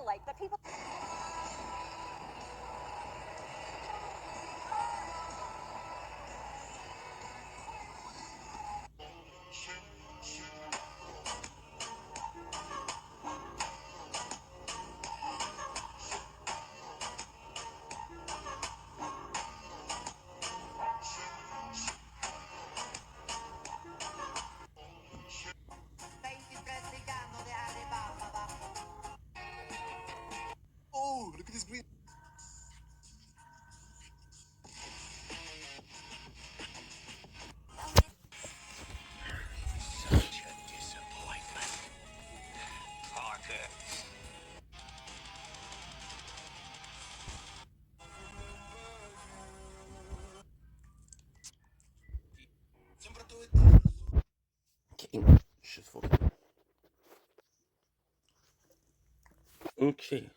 like, but people... Oh, look at this green. Such a disappointment. Parker. Okay, just for okay.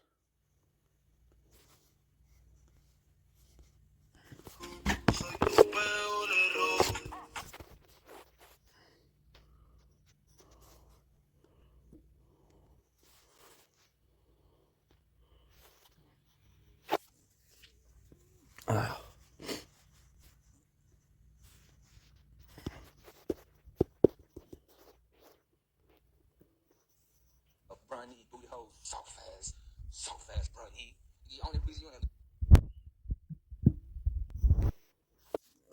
Brownie, booty hole, so fast, Brownie. The only reason you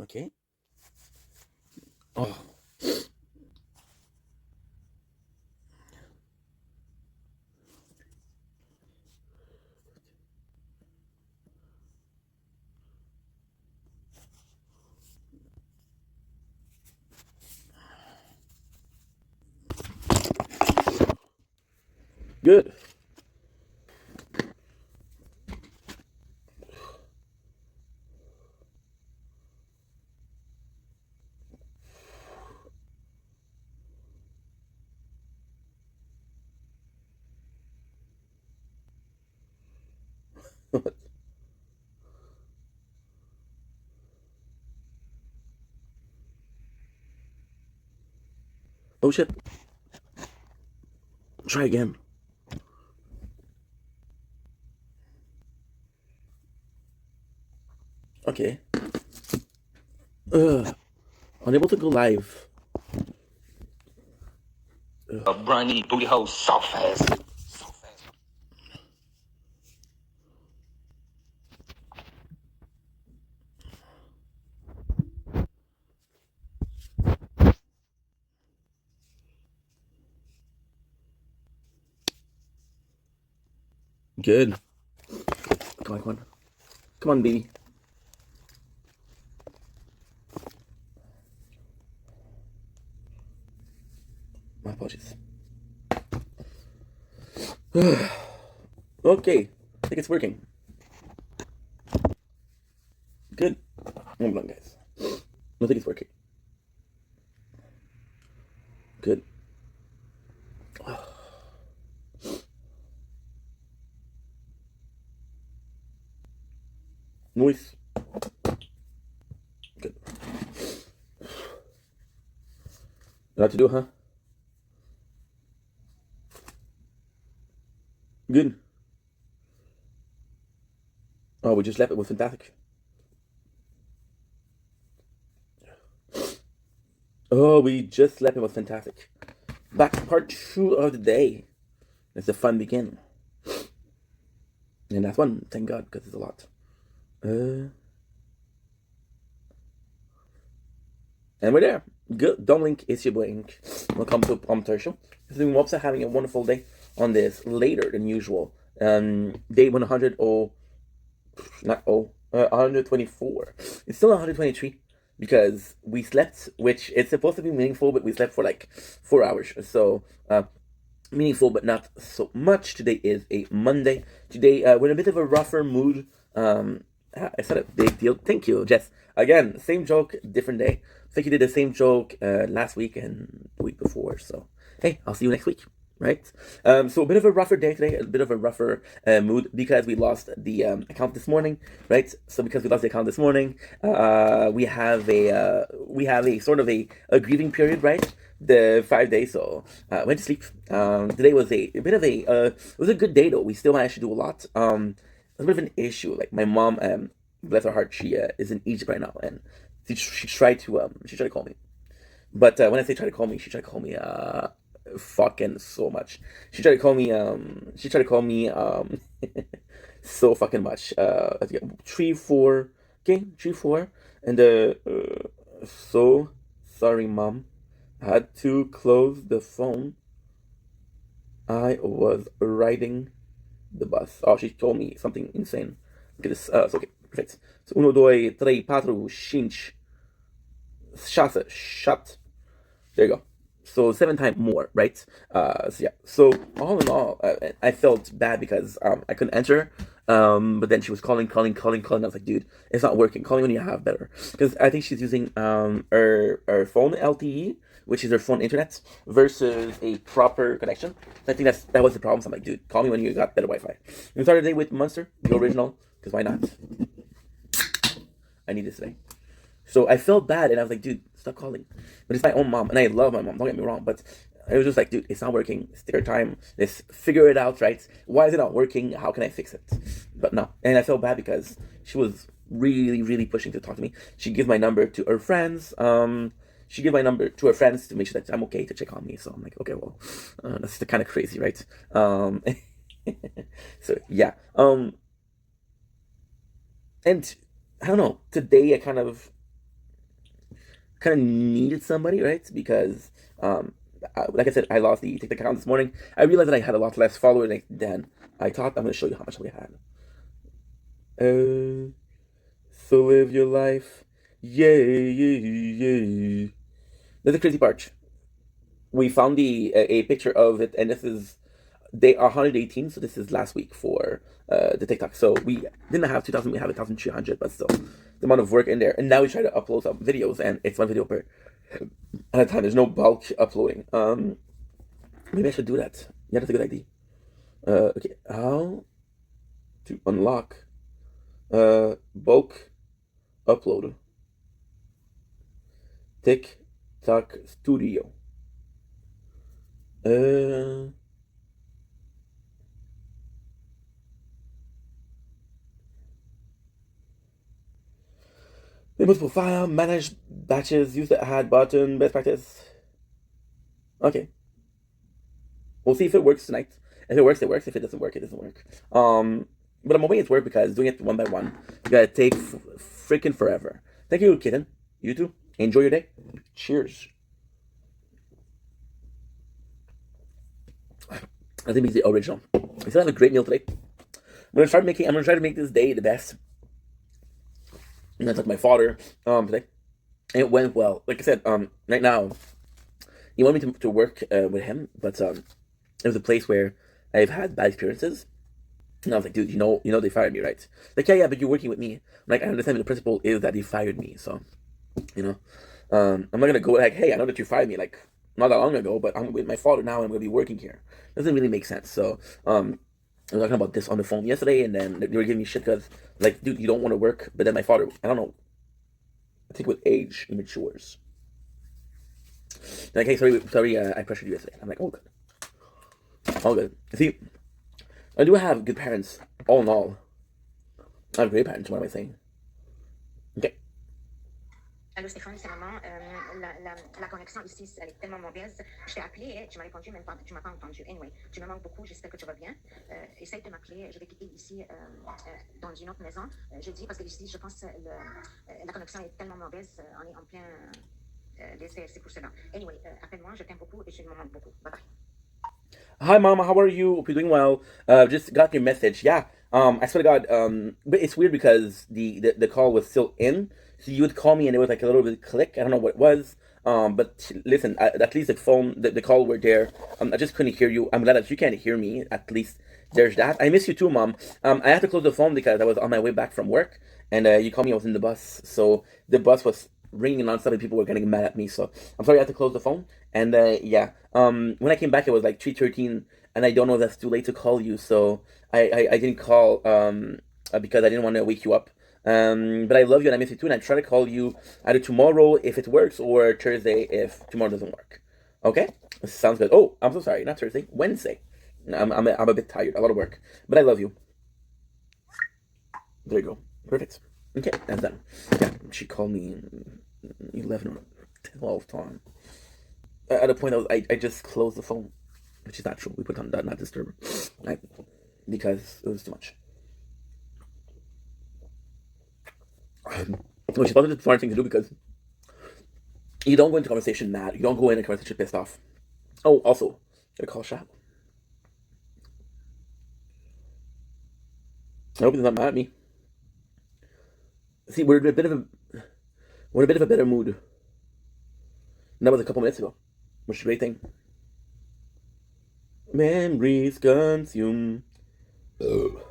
Okay. Oh. Good. Oh shit. Try again. Okay. Unable to go live. Brownie, booty hole, so fast. Good. Come on, come on. Come on, baby. My apologies. Okay. I think it's working. Good. Hold on, guys. I think it's working. Good. Noise. Good. You know what to do, huh? Good. Oh, we just left it with fantastic. Oh, we just slept. It was fantastic. Back to part 2 of the day. It's the fun begin. And that's one, thank God, because it's a lot. And we're there. Good. Domlink is your boy Ink. Welcome to Prompter Show. Assuming Whoops are having a wonderful day on this later than usual. Day 100 124. It's still 123 because we slept, which it's supposed to be meaningful, but we slept for like 4 hours. So meaningful, but not so much. Today is a Monday. Today we're in a bit of a rougher mood. It's not a big deal. Thank you, Jess. Again, same joke, different day. I think you did the same joke last week and the week before. So hey, I'll see you next week. Right? So a bit of a rougher day today, a bit of a rougher mood because we lost the account this morning, right? So because we lost the account this morning, we have a sort of a grieving period, right? the 5 days. So went to sleep. Today was a bit of a it was a good day though. We still managed to do a lot. It was a bit of an issue. Like my mom, bless her heart, she is in Egypt right now, and she tried to call me. But when I say try to call me, she tried to call me fucking so much. She tried to call me so fucking much. I think 3 4, okay, 3 4, and so sorry, mom. I had to close the phone. I was riding the bus. Oh, she told me something insane. Look at this. So, okay, perfect. So, 1, 2, 3, 4, 5, 6, shut. There you go. So 7 times more, right? So yeah. So all in all, I felt bad because I couldn't answer. But then she was calling. I was like, dude, it's not working. Call me when you have better. Because I think she's using her phone LTE, which is her phone internet, versus a proper connection. So I think that was the problem. So I'm like, dude, call me when you got better Wi-Fi. We started the day with Monster, the original, because why not? I need this today. So I felt bad, and I was like, dude, stop calling. But it's my own mom, and I love my mom. Don't get me wrong, but I was just like, dude, it's not working. It's their time. Let's figure it out, right? Why is it not working? How can I fix it? But no, and I felt bad because she was really, really pushing to talk to me. She gives my number to her friends. She gave my number to her friends to make sure that I'm okay to check on me. So I'm like, okay, well, that's kind of crazy, right? So yeah. And I don't know. Today I kind of needed somebody, right? Because, like I said, I lost the TikTok account this morning. I realized that I had a lot less followers than I thought. I'm going to show you how much we had. So live your life. Yeah. That's the crazy part. We found a picture of it, and this is day 118. So this is last week for the TikTok. So we didn't have 2,000. We have 1,300, but still, the amount of work in there. And now we try to upload some videos, and it's one video per at a time. There's no bulk uploading. Maybe I should do that. Yeah, that's a good idea. Okay, how to unlock bulk upload TikTok Studio. Multiple file, manage batches, use the add button, best practice. Okay, we'll see if it works tonight. If it works, it works. If it doesn't work, it doesn't work. But I'm hoping it's work because doing it one by one, you gotta take freaking forever. Thank you, kitten. You too. Enjoy your day. Cheers. I think it's the original. We still have a great meal today. I'm gonna try to make this day the best. And that's like my father today. It went well. Like I said, right now, he wanted me to work with him, but it was a place where I've had bad experiences. And I was like, dude, they fired me, right? Like, yeah, but you're working with me. I'm like, I understand, but the principle is that they fired me, so, you know, I'm not gonna go like, hey, I know that you fired me, like, not that long ago, but I'm with my father now, and I'm gonna be working here. Doesn't really make sense. So, I was talking about this on the phone yesterday, and then they were giving me shit because, like, dude, you don't want to work, but then my father, I don't know, I think with age, he matures. They're like, hey, sorry, I pressured you yesterday. I'm like, oh, good. All good. See, I do have good parents, all in all. I have great parents, what am I saying? Okay. Allô Stéphane, c'est maman. La connexion ici, elle est tellement mauvaise. Je t'ai appelé et tu m'as répondu, mais tu m'as pas entendu. Anyway, tu me manques beaucoup, j'espère que tu vas bien. Essaye de m'appeler, je vais quitter ici dans une autre maison. Je dis parce que ici, je pense que la connexion est tellement mauvaise, on est en plein désert, c'est pour cela. Anyway, appelle-moi, je t'aime beaucoup et tu me manques beaucoup. Bye bye. Hi, Mama. How are you? Hope you're doing well. Just got your message. Yeah. I swear to God. But it's weird because the call was still in. So you would call me and it was like a little bit click. I don't know what it was. But listen, at least the call were there. I just couldn't hear you. I'm glad that you can't hear me. At least there's that. I miss you too, Mom. I had to close the phone because I was on my way back from work, and you called me. I was in the bus, so the bus was ringing nonstop, and people were getting mad at me. So I'm sorry I had to close the phone. And yeah, when I came back, it was like 3:13, and I don't know if that's too late to call you. So I didn't call because I didn't want to wake you up. But I love you and I miss you too, and I try to call you either tomorrow if it works or Thursday if tomorrow doesn't work. Okay, sounds good. Oh, I'm so sorry. Not Thursday. Wednesday. I'm a bit tired. A lot of work, but I love you. There you go. Perfect. Okay, that's done. Yeah, she called me 11 or 12 times. At a point, I just closed the phone, which is not true. We put on that not disturb, because it was too much. Which is probably the smart thing to do because you don't go into conversation mad. You don't go into conversation pissed off. Oh, also, gotta call shop. I hope he's not mad at me. See, we're in a bit of a better mood. And that was a couple minutes ago, which is a great thing. Memories consume. Ugh.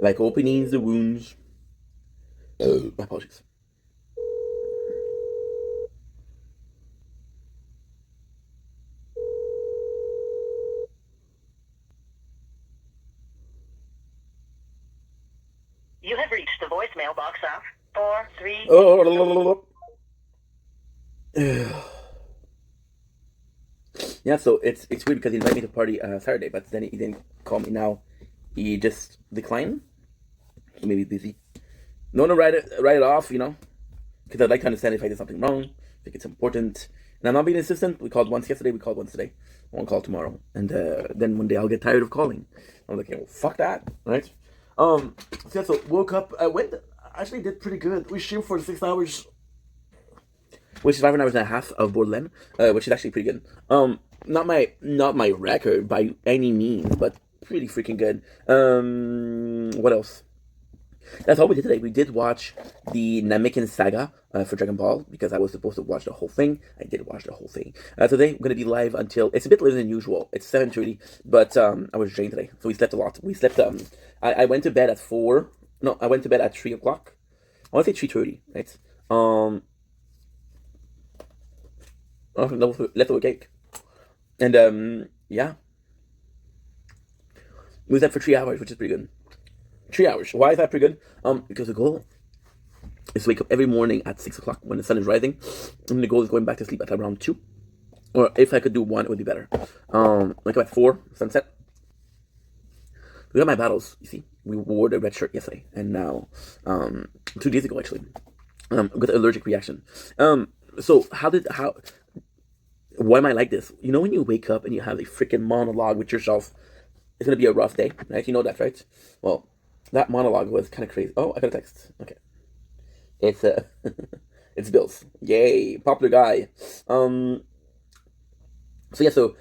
Like openings the wounds. My apologies. You have reached the voicemail box of 43. Oh. Yeah, so it's weird because he invited me to party Saturday, but then he didn't call me. Now he just declined. He may be busy. No one to write it off, because I'd like to understand if I did something wrong, if think it's important. And I'm not being insistent. We called once yesterday. We called once today. I won't call tomorrow. And then one day I'll get tired of calling. I'm like, well, fuck that, right? So yeah, so woke up. Actually did pretty good. We streamed for 6 hours, which is 5 hours and a half of Borderland, which is actually pretty good. Not my record by any means, but pretty freaking good. What else? That's all we did today. We did watch the Namekian saga for Dragon Ball because I was supposed to watch the whole thing. I did watch the whole thing. Today we're gonna be live until it's a bit later than usual. It's 7:30, but I was drained today, so we slept a lot. We slept. I went to bed at 4. No, I went to bed at 3 o'clock. I want to say 3:30, right? Leftover cake, and yeah, we was up for 3 hours, which is pretty good. 3 hours. Why is that pretty good? Because the goal is to wake up every morning at 6 o'clock when the sun is rising, and the goal is going back to sleep at around 2. Or if I could do 1, it would be better. Wake up at 4, sunset. We got my battles. You see, we wore the red shirt yesterday, and now 2 days ago actually, with an allergic reaction. So why am I like this? You know when you wake up and you have a freaking monologue with yourself, it's gonna be a rough day, right? You know that, right? Well, that monologue was kind of crazy. Oh, I got a text. Okay, it's it's Bills. Yay, popular guy. So yeah, so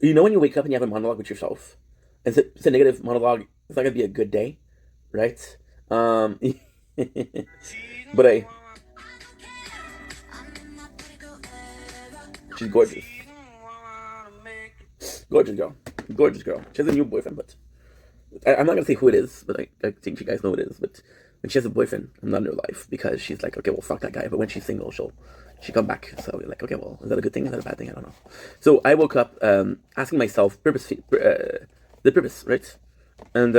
you know when you wake up and you have a monologue with yourself, and it's a negative monologue. It's not gonna be a good day, right? But she's gorgeous. Gorgeous girl. She has a new boyfriend, but I'm not gonna say who it is, but I think you guys know who it is. But when she has a boyfriend, I'm not in her life because she's like, okay, well, fuck that guy. But when she's single, she come back. So we're like, okay, well, is that a good thing? Is that a bad thing? I don't know. So I woke up asking myself the purpose, right? And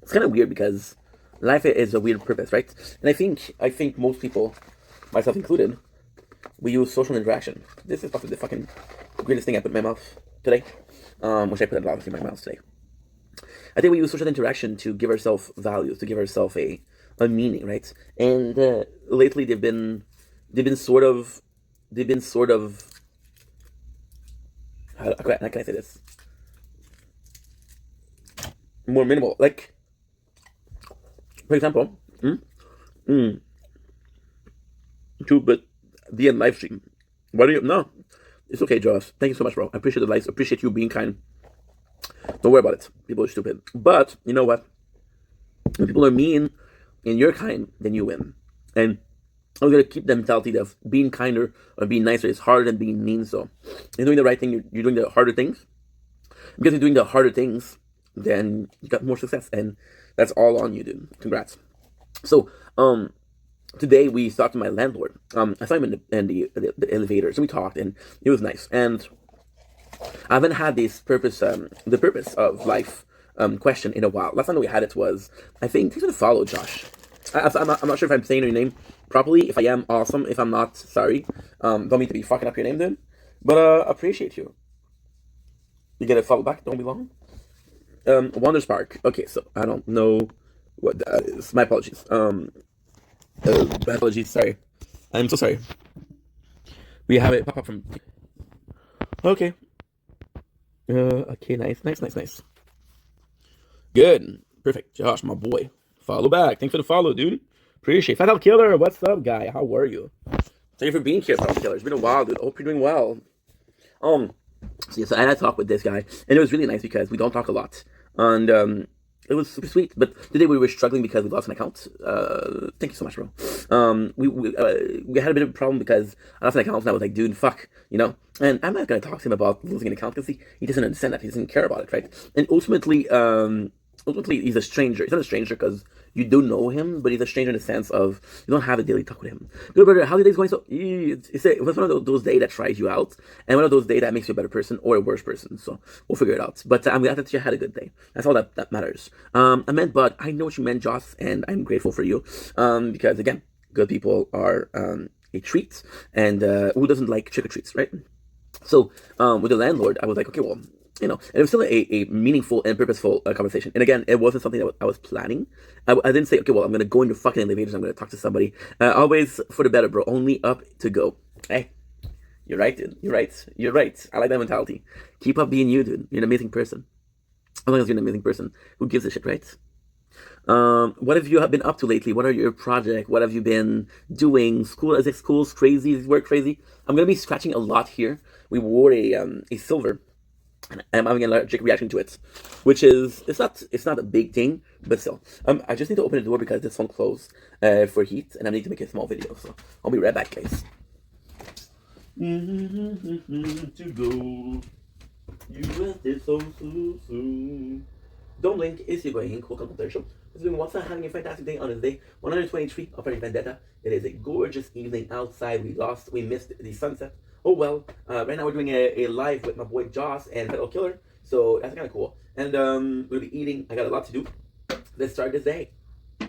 it's kind of weird because life is a weird purpose, right? And I think most people, myself included, we use social interaction. This is probably the fucking greatest thing I put in my mouth today. Which I put a lot in my mouth today. I think we use social interaction to give ourselves values, to give ourselves a meaning, right? And lately they've been sort of how can I say this? More minimal. Like, for example, but the end live stream. Why do you no? It's okay, Josh. Thank you so much, bro. I appreciate the likes. Appreciate you being kind. Don't worry about it. People are stupid. But you know what? When people are mean and you're kind, then you win. And I'm gonna keep the mentality of being kinder or being nicer is harder than being mean. So you're doing the right thing. You're doing the harder things. Because you're doing the harder things, then you got more success, and that's all on you, dude. Congrats. So today we talked to my landlord. I saw him in the elevator, so we talked, and it was nice. And I haven't had this the purpose of life question in a while. Last time that we had it was, I think, he's gonna follow Josh. I'm not sure if I'm saying your name properly. If I am, awesome. If I'm not, sorry. Don't mean to be fucking up your name, dude. But appreciate you. You get a follow back. Don't be long. Wonder Spark. Okay, so I don't know what that is. My apologies. My apologies. Sorry. I'm so sorry. We have it pop up from. Okay. Okay. Nice. Good. Perfect. Josh, my boy. Follow back. Thanks for the follow, dude. Appreciate. Fatal Killer. What's up, guy? How are you? Thank you for being here, Fatal Killer. It's been a while, dude. Hope you're doing well. So I had a talk with this guy, and it was really nice because we don't talk a lot, and it was super sweet. But today we were struggling because we lost an account. Thank you so much, bro. We had a bit of a problem because I lost an account, and I was like, dude, fuck, you know. And I'm not gonna talk to him about losing an account because he doesn't understand that. He doesn't care about it, right? And ultimately, he's a stranger. He's not a stranger because you do know him, but he's a stranger in the sense of you don't have a daily talk with him. Good brother, how the day's going? So it was one of those days that tries you out, and one of those days that makes you a better person or a worse person. So we'll figure it out. But I'm glad that you had a good day. That's all that matters. I meant, but I know what you meant, Joss, and I'm grateful for you. Because again, good people are a treat, and who doesn't like trick or treats, right? So with the landlord, I was like, okay, well, you know, and it was still a meaningful and purposeful conversation. And again, it wasn't something that I was planning. I didn't say, okay, well, I'm going to go in your fucking elevators, I'm going to talk to somebody. Always for the better, bro. Only up to go. Hey, you're right, dude. You're right. I like that mentality. Keep up being you, dude. You're an amazing person. As long as you're an amazing person, who gives a shit, right? What have you been up to lately? What are your projects? What have you been doing? School's crazy? Is work crazy? I'm going to be scratching a lot here. We wore a silver. And I'm having an allergic reaction to it, which is it's not a big thing, but still. I just need to open the door because this phone closed for heat, and I need to make a small video. So I'll be right back, guys. To go, you left it so soon. Don't blink, it's your going. Welcome to the show. It's been what's having a fantastic day on this day 123 of Project Vendetta. It is a gorgeous evening outside. We missed the sunset. Oh well, right now we're doing a live with my boy Joss and Fatal Killer, so that's kind of cool. And we'll be eating. I got a lot to do. Let's start this day. So,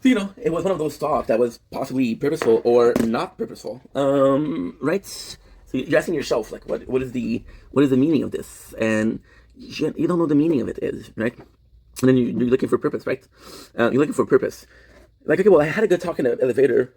you know, it was one of those talks that was possibly purposeful or not purposeful. Right? So you're asking yourself, like, what is the meaning of this? And you don't know the meaning of it is, right? And then you're looking for purpose, right? You're looking for purpose. Like, okay, well, I had a good talk in the elevator.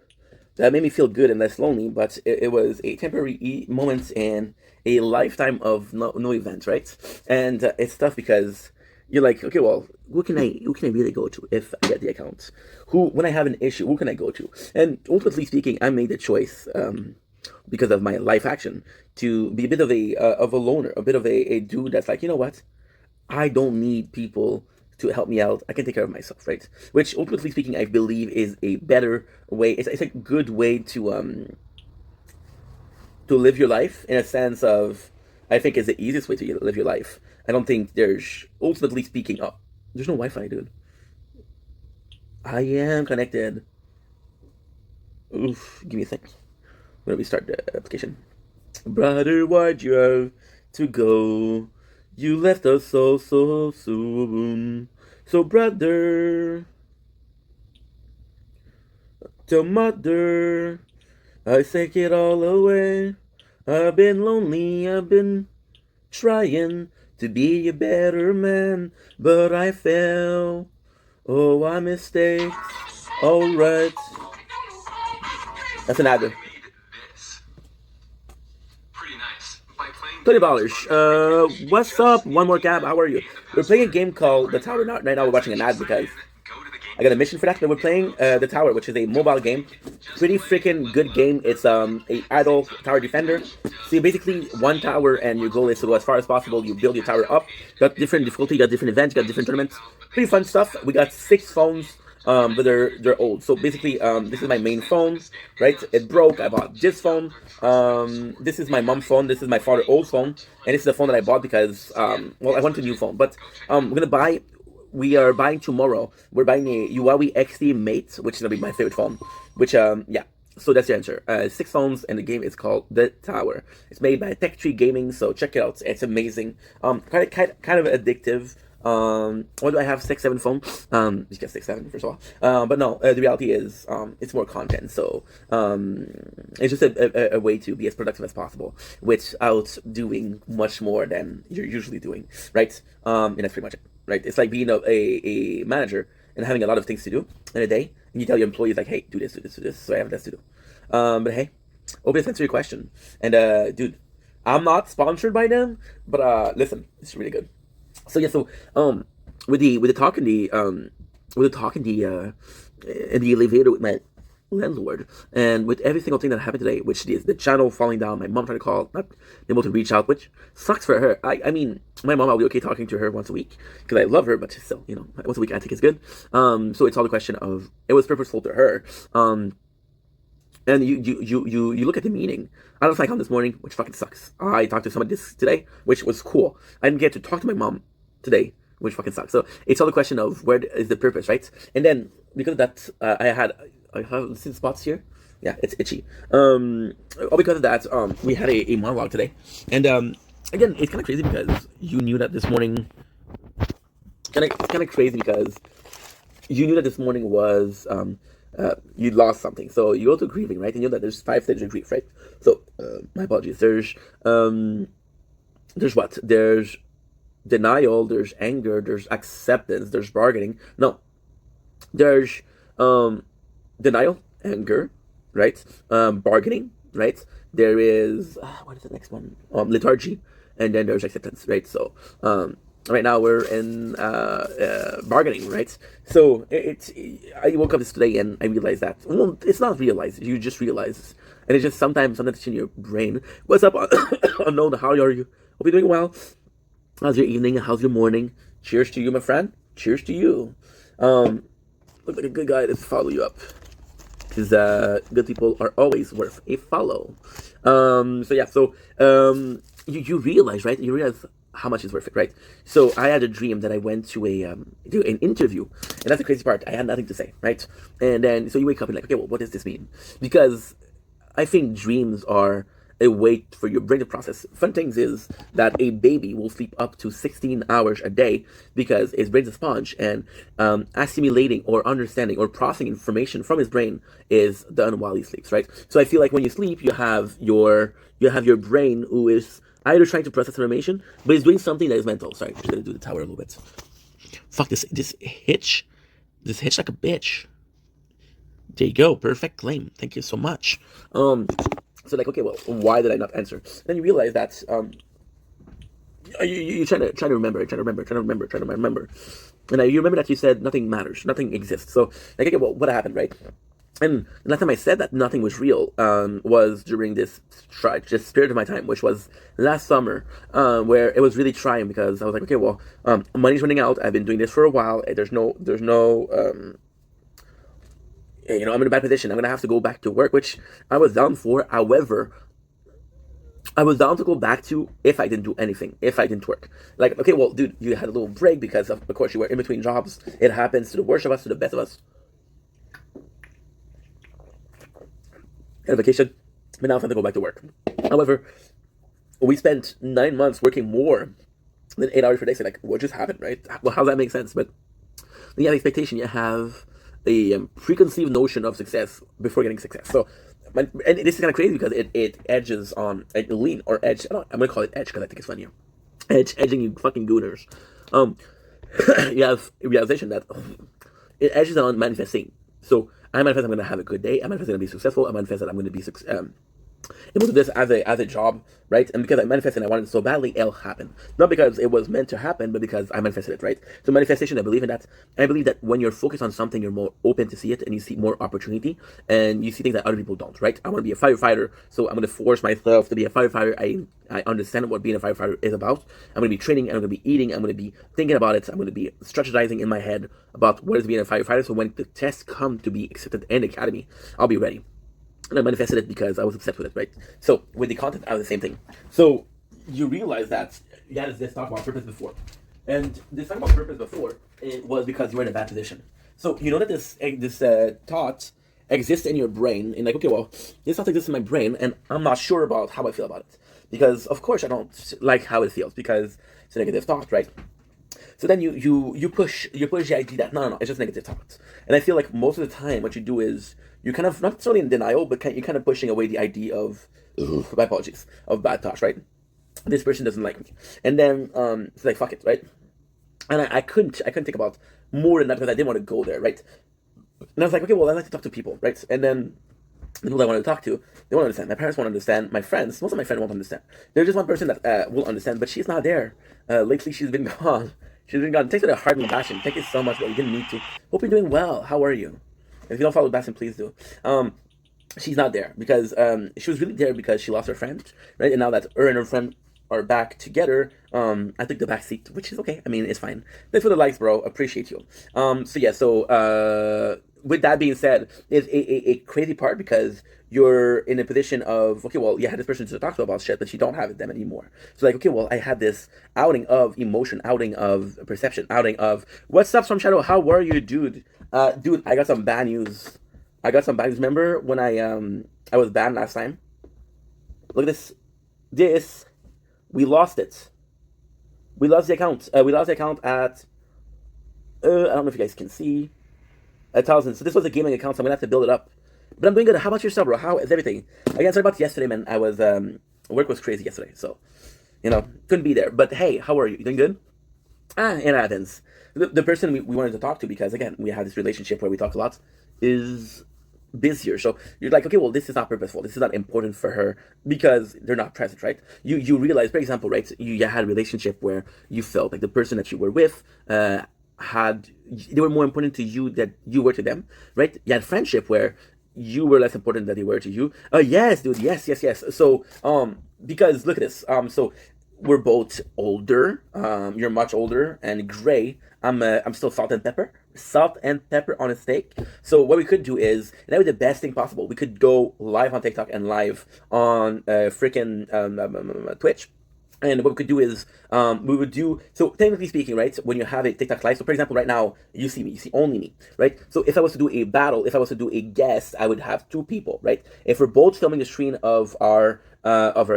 That made me feel good and less lonely, but it was a temporary moment and a lifetime of no event, right? And it's tough because you're like, okay, well, who can I really go to if I get the account? When I have an issue, who can I go to? And ultimately speaking, I made the choice because of my life action to be a bit of a loner, a bit of a dude that's like, you know what? I don't need people to help me out. I can take care of myself, right? Which, ultimately speaking, I believe is a better way. It's a good way to live your life in a sense of. I think is the easiest way to live your life. I don't think there's, ultimately speaking, oh, there's no Wi-Fi, dude. I am connected. Oof, give me a second. I'm gonna restart the application. Brother, why'd you have to go? You left us so soon. So brother, tell mother, I take it all away. I've been lonely, I've been trying to be a better man, but I fail. Oh, I mistakes. Alright. That's an ad. $20. What's up? One more cab. How are you? We're playing a game called The Tower. Right now we're watching an ad because I got a mission for that. But we're playing The Tower, which is a mobile game. Pretty freaking good game. It's a idle tower defender. So you basically one tower, and your goal is to go as far as possible. You build your tower up. Got different difficulty. Got different events. Got different tournaments. Pretty fun stuff. We got 6 phones. But they're old. So basically, this is my main phone, right? It broke. I bought this phone. This is my mom's phone. This is my father's old phone, and this is the phone that I bought because well, I want a new phone. But we are buying tomorrow. We're buying a Huawei XT Mate, which is gonna be my favorite phone. Which yeah. So that's the answer. 6 phones, and the game is called The Tower. It's made by Tech Tree Gaming, so check it out. It's amazing. Kind of addictive. Why do I have 6-7 phone? Because 6-7 first of all. But no, the reality is, it's more content. So it's just a way to be as productive as possible without doing much more than you're usually doing, right? And that's pretty much it, right? It's like being a manager and having a lot of things to do in a day, and you tell your employees like, hey, do this, do this, do this. So I have this to do. But hey, hope this answers your question. And dude, I'm not sponsored by them, but listen, it's really good. So yeah, so with the talk in the in the elevator with my landlord, and with every single thing that happened today, which is the channel falling down, my mom trying to call, not able to reach out, which sucks for her. I mean, my mom, I'll be okay talking to her once a week because I love her, but still, you know, once a week I think is good. So it's all the question of it was purposeful to her. And you look at the meeting. I don't like on this morning, which fucking sucks. I talked to somebody this today, which was cool. I didn't get to talk to my mom today, which fucking sucks. So it's all the question of where is the purpose, right? And then because of that, I have see the spots here. Yeah, it's itchy. All because of that, we had a monologue today, and again, it's kind of crazy because you knew that this morning. It's kind of crazy because you knew that this morning was you lost something, so you go to grieving, right? And you know that there's 5 stages of grief, right? So my apologies. There's what? There's denial, there's anger, there's acceptance, there's bargaining. No, there's denial, anger, right? Bargaining, right? There is what is the next one? Lethargy, and then there's acceptance, right? So right now we're in bargaining, right? So I woke up this today and I realized that, well, it's not realized, you just realize, and it's just sometimes in your brain. What's up? Unknown, how are you? Hope you're doing well. How's your evening? How's your morning? Cheers to you, my friend. Cheers to you. Look like a good guy to follow you up, because good people are always worth a follow. So yeah, so you realize, right? You realize how much is worth it, right? So I had a dream that I went to an interview, and that's the crazy part. I had nothing to say, right? And then so you wake up and like, okay, well, what does this mean? Because I think dreams are a way for your brain to process. Fun things is that a baby will sleep up to 16 hours a day because his brain's a sponge, and assimilating or understanding or processing information from his brain is done while he sleeps, right? So I feel like when you sleep, you have your brain who is either trying to process information, but is doing something that is mental. Sorry, I'm just gonna do the tower a little bit. Fuck this hitch. This hitch like a bitch. There you go, perfect claim. Thank you so much. So like, okay, well, why did I not answer? Then you realize that you try to remember, and you remember that you said nothing matters, nothing exists. So like, okay, well, what happened, right? And last time I said that nothing was real was during this spirit of my time, which was last summer, where it was really trying because I was like, okay, well, money's running out. I've been doing this for a while. There's no you know, I'm in a bad position. I'm going to have to go back to work, which I was down for. However, I was down to go back to if I didn't do anything, if I didn't work. Like, okay, well, dude, you had a little break because, of course, you were in between jobs. It happens to the worst of us, to the best of us. Had a vacation, but now it's time to go back to work. However, we spent 9 months working more than 8 hours per day. So, like, what just happened, right? Well, how does that make sense? But you have expectation, you have a preconceived notion of success before getting success. So, and this is kind of crazy because it edges on lean or edge. I'm gonna call it edge because I think it's funnier. Edging, you fucking gooners. You have a realization that it edges on manifesting. So I manifest I'm gonna have a good day. I manifest I'm gonna be successful. I manifest that I'm gonna be able to do this as a job, right? And because I manifested and I wanted it so badly, it'll happen. Not because it was meant to happen, but because I manifested it, right? So manifestation, I believe in that. I believe that when you're focused on something, you're more open to see it, and you see more opportunity, and you see things that other people don't, right? I want to be a firefighter, so I'm going to force myself to be a firefighter. I understand what being a firefighter is about. I'm going to be training, I'm going to be eating, I'm going to be thinking about it, I'm going to be strategizing in my head about what is being a firefighter, so when the tests come to be accepted in the academy, I'll be ready. And I manifested it because I was obsessed with it, right? So with the content, I was the same thing. So you realize that you had this talk about purpose before. And this talk about purpose before, it was because you were in a bad position. So you know that this thought exists in your brain, and like, okay, well, this thought exists in my brain, and I'm not sure about how I feel about it. Because, of course, I don't like how it feels, because it's a negative thought, right? So then you push the idea that no, it's just negative thoughts. And I feel like most of the time what you do is you're kind of not necessarily in denial, but you're kind of pushing away the idea of my apologies, of bad thoughts, right? This person doesn't like me, and then it's like fuck it, right? And I couldn't think about more than that because I didn't want to go there, right? And I was like, okay, well, I like to talk to people, right? And then the people I wanted to talk to, they won't understand. My parents won't understand. My friends, most of my friends won't understand. There's just one person that will understand, but she's not there. Lately, she's been gone. She's been gone. Thanks for the hardly bashing. Thank you so much, but you didn't need to. Hope you're doing well. How are you? If you don't follow bashing, please do. She's not there because she was really there because she lost her friend, right? And now that her and her friend are back together, I took the back seat, which is okay. I mean, it's fine. Thanks for the likes, bro. Appreciate you. With that being said, it's a crazy part because you're in a position of, okay, well, you had this person to talk to about shit, but you don't have them anymore. So like, okay, well, I had this outing of emotion, outing of perception, outing of, what's up, Storm Shadow? How are you, dude? Dude, I got some bad news. Remember when I was banned last time? Look at this. We lost it. We lost the account. We lost the account at I don't know if you guys can see 1,000. So this was a gaming account, so I'm gonna have to build it up. But I'm doing good. How about yourself, bro? How is everything? Again, sorry about yesterday, man. I was work was crazy yesterday, so couldn't be there. But hey, how are you? You doing good? In Athens. The person we wanted to talk to, because again, we have this relationship where we talk a lot, is busier. So you're like, okay, well, this is not purposeful. This is not important for her because they're not present, right? You realize, for example, right? You had a relationship where you felt like the person that you were with they were more important to you than you were to them, right? You had friendship where you were less important than they were to you. Yes, dude. Yes. So because look at this. So we're both older. You're much older and gray. I'm still salt and pepper. Salt and pepper on a steak. So what we could do is, and that would be the best thing possible. We could go live on TikTok and live on freaking Twitch. And what we could do is, we would do, so technically speaking, right, when you have a TikTok live, so for example, right now, you see me, you see only me, right? So if I was to do a battle, if I was to do a guest, I would have two people, right? If we're both filming a screen of our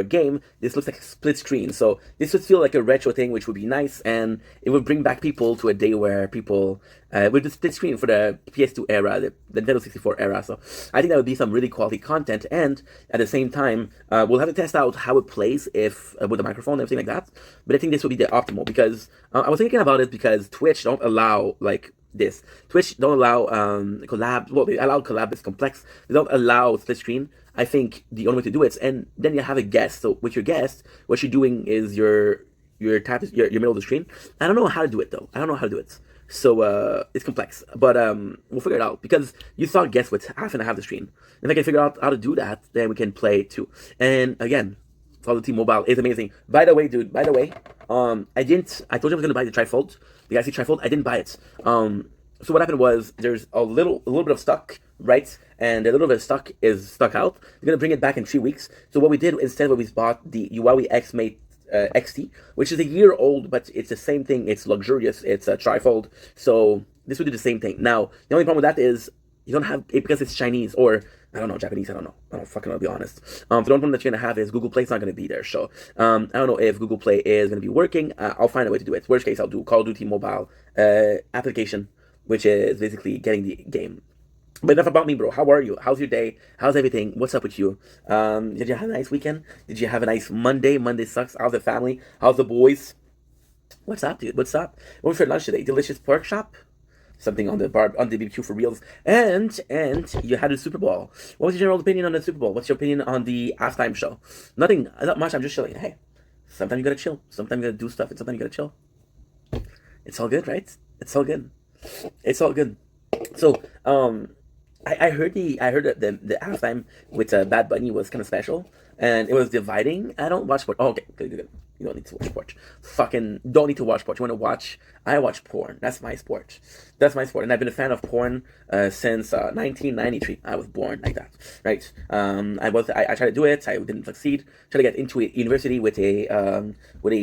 game, this looks like a split screen. So this would feel like a retro thing, which would be nice, and it would bring back people to a day where people with the split screen for the PS2 era, the Nintendo 64 era. So I think that would be some really quality content, and at the same time, we'll have to test out how it plays if with the microphone and everything like that. But I think this would be the optimal because I was thinking about it because Twitch don't allow like this. Twitch don't allow collab. Well, they allow collab. It's complex. They don't allow split screen. I think the only way to do it, and then you have a guest. So with your guest, what you're doing is your middle of the screen. I don't know how to do it though. I don't know how to do it. So it's complex, but we'll figure it out because you saw guests with half and half the screen. If I can figure out how to do that, then we can play too. And again, follow T-Mobile is amazing. By the way, dude. By the way, I told you I was gonna buy the trifold. The Galaxy trifold. I didn't buy it. So what happened was there's a little bit of stock, right? And a little bit of stock is stuck out. They're gonna bring it back in 3 weeks. So what we did instead, we bought the Huawei X-Mate XT, which is a year old, but it's the same thing. It's luxurious. It's a trifold. So this would do the same thing. Now the only problem with that is you don't have it because it's Chinese or I don't know, Japanese. I don't know. I don't fucking know, to be honest. So the only problem that you're gonna have is Google Play's not gonna be there. So I don't know if Google Play is gonna be working. I'll find a way to do it. Worst case, I'll do Call of Duty mobile application, which is basically getting the game. But enough about me, bro. How are you? How's your day? How's everything? What's up with you? Did you have a nice weekend? Did you have a nice Monday? Monday sucks. How's the family? How's the boys? What's up, dude? What's up? What was for lunch today? Delicious pork chop? Something on the BBQ for reals. And you had a Super Bowl. What was your general opinion on the Super Bowl? What's your opinion on the halftime show? Nothing. Not much. I'm just chilling. Hey, sometimes you gotta chill. Sometimes you gotta do stuff, and sometimes you gotta chill. It's all good, right? It's all good. It's all good. So, I heard that the halftime with Bad Bunny was kind of special, and it was dividing. I don't watch sports. Oh, okay, good. You don't need to watch sports. Fucking don't need to watch sports. You want to watch? I watch porn. That's my sport. And I've been a fan of porn since 1993. I was born like that, right? I tried to do it. I didn't succeed. Tried to get into a university with a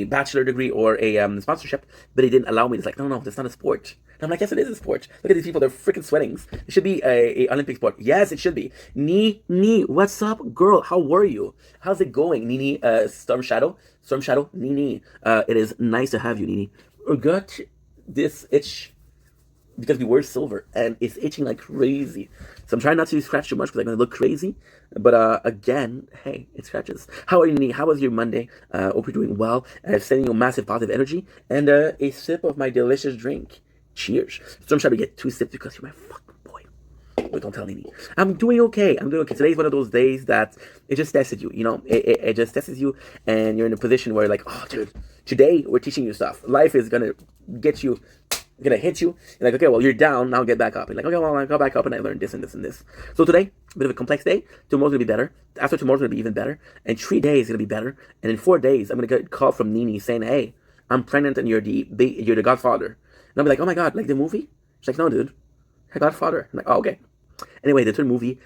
bachelor degree or a sponsorship, but they didn't allow me. It's like, no, that's not a sport. And I'm like, yes, it is a sport. Look at these people. They're freaking sweating. It should be a Olympic sport. Yes, it should be. Nini, what's up, girl? How are you? How's it going, Nini? Storm Shadow, Nini. It is nice to have you, Nini. got this itch because we were silver and it's itching like crazy. So I'm trying not to scratch too much because I'm gonna look crazy. But again, hey, it scratches. How are you, Nini? How was your Monday? Hope you're doing well. Sending you massive positive energy and a sip of my delicious drink. Cheers. So I'm trying to get 2 sips because you're my fucking boy. Wait, don't tell Nini. I'm doing okay. I'm doing okay. Today's one of those days that it just tests you. You know, it just tests you, and you're in a position where like, oh, dude, today we're teaching you stuff. Life is gonna get you. Gonna hit you. You're like, okay, well, you're down. Now get back up. You're like, okay, well, I go back up and I learned this and this and this. So today, a bit of a complex day. Tomorrow's gonna be better. After tomorrow's gonna be even better. And 3 days gonna be better. And in 4 days, I'm gonna get a call from Nini saying, hey, I'm pregnant and you're the Godfather. And I'll be like, oh my god, like the movie? She's like, no, dude, her Godfather. I'm like, oh, okay. Anyway, the third movie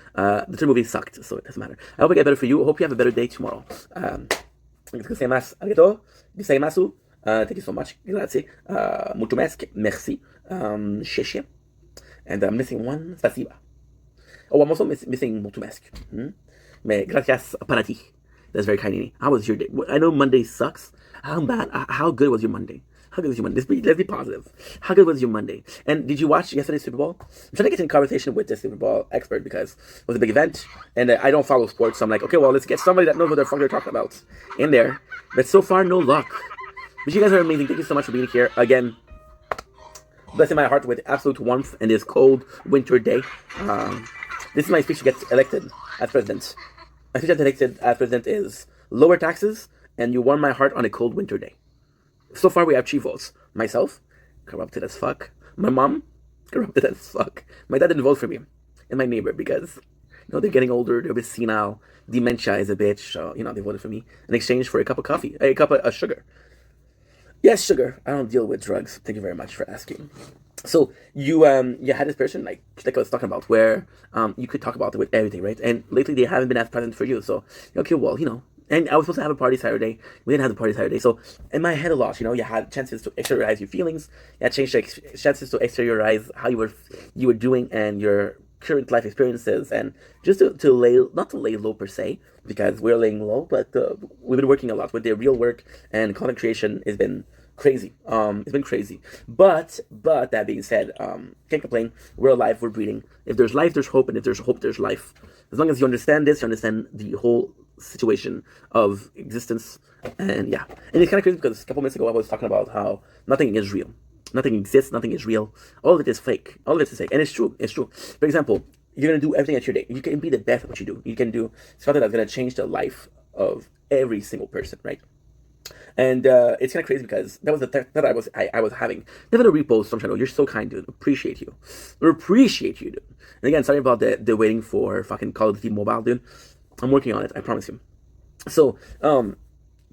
sucked, so it doesn't matter. I hope it get better for you. I hope you have a better day tomorrow. Arigato. Gozaimasu. Thank you so much. Grazie. Mulțumesc. Merci. Sheshe. And I'm missing one. Spasiba. Oh, I'm also missing mulțumesc. Mais gracias para ti. That's very kind of me. How was your day? I know Monday sucks. How good was your Monday? How good was your Monday? Let's be positive. How good was your Monday? And did you watch yesterday's Super Bowl? I'm trying to get in conversation with the Super Bowl expert because it was a big event, and I don't follow sports, so I'm like, okay, well, let's get somebody that knows what the fuck they're talking about in there. But so far, no luck. But you guys are amazing. Thank you so much for being here again. Blessing my heart with absolute warmth in this cold winter day. This is my speech to get elected as president. My speech to get elected as president is lower taxes, and you warm my heart on a cold winter day. So far, we have 3 votes. Myself, corrupted as fuck. My mom, corrupted as fuck. My dad didn't vote for me. And my neighbor, because, you know, they're getting older, they're a bit senile. Dementia is a bitch, so, you know, they voted for me in exchange for a cup of coffee, a cup of sugar. Yes, sugar. I don't deal with drugs. Thank you very much for asking. So you had this person like I was talking about where you could talk about it with everything, right? And lately they haven't been as present for you. So okay, well, you know. And I was supposed to have a party Saturday. We didn't have the party Saturday. So in my head a lot, you know, you had chances to exteriorize your feelings. You had chances to exteriorize how you were doing and your current life experiences, and just to lay, not to lay low per se, because we're laying low, but we've been working a lot with the real work, and content creation has been crazy. It's been crazy. But that being said, can't complain. We're alive, we're breathing. If there's life, there's hope, and if there's hope, there's life. As long as you understand this, you understand the whole situation of existence. And yeah, and it's kind of crazy because a couple minutes ago I was talking about how nothing is real, nothing exists, nothing is real, all of it is fake, all of it is fake. And it's true. For example, you're gonna do everything at your day. You can be the best at what you do. You can do something that's gonna change the life of every single person, right? And it's kind of crazy because that was the that I was having. Never a repost from channel. You're so kind, dude. Appreciate you, dude. And again, sorry about the waiting for fucking Call of Duty Mobile, dude. I'm working on it. I promise you. So no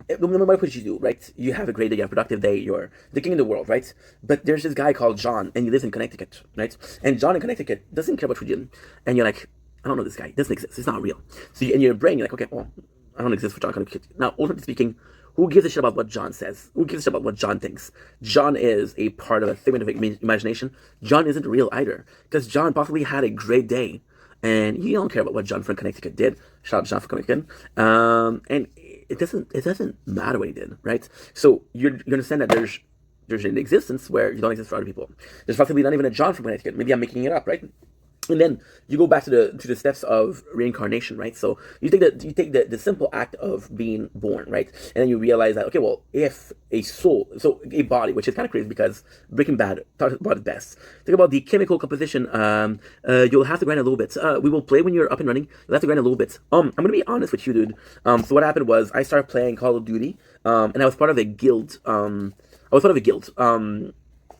matter what you do, right? You have a great day, you have a productive day, you're the king of the world, right? But there's this guy called John, and he lives in Connecticut, right? And John in Connecticut doesn't care about religion, and you're like, I don't know this guy. It doesn't exist. It's not real. So in your brain, you're like, okay, well, I don't exist for John Connecticut. Now, ultimately speaking, who gives a shit about what John says? Who gives a shit about what John thinks? John is a part of a figment of imagination. John isn't real either, because John possibly had a great day, and you don't care about what John from Connecticut did. Shout out to John from Connecticut. And it doesn't matter what he did, right? So you understand that there's an existence where you don't exist for other people. There's possibly not even a John from Connecticut. Maybe I'm making it up, right? And then you go back to the steps of reincarnation, right? So you take the simple act of being born, right? And then you realize that, okay, well, if a soul, so a body, which is kind of crazy because Breaking Bad talks about it best. Think about the chemical composition. You'll have to grind a little bit. We will play when you're up and running. You'll have to grind a little bit. I'm gonna be honest with you, dude. So what happened was I started playing Call of Duty, and I was part of a guild.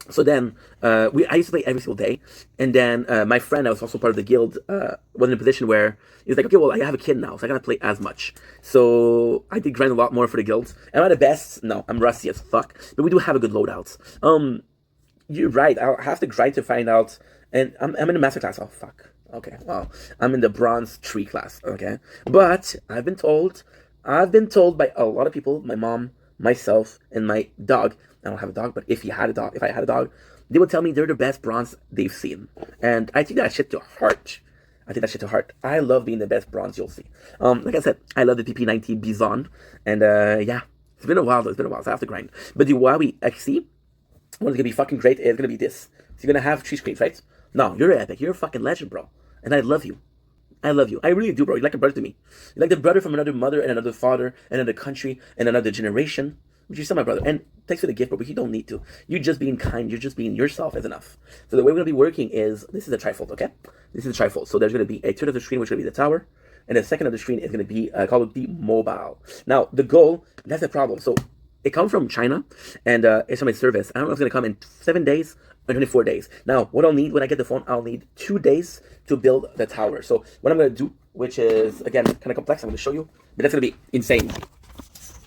So then, I used to play every single day, and then my friend, I was also part of the guild, was in a position where he was like, okay, well, I have a kid now, so I gotta play as much. So I did grind a lot more for the guild. Am I the best? No, I'm rusty as fuck, but we do have a good loadout. You're right, I'll have to grind to find out, and I'm in the master class. Oh, fuck. Okay, well, I'm in the bronze 3 class, okay? But I've been told by a lot of people, my mom, myself, and my dog. I don't have a dog, but if I had a dog, they would tell me they're the best bronze they've seen. And I take that shit to heart. I love being the best bronze you'll see. Like I said, I love the PP90 Bison. And yeah, it's been a while, so I have to grind. But the Huawei XC, What's gonna be fucking great is gonna be this. So you're gonna have 3 screens, right? No, you're epic. You're a fucking legend, bro. And I love you. I love you. I really do, bro. You're like a brother to me. You're like the brother from another mother and another father and another country and another generation. But you're still my brother. And thanks for the gift, bro. But you don't need to. You just being kind. You're just being yourself is enough. So the way we're gonna be working is this is a trifold, okay? This is a trifold. So there's gonna be a third of the screen, which is gonna be the tower, and the second of the screen is gonna be called the mobile. Now the goal, that's the problem. So it comes from China, and it's from a service. I don't know if it's gonna come in 7 days or 24 days. Now, what I'll need when I get the phone, I'll need 2 days to build the tower. So what I'm gonna do, which is again kind of complex, I'm gonna show you, but that's gonna be insane.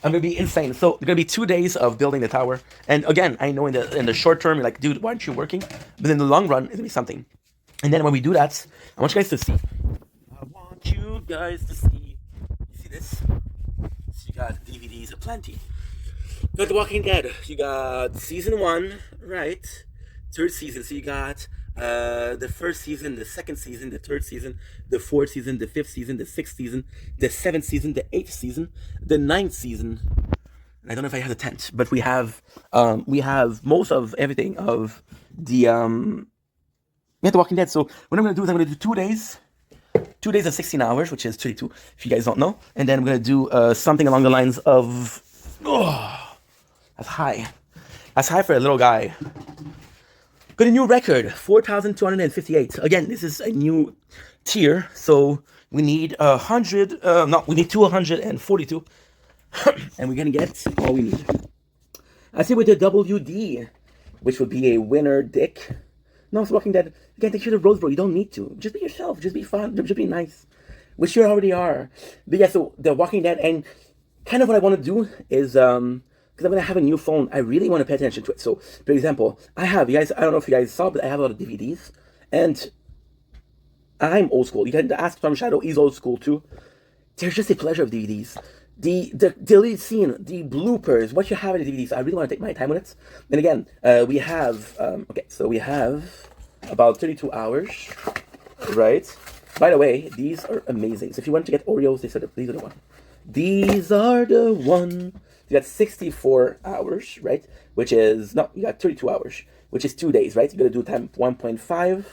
I'm gonna be insane. So it's gonna be 2 days of building the tower. And again, I know in the short term, you're like, dude, why aren't you working? But in the long run, it's gonna be something. And then when we do that, I want you guys to see. I want you guys to see. You see this? So you got DVDs aplenty. You got The Walking Dead. You got season 1, right? 3rd season. So you got the 1st season, the 2nd season, the 3rd season, the 4th season, the 5th season, the 6th season, the 7th season, the 8th season, the 9th season. I don't know if I have the 10th, but we have most of everything of the The Walking Dead. So what I'm gonna do is I'm gonna do 2 days. 2 days of 16 hours, which is 32, if you guys don't know. And then I'm gonna do something along the lines of that's high. That's high for a little guy. Got a new record, 4,258. Again, this is a new tier, so we need 100. No, we need 242, and we're gonna get all we need. I see with the WD, which would be a winner, Dick. No, it's Walking Dead. Again, take you to the roads, bro. You don't need to. Just be yourself. Just be fun. Just be nice, which you already are. But yeah, so the Walking Dead, and kind of what I want to do is because I'm gonna have a new phone, I really want to pay attention to it. So, for example, I have, you guys, I don't know if you guys saw, but I have a lot of DVDs, and I'm old school. You can ask Storm Shadow, he's old school too. There's just a pleasure of DVDs. The deleted scene, the bloopers, what you have in the DVDs, I really want to take my time with it. And again, we have, okay, so we have about 32 hours, right? By the way, these are amazing. So if you want to get Oreos, these are the one. These are the one. You got 64 hours, right? Which is, no, you got 32 hours, which is 2 days, right? You gotta do time 1.5,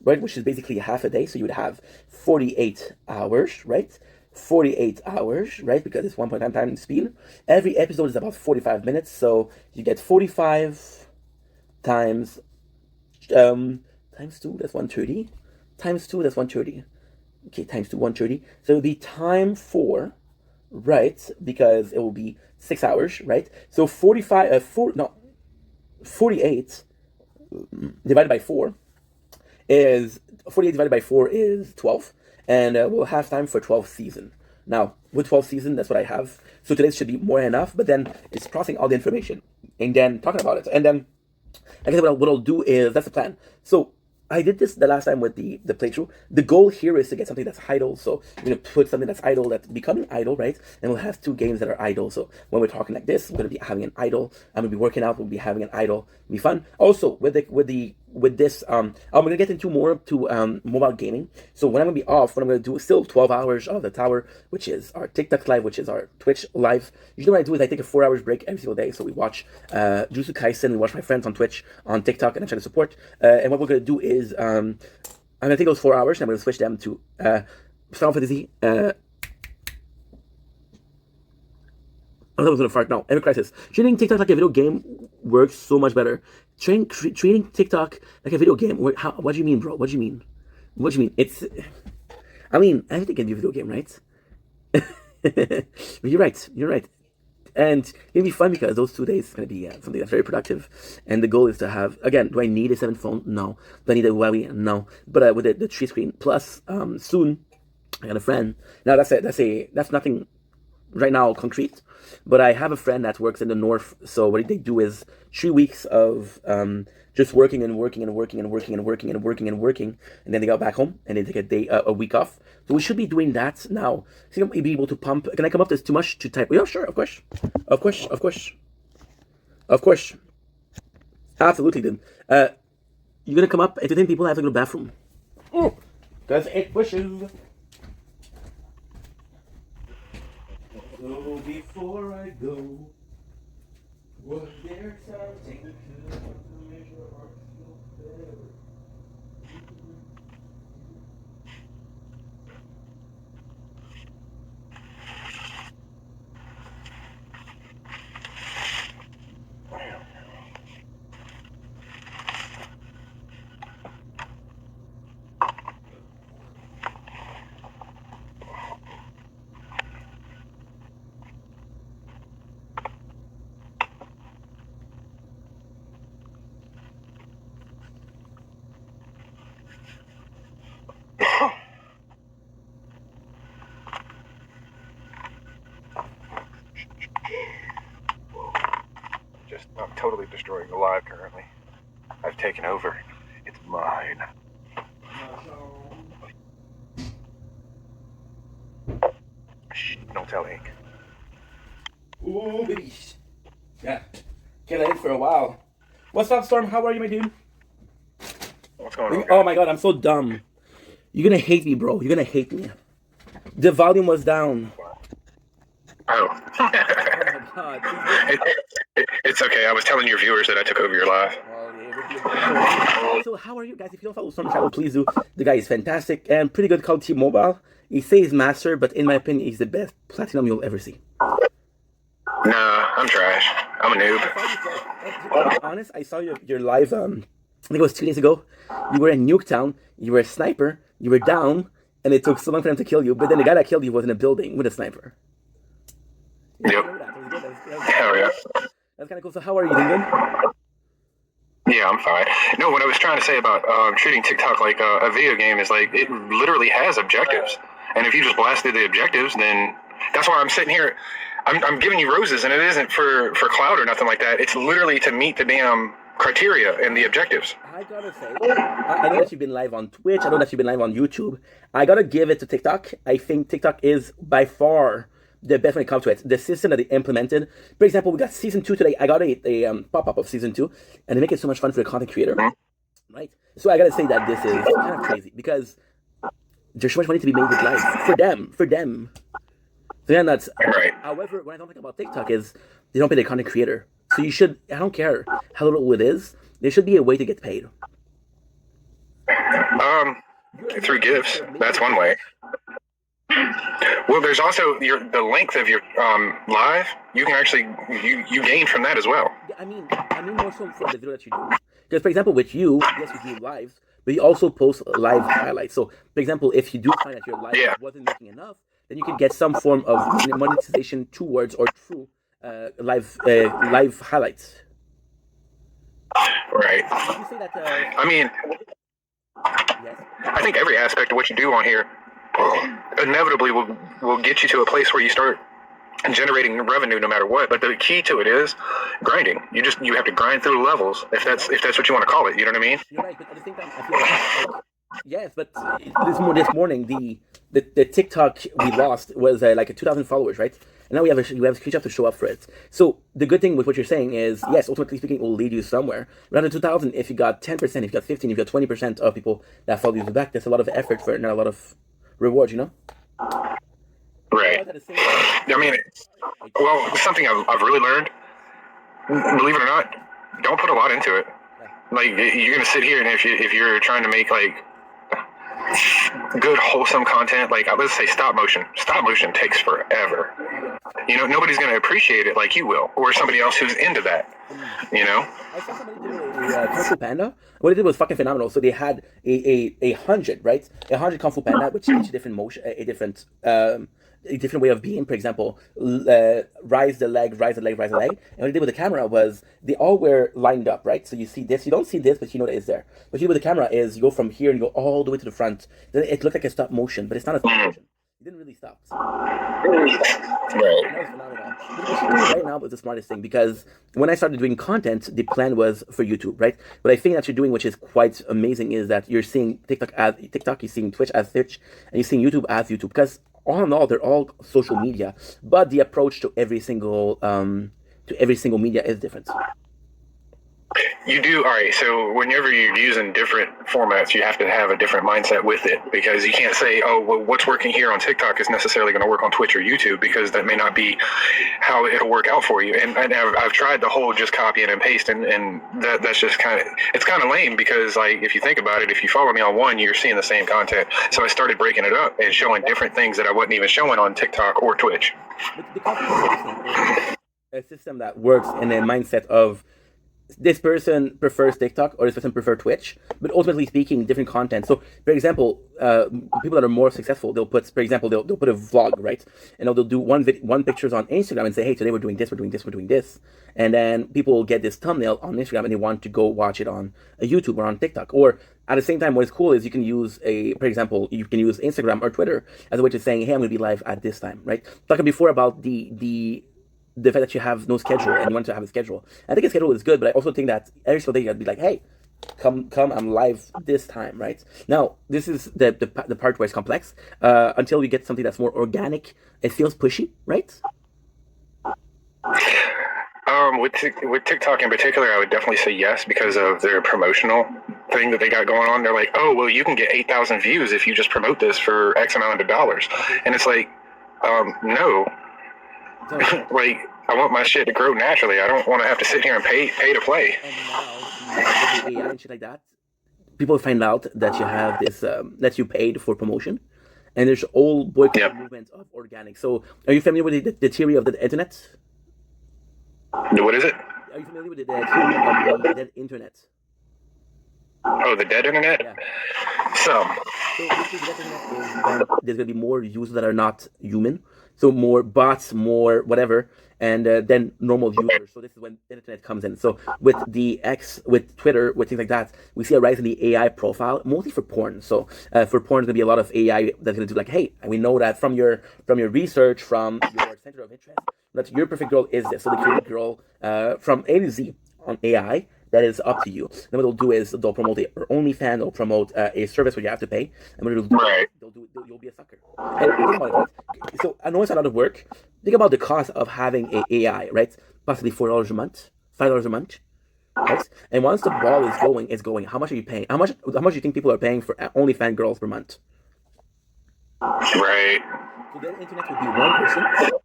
right? Which is basically half a day. So you would have 48 hours, right? 48 hours, right? Because it's 1.5 times speed. Every episode is about 45 minutes. So you get 45 times, times 2, that's 130. Times 2, that's 130. Okay, times 2, 130. So it would be time 4, right? Because it will be 6 hours, right? So 48 divided by 4 is 48 divided by 4 is 12, and we'll have time for 12 season. Now with 12 season, that's what I have. So today should be more than enough, but then it's processing all the information and then talking about it, and then I guess what I'll do is that's the plan. So I did this the last time with the playthrough. The goal here is to get something that's idle. So we're going to put something that's idle that's becoming idle, right? And we'll have 2 games that are idle. So when we're talking like this, we're going to be having an idle. I'm going to be working out. We'll be having an idle. It'll be fun. Also, with this, I'm going to get into more to mobile gaming. So when I'm going to be off, what I'm going to do is still 12 hours of the tower, which is our TikTok live, which is our Twitch live. Usually what I do is I take a 4 hours break every single day. So we watch Jujutsu Kaisen, we watch my friends on Twitch, on TikTok, and I try to support. And what we're going to do is I'm going to take those 4 hours and I'm going to switch them to Final Fantasy. I thought I was going to fart. No, Ever Crisis. Treating TikTok like a video game works so much better. Treating TikTok like a video game. What do you mean, bro? What do you mean? What do you mean? I mean, everything can be a video game, right? But you're right. You're right. And it'll be fun because those 2 days is going to be something that's very productive. And the goal is to have, again, do I need a 7th phone? No. Do I need a Huawei? No. But with the 3 screen plus, soon, I got a friend. Now that's nothing right now concrete. But I have a friend that works in the north. So what they do is 3 weeks of just working and working and working and working and working and working and working, and then they go back home and they take a week off. So we should be doing that now. So you'll be able to pump. Can I come up? There's too much to type. Yeah, sure, of course, of course, of course, of course, absolutely. Then you're gonna come up, entertain people. I have to go to the bathroom. Oh, because it pushes. So before I go, Was there something we could have done to make your heart feel better? I'm totally destroying the live currently. I've taken over. It's mine. Shh, don't tell Ink. Ooh, baby. Yeah. Can't let it for a while. What's up, Storm? How are you, my dude? What's going on? Oh my god, I'm so dumb. You're gonna hate me, bro. You're gonna hate me. The volume was down. Oh. Oh my god. It's okay. I was telling your viewers that I took over your live. So how are you guys? If you don't follow Storm Channel, please do. The guy is fantastic and pretty good called T-Mobile. He says master, but in my opinion, he's the best platinum you'll ever see. Nah, I'm trash. I'm a noob. To be honest, I saw your live, I think it was 2 days ago. You were in Nuketown, you were a sniper, you were down, and it took so long for them to kill you, but then the guy that killed you was in a building with a sniper. Yep. Hell yeah. That's kind of cool. So how are you doing? Good? Yeah, I'm fine. No, what I was trying to say about treating TikTok like a video game is like it literally has objectives, and if you just blasted the objectives, then that's why I'm sitting here. I'm giving you roses, and it isn't for clout or nothing like that. It's literally to meet the damn criteria and the objectives. I gotta say, I know that you've been live on Twitch. I know that you've been live on YouTube. I gotta give it to TikTok. I think TikTok is by far the best when it comes to it. The system that they implemented. For example, we got season 2 today. I got a pop-up of season 2, and they make it so much fun for the content creator. Mm-hmm. Right? So I gotta say that this is kind of crazy because there's so much money to be made with life for them. So yeah, that's right. However, what I don't like about TikTok is they don't pay the content creator. So you should, I don't care how little it is, there should be a way to get paid. Through gifts. That's one way. Well, there's also the length of your live. You can actually you gain from that as well. I mean more so for the video that you do. Because for example, with you, yes, you do lives, but you also post live highlights. So for example, if you do find that your live wasn't making enough, then you can get some form of monetization towards or through live highlights. Right. Did you say that? I mean, yes. I think every aspect of what you do on here inevitably will get you to a place where you start generating revenue no matter what. But the key to it is grinding. You have to grind through the levels if that's what you want to call it. You know what I mean? You're right, but at the same time, I feel like yes, but this morning the TikTok we lost was like 2,000 followers, right? And now we have a screenshot to show up for it. So the good thing with what you're saying is, yes, ultimately speaking, it will lead you somewhere. Rather than 2,000, if you got 10%, if you got 15%, if you got 20% of people that follow you back, that's a lot of effort for not a lot of reward, you know? Right. I mean, well, something I've really learned, believe it or not, don't put a lot into it. Like, you're going to sit here and if you're trying to make, like, good, wholesome content, like, let's say stop motion takes forever. You know, nobody's going to appreciate it like you will, or somebody else who's into that, you know? I saw somebody do a Kung Fu Panda. What they did was fucking phenomenal. So they had a 100, right? 100 Kung Fu Panda, which each different motion, a different way of being. For example, rise the leg. And what they did with the camera was they all were lined up, right? So you see this, you don't see this, but you know that it's there. What you do with the camera is you go from here and you go all the way to the front. Then it looked like a stop motion, but it's not a stop motion. It didn't really stop. Right. That was phenomenal. But what you're doing right now was the smartest thing, because when I started doing content, the plan was for YouTube, right? But I think that you're doing, which is quite amazing, is that you're seeing TikTok as TikTok, you're seeing Twitch as Twitch, and you're seeing YouTube as YouTube. Because all in all, they're all social media, but the approach to every single media is different. You do. All right. So whenever you're using different formats, you have to have a different mindset with it, because you can't say, oh, well, what's working here on TikTok is necessarily going to work on Twitch or YouTube, because that may not be how it'll work out for you. And I've tried the whole just copy and paste, and that's just it's kind of lame, because like, if you think about it, if you follow me on one, you're seeing the same content. So I started breaking it up and showing different things that I wasn't even showing on TikTok or Twitch. But the copy and pasting is a system that works in a mindset of this person prefers TikTok or this person prefers Twitch, but ultimately speaking, different content. So, for example, people that are more successful, they'll put, for example, they'll put a vlog, right? And they'll do one pictures on Instagram and say, hey, today we're doing this, we're doing this, we're doing this. And then people will get this thumbnail on Instagram and they want to go watch it on a YouTube or on TikTok. Or at the same time, what is cool is you can use for example, you can use Instagram or Twitter as a way to saying, hey, I'm going to be live at this time, right? Talking before about the fact that you have no schedule and you want to have a schedule. I think a schedule is good, but I also think that every single day you gotta be like, hey, come, I'm live this time, right? Now, this is the part where it's complex. Until you get something that's more organic, it feels pushy, right? With TikTok in particular, I would definitely say yes, because of their promotional thing that they got going on. They're like, oh, well, you can get 8,000 views if you just promote this for X amount of dollars. And it's like, no. Like, I want my shit to grow naturally. I don't want to have to sit here and pay to play. And now, with the AI and shit like that, people find out that you have this, that you paid for promotion. And there's all boycott movement of organic. So, are you familiar with the theory of the internet? What is it? Are you familiar with the theory of the dead internet? Oh, the dead internet? Yeah. So basically, the dead internet is when there's going to be more users that are not human. So more bots, more whatever, and then normal users. So this is when the internet comes in. So with the X, with Twitter, with things like that, we see a rise in the AI profile, mostly for porn. So for porn, there's gonna be a lot of AI that's gonna do like, hey, we know that from your research, from your center of interest, that your perfect girl is this. So they create a girl from A to Z on AI. That is up to you. Then what they'll do is they'll promote a OnlyFans, they'll promote a service where you have to pay, and what they'll do, you'll be a sucker. And think about it, right? So I know it's a lot of work. Think about the cost of having a AI, right? Possibly $4 a month, $5 a month, right? And once the ball is going, it's going. How much are you paying? How much do you think people are paying for OnlyFans girls per month? Right. So then internet would be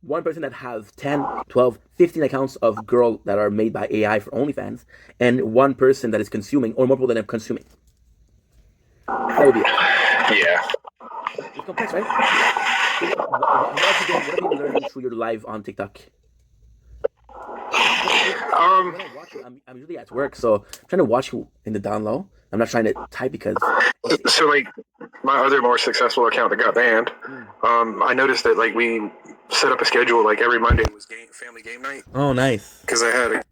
one person that has 10, 12, 15 accounts of girls that are made by AI for OnlyFans, and one person that is consuming, or more people than are consuming. That would be it. Yeah. It's complex, right? So what have you learned through your live on TikTok? When I watch you, I'm usually at work, so I'm trying to watch you in the down low. I'm not trying to type because. So like, my other more successful account that got banned, I noticed that like we set up a schedule like every Monday was family game night. Oh, nice. Because I had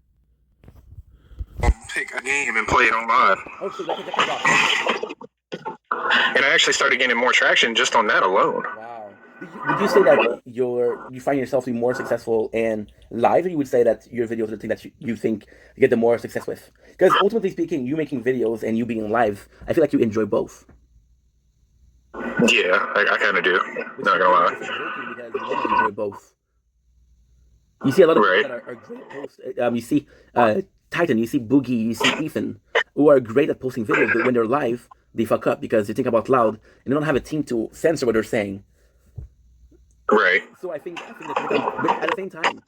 to pick a game and play it on live. Oh, so that can And I actually started getting more traction just on that alone. Wow. Would you say that you find yourself to be more successful in live, or you would say that your videos are the thing that you think you get the more success with? Because ultimately speaking, you making videos and you being live, I feel like you enjoy both. Yeah, I kind of do. Not gonna lie. Because you enjoy both. You see a lot of people that are great posts. You see Titan, you see Boogie, you see Ethan, who are great at posting videos, but when they're live, they fuck up because they think about loud and they don't have a team to censor what they're saying. Right. So I think that but at the same time,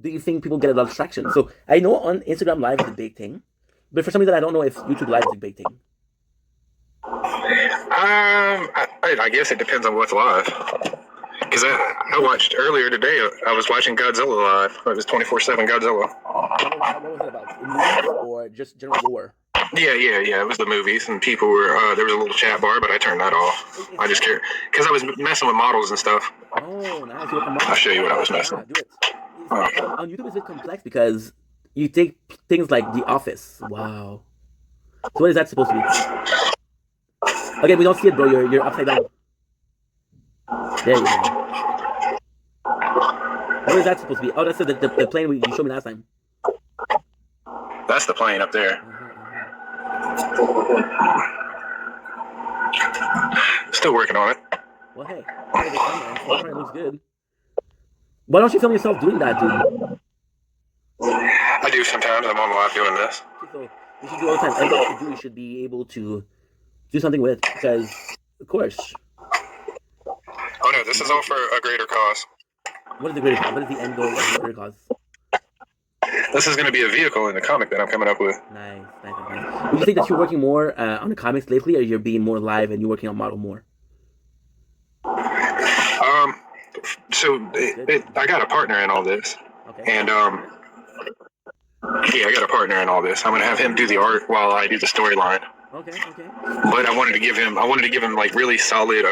do you think people get a lot of traction? So I know on Instagram Live is a big thing, but for some reason I don't know if YouTube Live is a big thing. I guess it depends on what's live. Because I watched earlier today, I was watching Godzilla live. It was 24/7 Godzilla. What was it about? Movies or just general lore? Yeah. It was the movies, and people were. There was a little chat bar, but I turned that off. I just cared because I was messing with models and stuff. Oh, nice. I'll show you what I was messing with. Do it. On YouTube, it's a bit complex because you take things like The Office. Wow. So what is that supposed to be? Okay, we don't see it, bro. You're upside down. There you go. What is that supposed to be? Oh, that's the plane you showed me last time. That's the plane up there. Still working on it. Well, hey, it looks good. Why don't you film yourself doing that, dude? I do do sometimes. I'm on live doing this. So you should do all the time. Everything you do, you should be able to do something with, because, of course. Oh no, this is all for a greater cause. What is the greater cause? What is the end goal of the greater cause? This is going to be a vehicle in the comic that I'm coming up with. Nice. Would you say that you're working more on the comics lately, or you're being more live and you're working on model more? So I got a partner in all this, Okay. and yeah, I got a partner in all this. I'm gonna have him do the art while I do the storyline. Okay. But I wanted to give him like really solid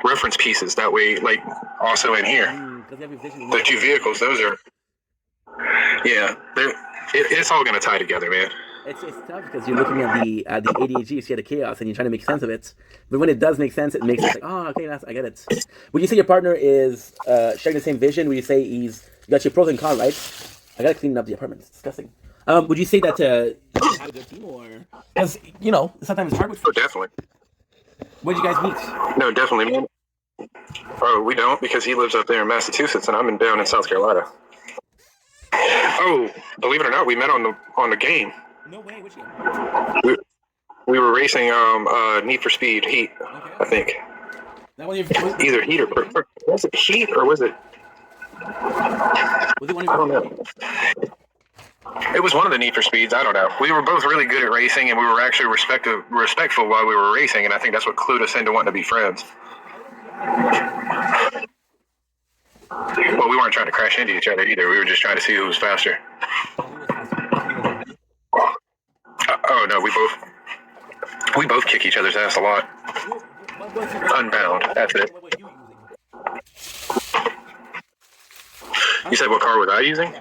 reference pieces. That way, like also in here, the two vehicles. Those are, yeah, it's all gonna tie together, man. It's tough because you're looking at the ADHD, you see the chaos, and you're trying to make sense of it. But when it does make sense, it makes it like, oh, okay, I get it. Would you say your partner is sharing the same vision? Would you say you got your pros and cons, right? I gotta clean up the apartment. It's disgusting. Would you say that you have a good team, or because sometimes it's hard with? Oh, definitely. Where did you guys meet? No, definitely, man. Oh, we don't, because he lives up there in Massachusetts and I'm down in South Carolina. Oh, believe it or not, we met on the game. No way, which game? We were racing Need for Speed Heat, okay. I think. That one either Heat or was it Heat or was it? Was it one of I don't know. It was one of the Need for Speeds. I don't know. We were both really good at racing, and we were actually respectful while we were racing, and I think that's what clued us into wanting to be friends. Well, we weren't trying to crash into each other either. We were just trying to see who was faster. Oh no, we both kick each other's ass a lot. Unbound. That's it. You said what car was I using?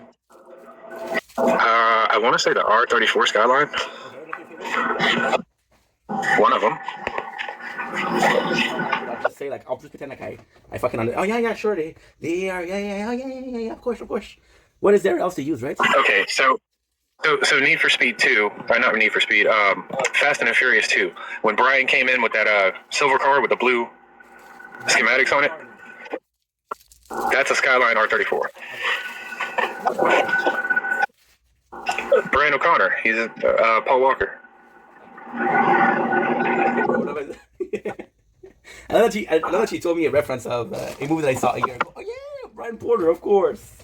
I want to say the R34 Skyline. One of them. I'll just say, like, I'll just pretend like I fucking under. Oh yeah, sure they are. Yeah. Of course. What is there else to use, right? Okay, so Need for Speed 2, or not Need for Speed, Fast and Furious 2. When Brian came in with that silver car with the blue schematics on it, that's a Skyline R34. Brian O'Connor, he's Paul Walker. I know that she told me a reference of a movie that I saw a year ago. Oh yeah, Brian Porter, of course.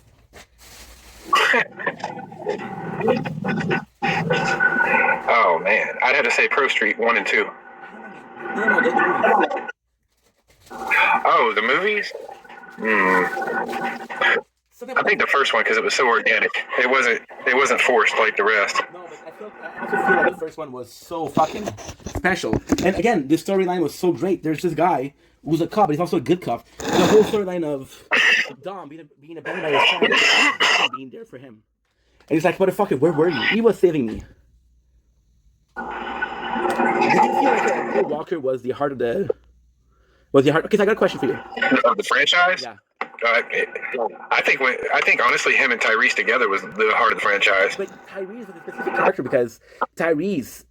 Oh man, I'd have to say Pro Street 1 and 2. No, the movies. Oh, the movies? I think the first one, because it was so organic. It wasn't forced like the rest. No, but I also feel like the first one was so fucking special. And again, the storyline was so great. There's this guy who's a cop, but he's also a good cop. The whole storyline of Dom being abandoned by his family, being there for him. And he's like, motherfucker, where were you? He was saving me. Did you feel like Paul Walker was the heart of the... Okay, so I got a question for you. Of the franchise? Yeah. I think honestly, him and Tyrese together was the heart of the franchise. But Tyrese was a specific character because Tyrese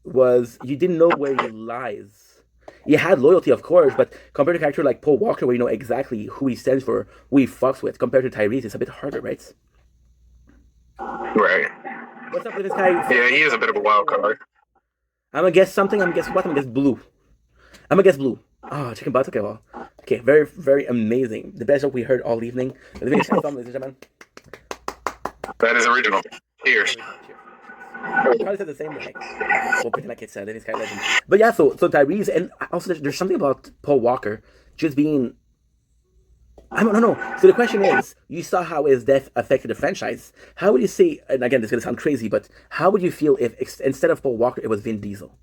you didn't know where he lies. You had loyalty, of course, but compared to a character like Paul Walker, where you know exactly who he stands for, who he fucks with, compared to Tyrese, it's a bit harder, right? Right. What's up with this guy? Yeah, he is a bit of a wild card. I'm gonna guess something. I'm gonna guess what? I'm gonna guess blue. I'm gonna guess blue. Oh, chicken butts. Okay, well. Okay, very, very amazing. The best joke we heard all evening. The video film, ladies and gentlemen. That is original. Cheers. Probably said the same way. We'll pretend like it's Dennis Sky Legend. But yeah, so Tyrese, and also there's something about Paul Walker just being... I don't know. So the question is, you saw how his death affected the franchise. How would you say, and again, this is going to sound crazy, but how would you feel if instead of Paul Walker, it was Vin Diesel?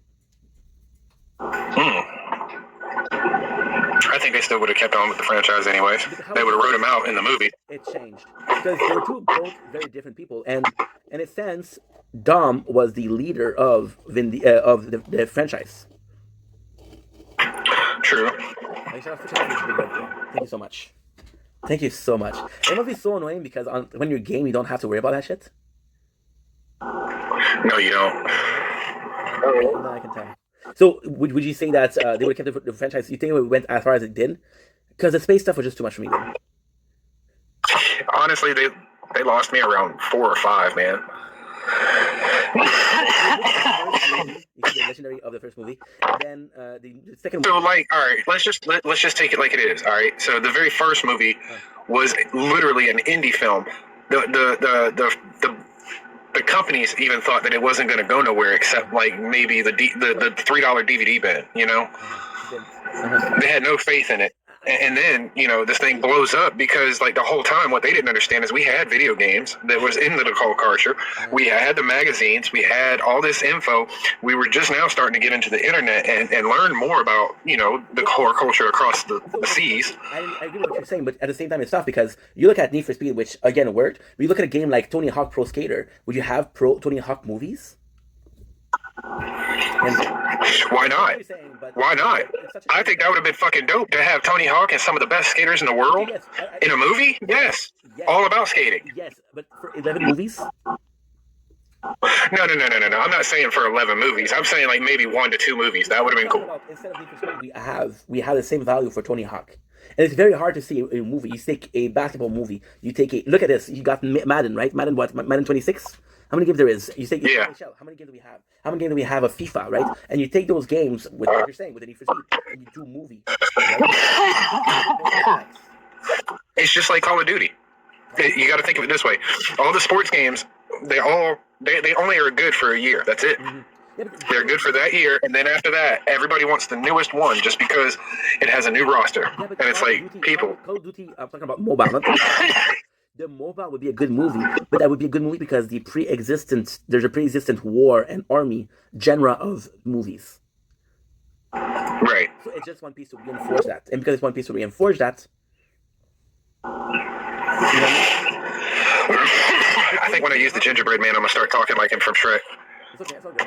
I think they still would have kept on with the franchise anyways. They would have wrote him out in the movie. It changed. Because they were both very different people. And in a sense, Dom was the leader of the franchise. True. Thank you so much. Thank you so much. It must be so annoying because when you're game, you don't have to worry about that shit. No, you don't. No, I can tell. So would you say that they would have kept the franchise? You think it went as far as it did? Because the space stuff was just too much for me then. Honestly, they lost me around 4 or 5, man. You see the legendary of the first movie, and then the second So movie. like, all right, let's just take it like it is. All right. So the very first movie was literally an indie film. The companies even thought that it wasn't going to go nowhere except like maybe the $3 DVD bin. You know, they had no faith in it. And then, this thing blows up because, like, the whole time, what they didn't understand is we had video games that was in the cult culture. We had the magazines. We had all this info. We were just now starting to get into the internet and learn more about, the core culture across the seas. I agree with what you're saying, but at the same time, it's tough because you look at Need for Speed, which, again, worked. But you look at a game like Tony Hawk Pro Skater. Would you have Tony Hawk movies? Why not? Why not? I think that would have been fucking dope to have Tony Hawk and some of the best skaters in the world in a movie. Yes, all about skating. Yes, but for 11 movies. No. I'm not saying for 11 movies. I'm saying like maybe 1 to 2 movies. That would have been cool. Instead of Need for Speed, we have the same value for Tony Hawk. And it's very hard to see a movie. You take a basketball movie. Look at this. You got Madden, right? Madden what? Madden 26. How many games there is? You say, how many games do we have? How many games do we have of FIFA, right? And you take those games with what you're saying, with the Need for Speed, and you do a movie. Right? It's just like Call of Duty. You got to think of it this way: all the sports games, they only are good for a year. That's it. Mm-hmm. Yeah, they're good for that year, and then after that, everybody wants the newest one just because it has a new roster. Yeah, and it's like people. Call of Duty. I'm talking about mobile. The mobile would be a good movie, but that would be a good movie because there's a pre-existent war and army genre of movies. Right. So it's just one piece to reinforce that, and because it's one piece to reinforce that, I think when I use the gingerbread man, I'm gonna start talking like him from Shrek. It's okay, it's all good.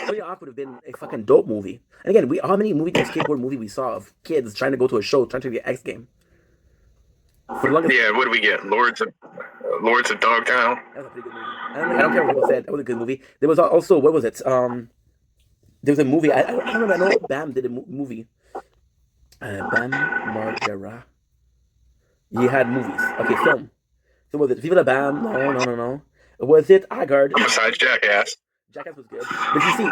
Tony Hawk would have been a fucking dope movie. And again, how many skateboard movie we saw of kids trying to go to a show, trying to get X game? For the longest what do we get? Lords of Dogtown. That was a pretty good movie. I don't care what people said. That was a good movie. There was also, what was it? There was a movie. I don't remember. I know Bam did a movie. Bam Margera. He had movies. Okay, film. So was it Viva la Bam? No. Was it Agard? Besides Jackass. Jackass was good. But you see,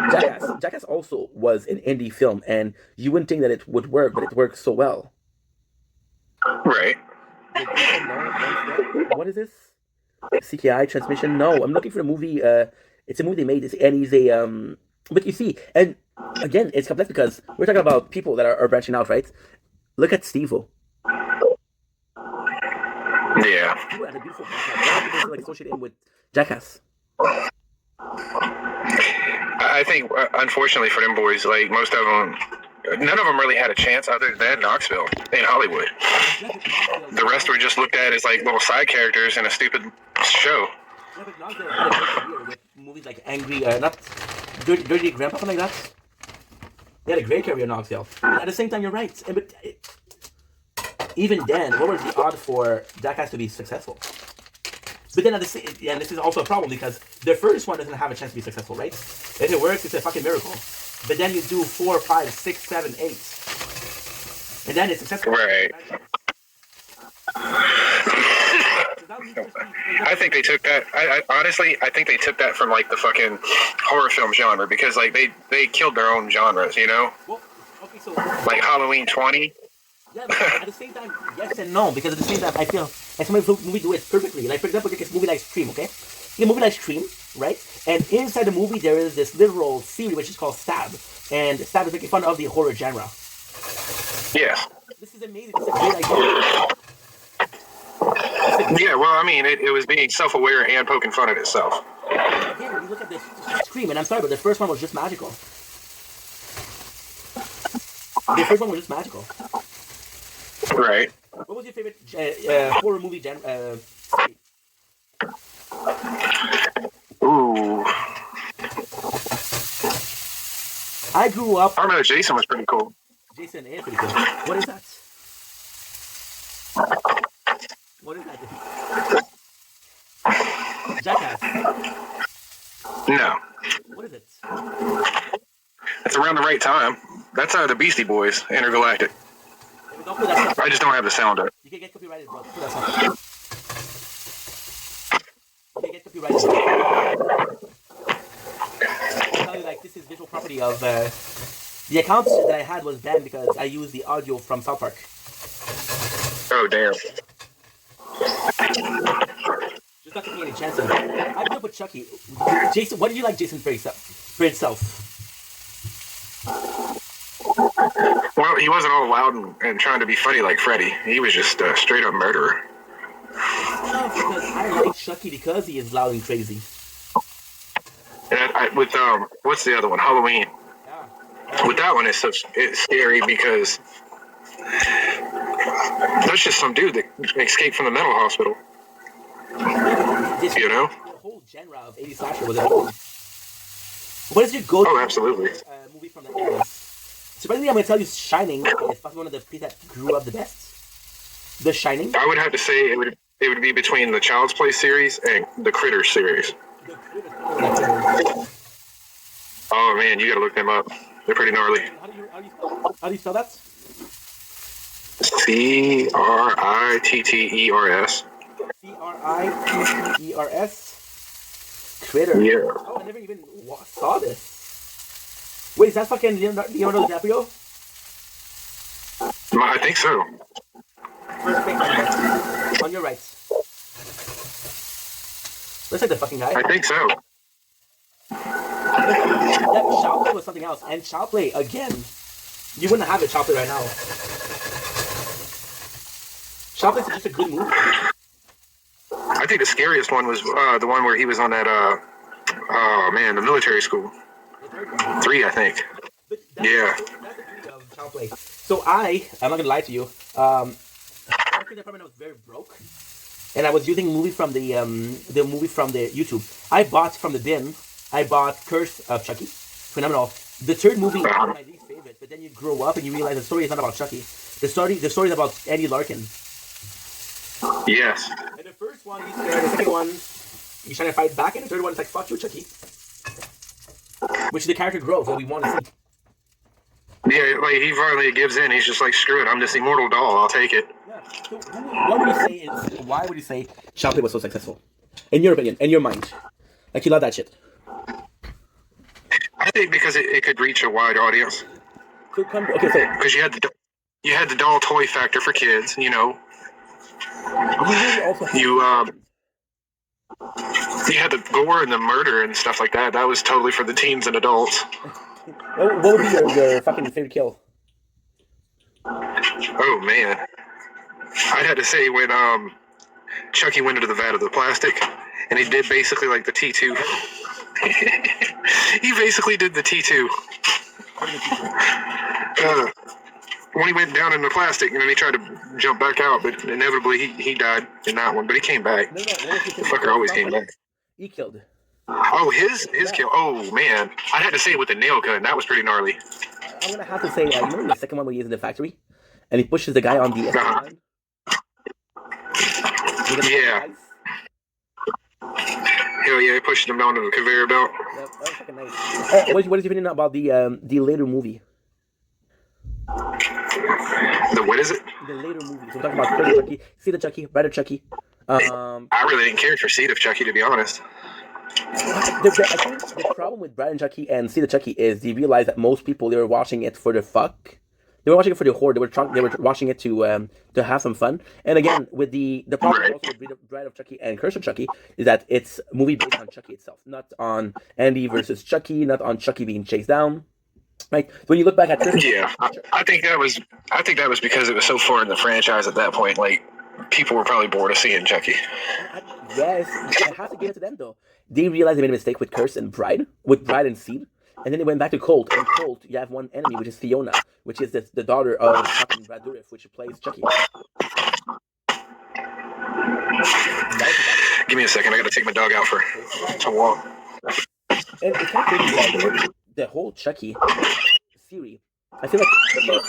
Jackass also was an indie film, and you wouldn't think that it would work, but it works so well. Right. What is this? CKI transmission? No, I'm looking for a movie. It's a movie they made, and he's a But you see, and again, it's complex because we're talking about people that are branching out, right? Look at Steve-O. Yeah. Steve-O had a beautiful concept. Like associate him with Jackass. I think, unfortunately for them boys, like most of them. None of them really had a chance other than Knoxville in Hollywood. The rest were just looked at as like little side characters in a stupid show. Yeah, but Knoxville had a great career with movies like not Dirty Grandpa, something like that. They had a great career in Knoxville. But at the same time, you're right. But even then, what was the odds for Jackass to be successful? But then and this is also a problem because their first one doesn't have a chance to be successful, right? If it works, it's a fucking miracle. But then you do 4, 5, 6, 7, 8. And then it's successful. Right. I think they took that. I honestly think they took that from like the fucking horror film genre because like they killed their own genres, you know? Well, okay, so like Halloween 20. Yeah, but at the same time, yes and no, because at the same time, I feel like some movie do it perfectly. Like, for example, take a movie like Scream, okay? A movie like Scream, right? And inside the movie, there is this literal theory which is called Stab. And Stab is making fun of the horror genre. Yeah. This is amazing. This is a great idea. Yeah, well, I mean, it was being self-aware and poking fun at itself. Again, when you look at this Scream, and I'm sorry, but the first one was just magical. The first one was just magical. Right. What was your favorite horror movie genre? Ooh. I grew up. I remember Jason was pretty cool. Jason is pretty cool. What is that? What is that? Jackass. No. What is it? It's Around the Right Time. That's the Beastie Boys, Intergalactic. Don't put that stuff. I just don't have the sound up. You can get copyrighted, bro. Put that stuff. You can get copyrighted. property of the account that I had was banned because I used the audio from South Park. Oh damn. Just not taking any chances. I'm gonna put Chucky. Jason, what did you like Jason for itself? Well, he wasn't all loud and trying to be funny like Freddy. He was just a straight up murderer. No, because I like Chucky because he is loud and crazy. And with what's the other one? Halloween. Yeah. With that one, it's scary because that's just some dude that escaped from the mental hospital. You know? The whole genre of 80s slasher was amazing. What is your go-to absolutely. Movie from the 80s? Surprisingly, I'm going to tell you Shining is probably one of the movies that grew up the best. The Shining? I would have to say it would be between the Child's Play series and the Critters series. The Critters. Oh man, you gotta look them up. They're pretty gnarly. How do you spell that? Critters. Critters. Critter. Yeah. Oh, I never even saw this. Wait, is that fucking Leonardo DiCaprio? I think so. On your right. Looks like the fucking guy. I think so. Yeah, Child Play was something else. And Child Play, again, you wouldn't have it Child Play right now. Child Play is just a good movie. I think the scariest one was the one where he was on that, the military school. 3, I think. Yeah. That's the beauty of Child Play. So I'm not going to lie to you, the department was very broke. And I was using movie from the movie from the YouTube. I bought from the bin. I bought Curse of Chucky. Phenomenal. The third movie is my least favorite, but then you grow up and you realize the story is not about Chucky. The story is about Eddie Larkin. Yes. And the first one, he's scared. The second one, he's trying to fight back, and the third one is like, fuck you, Chucky. Which is the character growth that we want to see. Yeah, like he finally gives in. He's just like, screw it, I'm this immortal doll. I'll take it. Yeah. So why would you say Child Play was so successful? In your opinion, in your mind. Like, you love that shit. I think because it could reach a wide audience. Because you had the doll toy factor for kids, you know. You had the gore and the murder and stuff like that. That was totally for the teens and adults. What would be your fucking favorite kill? Oh man, I'd have to say when Chucky went into the vat of the plastic, and he did basically like the T2. He basically did the T2. When he went down in the plastic, and then he tried to jump back out, but inevitably he died in that one. But he came back. The fucker always came back. He killed. Oh, his kill. Oh man, I'd have to say it with the nail gun. That was pretty gnarly. I'm gonna have to say, you remember the second one when he is in the factory, and he pushes the guy on the line? Yeah. Hell yeah, he pushed him down to the conveyor belt. Yep, that was fucking nice. What is your opinion about the later movie? The what is it? The later movie. So we're talking about Brother Chucky, Seed of Chucky, Brother Chucky. I really didn't care for Seed of Chucky, to be honest. I think the problem with Brad and Chucky and Seed of Chucky is they realized that most people, they were watching it for the fuck. They were watching it for the horror. They were watching it to have some fun. And again, with the problem also with Bride of Chucky and Curse of Chucky is that it's a movie based on Chucky itself, not on Andy versus Chucky, not on Chucky being chased down. Right? When you look back at Curse, I think that was because it was so far in the franchise at that point. Like, people were probably bored of seeing Chucky. Yes, I have to give it to them though. They realized they made a mistake with Curse and Bride, with Bride and Seed, and then they went back to Colt. And Colt, you have one enemy, which is Fiona, which is the daughter of Chucky and Brad Dourif, which plays Chucky. Give me a second. I got to take my dog out for a walk. And it's kind of crazy, the whole Chucky series. I feel like so many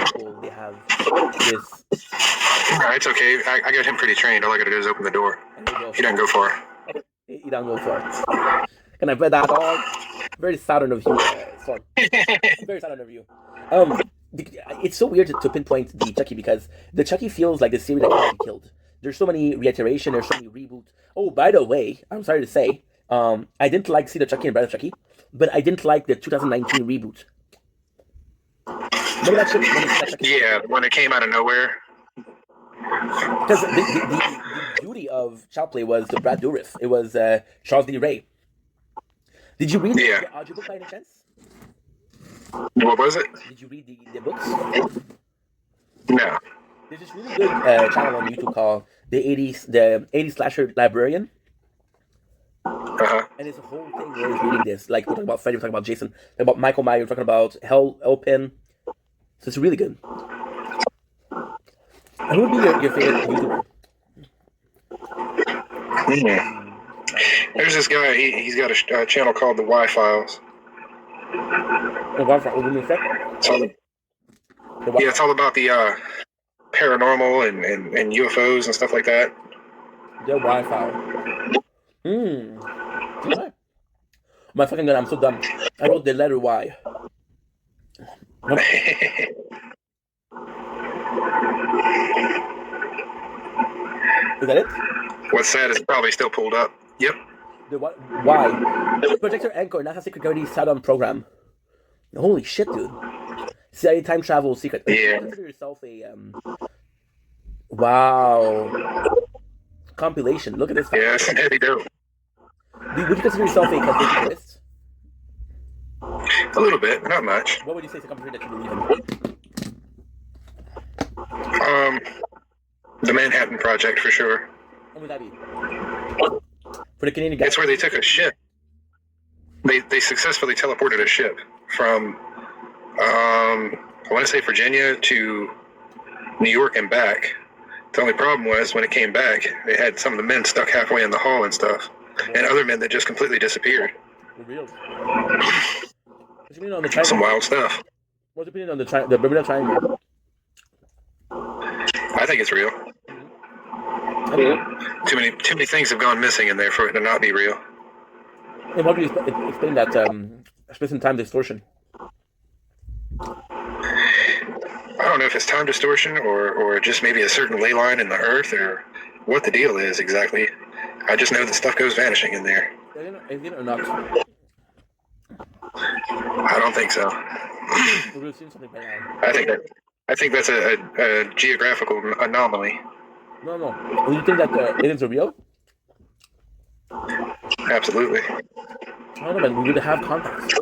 people, they have this. It's okay. I got him pretty trained. All I got to do is open the door. He doesn't go far. He doesn't go far. Can I bet that dog? Very Saturn of you. Very Saturn of you. It's so weird to pinpoint the Chucky because the Chucky feels like the series that can't be killed. There's so many reiteration. There's so many reboots. Oh, by the way, I'm sorry to say, I didn't like See the Chucky and Bride of Chucky, but I didn't like the 2019 reboot. Remember that shit? Yeah, when it came out of nowhere. Because the beauty of Child Play was the Brad Dourif. It was Charles D. Ray. Did you read the audiobook by any chance? What was it? Did you read the books? No. There's this really good channel on YouTube called the 80s Slasher Librarian. Uh-huh. And it's a whole thing where he's reading this. Like, we're talking about Freddy, we're talking about Jason, we're talking about Michael Myers, we're talking about Hellpin. So it's really good. And who would be your favorite YouTuber? There's this guy, he's got a channel called the Y-Files. The Y-Files, what do you mean? It's all about the paranormal and UFOs and stuff like that. The Y-File. What? My fucking god, I'm so dumb. I wrote the letter Y. Is that it? What's sad is it probably still pulled up. Yep. The Y. Projector Anchor, NASA Security Saturn program. Holy shit, dude. CIA time travel secret. Yeah. Consider yourself a wow. Compilation. Look at this. Yeah, it's heavy dope. Would you consider yourself a conspiracy theorist? A little bit, not much. What would you say is a conspiracy that you believe in? The Manhattan Project for sure. What would that be? For the Canadian guys. It's where they took a ship. They successfully teleported a ship from I want to say Virginia to New York and back. The only problem was when it came back, they had some of the men stuck halfway in the hull and stuff, and other men that just completely disappeared. For real. What's your opinion on the triangle? Some wild stuff. What's your opinion on the Bermuda Triangle? I think it's real. Too many things have gone missing in there for it to not be real. And how do you explain that space and time distortion? I don't know if it's time distortion or just maybe a certain ley line in the earth or what the deal is exactly. I just know that stuff goes vanishing in there. Is it or not? I don't think so. We've seen something by now. I think that's a geographical anomaly. No. Do you think that aliens are real? Absolutely. I don't know, man. We would have contacts.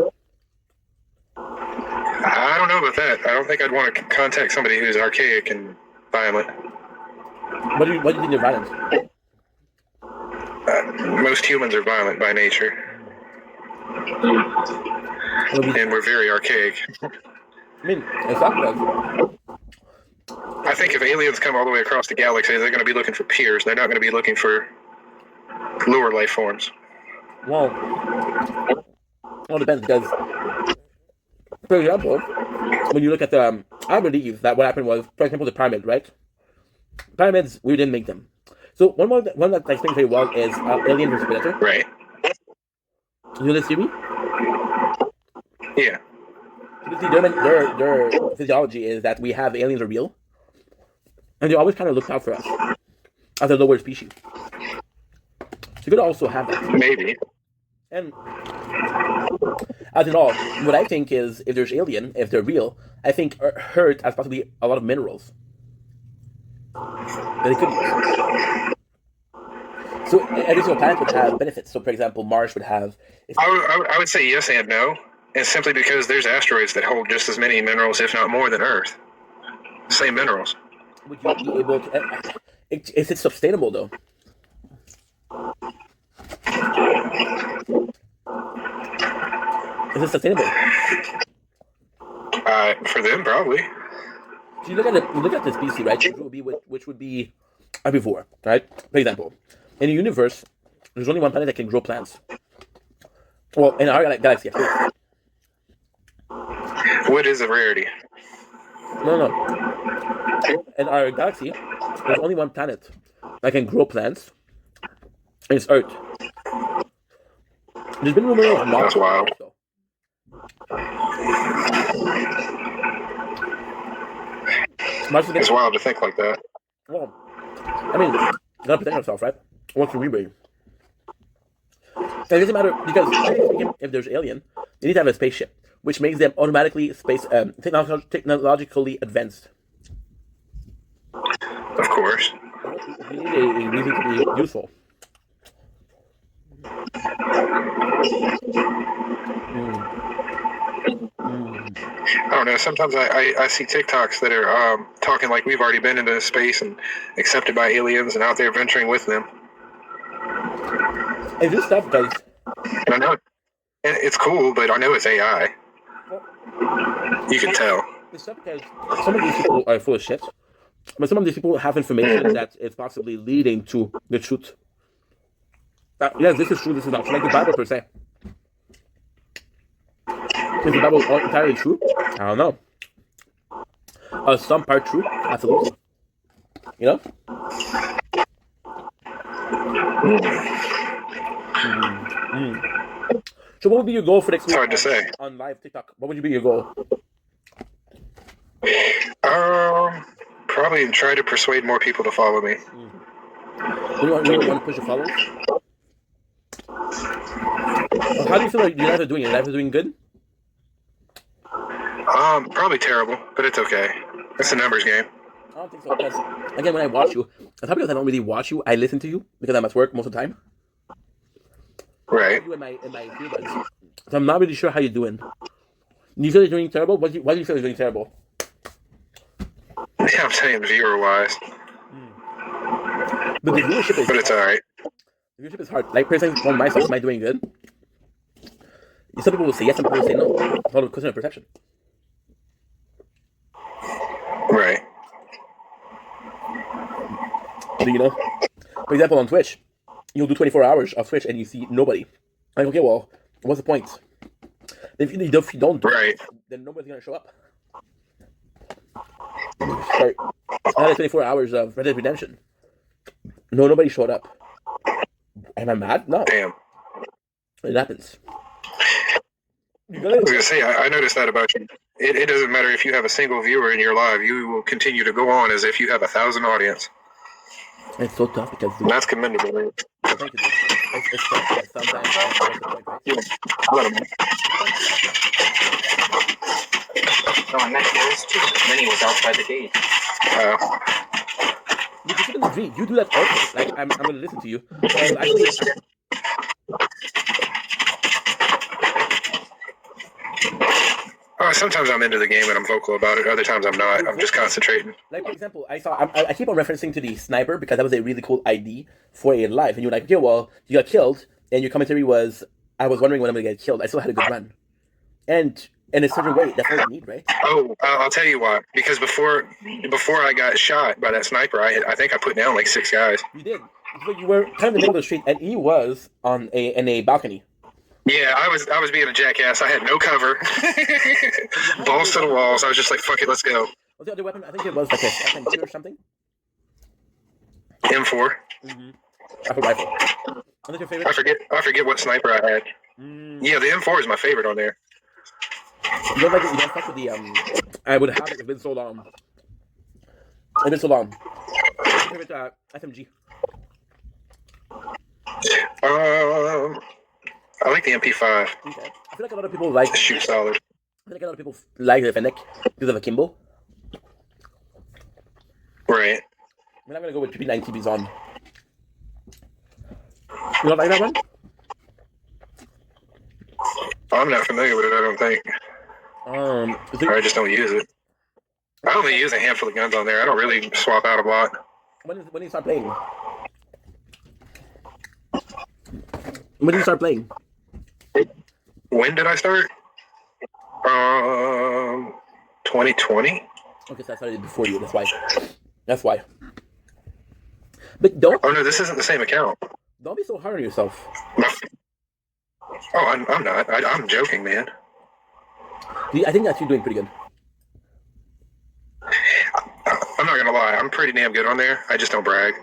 I don't know about that. I don't think I'd want to contact somebody who's archaic and violent. What do you think they're violent? Most humans are violent by nature. And we're very archaic. I mean, it's not bad. I think if aliens come all the way across the galaxy, they're going to be looking for peers. They're not going to be looking for lower life forms. Well, it depends because, for example, when you look at the, I believe that what happened was, for example, the pyramid, right? Pyramids, we didn't make them. So one that I explains very well is Alien vs Predator. Right. You know this theory? Yeah. Their physiology is that we have aliens are real, and they always kind of look out for us as a lower species. So you could also have that. Maybe. And as in all, what I think is if there's alien, if they're real, I think Earth has possibly a lot of minerals that they could use. So every single planet would have benefits. So for example, Mars would have. I would say yes and no. And simply because there's asteroids that hold just as many minerals, if not more, than Earth. Same minerals. Would you be able to? Is it sustainable though? Is it sustainable? For them, probably. So you look at the species, right? Which would be herbivore, right? For example, in the universe, there's only one planet that can grow plants. Well, in our galaxy, at least. Wood is a rarity. No. In our galaxy, there's only one planet that can grow plants, and it's Earth. There's been rumors of Mars. That's wild. So. It's wild to think like that. Well, I mean, you gotta protect yourself, right? Once you rebreed. It doesn't matter because if there's alien, they need to have a spaceship, which makes them automatically technologically advanced. Of course. We need a reason to be useful. I don't know. Sometimes I see TikToks that are talking like we've already been into space and accepted by aliens and out there venturing with them. It's just stuff because And I know it's cool, but I know it's AI. You can tell. it's stuff because some of these people are full of shit, but some of these people have information that is possibly leading to the truth. Yes, this is true. This is not true. Like the Bible per se. Is the Bible entirely true? I don't know. Some part true, absolutely. You know? So, what would be your goal for next week? It's hard to say. On live TikTok. What would be your goal? Probably try to persuade more people to follow me. You want to push your followers? How do you feel like your life is doing? Your life is doing good? Probably terrible, but it's okay. It's a numbers game. I don't think so. Because again, when I watch you, it's probably because I don't really watch you. I listen to you because I'm at work most of the time. Right. You in my earbuds. So I'm not really sure how you're doing. Do you feel you're doing terrible? Why do you feel you're doing terrible? Yeah, I'm saying viewer-wise. But the viewership is. But it's alright. The viewership is hard. Like personally, on my side, am I doing good? Some people will say yes, some people will say no. It's all a question of perception. Right. Do you know? For example, on Twitch, you'll do 24 hours of Twitch and you see nobody. Like, okay, well, what's the point? If you don't do it, then nobody's gonna show up. Sorry. I had 24 hours of Red Dead Redemption. Nobody showed up. Am I mad? No. Damn. It happens. I was gonna say, I noticed that about you. It doesn't matter if you have a single viewer in your live, you will continue to go on as if you have 1,000 audience. It's so tough because that's commendable. Man. It's tough because sometimes Let him. No, I meant yours too. Then he was outside the gate. You do that also. Like I'm gonna listen to you. Sometimes I'm into the game and I'm vocal about it. Other times I'm not. I'm just concentrating. Like for example, I keep on referencing to the sniper because that was a really cool ID for a live, and you're like, okay, well, you got killed, and your commentary was, I was wondering when I'm gonna get killed. I still had a good run, and in a certain way, that's all you need, right? Oh, I'll tell you why. Because before I got shot by that sniper, I think I put down like 6 guys. You did. So you were kind of in the middle of the street, and he was in a balcony. Yeah, I was being a jackass. I had no cover. Balls to the walls. I was just like, fuck it, let's go. What's the other weapon? I think it was like a SMG or something. M4. Rifle. What's your favorite? I forget what sniper I had. Yeah, the M4 is my favorite on there. You don't fuck with the I would have it. It's been so long. What's your favorite SMG? I like the MP5. Okay. I feel like a lot of people like shoot solid. I feel like a lot of people like the Fennec because of the Kimbo. Right. I'm not gonna go with PP9 Bizon. You don't like that one? I'm not familiar with it. I don't think. I just don't use it. I only use a handful of guns on there. I don't really swap out a lot. When do you start playing? When did you start playing? When did I start? 2020. Okay, so I started before you. That's why. But don't. Oh no, this isn't the same account. Don't be so hard on yourself. Oh, I'm not. I'm joking, man. I think that you're doing pretty good. I'm not gonna lie. I'm pretty damn good on there. I just don't brag.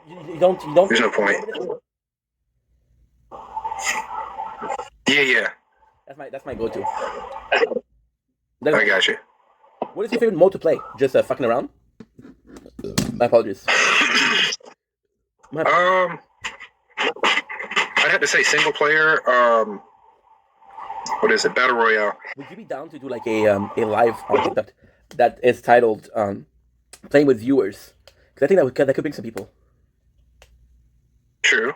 You don't. There's no point. Yeah. That's my go-to. I got you. What is your favorite mode to play? Just fucking around? My apologies. I I'd have to say single player. What is it? Battle Royale. Would you be down to do like a live on TikTok that is titled "Playing with Viewers"? Because I think that could bring some people. True.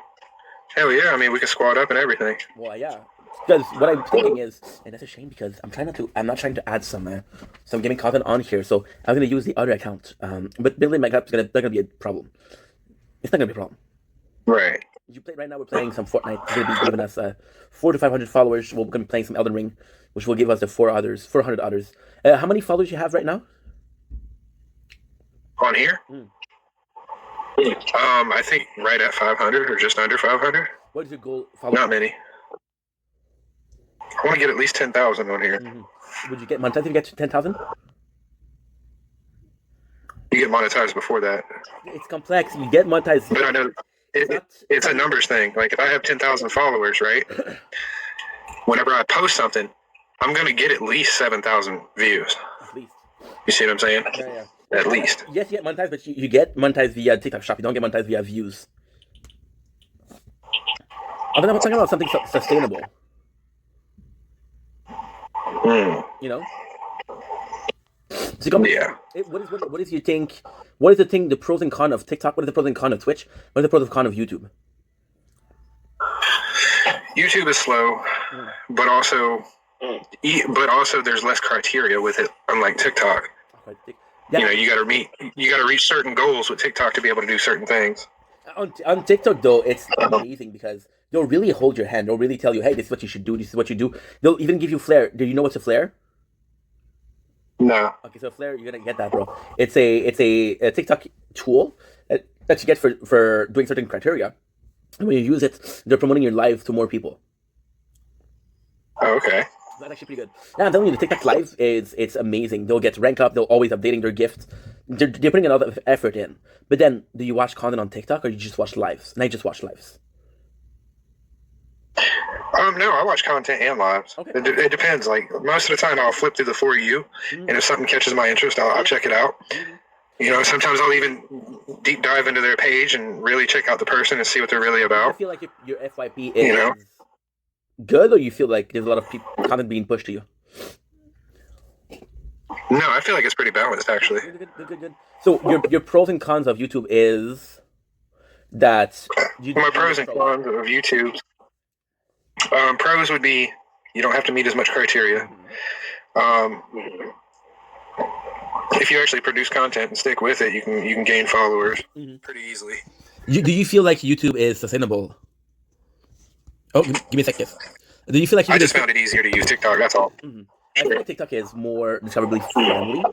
Hell yeah! I mean, we can squad up and everything. Well, yeah. Because what I'm thinking is, and that's a shame because I'm not trying to add some gaming content on here, so I'm gonna use the other account. But building my account is not gonna be a problem. It's not gonna be a problem. Right. You play right now. We're playing some Fortnite. It's gonna be giving us 400 to 500 followers. We're gonna be playing some Elden Ring, which will give us the 400 others. How many followers you have right now? On here? I think right at 500 or just under 500. What is your goal? Not many. I want to get at least 10,000 on here. Mm-hmm. Would you get monetized if you get to 10,000? You get monetized before that. It's complex. You get monetized. But I know it's a numbers thing. Like if I have 10,000 followers, right? Whenever I post something, I'm going to get at least 7,000 views. At least. You see what I'm saying? Yeah. At least. Yes, you get monetized, but you get monetized via TikTok Shop. You don't get monetized via views. I'm talking about something sustainable. You know? So yeah. What is you think? What is the pros and cons of TikTok? What is the pros and cons of Twitch? What is the pros and cons of YouTube? YouTube is slow, but also there's less criteria with it, unlike TikTok. Yeah. You know, you got to reach certain goals with TikTok to be able to do certain things. On TikTok though, it's amazing because they'll really hold your hand. They'll really tell you, hey, this is what you should do. This is what you do. They'll even give you flair. Do you know what's a flair? No. Okay, so flair, you're gonna get that, bro. It's a TikTok tool that you get for doing certain criteria. And when you use it, they're promoting your live to more people. Oh, okay. That's actually pretty good. Yeah, I'm telling you, the TikTok live it's amazing. They'll get rank up. They'll always updating their gift. They're putting a lot of effort in. But then, do you watch content on TikTok or you just watch lives? And I just watch lives. No, I watch content and lives. Okay. It depends. Like most of the time, I'll flip through the For You, and if something catches my interest, I'll check it out. You know, sometimes I'll even deep dive into their page and really check out the person and see what they're really about. Do you feel like your FYP is good, or you feel like there's a lot of content being pushed to you? No, I feel like it's pretty balanced, actually. Good. So your pros and cons of YouTube is that my pros and cons of YouTube. Pros would be you don't have to meet as much criteria. If you actually produce content and stick with it, you can gain followers pretty easily. Do you feel like YouTube is sustainable? Oh, give me a second. Do you feel like I just found it easier to use TikTok? That's all. I feel like TikTok is more discoverably friendly,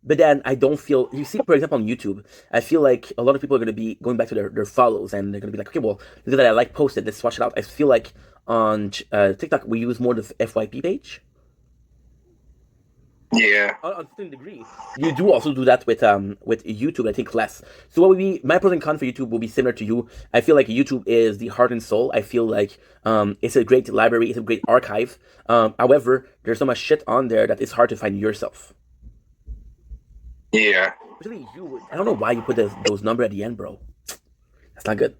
but then I don't feel. You see, for example, on YouTube, I feel like a lot of people are going to be going back to their follows, and they're going to be like, okay, well, look at that, I like posted. Let's watch it out. I feel like on TikTok we use more the FYP page. Yeah. On a certain degree, you do also do that with YouTube. I think less. So what would be my pros and cons for YouTube will be similar to you. I feel like YouTube is the heart and soul. I feel like it's a great library. It's a great archive. However, there's so much shit on there that it's hard to find yourself. Yeah. Especially you. I don't know why you put those numbers at the end, bro. That's not good.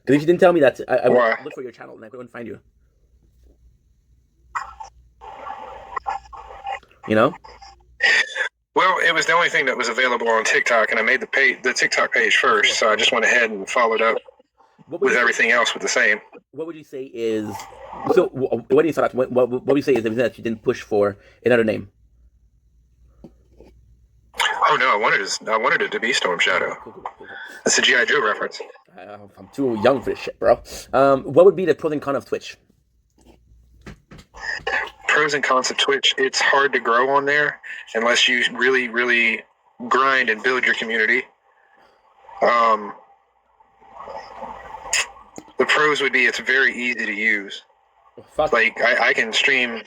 Because if you didn't tell me that, I would look for your channel and I couldn't find you. You know? Well, it was the only thing that was available on TikTok, and I made the TikTok page first, so I just went ahead and followed up with everything else with the same. What would you say is... So, what do you thought? What would you say is the reason that you didn't push for another name? Oh, no, I wanted it to be Storm Shadow. Cool. That's a G.I. Joe reference. I'm too young for this shit, bro. What would be the pros and cons of Twitch? Pros and cons of Twitch, it's hard to grow on there unless you really, really grind and build your community. The pros would be it's very easy to use. Fuck. Like I can stream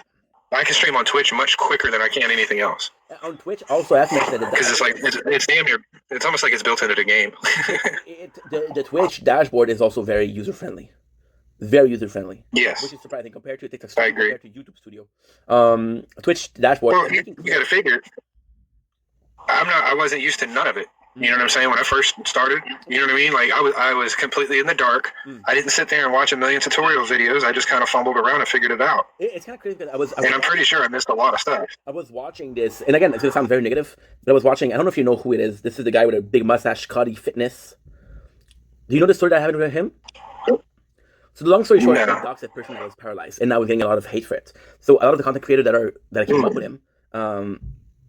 on Twitch much quicker than I can anything else. On Twitch, also, I have to mention that because it's damn near. It's almost like it's built into the game. The Twitch dashboard is also very user friendly. Very user friendly. Yes. Which is surprising compared to TikTok Studio, I agree. compared to YouTube Studio. Twitch dashboard. Well, you got to figure. I wasn't used to none of it. You know what I'm saying? When I first started, you know what I mean? Like I was completely in the dark. I didn't sit there and watch a million tutorial videos. I just kind of fumbled around and figured it out. It's kind of crazy because and I'm pretty sure I missed a lot of stuff. I was watching this, and again, it's going to sound very negative, but I was watching, I don't know if you know who it is. This is the guy with a big mustache, Scotty Fitness. Do you know the story that I had with him? So the long story short, he doxed a person that was paralyzed, and now we're getting a lot of hate for it. So a lot of the content creators that came up with him,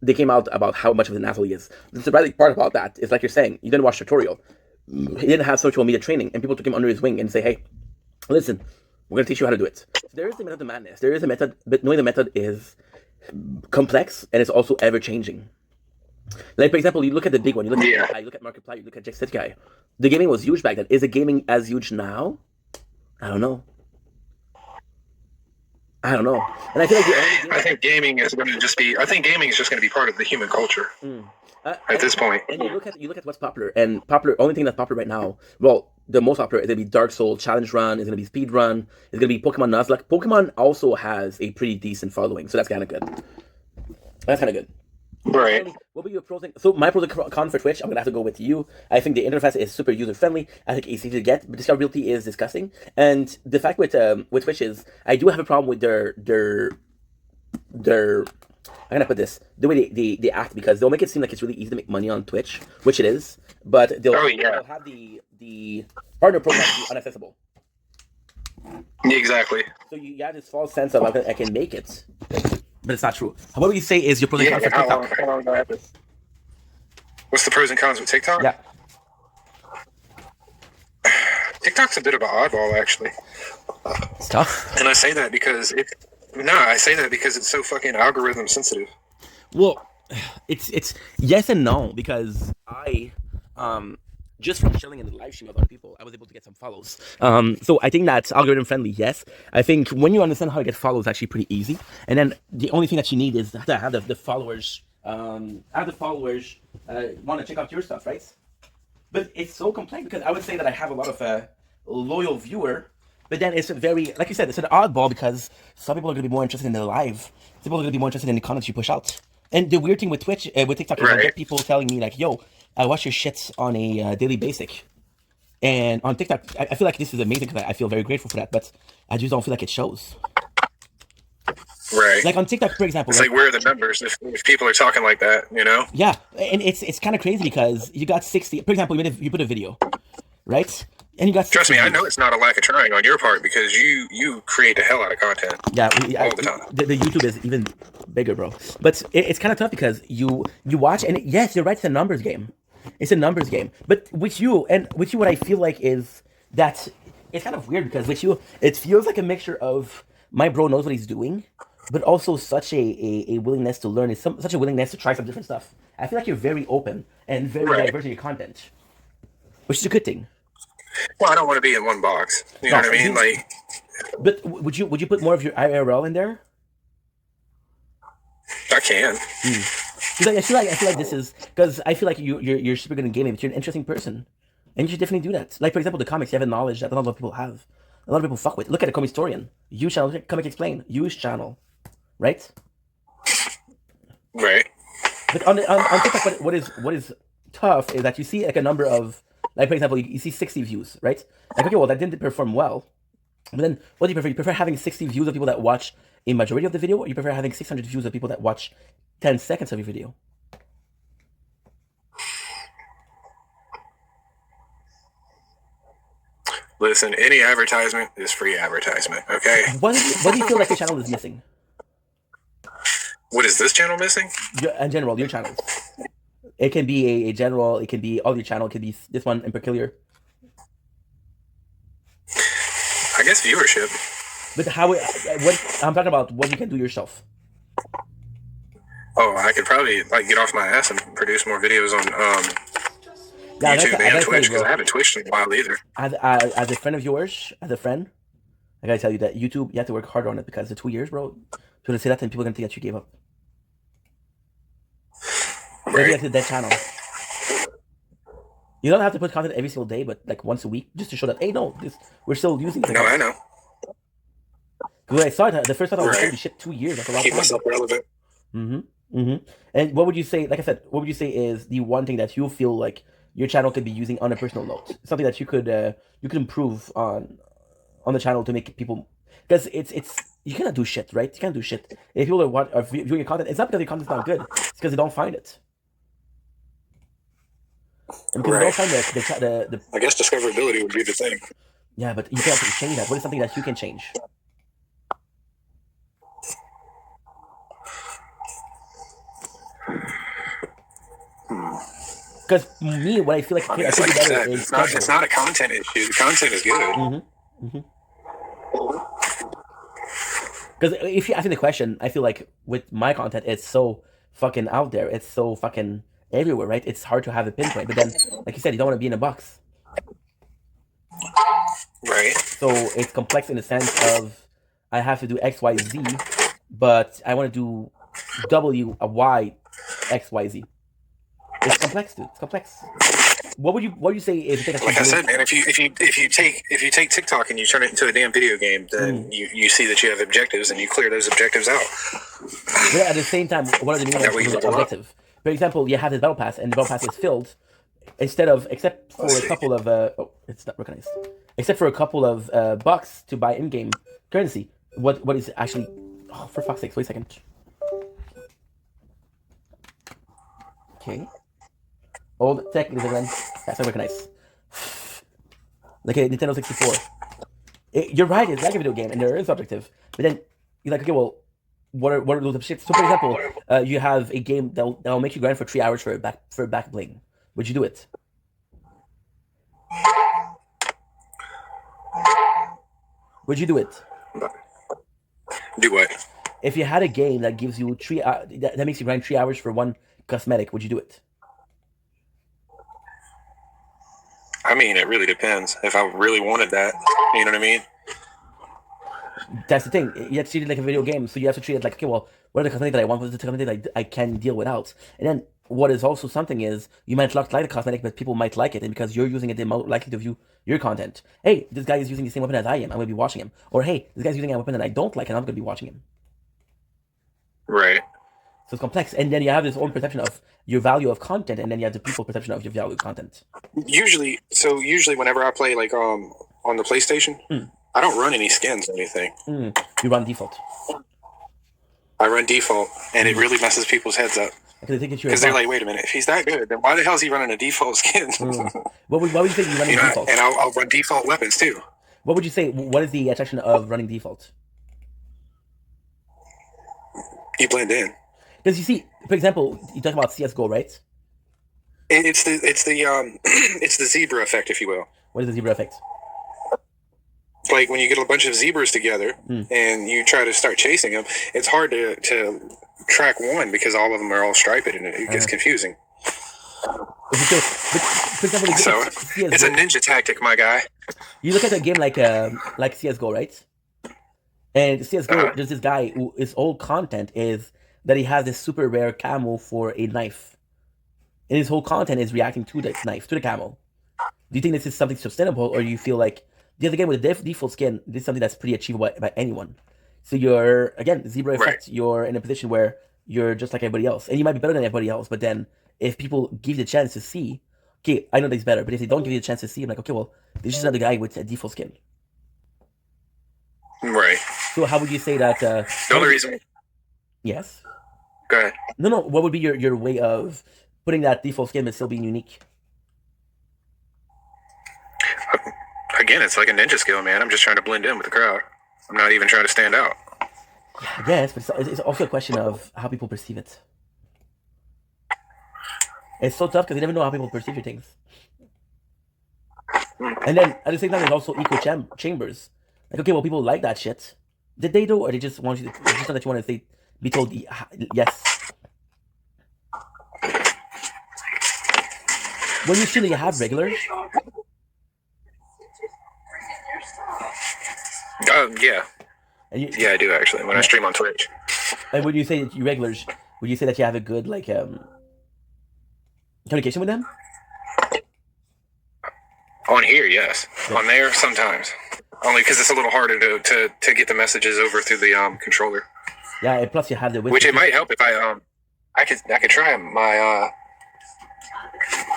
they came out about how much of an asshole he is. The surprising part about that is, like you're saying, you didn't watch tutorial. He didn't have social media training, and people took him under his wing and say, hey, listen, we're going to teach you how to do it. So there is the method of madness. There is a method, but knowing the method is complex, and it's also ever-changing. Like, for example, you look at the big one. You look at you look at Markiplier, you look at Jacksepticeye. The gaming was huge back then. Is the gaming as huge now? I don't know. And I feel like I think gaming is going to just be. I think gaming is just going to be part of the human culture at this point. And you look at what's popular. And only thing that's popular right now. Well, the most popular is going to be Dark Souls Challenge Run. Is going to be Speed Run. It's going to be Pokemon Nuzlocke. Pokemon also has a pretty decent following, so that's kind of good. Right. What were your pros and so my pros and cons for Twitch? I'm gonna have to go with you. I think the interface is super user friendly. I think it's easy to get, but discoverability is disgusting. And the fact with Twitch is I do have a problem with their I'm gonna put this the way they act, because they'll make it seem like it's really easy to make money on Twitch, which it is, but they'll have the partner program be inaccessible. Exactly. So you have this false sense of I can make it. But it's not true. What would you say is your pros and cons for TikTok? How long that happen? What's the pros and cons with TikTok? Yeah. TikTok's a bit of an oddball, actually. It's tough. And I say that because it's so fucking algorithm sensitive. Well, it's yes and no, because I just from chilling in the live stream with other people, I was able to get some follows. So I think that's algorithm friendly, yes. I think when you understand how to get follows, it's actually pretty easy. And then the only thing that you need is to have the followers, want to check out your stuff, right? But it's so complex because I would say that I have a lot of loyal viewer, but then it's very, like you said, it's an oddball because some people are going to be more interested in the live. Some people are going to be more interested in the comments you push out. And the weird thing with Twitch, with TikTok, is I get people telling me like, yo, I watch your shits on a daily basis. And on TikTok, I feel like this is amazing because I feel very grateful for that, but I just don't feel like it shows. Right. Like on TikTok, for example. It's like where are the numbers if people are talking like that, you know? Yeah, and it's kind of crazy because you got 60, for example, you put a video, right? And you got 60 Trust me, views. I know it's not a lack of trying on your part because you create the hell out of content. Yeah, all the time. The YouTube is even bigger, bro. But it's kind of tough because you watch, and yes, you're right, it's a numbers game. It's a numbers game. But with you, what I feel like is that it's kind of weird because with you, it feels like a mixture of my bro knows what he's doing, but also such a willingness to learn, such a willingness to try some different stuff. I feel like you're very open and very diverse in your content, which is a good thing. Well, I don't want to be in one box. You know what I mean? Like, but would you put more of your IRL in there? I can. I feel like this is because I feel like you're super good in gaming, but you're an interesting person, and you should definitely do that. Like for example, the comics, you have a knowledge that not a lot of people have. A lot of people fuck with. Look at a comic historian, huge channel, Comic Explain, huge channel, right? Right. But on TikTok, what is tough is that you see like a number of, like for example, you see 60 views, right? Like okay, well that didn't perform well, but then what do you prefer? You prefer having 60 views of people that watch a majority of the video, or you prefer having 600 views of people that watch 10 seconds of your video? Listen, any advertisement is free advertisement, okay? What do you feel like your channel is missing? What is this channel missing? In general, your channels. It can be a general, it can be all your channel, it can be this one in particular. I guess viewership. But what I'm talking about, what you can do yourself. Oh, I could probably get off my ass and produce more videos on YouTube and Twitch because I haven't Twitched in a while either. As a friend of yours, I gotta tell you that YouTube, you have to work harder on it because the 2 years, bro. If you want to say that, then people are gonna think that you gave up. Maybe that's a dead channel. You don't have to put content every single day, but like once a week, just to show that hey, no, we're still using it. No, I know. Because when I saw it, the first time I was like, holy shit, 2 years. That's a lot of time. Keep myself relevant. Mm-hmm. Mm-hmm. And what would you say? Like I said, what would you say is the one thing that you feel like your channel could be using on a personal note? Something that you could improve on the channel to make people, because it's you cannot do shit, right? You can't do shit if people are viewing your content. It's not because your content's not good. It's because they don't find it, and because they don't Right. find the I guess discoverability would be the thing. yeah. But you can't change that. What is something that you can change? Because me, what I feel like I mean, I it's could like do you better said, is it's not a content issue. The content is good. Mm-hmm. Mm-hmm. Because if you ask me the question, I feel like with my content, it's so fucking out there. It's so fucking everywhere, right? It's hard to have a pinpoint. But then, like you said, you don't want to be in a box. Right. So it's complex in the sense of I have to do X, Y, Z, but I want to do W, a Y, X, Y, Z. It's complex, dude. It's complex. What would you say is the thing that Like I you said, man, if you take TikTok and you turn it into a damn video game, then you see that you have objectives and you clear those objectives out. But at the same time, what are the meaning That way you of level up. objective? For example, you have this battle pass, and the battle pass is filled. Except for a couple of oh, it's not recognized. Except for a couple of bucks to buy in-game currency. What is actually? Oh, for fuck's sake! Wait a second. Okay. Old tech is again. That's not recognized. Like a Nintendo 64. You're right. It's like a video game, and there is objective. But then you're like, okay, well, what are those objectives? So, for example, you have a game that'll make you grind for 3 hours for a back bling. Would you do it? Would you do it? Do what? If you had a game that gives you that makes you grind 3 hours for one cosmetic, would you do it? I mean, it really depends. If I really wanted that, you know what I mean? That's the thing. You have to treat it like a video game, so you have to treat it like, okay, well, what are the cosmetics that I want? What is the cosmetic that I can deal without? And then what is also something is you might not like the cosmetic, but people might like it, and because you're using it, they're more likely to view your content. Hey, this guy is using the same weapon as I am. I'm going to be watching him. Or hey, this guy's using a weapon that I don't like, and I'm going to be watching him. Right. So it's complex, and then you have this own perception of your value of content, and then you have the people's perception of your value of content. Usually, whenever I play like on the PlayStation, I don't run any skins or anything. You run default. I run default, and it really messes people's heads up. Because they're like, wait a minute, if he's that good, then why the hell is he running a default skin? Why would you say you run default? And I'll run default weapons too. What would you say? What is the attraction of running default? You blend in. Because you see, for example, you talk about CS:GO, right? It's the zebra effect, if you will. What is the zebra effect? Like when you get a bunch of zebras together and you try to start chasing them, it's hard to track one because all of them are all striped and it gets confusing. So, for example, it's a ninja tactic, my guy. You look at a game like CS:GO, right? And CS:GO, there's this guy who his whole content is that he has this super rare camo for a knife, and his whole content is reacting to the knife, to the camo. Do you think this is something sustainable, or do you feel like the other game with the default skin, this is something that's pretty achievable by anyone? So you're, again, zebra effect, you're in a position where you're just like everybody else, and you might be better than everybody else, but then if people give you the chance to see, okay, I know this better, but if they don't give you the chance to see, I'm like, okay, well, there's just another guy with a default skin. Right. So how would you say that? The only reason. Yes. Go ahead. No. What would be your way of putting that default skin but still being unique? Again, it's like a ninja skill, man. I'm just trying to blend in with the crowd. I'm not even trying to stand out. I guess, but it's also a question of how people perceive it. It's so tough because you never know how people perceive your things. And then at the same time, there's also echo chambers. Like, okay, well, people like that shit. Did they do, or they just want you to, just not that you want to be told yes? When you stream, do you have regulars? Yeah. Yeah, I do actually. When I stream on Twitch. And when you say that you regulars, would you say that you have a good communication with them? On here, yes. Yeah. On there, sometimes. Only because it's a little harder to get the messages over through the controller. Yeah, and plus you have the which it might help if I I could try my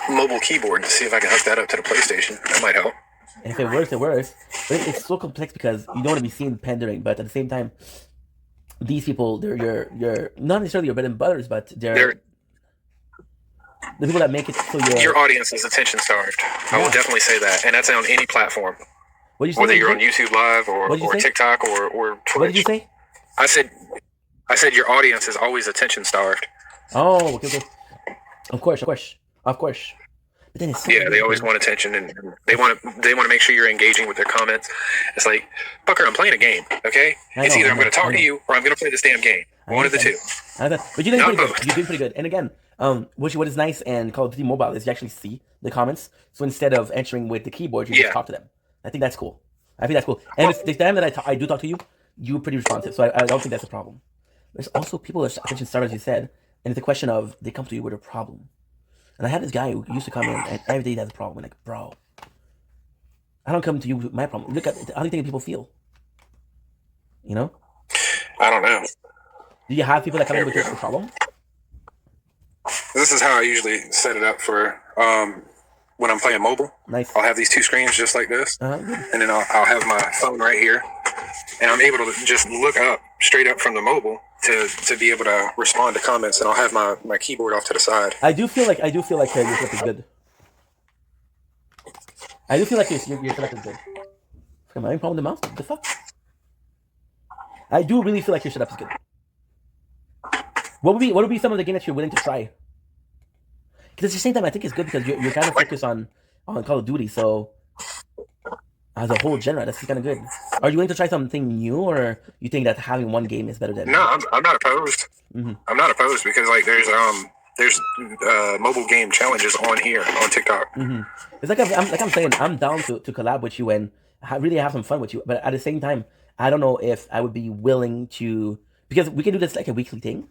mobile keyboard to see if I can hook that up to the PlayStation. That might help. And if it works, it works. But it's so complex because you don't want to be seen pandering, but at the same time, these people, they're your not necessarily your bread and butters, but they're the people that make it so your audience is attention starved. I will definitely say that, and that's on any platform. Whether you're on YouTube Live or TikTok or Twitch. What did you say? I said your audience is always attention starved. Oh, okay. Of course. But then it's so they always want attention, and they want to make sure you're engaging with their comments. It's like, fucker, I'm playing a game, okay? It's either I'm going to talk to you or I'm going to play this damn game. One of the two. But you're doing pretty good. You're doing pretty good. And again, what is nice in Call of Duty Mobile is you actually see the comments. So instead of entering with the keyboard, you just talk to them. I think that's cool. And if the time that I do talk to you, you're pretty responsive. So I don't think that's a problem. There's also people that are attention starved, as you said, and it's a question of they come to you with a problem. And I had this guy who used to come in and every day he has a problem. I'm like, bro, I don't come to you with my problem. Look at how do you think people feel? You know? I don't know. Do you have people that come in with your problem? This is how I usually set it up for when I'm playing mobile. Nice. I'll have these two screens just like this, and then I'll have my phone right here, and I'm able to just look up straight up from the mobile to be able to respond to comments, and I'll have my keyboard off to the side. I do feel like your setup is good. I do feel like your setup is good. Am I having a problem with the mouse? What the fuck? I do really feel like your setup is good. What would be some of the games that you're willing to try? Because at the same time, I think it's good because you're kind of focused on Call of Duty, so as a whole genre, that's kind of good. Are you willing to try something new, or you think that having one game is better than? No, I'm not opposed. Mm-hmm. I'm not opposed because like there's mobile game challenges on here on TikTok. Mm-hmm. It's like I'm saying, I'm down to collab with you and really have some fun with you, but at the same time, I don't know if I would be willing to, because we can do this like a weekly thing.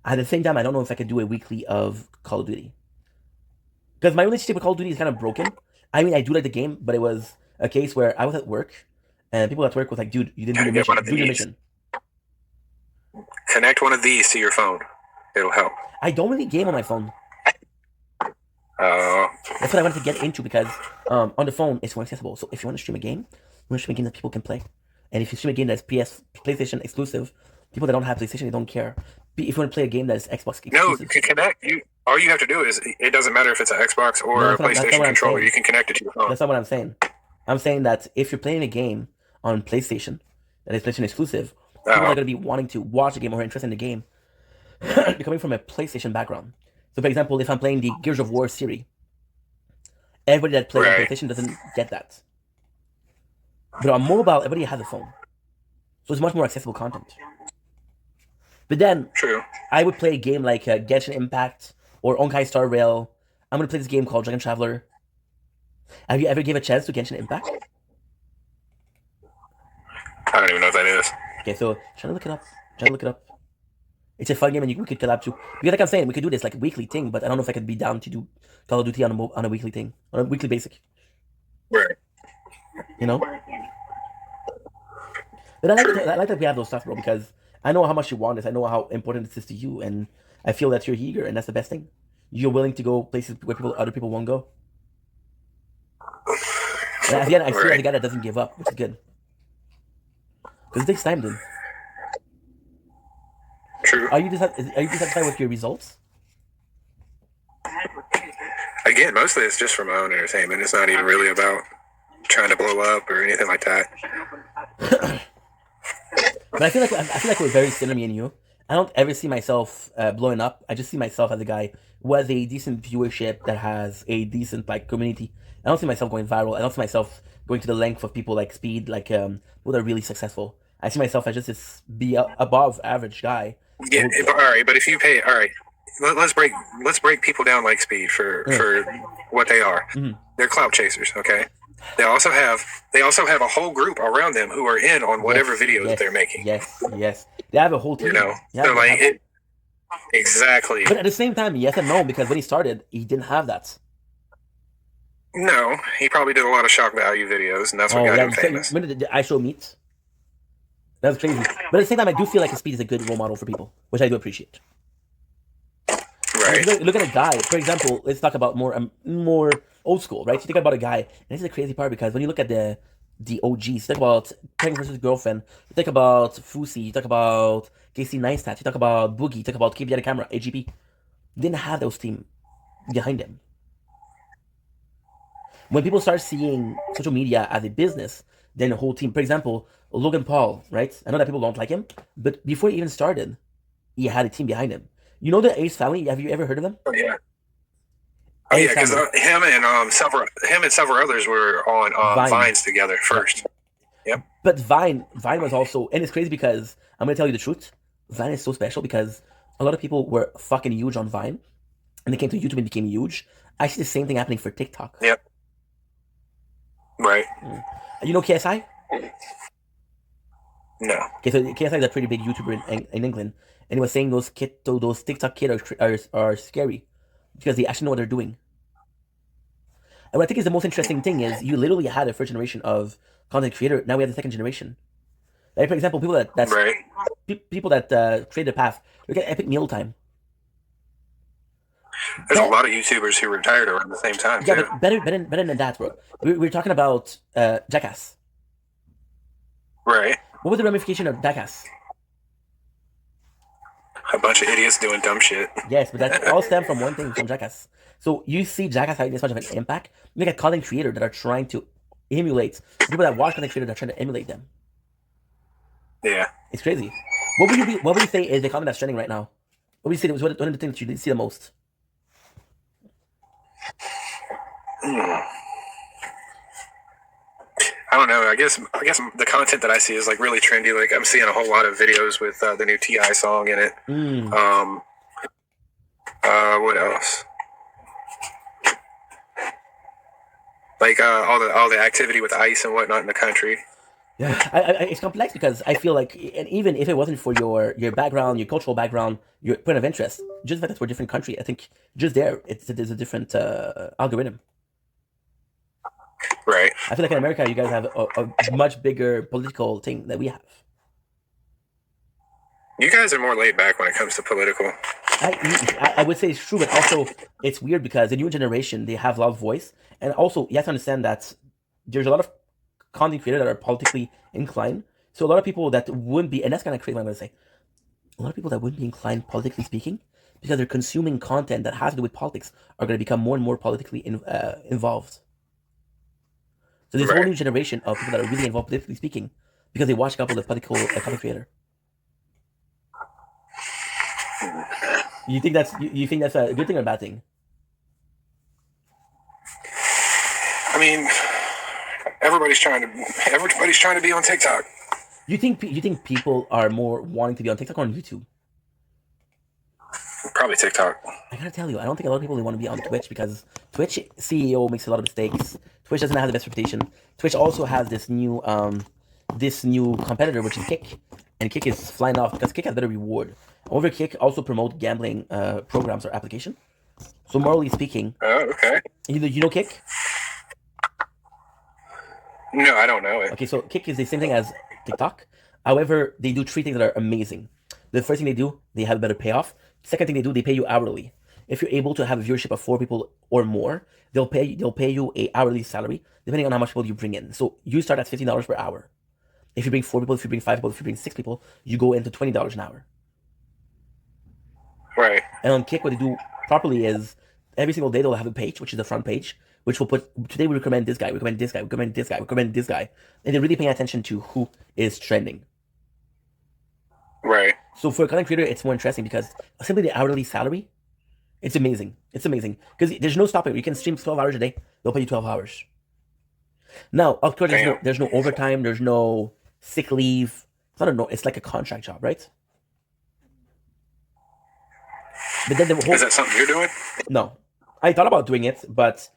At the same time, I don't know if I could do a weekly of Call of Duty. Because my relationship with Call of Duty is kind of broken. I mean, I do like the game, but it was a case where I was at work, and people at work was like, dude, you didn't do your mission. Do your mission. Connect one of these to your phone. It'll help. I don't really game on my phone. That's what I wanted to get into, because on the phone, it's more accessible. So if you want to stream a game, that people can play. And if you stream a game that's PlayStation exclusive, people that don't have PlayStation, they don't care. If you want to play a game that's Xbox exclusive. No, you can connect. All you have to do is, it doesn't matter if it's an Xbox or a PlayStation controller. You can connect it to your phone. That's not what I'm saying. I'm saying that if you're playing a game on PlayStation that is PlayStation exclusive, people are going to be wanting to watch the game or interested in the game. They're coming from a PlayStation background. So, for example, if I'm playing the Gears of War series, everybody that plays on PlayStation doesn't get that. But on mobile, everybody has a phone. So it's much more accessible content. But then, I would play a game like Genshin Impact or Honkai Star Rail. I'm going to play this game called Dragon Traveler. Have you ever gave a chance to Genshin Impact? I don't even know what that is. Okay, so try to look it up. It's a fun game, and we could collab too. Because like I'm saying, we could do this like a weekly thing, but I don't know if I could be down to do Call of Duty on a weekly thing, on a weekly basic. Right. You know? But I like that we have those stuff, bro, because I know how much you want this. I know how important this is to you, and I feel that you're eager, and that's the best thing. You're willing to go places where other people won't go. And at the end, I feel like a guy that doesn't give up, which is good. Because it takes time, dude. True. Are you dissatisfied with your results? Again, mostly it's just for my own entertainment. It's not even really about trying to blow up or anything like that. But I feel like we're very similar, me and you. I don't ever see myself blowing up. I just see myself as a guy who has a decent viewership, that has a decent like community. I don't see myself going viral. I don't see myself going to the length of people like Speed, like people that are really successful. I see myself as just this above average guy. Yeah, all right. But if you pay, all right, let's break people down like Speed for what they are. Mm-hmm. They're clout chasers. Okay. They also have a whole group around them who are in on whatever videos that they're making. Yes. They have a whole team. You know, so like exactly. But at the same time, yes and no, because when he started, he didn't have that. No, he probably did a lot of shock value videos, and that's what got him famous. When did I show meat? That was crazy. But at the same time, I do feel like Speed is a good role model for people, which I do appreciate. Look at a guy. For example, let's talk about more old school, right? You think about a guy, and this is the crazy part because when you look at the OGs, you talk about Pregnant versus Girlfriend, you talk about Fusi, you talk about Casey Neistat, you talk about Boogie, you talk about Keep the Camera, AGP. Didn't have those team behind them. When people start seeing social media as a business, then the whole team. For example, Logan Paul, right? I know that people don't like him, but before he even started, he had a team behind him. You know the Ace family? Have you ever heard of them? Oh yeah. Oh yeah, because him and several others were on Vines together first. Yep. But Vine was also, and it's crazy because I'm gonna tell you the truth. Vine is so special because a lot of people were fucking huge on Vine, and they came to YouTube and became huge. I see the same thing happening for TikTok. Yep. Right. You know KSI? No. Okay, so KSI is a pretty big YouTuber in England, and he was saying those TikTok kids are scary because they actually know what they're doing. And what I think is the most interesting thing is you literally had a first generation of content creator. Now we have the second generation. Like, for example, people people that create a path. Look at Epic Mealtime. There's a lot of YouTubers who retired around the same time. Yeah, too. but better than that, bro. We're talking about Jackass. Right. What was the ramification of Jackass? A bunch of idiots doing dumb shit. Yes, but that all stemmed from one thing, from Jackass. So you see Jackass having this much of an impact. Look at content creators that are trying to emulate people that watch content creators that are trying to emulate them. Yeah, it's crazy. What would you say is the content that's trending right now? What would you say was one of the things you see the most? I don't know. I guess the content that I see is like really trendy. Like I'm seeing a whole lot of videos with the new T.I. song in it. What else? Like all the activity with ICE and whatnot in the country. Yeah, it's complex because I feel like, and even if it wasn't for your background, your cultural background, your point of interest, just the fact that we're a different country, I think just there's a different algorithm. Right. I feel like in America, you guys have a much bigger political thing than we have. You guys are more laid back when it comes to political. I would say it's true, but also it's weird because the new generation, they have a lot of voice. And also, you have to understand that there's a lot of content creators that are politically inclined. So a lot of people that wouldn't be, and that's kind of crazy what I'm going to say, a lot of people that wouldn't be inclined politically speaking, because they're consuming content that has to do with politics, are going to become more and more politically involved. So there's a whole new generation of people that are really involved politically speaking because they watch a couple of political content creator. You think that's a good thing or a bad thing? I mean, everybody's trying to be on TikTok. You think people are more wanting to be on TikTok or on YouTube? Probably TikTok. I gotta tell you, I don't think a lot of people want to be on Twitch because Twitch CEO makes a lot of mistakes. Twitch doesn't have the best reputation. Twitch also has this new competitor, which is Kick, and Kick is flying off because Kick has better reward. Over Kick also promote gambling programs or application. So morally speaking, okay. You know Kick? No, I don't know it. Okay, so Kick is the same thing as TikTok. However, they do 3 things that are amazing. The first thing they do, they have a better payoff. Second thing they do, they pay you hourly. If you're able to have a viewership of 4 people or more, they'll pay you a hourly salary depending on how much people you bring in. So you start at $15 per hour. If you bring 4 people, if you bring 5 people, if you bring 6 people, you go into $20 an hour. Right. And on Kick, what they do properly is every single day they'll have a page, which is the front page, which will put, today we recommend this guy, we recommend this guy, we recommend this guy, we recommend this guy. And they're really paying attention to who is trending. Right. So for a content creator, it's more interesting because simply the hourly salary, it's amazing. It's amazing. Because there's no stopping. You can stream 12 hours a day. They'll pay you 12 hours. Now, of course, there's no overtime. There's no sick leave. It's like a contract job, right? But then is that something you're doing? No. I thought about doing it, but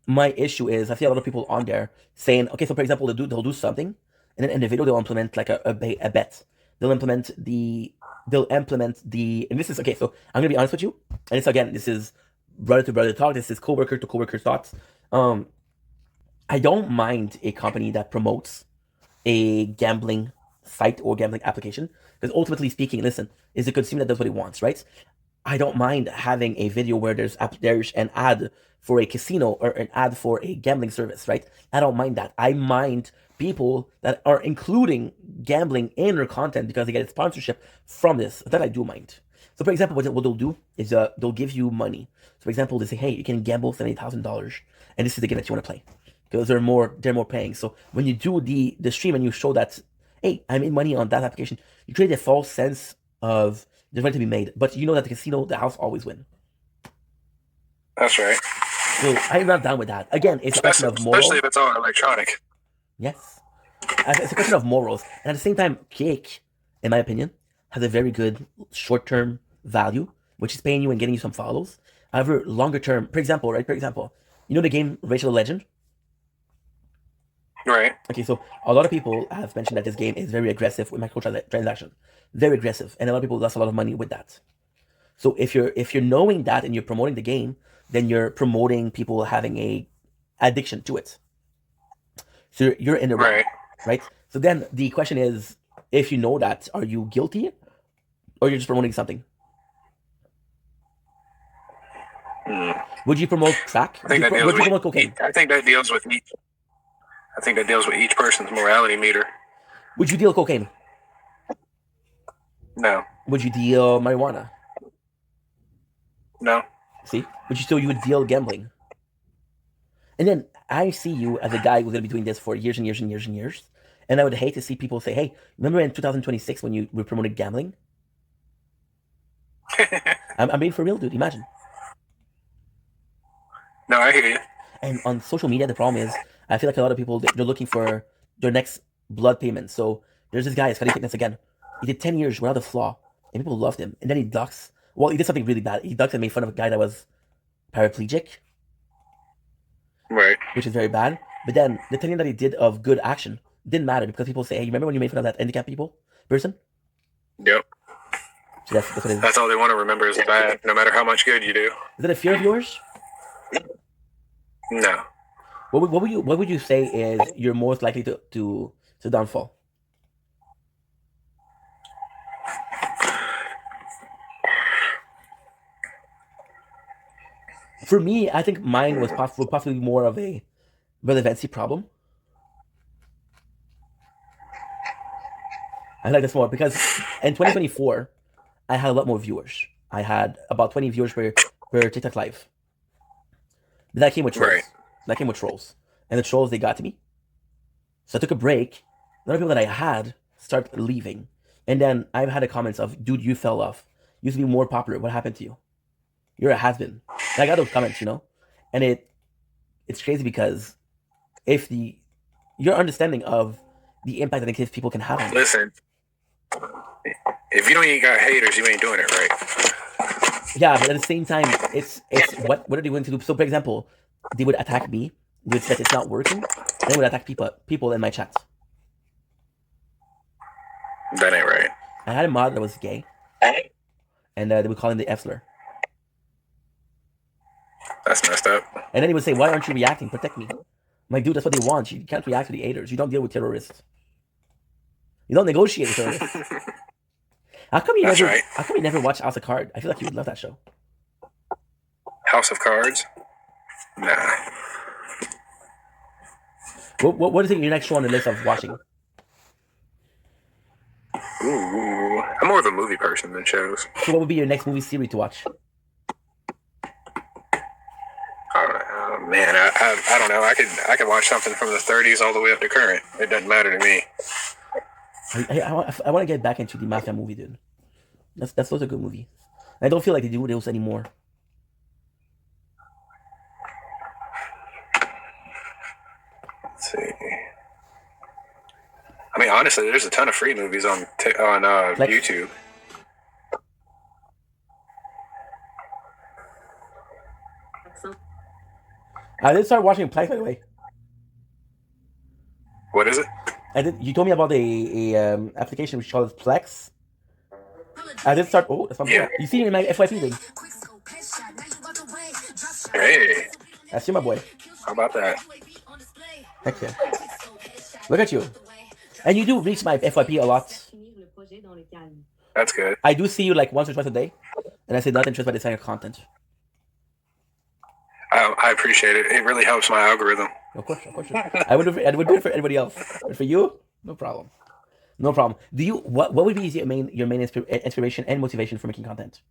my issue is I see a lot of people on there saying, okay, so for example, they'll do something, and then in the video they'll implement like a bet. They'll implement the, and this is, okay, so I'm going to be honest with you, and this is brother to brother talk, this is coworker to coworker thoughts. I don't mind a company that promotes a gambling site or gambling application, because ultimately speaking, listen, it's the consumer that does what he wants, right? I don't mind having a video where there's an ad for a casino or an ad for a gambling service, right? I don't mind that. I mind people that are including gambling in their content because they get a sponsorship from this. That I do mind. So, for example, what they'll do is they'll give you money. So, for example, they say, "Hey, you can gamble $70,000, and this is the game that you want to play," because they're more paying. So, when you do the stream and you show that, "Hey, I made money on that application," you create a false sense of there's money to be made, but you know that the casino, the house always win. That's right. So I'm not down with that. Again, it's a question of morals. Especially if it's all electronic. Yes. It's a question of morals. And at the same time, cake, in my opinion, has a very good short-term value, which is paying you and getting you some follows. However, longer term, for example, you know the game Rachel the Legend? Right. Okay, so a lot of people have mentioned that this game is very aggressive with microtransactions. Very aggressive. And a lot of people lost a lot of money with that. So if you're knowing that and you're promoting the game, then you're promoting people having a addiction to it. So you're in the wrong, right? So then the question is, if you know that, are you guilty, or you're just promoting something? Would you promote crack? Would you promote cocaine? I think that deals with each person's morality meter. Would you deal cocaine? No. Would you deal marijuana? No. See? You would deal gambling. And then I see you as a guy who's going to be doing this for years and years and years and years. And I would hate to see people say, "Hey, remember in 2026 when you were promoting gambling?" I'm being for real, dude. Imagine. No, I hear you. And on social media, the problem is, I feel like a lot of people, they're looking for their next blood payment. So there's this guy, Scotty Fitness again. He did 10 years without a flaw, and people loved him. And then he ducks. Well, he did something really bad. He ducked and made fun of a guy that was paraplegic. Right. Which is very bad. But then the thing that he did of good action didn't matter because people say, "Hey, you remember when you made fun of that handicapped person?" Yep. So that's what it is. That's all they want to remember is bad, no matter how much good you do. Is that a fear of yours? No. What would you say is you're most likely to downfall? For me, I think mine was possibly more of a relevancy problem. I like this more because in 2024, I had a lot more viewers. I had about 20 viewers per TikTok live. But that came with trolls. Right. That came with trolls. And the trolls, they got to me. So I took a break. A lot of people that I had start leaving. And then I've had the comments of, "Dude, you fell off. You used to be more popular. What happened to you? You're a has-been." And I got those comments, And it's crazy because if your understanding of the impact that people can have on you. Listen, if you ain't got haters, you ain't doing it right. Yeah, but at the same time, it's what are they going to do? So, for example, they would attack me. They would say it's not working. And they would attack people in my chat. That ain't right. I had a mod that was gay. And they would call him the F-slur. That's messed up. And then he would say, "Why aren't you reacting? Protect me." I'm like, dude, that's what they want. You can't react to the haters. You don't deal with terrorists. You don't negotiate with terrorists. How come you never watch House of Cards? I feel like you would love that show. House of Cards? Nah. What is your next show on the list of watching? Ooh, I'm more of a movie person than shows. So what would be your next movie series to watch? Man, I don't know. I could watch something from the 30s all the way up to current. It doesn't matter to me. I want to get back into the Mafia movie, dude. That's such a good movie. I don't feel like they do those anymore. Let's see. I mean, honestly, there's a ton of free movies on YouTube. I did start watching Plex, by the way. What is it? You told me about a application which called Plex. I did start. Oh, that's my boy. You see me in my FYP thing. Hey. That's you, my boy. How about that? Heck yeah. Look at you. And you do reach my FYP a lot. That's good. I do see you like once or twice a day. and I say not interested by this kind of content. I appreciate it. It really helps my algorithm. Of course. I would do it for anybody else, but for you, no problem. No problem. Do you what would be your main inspiration and motivation for making content?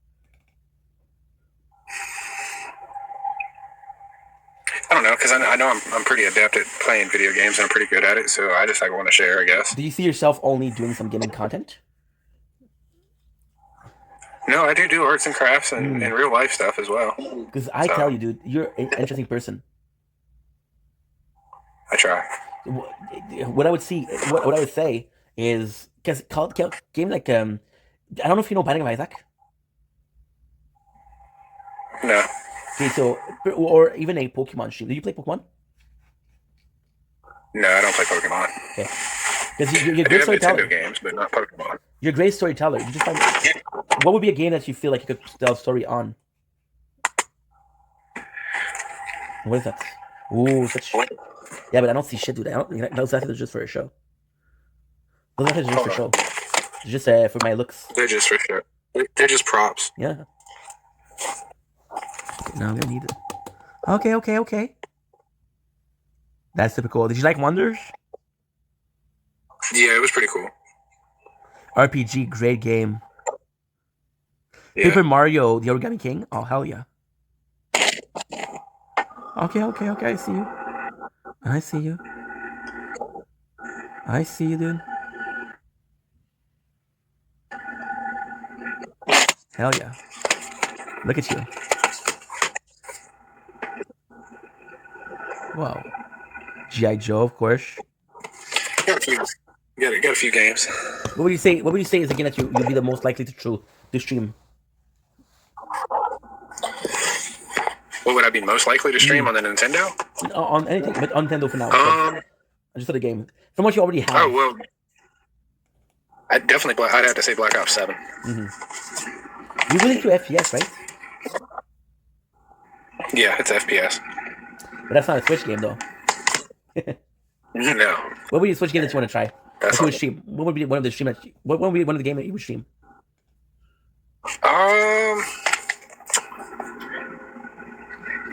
I don't know, because I know I'm pretty adept at playing video games and I'm pretty good at it, so I just want to share, I guess. Do you see yourself only doing some gaming content? No, I do arts and crafts and real life stuff as well. Because I tell you, dude, you're an interesting person. I try. What I would say is because game like I don't know if you know Binding of Isaac. No. Okay, so or even a Pokemon stream. Do you play Pokemon? No, I don't play Pokemon. Okay. Because you're a I do great have storyteller. Nintendo games, but not Pokemon. You're a great storyteller. You just find, what would be a game that you feel like you could tell a story on? What is that? Ooh, such. Yeah, but I don't see shit, dude. Those assets are just for a show. Those assets are just for show. It's just for my looks. They're just for sure. They're just props. Yeah. Okay, now I'm gonna need it. Okay. That's typical. Did you like Wonders? Yeah, it was pretty cool. RPG, great game. Yeah. Paper Mario, the Origami King. Oh hell yeah. Okay. I see you. Dude. Hell yeah. Look at you. Wow. G.I. Joe, of course. Got a few games. What would you say is the game that you'd be the most likely to stream? What would I be most likely to stream on the Nintendo? On anything, but on Nintendo for now. I just said the game. From what you already have. Oh well, I'd have to say Black Ops 7. Mm-hmm. You're willing to FPS, right? Yeah, it's FPS. But that's not a Switch game, though. No. What would be a Switch game that you want to try? That's you would stream? What would be one of the stream that? What would be one of the games that you would stream?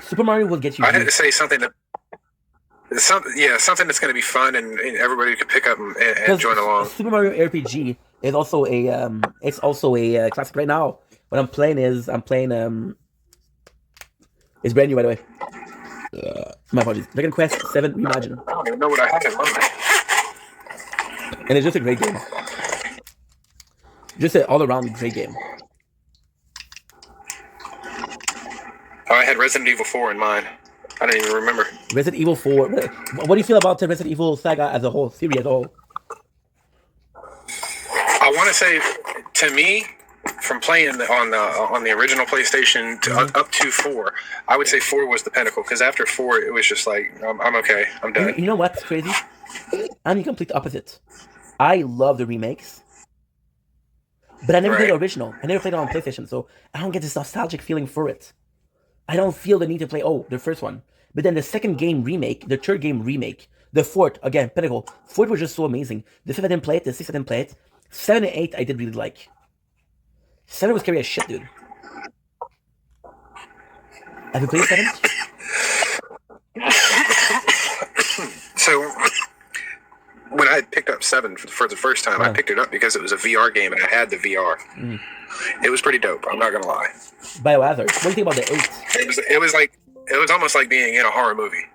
Super Mario will get you. I'd have to say something that's going to be fun and everybody could pick up and join along. Super Mario RPG is also a classic right now. What I'm playing it's brand new, by the way. My apologies. Dragon Quest 7 Reimagine. I don't even know what I had in mind. And it's just a great game. Just an all-around great game. Oh, I had Resident Evil 4 in mind. I don't even remember. Resident Evil 4. What do you feel about the Resident Evil saga as a whole, series as a whole? I want to say, to me, from playing on the original PlayStation to up to 4, I would say 4 was the pinnacle. Because after 4, it was just like, I'm okay, I'm done. You know what's crazy? I'm the complete opposite. I love the remakes, but I never played the original. I never played it on PlayStation, so I don't get this nostalgic feeling for it. I don't feel the need to play the first one. But then the second game remake, the third game remake, the fourth, again, pinnacle. Fourth was just so amazing. The fifth I didn't play it, the sixth I didn't play it. 7 and 8 I did really like. 7 was scary as shit, dude. Have you played 7? So, when I picked up 7 for the first time, I picked it up because it was a VR game and I had the VR. It was pretty dope, I'm not gonna lie. Biohazard. What do you think about the 8? It was almost like being in a horror movie.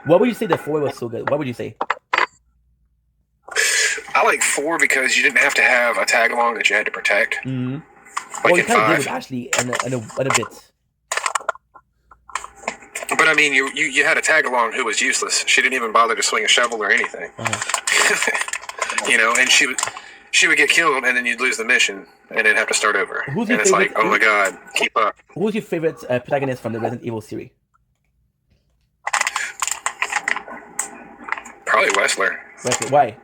What would you say the 4 was so good? What would you say? I like 4 because you didn't have to have a tag along that you had to protect. Like you in kind of did 5. with Ashley in a bit. But I mean, you had a tag along who was useless. She didn't even bother to swing a shovel or anything. You know, and she would get killed, and then you'd lose the mission, and then have to start over. And it's like, oh my god, keep up. Who's your favorite protagonist from the Resident Evil series? Probably Wessler. Why?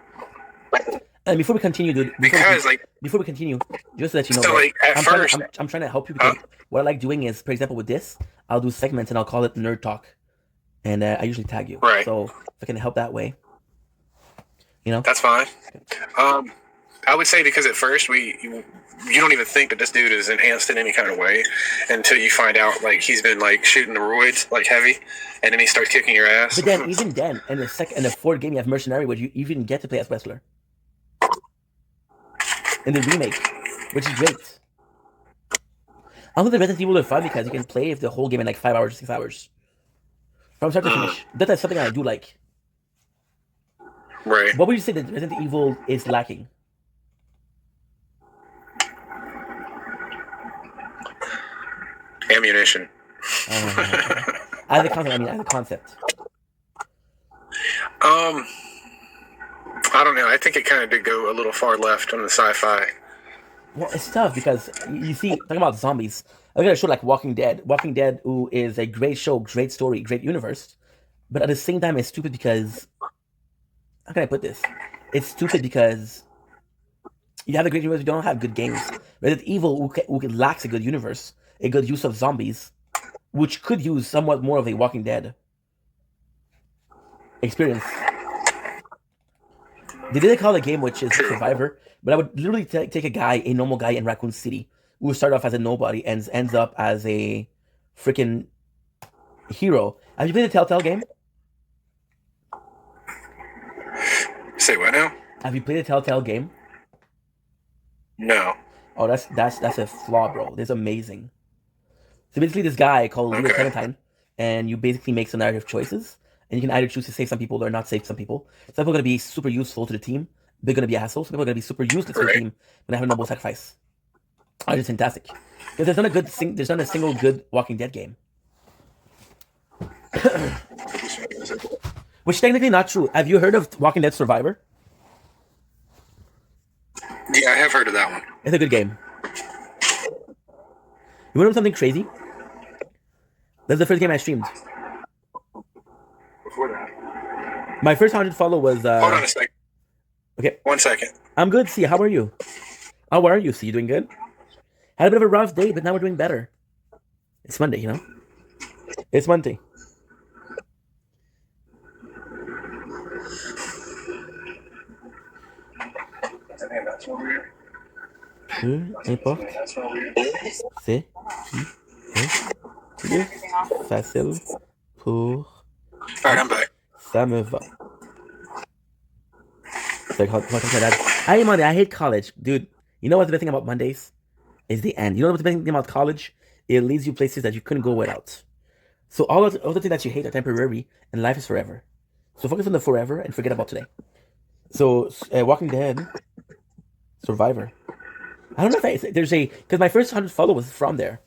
And before we continue, dude. Before we continue, just to let you know, so like at first, I'm trying to help you because what I like doing is, for example, with this, I'll do segments and I'll call it Nerd Talk, and I usually tag you. Right. So if I can help that way, you know. That's fine. I would say because at first you don't even think that this dude is enhanced in any kind of way until you find out like he's been like shooting the roids like heavy, and then he starts kicking your ass. But then even then, in the fourth game, you have Mercenary, where you even get to play as Wrestler in the remake, which is great. I love the Resident Evil is fun because you can play the whole game in like 5 hours, 6 hours, from start to finish. That's something I do like. Right. What would you say that Resident Evil is lacking? Ammunition. As a concept, I mean as a concept. I don't know. I think it kind of did go a little far left on the sci-fi. Well, it's tough because you see, talking about zombies, I look at a show like Walking Dead. Walking Dead, who is a great show, great story, great universe, but at the same time, it's stupid because, how can I put this? It's stupid because you have a great universe, you don't have good games. Resident Evil, who lacks a good universe, a good use of zombies, which could use somewhat more of a Walking Dead experience. They did call the game, which is Survivor, but I would literally take a normal guy in Raccoon City, who started off as a nobody and ends up as a freaking hero. Have you played the Telltale game? Say what now? Have you played the Telltale game? No. Oh, that's a flaw, bro. It's amazing. So basically, this guy called Leo Clementine, and you basically make some narrative choices, and you can either choose to save some people or not save some people. Some people are going to be super useful to the team. They're going to be assholes. Some people are going to be super useless to the team when they have a noble sacrifice. Oh, it's fantastic. Because there's not a single good Walking Dead game. Which technically not true. Have you heard of Walking Dead Survivor? Yeah, I have heard of that one. It's a good game. You want to know something crazy? That's the first game I streamed. Before that. My first 100 follow was... Hold on a second. Okay. 1 second. I'm good, C. How are you? How are you, C? You doing good? Had a bit of a rough day, but now we're doing better. It's Monday, you know? It's Monday. Peu importe c'est qui est plus facile pour Alright, I'm back. ça me va. So I Monday. I hate college, dude. You know what's the best thing about Mondays? Is the end. You know what's the best thing about college? It leads you places that you couldn't go without. So all the things that you hate are temporary, and life is forever. So focus on the forever and forget about today. So Walking Dead, Survivor. I don't know if there's a because my first 100 followers was from there.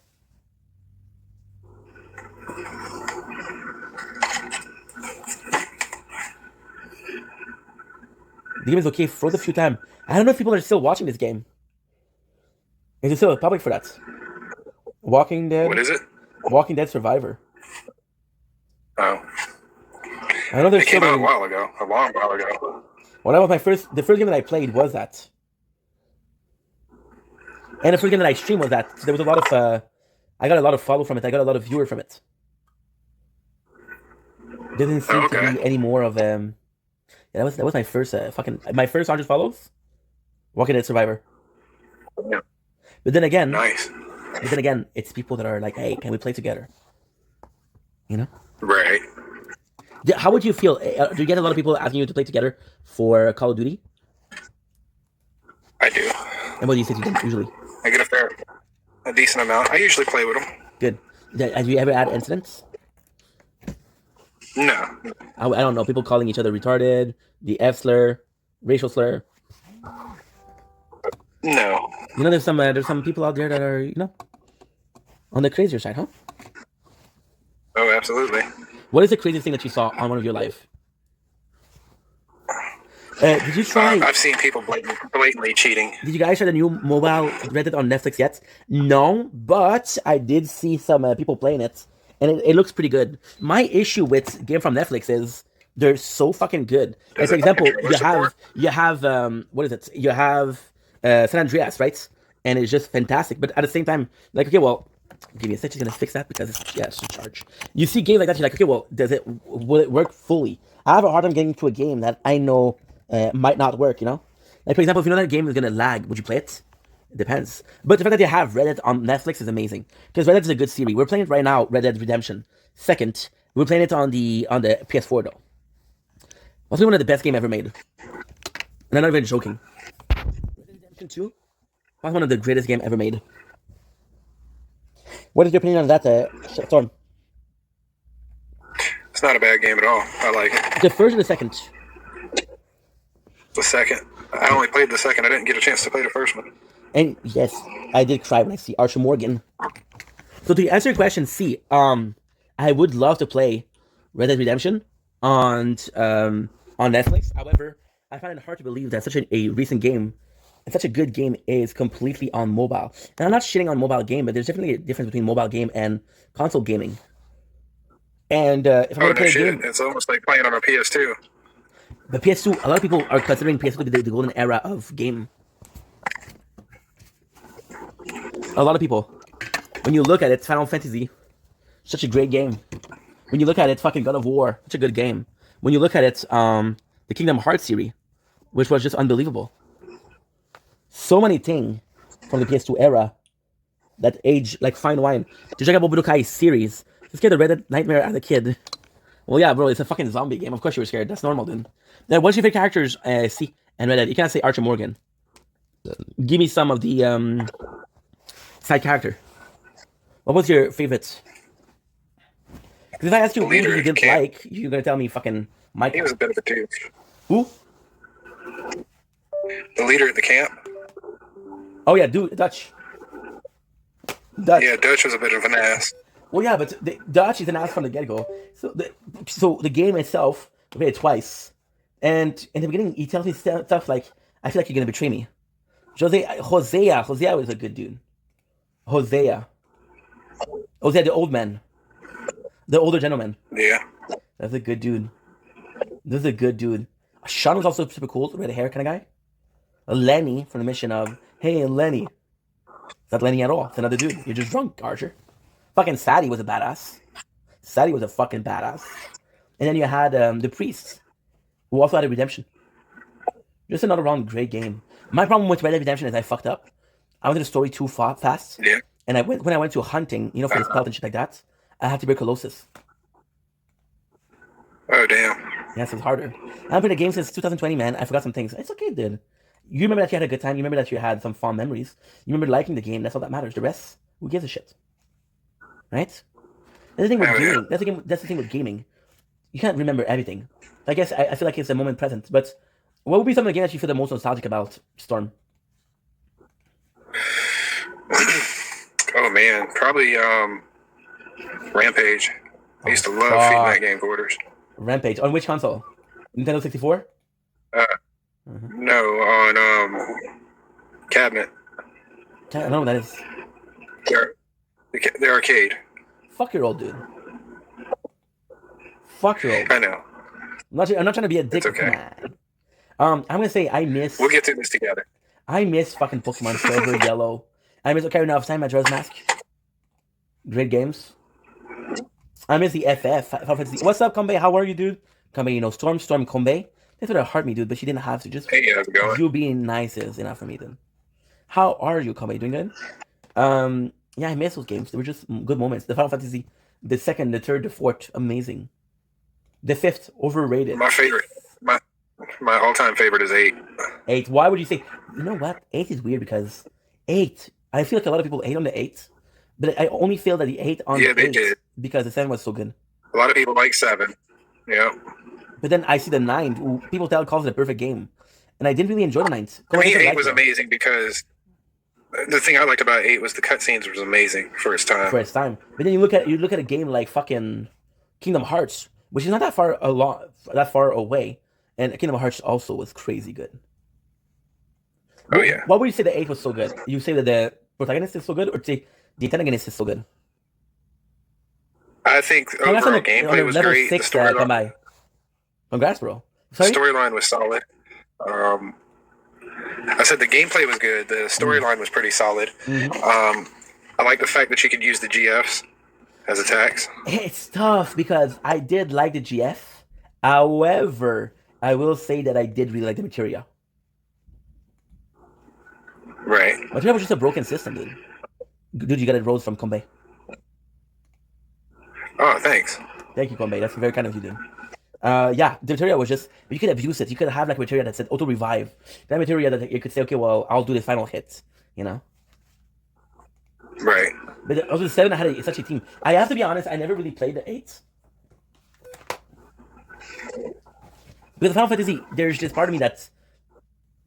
The game is okay. Froze a few times. I don't know if people are still watching this game. Is it still public for that? Walking Dead. What is it? Walking Dead Survivor. Oh. I know there's it came out a while ago. A long while ago. Well, that was the first game that I played was that. And the first game that I streamed was that. So there was a lot of I got a lot of follow from it. I got a lot of viewer from it. Didn't seem to be any more of yeah, that was my first my first 100 follows. Walking Dead Survivor. Yeah. But then again, nice. But then again, it's people that are like, "Hey, can we play together?" You know. Right. Yeah, how would you feel? Do you get a lot of people asking you to play together for Call of Duty? I do. And what do you say to them usually? I get a decent amount. I usually play with them. Good. Have you ever had incidents? No. I don't know. People calling each other retarded, the F slur, racial slur. No. You know, there's some people out there that are on the crazier side, huh? Oh, absolutely. What is the craziest thing that you saw on one of your life? Did you try? I've seen people blatantly cheating. Did you guys try the new mobile Reddit on Netflix yet? No, but I did see some people playing it, and it looks pretty good. My issue with game from Netflix is they're so fucking good. Like, for example, you have what is it? You have San Andreas, right? And it's just fantastic. But at the same time, like, okay, well, give me a second, she's gonna fix that because it's a charge. You see games like that, you're like, okay, well, will it work fully? I have a hard time getting to a game that I know might not work, Like, for example, if you know that game is gonna lag, would you play it? It depends. But the fact that they have Red Dead on Netflix is amazing. Because Red Dead is a good series. We're playing it right now, Red Dead Redemption 2nd. We're playing it on the PS4 though. Also one of the best game ever made. And I'm not even joking. Red Dead Redemption 2? That's one of the greatest game ever made. What is your opinion on that, Storm? It's not a bad game at all. I like it. The first or the second? The second. I only played the second. I didn't get a chance to play the first one. And yes, I did cry when I see Archer Morgan. So to answer your question, C, I would love to play Red Dead Redemption on Netflix. However, I find it hard to believe that such a recent game and such a good game is completely on mobile. And I'm not shitting on mobile game, but there's definitely a difference between mobile game and console gaming. And if I'm gonna play a game, it's almost like playing on a PS2. the PS2, a lot of people are considering PS2 to be the golden era of game. A lot of people. When you look at it, Final Fantasy, such a great game. When you look at it, fucking God of War, such a good game. When you look at it, the Kingdom Hearts series, which was just unbelievable. So many things from the PS2 era that age like fine wine. The Dragon Ball Budokai series. This kid Red Dead Nightmare as a kid. Well, yeah, bro, it's a fucking zombie game. Of course you were scared. That's normal, dude. Now, what's your favorite characters, C and Red Dead? You can't say Archer Morgan. Give me some of the side character. What was your favorite? Because if I ask you who you didn't like, you're gonna tell me fucking Mike. He was a bit of a douche. Who? The leader at the camp. Oh yeah, dude, Dutch. Dutch. Yeah, Dutch was a bit of an ass. Well, yeah, but Dutch is an ass from the get-go. So the game itself, I played it twice, and in the beginning he tells me stuff like, "I feel like you're gonna betray me." Hosea was a good dude. Hosea, the old man, the older gentleman. Yeah. That's a good dude. This is a good dude. Sean was also super cool, red hair kind of guy. Lenny from the mission of, hey, Lenny. It's not Lenny at all. It's another dude. You're just drunk, Archer. Fucking Sadie was a badass. Sadie was a fucking badass. And then you had the priest, who also had a redemption. Just another round great game. My problem with Red Dead Redemption is I fucked up. I went to the story too fast. Yeah. And when I went to hunting, for the spell and shit like that, I had tuberculosis. Oh, damn. Yes, it's harder. I haven't played a game since 2020, man. I forgot some things. It's okay, dude. You remember that you had a good time. You remember that you had some fond memories. You remember liking the game. That's all that matters. The rest, who gives a shit? Right? That's the thing with gaming. That's the thing with gaming. You can't remember everything. I guess I feel like it's a moment present. But what would be some of the games that you feel the most nostalgic about, Storm? Oh, man. Probably Rampage. I used to love feeding that game quarters. Rampage. On which console? Nintendo 64? No, on cabinet. I don't know what that is. The arcade. Fuck your old dude. Fuck your old. I know. I'm not trying to be a dick. It's okay. I'm gonna say I miss. We'll get through this together. I miss fucking Pokemon Silver, Yellow. I miss Ocarina of Time, Majora's Mask. Great games. I miss the FF. What's up, Kombe? How are you, dude? Kombe, Storm Kombe. They sort of hurt me, dude, but she didn't have to. Just hey, how's it going? You being nice is enough for me, dude. How are you, Kombe? Doing good? Yeah, I miss those games. They were just good moments. The Final Fantasy, the second, the third, the fourth, amazing. The fifth, overrated. My favorite, my all-time favorite is 8. 8. Why would you say? You know what? 8 is weird because 8. I feel like a lot of people hate on the 8, but I only feel that the 8 on the 8 did. Because the 7 was so good. A lot of people like 7. Yeah. But then I see the 9. Who people calls it a perfect game, and I didn't really enjoy the 9. I mean, 8 was amazing because the thing I liked about 8 was the cutscenes was amazing for its time. But then you look at a game like fucking Kingdom Hearts, which is not that far away, and Kingdom Hearts also was crazy good. Oh yeah. Why would you say the 8 was so good? You say that the protagonist is so good, or say the antagonist is so good? I think overall gameplay was great. 6, come by. Congrats, bro. Sorry? The storyline was solid. I said the gameplay was good. The storyline was pretty solid. Mm-hmm. I like the fact that you could use the GFs as attacks. It's tough because I did like the GF. However, I will say that I did really like the materia. Right. Material was just a broken system, dude. Dude, you got it rose from Kombe. Oh, thanks. Thank you, Kombe. That's very kind of you, dude. Yeah, the materia was just, you could abuse it. You could have like materia that said auto revive. That materia that you could say, okay, well, I'll do the final hit, you know? Right. But also the 7, I had such a team. I have to be honest, I never really played the 8. Because Final Fantasy, there's this part of me that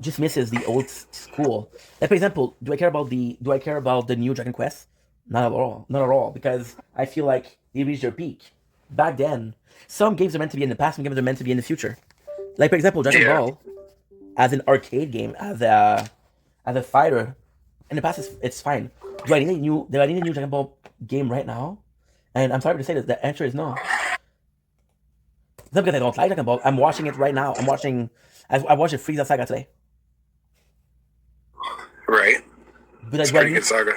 just misses the old school. Like, for example, do I care about the new Dragon Quest? Not at all. Not at all. Because I feel like they reached their peak. Back then, some games are meant to be in the past, some games are meant to be in the future. Like, for example, Dragon Ball, as an arcade game, as a fighter, in the past it's fine. Do I need a new Dragon Ball game right now? And I'm sorry to say that the answer is no. It's not because I don't like Dragon Ball. I'm watching it right now. I watched the Frieza saga today. Right. But it's a pretty good saga.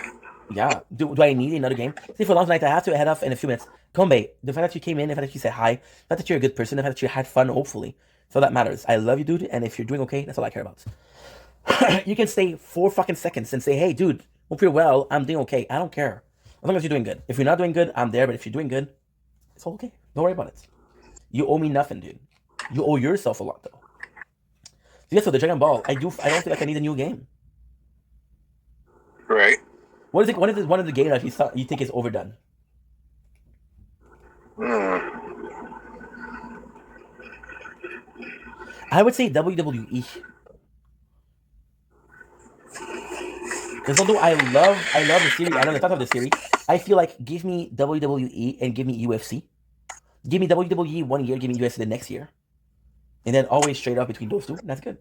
Yeah. Do I need another game? See, for a long night, I have to head off in a few minutes. Kombe, the fact that you came in, the fact that you said hi, the fact that you're a good person, the fact that you had fun, hopefully. So that matters. I love you, dude, and if you're doing okay, that's all I care about. You can stay 4 fucking seconds and say, hey, dude, hope you're well, I'm doing okay. I don't care. As long as you're doing good. If you're not doing good, I'm there, but if you're doing good, it's all okay. Don't worry about it. You owe me nothing, dude. You owe yourself a lot, though. So yeah, so the Dragon Ball, I don't feel like I need a new game. Right. What is it? One of the games that you think is overdone? I would say WWE. Because although I love the series, I love the thought of the series, I feel like give me WWE and give me UFC. Give me WWE 1 year, give me UFC the next year. And then always straight up between those two. That's good.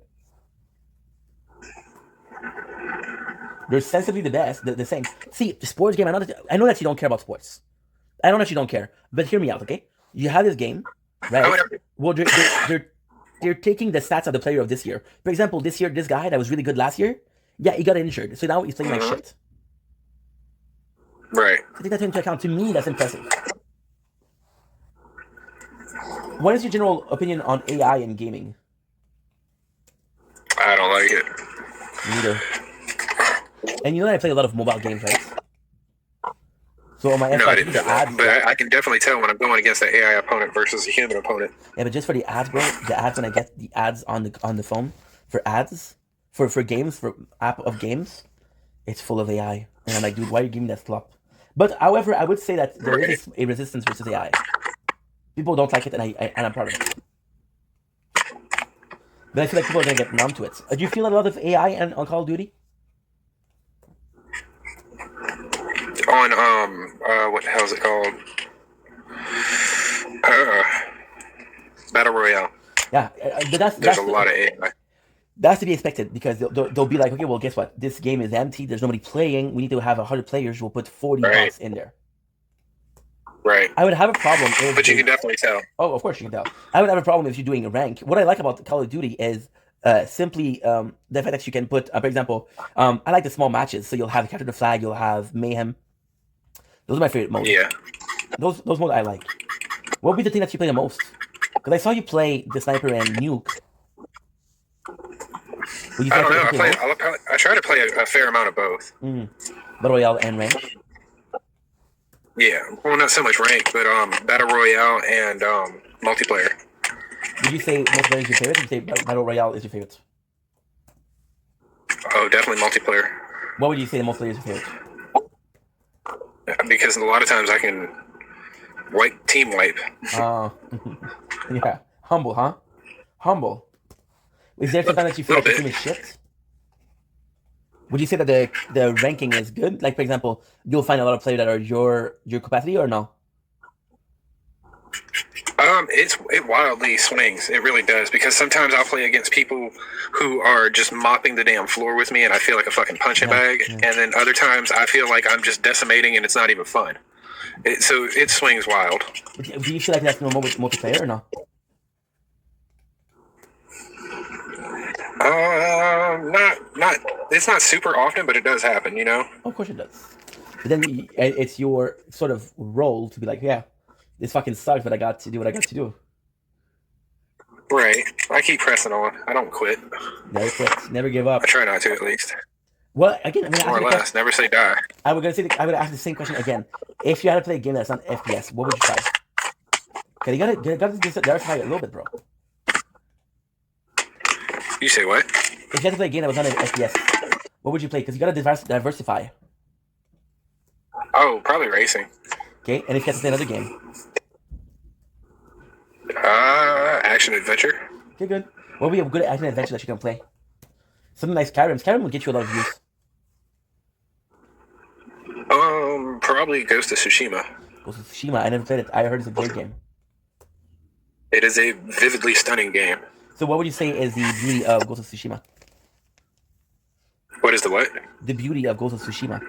They're sensibly the best, the same. See, the sports game, I know that you don't care about sports. I know that you don't care. But hear me out, okay? You have this game, right? Well, they're taking the stats of the player of this year. For example, this year, this guy that was really good last year, yeah, he got injured. So now he's playing like shit. Right. So take that into account. To me, that's impressive. What is your general opinion on AI in gaming? I don't like it. Neither. And you know that I play a lot of mobile games, right? So on my no, I FYP, didn't ads, but I can definitely tell when I'm going against an AI opponent versus a human opponent. Yeah, but just for the ads, bro, the ads when I get the ads on the phone for ads for games, for app of games, it's full of AI. And I'm like, dude, why are you giving that slop? But however, I would say that there is a resistance versus AI. People don't like it, and I'm proud of it. But I feel like people are gonna get numb to it. Do you feel a lot of AI on Call of Duty? On what the hell is it called? Battle Royale. Yeah, but there's a lot of AI. That's to be expected because they'll be like, okay, well, guess what? This game is empty. There's nobody playing. We need to have 100 players. We'll put 40 bots in there. Right. I would have a problem if... But you can definitely tell. Oh, of course you can tell. I would have a problem if you're doing a rank. What I like about Call of Duty is simply the fact that you can put, for example, I like the small matches. So you'll have Capture the Flag, you'll have Mayhem. Those are my favorite modes. Yeah. Those modes I like. What would be the thing that you play the most? Because I saw you play the Sniper and Nuke. I don't know. I try to play a fair amount of both. Battle Royale and rank? Yeah. Well, not so much rank, but Battle Royale and multiplayer. Would you say multiplayer is your favorite, or would you say Battle Royale is your favorite? Oh, definitely multiplayer. What would you say the multiplayer is your favorite? Because a lot of times I can team wipe. Yeah. Humble, huh? Humble. Is there something that you feel like the team is shit? Would you say that the ranking is good? Like, for example, you'll find a lot of players that are your capacity, or no? It wildly swings. It really does, because sometimes I'll play against people who are just mopping the damn floor with me, and I feel like a fucking punching bag. Yeah. And then other times I feel like I'm just decimating, and it's not even fun. So it swings wild. Do you feel like that's normal with multiplayer or no? Not. It's not super often, but it does happen. You know. Of course it does. But then it's your sort of role to be like, yeah, this fucking sucks, but I got to do what I got to do. Right. I keep pressing on. I don't quit. Never quit. Never give up. I try not to, at least. Well, again, I'm gonna ask More you or the less. Never say die. I was gonna ask the same question again. If you had to play a game that's not FPS, what would you try? Okay, you gotta diversify it a little bit, bro. You say what? If you had to play a game that was not an FPS, what would you play? Because you gotta diversify. Oh, probably racing. Okay, and if you had to play another game, Action adventure. okay, good. What would be a good action adventure that you can play? Something like Skyrim. Skyrim will get you a lot of views. Probably Ghost of Tsushima. Ghost of Tsushima. I never played it. I heard it's a great game. It is a vividly stunning game. So, what would you say is the beauty of Ghost of Tsushima? What is the what? The beauty of Ghost of Tsushima.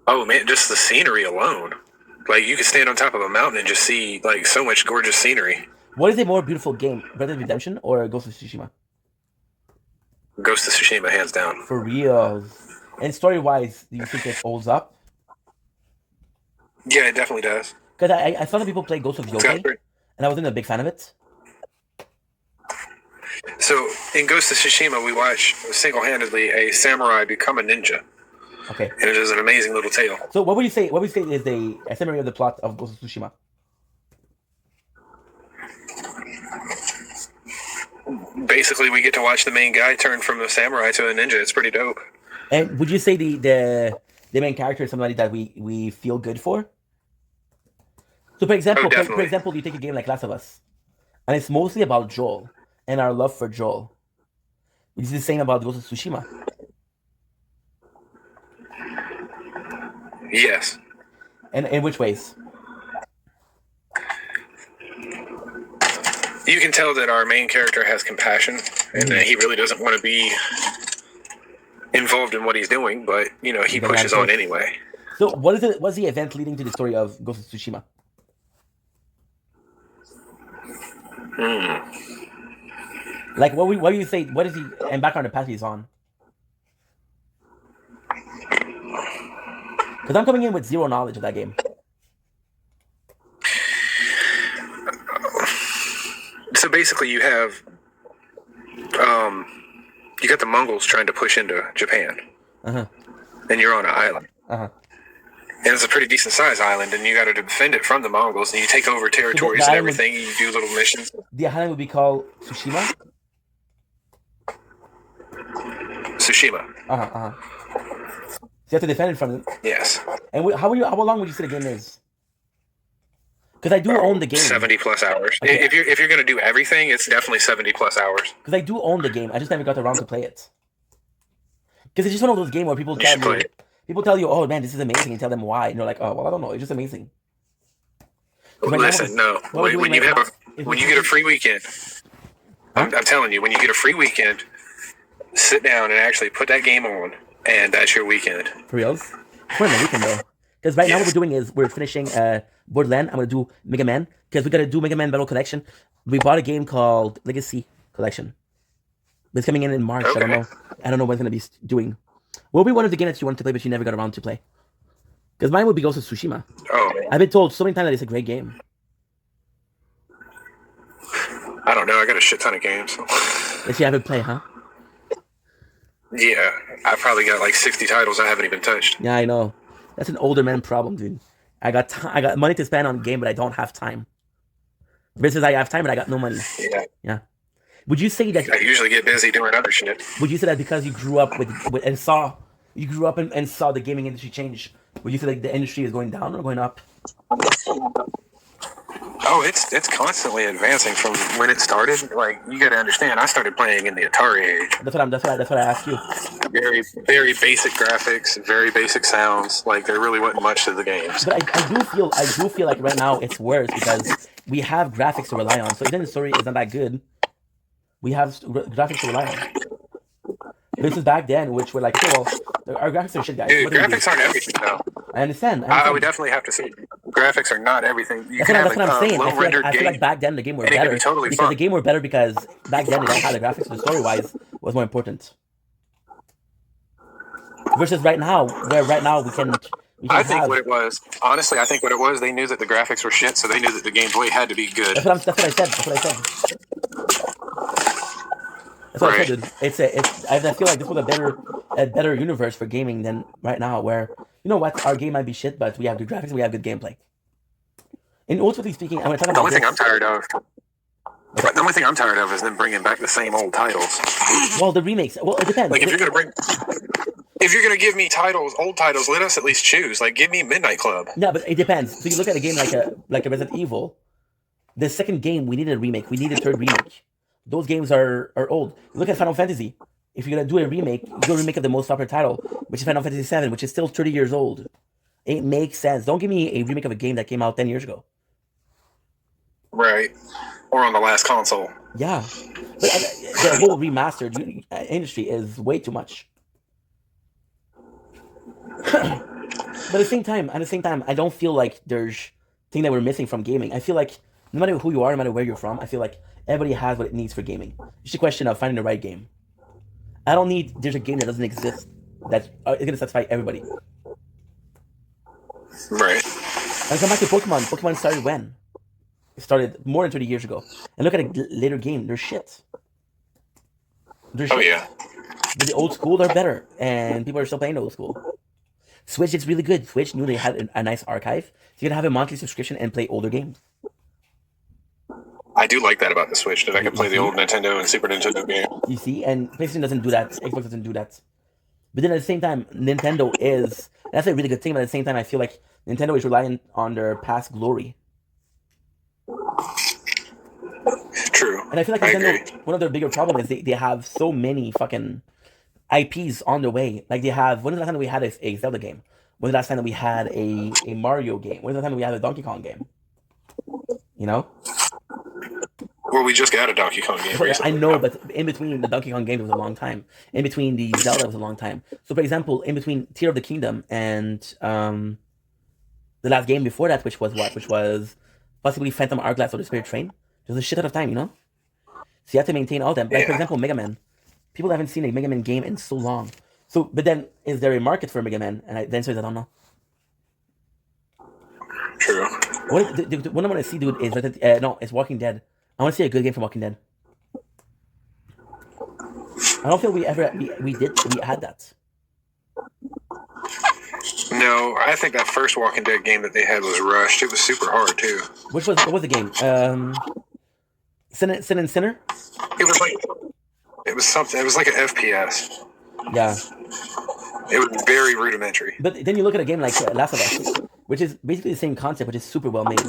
Oh man, just the scenery alone. Like you could stand on top of a mountain and just see like so much gorgeous scenery. What is a more beautiful game, Red Dead Redemption or Ghost of Tsushima? Ghost of Tsushima, hands down. For real. And story-wise, do you think it holds up? Yeah, it definitely does. Because I saw that people play Ghost of Yotei, and I wasn't a big fan of it. So in Ghost of Tsushima, we watch single-handedly a samurai become a ninja. Okay. And it is an amazing little tale. So what would you say? What would you say is a summary of the plot of Ghost of Tsushima? Basically, we get to watch the main guy turn from a samurai to a ninja. It's pretty dope. And would you say the main character is somebody that we feel good for? So for example, you take a game like Last of Us, and it's mostly about Joel and our love for Joel. Which is the same about Ghost of Tsushima. Yes. And in which ways? You can tell that our main character has compassion and that he really doesn't want to be involved in what he's doing, but you know, he pushes on anyway. So what is it? What's the event leading to the story of Ghost of Tsushima? Like what do you say? What is he and background the path he's on? Because I'm coming in with zero knowledge of that game. So basically, you have you got the Mongols trying to push into Japan, and you're on an island, and it's a pretty decent sized island, and you got to defend it from the Mongols, and you take over territories and everything. And you do little missions. The island would be called Tsushima. Tsushima. So you have to defend it from it. Yes. And how long would you say the game is? Because I do own the game. 70 plus hours. Okay. If you're gonna do everything, it's definitely 70 plus hours. Because I do own the game. I just never got around to play it. Because it's just one of those games where people tell you, oh man, this is amazing, and tell them why, and you're like, oh well, I don't know, it's just amazing. Listen, no. When you get a free weekend, I'm telling you, when you get a free weekend, sit down and actually put that game on, and that's your weekend. For reals? We're in the weekend though. Because right now what we're doing is we're finishing Borderlands. I'm gonna do Mega Man because we gotta do Mega Man Battle Collection. We bought a game called Legacy Collection. It's coming in March. Okay. I don't know what it's gonna be doing. What would be one of the games that you wanted to play but you never got around to play? Because mine would be Ghost of Tsushima. Oh. I've been told so many times that it's a great game. I don't know. I got a shit ton of games. That you haven't played, huh? Yeah, I probably got like 60 titles I haven't even touched. Yeah, I know. That's an older man problem, dude. I got money to spend on a game, but I don't have time. Versus I have time, but I got no money. Yeah. Would you say that... I usually get busy doing other shit. Would you say that because you grew up and saw the gaming industry change, would you say like the industry is going down or going up? Oh, it's constantly advancing from when it started. Like, you got to understand, I started playing in the Atari age. That's what I asked you. Very, very basic graphics, very basic sounds. Like, there really wasn't much to the games. But I do feel like right now it's worse because we have graphics to rely on. So even the story is not that good, we have graphics to rely on. This is back then, which we're like, okay, well, our graphics are shit, guys. Dude, graphics aren't everything, though. I understand. I would definitely have to say graphics are not everything. That's what I'm saying. I feel like back then the game were better. The game were better because back then they don't have the graphics, so the story-wise was more important. Versus right now, where we can I think what it was, honestly, they knew that the graphics were shit, so they knew that the gameplay had to be good. That's what I said. That's what I said, dude. I feel like this was a better a better universe for gaming than right now, where you know what, our game might be shit, but we have good graphics and we have good gameplay. And ultimately speaking, I'm going to talk The about only thing I'm this. tired of. The only thing I'm tired of is them bringing back the same old titles. Well, the remakes. Well, it depends. Like if you're gonna give me titles, old titles, let us at least choose. Like give me Midnight Club. Yeah, but it depends. So you look at a game like a Resident Evil. The second game, we needed a remake. We needed a third remake. Those games are old. You look at Final Fantasy. If you're gonna do a remake, do a remake of the most popular title, which is Final Fantasy VII, which is still 30 years old. It makes sense. Don't give me a remake of a game that came out 10 years ago. Right. Or on the last console. Yeah, but the whole remastered industry is way too much. But at the same time, I don't feel like there's thing that we're missing from gaming. I feel like no matter who you are, no matter where you're from, I feel like everybody has what it needs for gaming. It's just a question of finding the right game. I don't need there's a game that doesn't exist that is gonna satisfy everybody. Right. And come back to Pokemon. Pokemon started when? It started more than 30 years ago. And look at a later game. They're shit. Oh yeah. But the old school are better, and people are still playing the old school. Switch is really good. Switch knew they had a nice archive. So you can have a monthly subscription and play older games. I do like that about the Switch, that I can play the old Nintendo and Super Nintendo game. You see, and PlayStation doesn't do that. Xbox doesn't do that. But then at the same time, Nintendo is that's a really good thing. But at the same time, I feel like Nintendo is relying on their past glory. True. And I feel like Nintendo, one of their bigger problems is they have so many fucking IPs on their way. Like they have, when was the last time we had a Zelda game? When was the last time that we had a Mario game? When was the last time that we had a Donkey Kong game? You know? Well, we just got a Donkey Kong game recently. I know, but in between the Donkey Kong games was a long time. In between the Zelda was a long time. So, for example, in between Tear of the Kingdom and the last game before that, which was what? Which was possibly Phantom Hourglass or the Spirit Train. There's a shit ton of time, you know? So you have to maintain all them. Like, for example, Mega Man. People haven't seen a Mega Man game in so long. So, but then, is there a market for Mega Man? And the answer is I don't know. True. What I want to see, dude, is it's Walking Dead. I want to see a good game from Walking Dead. I don't feel we had that. No, I think that first Walking Dead game that they had was rushed. It was super hard too. What was the game? Sin and Sinner? It was something. It was like an FPS. Yeah. It was very rudimentary. But then you look at a game like Last of Us, which is basically the same concept, which is super well made.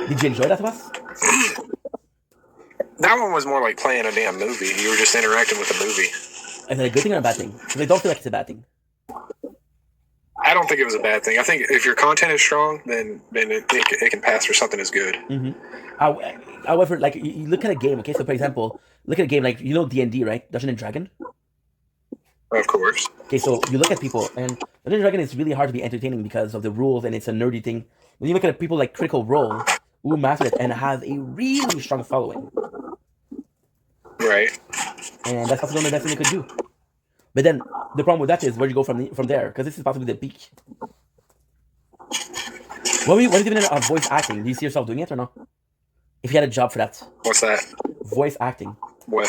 Did you enjoy Last of Us? That one was more like playing a damn movie. You were just interacting with the movie. Is that a good thing or a bad thing? Because I don't feel like it's a bad thing. I don't think it was a bad thing. I think if your content is strong, then it can pass for something as good. Mm-hmm. However, like you look at a game, okay? So for example, look at a game like D&D, right? Dungeons and Dragon. Of course. Okay, so you look at people, and Dungeons and Dragon is really hard to be entertaining because of the rules, and it's a nerdy thing. When you look at people like Critical Role, who mastered it and have a really strong following. Right. And that's possibly the only best thing they could do. But then the problem with that is where you go from there, because this is possibly the peak. What is even voice acting? Do you see yourself doing it or no? If you had a job for that. What's that? Voice acting. What?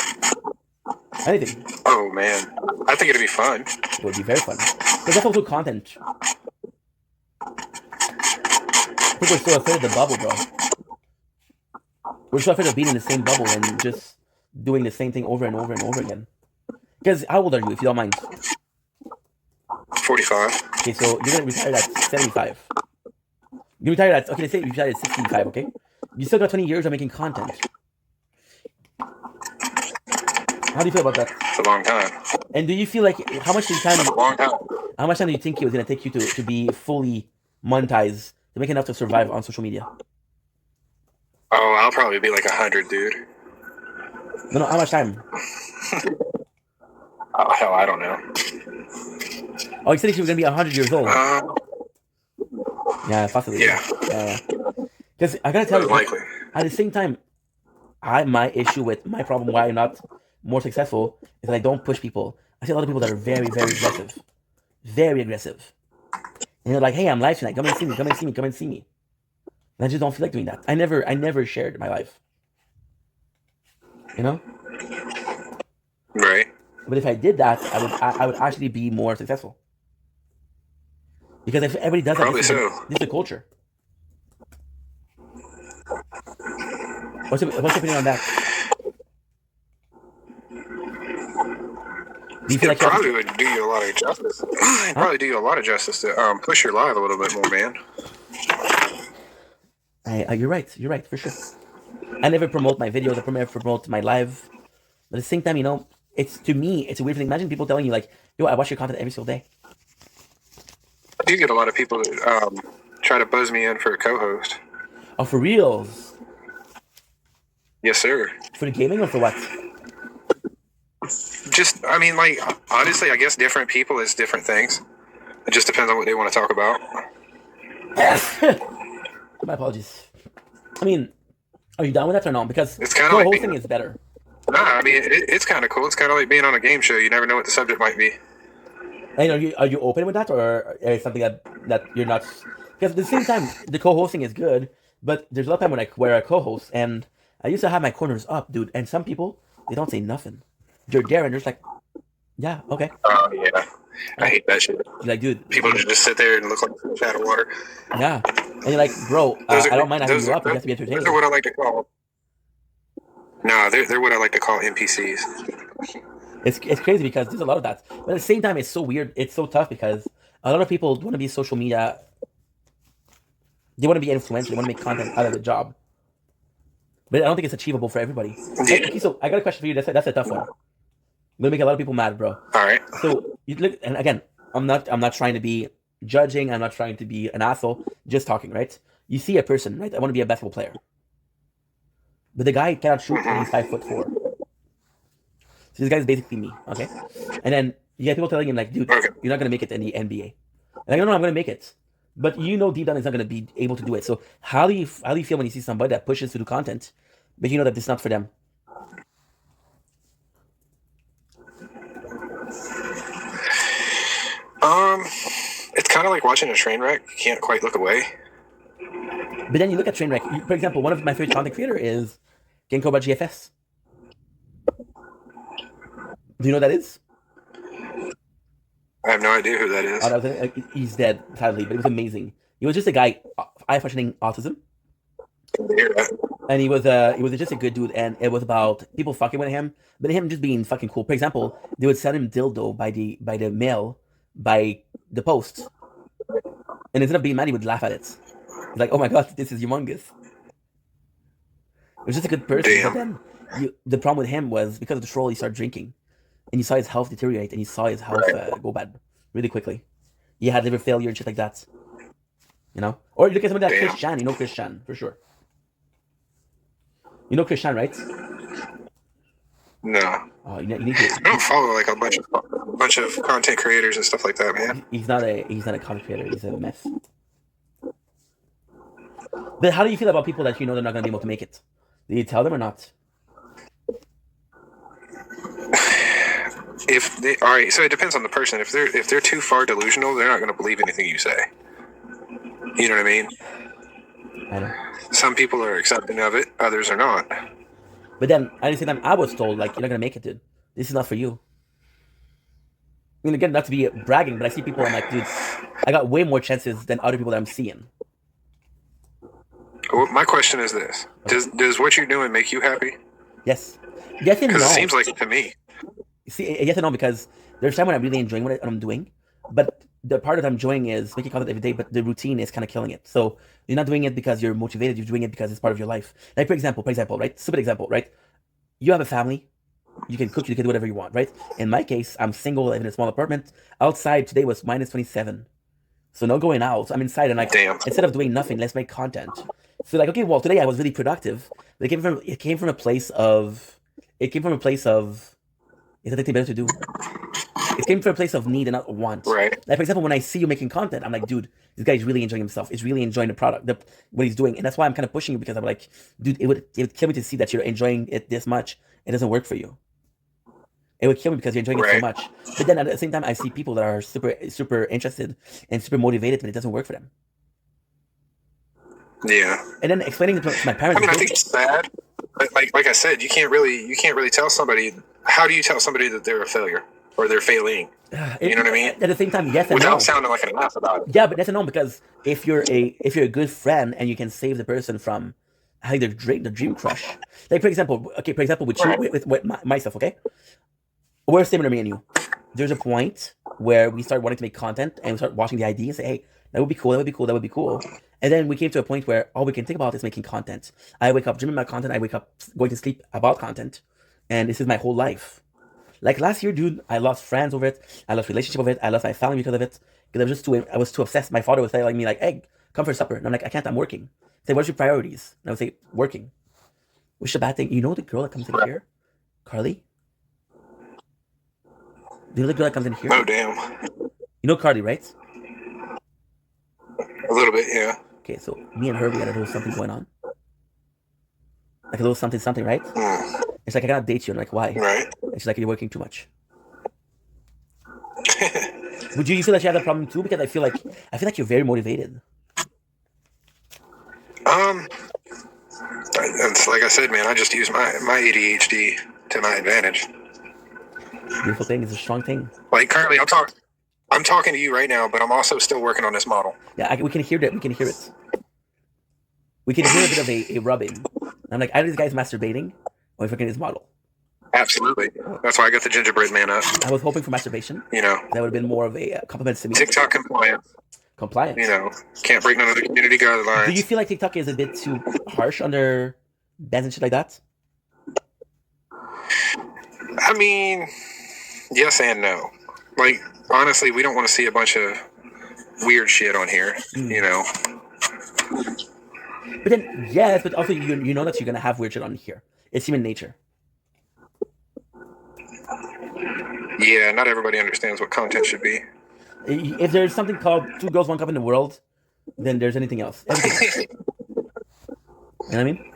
Anything. Oh man, I think it'd be fun. It would be very fun. Because that's also content. People are so afraid of the bubble, bro. We're so afraid of being in the same bubble and just doing the same thing over and over and over again. Because how old are you, if you don't mind? 45. Okay, so you're gonna retire at 75. You retire at, okay, let's say you retire at 65, okay? You still got 20 years of making content. How do you feel about that? It's a long time. And do you feel like, how much time do you think it was gonna take you to be fully monetized, to make enough to survive on social media? Oh, I'll probably be like 100, dude. No, how much time? Oh, hell, I don't know. Oh, you said you were going to be 100 years old. Yeah, possibly. Yeah. Because I got to tell you, likely. At the same time, my issue with my problem why I'm not more successful is that I don't push people. I see a lot of people that are very, very aggressive. Very aggressive. And they're like, hey, I'm live tonight. Come and see me. Come and see me. Come and see me. And I just don't feel like doing that. I never shared my life. You know? Right. But if I did that, I would actually be more successful. Because if everybody does that, Probably this so. is the culture. What's your opinion on that? Do you feel It like you have probably to, would do you a lot of justice. It'd huh? probably do you a lot of justice to push your live a little bit more, man. You're right. You're right for sure. I never promote my videos. I never promote my live. But at the same time, you know, it's to me, it's a weird thing. Imagine people telling you like, "Yo, I watch your content every single day." I do get a lot of people that try to buzz me in for a co-host. Oh, for reals? Yes, sir. For the gaming or for what? Just, I mean, like, honestly, I guess different people is different things. It just depends on what they want to talk about. My apologies. I mean, are you down with that or not? Because It's kind of like co-hosting is better. Nah, I mean, it's kind of cool. It's kind of like being on a game show. You never know what the subject might be. And are you open with that, or is it something that you're not? Because at the same time, the co-hosting is good, but there's a lot of time when I wear a co-host, and I used to have my corners up, dude. And some people they don't say nothing. You're there, and they're just like, yeah, okay. Oh, yeah. I hate that shit. You're like, dude, People just sit there and look like a shot of water. yeah. And you're like, bro, I don't mind having you up. You have to be entertaining. Those are what I like to call. No, they're what I like to call NPCs. It's crazy because there's a lot of that. But at the same time, it's so weird. It's so tough because a lot of people want to be social media. They want to be influential. They want to make content out of the job. But I don't think it's achievable for everybody. Yeah. Okay, so I got a question for you. That's a tough one. I'm gonna make a lot of people mad, bro. All right. So you look, and again, I'm not trying to be judging. I'm not trying to be an asshole. Just talking, right? You see a person, right? I want to be a basketball player, but the guy cannot shoot, and he's 5'4". So this guy's basically me, okay? And then you get people telling him like, dude, Okay. you're not gonna make it in the NBA. And I go, no, I'm gonna make it. But you know deep down he's not gonna be able to do it. So how do you feel when you see somebody that pushes to do content, but you know that it's not for them? It's kind of like watching a train wreck. You can't quite look away. But then you look at Trainwreck. For example, one of my favorite content creator is Genkoba GFS. Do you know what that is? I have no idea who that is. Oh, that was, he's dead, sadly, but it was amazing. He was just a guy, eye functioning autism, and he was just a good dude. And it was about people fucking with him, but him just being fucking cool. For example, they would send him dildo by the mail, by the post, and instead of being mad, he would laugh at it. He's like, "Oh my god, this is humongous." It was just a good person, Damn. but then the problem with him was because of the troll, he started drinking, and you saw his health deteriorate, and you saw his health go bad really quickly. He had liver failure and shit like that. You know? Or you look at somebody like Damn. Chris Chan. You know Chris Chan, for sure. You know Chris Chan, right? No. Oh, you need to. I don't follow like a bunch of content creators and stuff like that, man. He's not a content creator. He's a mess. But how do you feel about people that you know they're not going to be able to make it? Do you tell them or not? All right, so it depends on the person. If they're too far delusional, they're not going to believe anything you say. You know what I mean? I know. Some people are accepting of it, others are not. But then at the same time, I was told like you're not going to make it, dude. This is not for you. I mean, again, not to be bragging, but I see people. I'm like, dude, I got way more chances than other people that I'm seeing. Well, my question is this: Does what you're doing make you happy? Yes. Yes and no. Because it seems like it to me. See, yes and no, because there's time when I'm really enjoying what I'm doing, but the part that I'm enjoying is making content every day, but the routine is kind of killing it. So you're not doing it because you're motivated, you're doing it because it's part of your life. Like, for example, right? Stupid example, right? You have a family, you can cook, you can do whatever you want, right? In my case, I'm single, I live in a small apartment. Outside today was minus 27. So no going out. I'm inside and like, Damn. instead of doing nothing, let's make content. So like, okay, well, today I was really productive. But it came from a place of, is that anything better to do? It came from a place of need and not want. Right. Like, for example, when I see you making content, I'm like, dude, this guy's really enjoying himself. He's really enjoying the product, what he's doing. And that's why I'm kind of pushing you, because I'm like, dude, it would kill me to see that you're enjoying it this much. It doesn't work for you. It would kill me because you're enjoying it so much. But then at the same time, I see people that are super, super interested and super motivated, but it doesn't work for them. Yeah. And then explaining to my parents. I mean, I think it's sad. But like I said, you can't really tell somebody how do you tell somebody that they're a failure or they're failing? You know what I mean? At the same time, yes and Without no. sounding like an ass about it. Yeah, but that's a no, because if you're a good friend and you can save the person from having their dream crush, like for example, with you, with myself, okay, we're similar, me and you. There's a point where we start wanting to make content and we start watching the idea and say, hey, that would be cool, that would be cool, that would be cool. And then we came to a point where all we can think about is making content. I wake up dreaming about content, I wake up going to sleep about content, and this is my whole life. Like last year, dude, I lost friends over it. I lost relationship over it. I lost my family because of it. Because I was too obsessed. My father was telling me like, "Hey, come for supper," and I'm like, "I can't. I'm working." Say, "What's your priorities?" And I would say, "Working." Which is a bad thing. You know the girl that comes in here, Carly. You know the girl that comes in here. Oh damn. You know Carly, right? A little bit, yeah. Okay, so me and her, we had a little something going on. Like a little something, right? It's like, I cannot date you. I'm like, why? Right. And she's like, you're working too much. Would you feel that you have that problem too? Because I feel like you're very motivated. It's like I said, man, I just use my ADHD to my advantage. Beautiful thing. It's a strong thing. Like currently, I'm talking to you right now, but I'm also still working on this model. Yeah, we can hear that. We can hear it. We can hear a bit of a rubbing. I'm like, either this guy's masturbating or he's fucking his model. Absolutely. That's why I got the gingerbread man up. I was hoping for masturbation. You know. That would have been more of a compliment to me. TikTok compliance. Compliance. You know, can't break none of the community guidelines. Do you feel like TikTok is a bit too harsh on their bans and shit like that? I mean, yes and no. Like, honestly, we don't want to see a bunch of weird shit on here, you know. But then, yes, but also you know that you're going to have weird shit on here. It's human nature. Yeah, not everybody understands what content should be. If there's something called Two Girls, One Cup in the world, then there's anything else. Everything else. You know what I mean?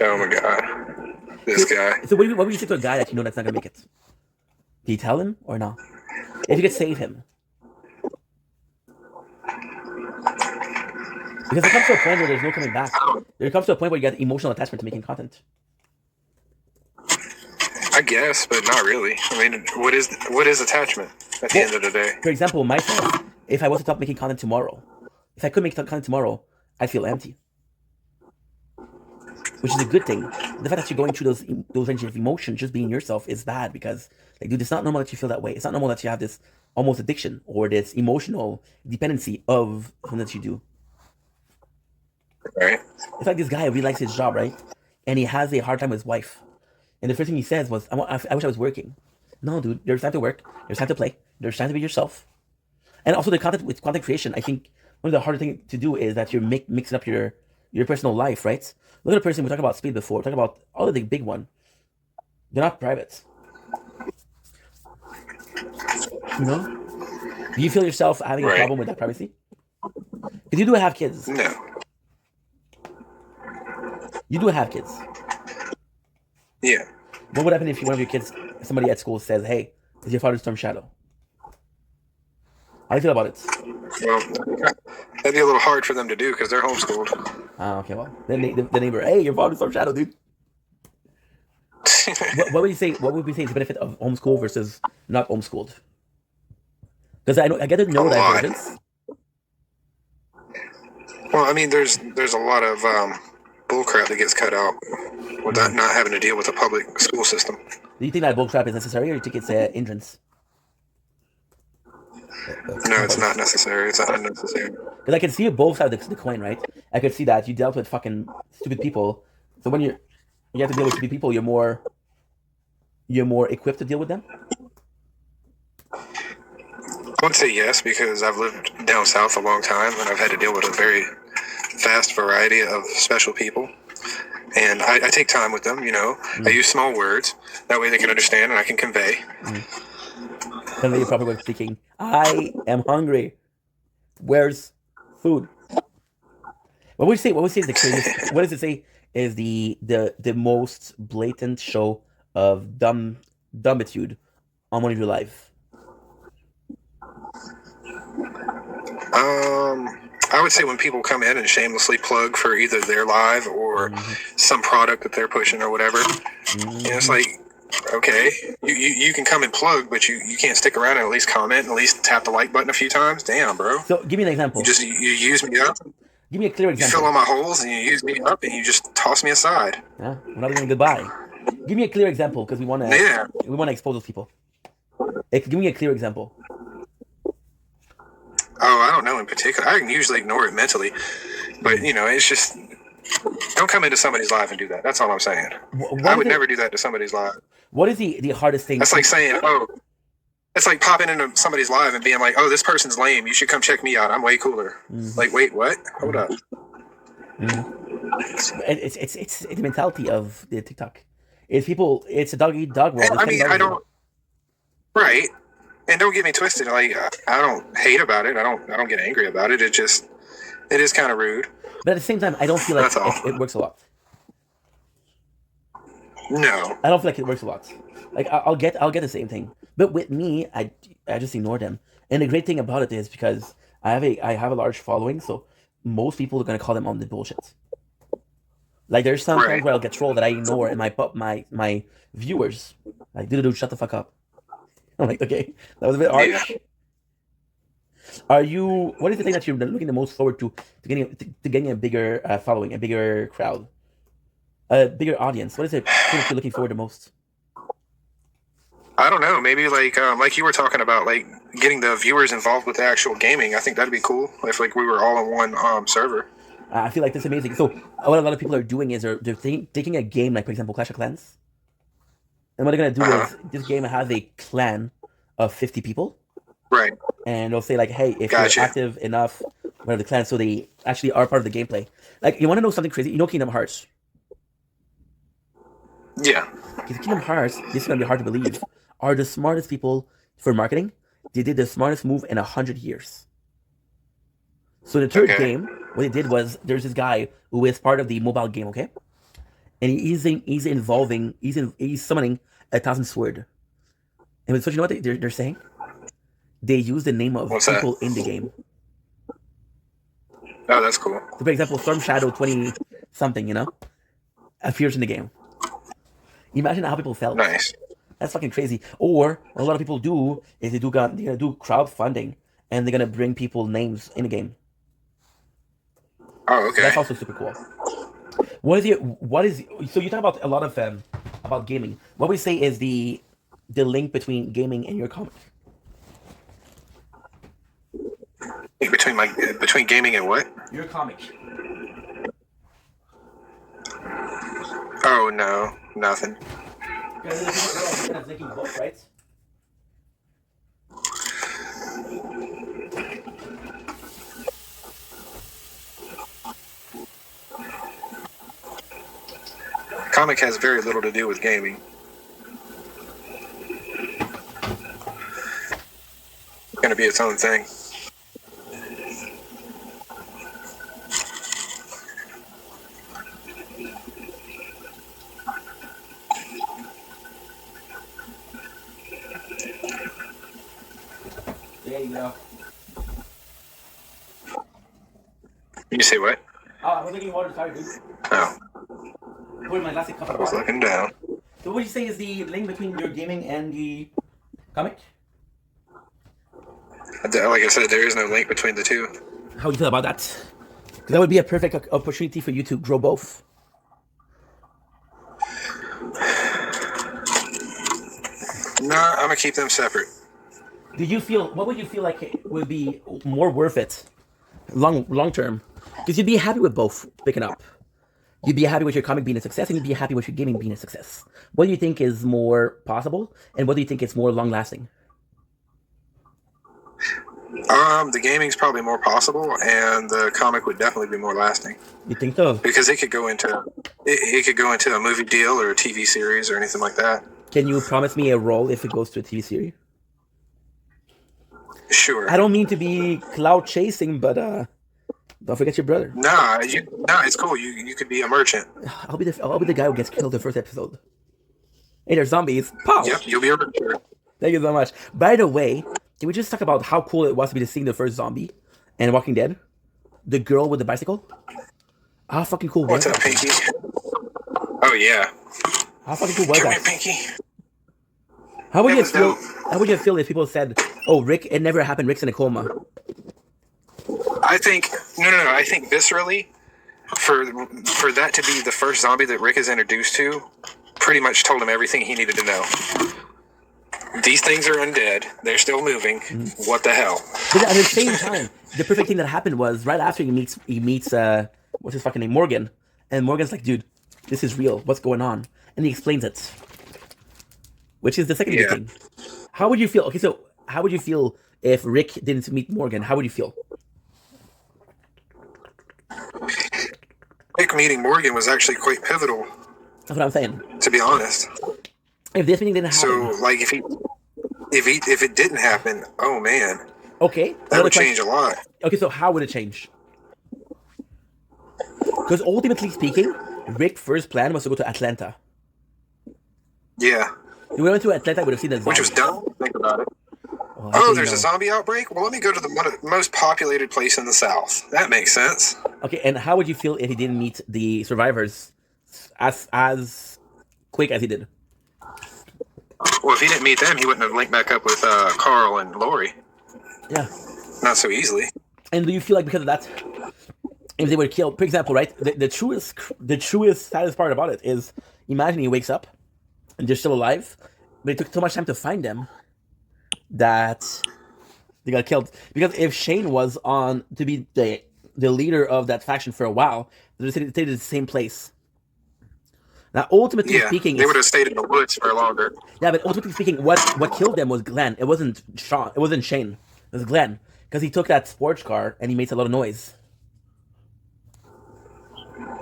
Oh my god. This guy. So what would you say to a guy that you know that's not going to make it? Do you tell him or no? If you could save him. Because there comes to a point where there's no coming back. There comes to a point where you get emotional attachment to making content. I guess, but not really. I mean, what is attachment at the end of the day? For example, myself, if I was to stop making content tomorrow, if I could make content tomorrow, I feel empty. Which is a good thing. The fact that you're going through those ranges of emotions, just being yourself, is bad because, like, dude, it's not normal that you feel that way. It's not normal that you have this almost addiction or this emotional dependency of something that you do. Right. It's like this guy really likes his job, right? And he has a hard time with his wife. And the first thing he says was, I wish I was working. No, dude, there's time to work. There's time to play. There's time to be yourself. And also the content with content creation, I think one of the harder things to do is that you're mixing up your personal life, right? Look at a person, we talked about Speed before, we talked about all of the big one. They're not private. You know? Do you feel yourself having a problem with that privacy? Because you do have kids. No. You do have kids. Yeah. What would happen if one of your kids, somebody at school says, hey, is your father Storm Shadow? How do you feel about it? Well, that'd be a little hard for them to do because they're homeschooled. Ah, okay, well. Then the neighbor, hey, your father's Storm Shadow, dude. What would you say? What would we say is the benefit of homeschool versus not homeschooled? Because I get to know divergence. Well, I mean, there's a lot of bullcrap that gets cut out with not having to deal with a public school system. Do you think that bullcrap is necessary, or do you think it's an hindrance? No, it's not necessary. It's not unnecessary. Because I can see both sides of the coin, right? I could see that you dealt with fucking stupid people. So when you have to deal with stupid people, you're more equipped to deal with them. I would say yes, because I've lived down south a long time and I've had to deal with a very vast variety of special people. And I take time with them, you know. I use small words. That way they can understand and I can convey. Convey your proper way of speaking. I am hungry. Where's food? What would you say is the craziest? What does it say is the most blatant show of dumbitude on one of your life? I would say when people come in and shamelessly plug for either their live or some product that they're pushing or whatever, it's like, okay, you can come and plug, but you can't stick around and at least comment and at least tap the like button a few times. Damn, bro. So give me an example. You use me up. Give me a clear You example. fill all my holes and you use me up and you just toss me aside. Yeah, we're not even goodbye. Give me a clear example because we want to expose those people. Give me a clear example. Oh, I don't know in particular. I can usually ignore it mentally, but it's just don't come into somebody's live and do that. That's all I'm saying. I would never do that to somebody's live. What is the hardest thing? That's like saying, it's like popping into somebody's live and being like, oh, this person's lame. You should come check me out. I'm way cooler. Like, wait, what? Hold up. It's the mentality of the TikTok. It's a dog eat dog world. I mean, I don't. Right. And don't get me twisted. Like, I don't hate about it. I don't get angry about it. It is kind of rude. But at the same time, I don't feel like it works a lot. No. I don't feel like it works a lot. Like I'll get the same thing. But with me, I just ignore them. And the great thing about it is because I have a large following, so most people are gonna call them on the bullshit. Like there's some times where I'll get trolled that I ignore, and my viewers like, dude, shut the fuck up. I'm like, okay, that was a bit harsh. Yeah. What is the thing that you're looking the most forward to getting a bigger following, a bigger crowd, a bigger audience? What is it that you're looking forward to most? I don't know. Maybe like you were talking about, like getting the viewers involved with the actual gaming. I think that'd be cool if like we were all on one server. I feel like that's amazing. So what a lot of people are doing is they're taking a game like, for example, Clash of Clans. And what they're going to do is, this game has a clan of 50 people. Right. And they'll say, like, hey, if you're active enough, whatever the clan, so they actually are part of the gameplay. Like, you want to know something crazy? You know Kingdom Hearts? Yeah. Because Kingdom Hearts, this is going to be hard to believe, are the smartest people for marketing. They did the smartest move in 100 years. So the third game, what they did was, there's this guy who is part of the mobile game, okay? And he's summoning 1,000 sword. And so you know what they're saying? They use the name of people in the game. Oh, that's cool. So for example, Storm Shadow 20 something, appears in the game. Imagine how people felt. Nice. That's fucking crazy. Or what a lot of people do is they're gonna do crowdfunding and they're gonna bring people names in the game. Oh, okay. That's also super cool. So you talk about a lot of about gaming. What we say is the link between gaming and your comic. Between gaming and what? Your comic. Oh no, nothing. Linking both, right? Comic has very little to do with gaming. It's going to be its own thing. There you go. You say what? Oh, I was looking water, sorry, dude. Oh. Put my last cup of I was water. looking down. So what do you say is the link between your gaming and the comic? Like I said, there is no link between the two. How do you feel about that? Because that would be a perfect opportunity for you to grow both. Nah, I'm gonna keep them separate. What would you feel like it would be more worth it long term? Because you'd be happy with both picking up. You'd be happy with your comic being a success, and you'd be happy with your gaming being a success. What do you think is more possible, and what do you think is more long lasting? The gaming's probably more possible, and the comic would definitely be more lasting. You think so? Because it could go into a movie deal or a TV series or anything like that. Can you promise me a role if it goes to a TV series? Sure. I don't mean to be cloud chasing, but don't forget your brother. Nah, it's cool. You could be a merchant. I'll be the guy who gets killed the first episode. Hey, there's zombies. Pow! Yep, you'll be a merchant. Thank you so much. By the way, can we just talk about how cool it was to be seeing the first zombie and Walking Dead? the girl with the bicycle? How fucking cool What's was up, that? Pinky? Oh yeah. How fucking cool was Come here, that? Pinky. How would It you was feel? dope. How would you feel if people said, "Oh, Rick, it never happened. Rick's in a coma"? I think no. I think viscerally, for that to be the first zombie that Rick is introduced to, pretty much told him everything he needed to know. These things are undead. They're still moving. What the hell? But at the same time, the perfect thing that happened was right after he meets what's his fucking name, Morgan, and Morgan's like, "Dude, this is real. What's going on?" And he explains it, which is the second big thing. How would you feel? Okay, so how would you feel if Rick didn't meet Morgan? How would you feel? Rick meeting Morgan was actually quite pivotal. That's what I'm saying. To be honest. If this meeting didn't happen, So, like, if it didn't happen, oh man, okay, that would change a lot. Okay, so how would it change? Because ultimately speaking, Rick's first plan was to go to Atlanta. Yeah. If we went to Atlanta, we would have seen the zombies. Which was dumb. Think about it. Well, Oh, there's a zombie outbreak? Well, let me go to the most populated place in the South. That makes sense. Okay, and how would you feel if he didn't meet the survivors as quick as he did? Well, if he didn't meet them, he wouldn't have linked back up with Carl and Lori. Yeah. Not so easily. And do you feel like because of that, if they were killed, for example, right? The truest saddest part about it is, imagine he wakes up and they're still alive, but it took so much time to find them that they got killed. Because if Shane was on to be the leader of that faction for a while, they would have stayed in the same place. Now, ultimately speaking, they would have stayed in the woods for longer. Yeah, but ultimately speaking, what killed them was Glenn. It wasn't Sean. It wasn't Shane. It was Glenn, because he took that sports car and he made a lot of noise.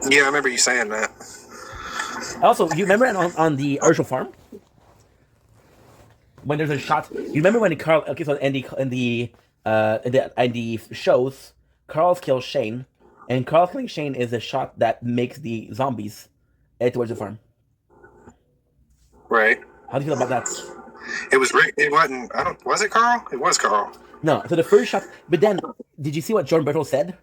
Yeah, I remember you saying that. Also, you remember on the Urshel farm when there's a shot? You remember when Carl? Okay, so in the shows, Carl's kills Shane, and Carl's killing Shane is a shot that makes the zombies head towards the farm. Right. How do you feel about that? It was Rick. It wasn't. Was it Carl? It was Carl. No. So the first shot. But then, did you see what John Bertel said?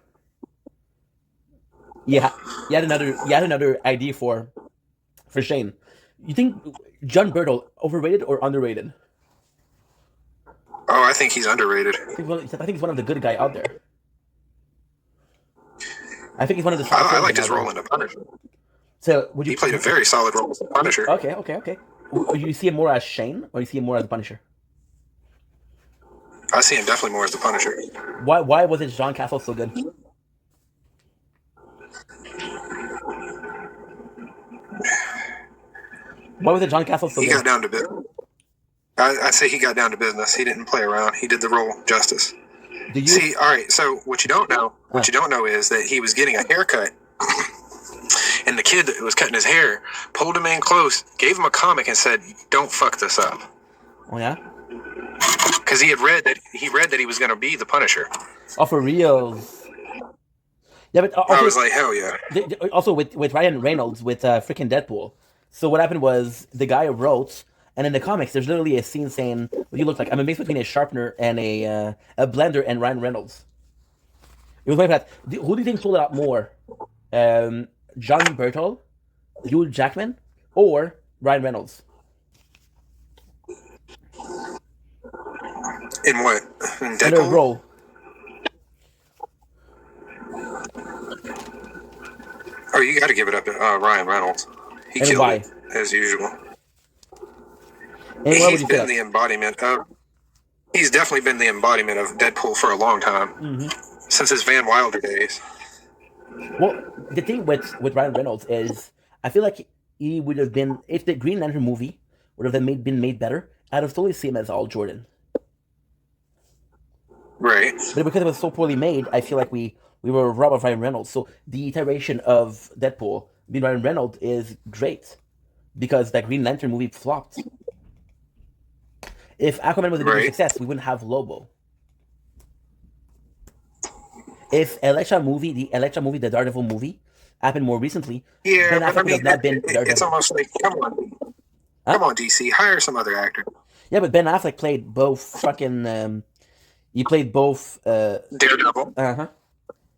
Yeah, he had another idea for Shane. You think John Bertel overrated or underrated? Oh, I think he's underrated. I think he's one of the good guy out there. I think he's one of the. I liked his role in the Punisher. So would you? He played a very solid role as the Punisher. Okay. You see him more as Shane, or you see him more as the Punisher? I see him definitely more as the Punisher. Why wasn't John Castle so good? Why was it John Castle so good? He got down to business. I'd say he got down to business. He didn't play around. He did the role justice. See, all right. So what you don't know is that he was getting a haircut, and the kid that was cutting his hair pulled him in close, gave him a comic, and said, "Don't fuck this up." Oh yeah. Because he read that he was going to be the Punisher. Oh, for real. Yeah, but also, I was like, hell yeah. Also with Ryan Reynolds with freaking Deadpool. So what happened was the guy wrote, and in the comics, there's literally a scene saying, "What you look like?" I'm a mix between a sharpener and a blender and Ryan Reynolds. It was like that. Who do you think pulled it out more? John Bertel, Hugh Jackman, or Ryan Reynolds? In what? In In their Deadpool? role. Oh, you got to give it up to Ryan Reynolds. He And killed why? it, as usual. And why would He's you say been the embodiment of. He's definitely been the embodiment of Deadpool for a long time, since his Van Wilder days. Well, the thing with Ryan Reynolds is, I feel like he would have been, if the Green Lantern movie would have been made better, I'd have totally seen him as Al Jordan. Right. But because it was so poorly made, I feel like we were robbed of Ryan Reynolds. So the iteration of Deadpool being Ryan Reynolds is great, because that Green Lantern movie flopped. If Aquaman was a bigger success, we wouldn't have Lobo. If the Elektra movie, the Daredevil movie, happened more recently, Yeah, Ben Affleck would have not been Daredevil. it's almost like, come on, DC, hire some other actor. Yeah, but Ben Affleck played both fucking. He played both. Daredevil. Uh huh.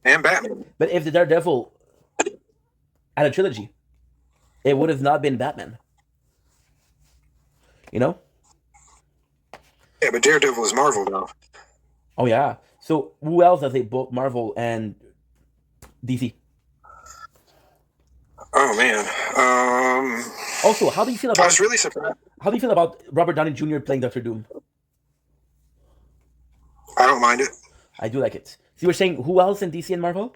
And Batman. But if the Daredevil had a trilogy, it would have not been Batman. You know? Yeah, but Daredevil is Marvel though. Oh yeah. So who else does it both Marvel and DC? Oh man. Also, how do you feel I about was really surprised. how do you feel about Robert Downey Jr. playing Doctor Doom? I don't mind it. I do like it. So you were saying who else in DC and Marvel?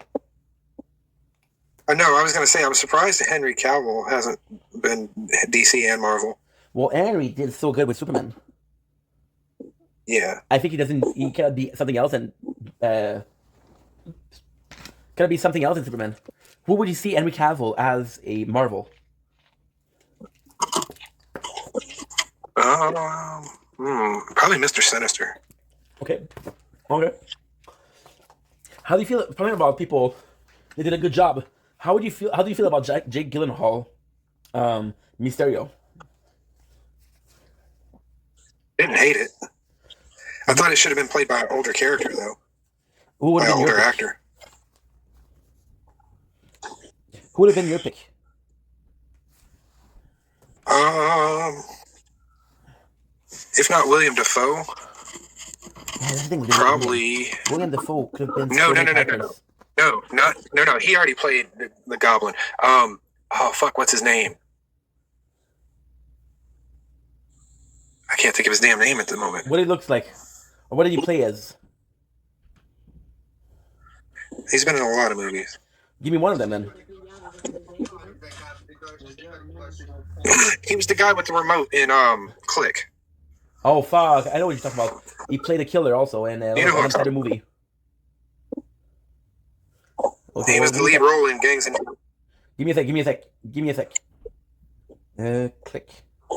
No, I was going to say I'm surprised that Henry Cavill hasn't been DC and Marvel. Well, Henry did so good with Superman. Yeah. I think he doesn't. He cannot be something else and cannot be something else in Superman. Who would you see Henry Cavill as a Marvel? Probably Mr. Sinister. Okay. Okay. How do you feel? Talking about people, they did a good job. How would you feel? How do you feel about Jake Gyllenhaal, Mysterio? Didn't hate it. I thought it should have been played by an older character though. Who would By have an been your older pick? actor. Who would have been your pick? If not William Dafoe, Yeah, that's the thing with probably. William Dafoe could have been No. so many characters. No. He already played the Goblin. Oh fuck, what's his name? I can't think of his damn name at the moment. What it looks like, or what did he play as? He's been in a lot of movies. Give me one of them then. He was the guy with the remote in Click. Oh fuck! I know what you're talking about. He played a killer also in You know what I'm another talking movie. Okay, He was the lead role in Gangs and Give me a sec. Click.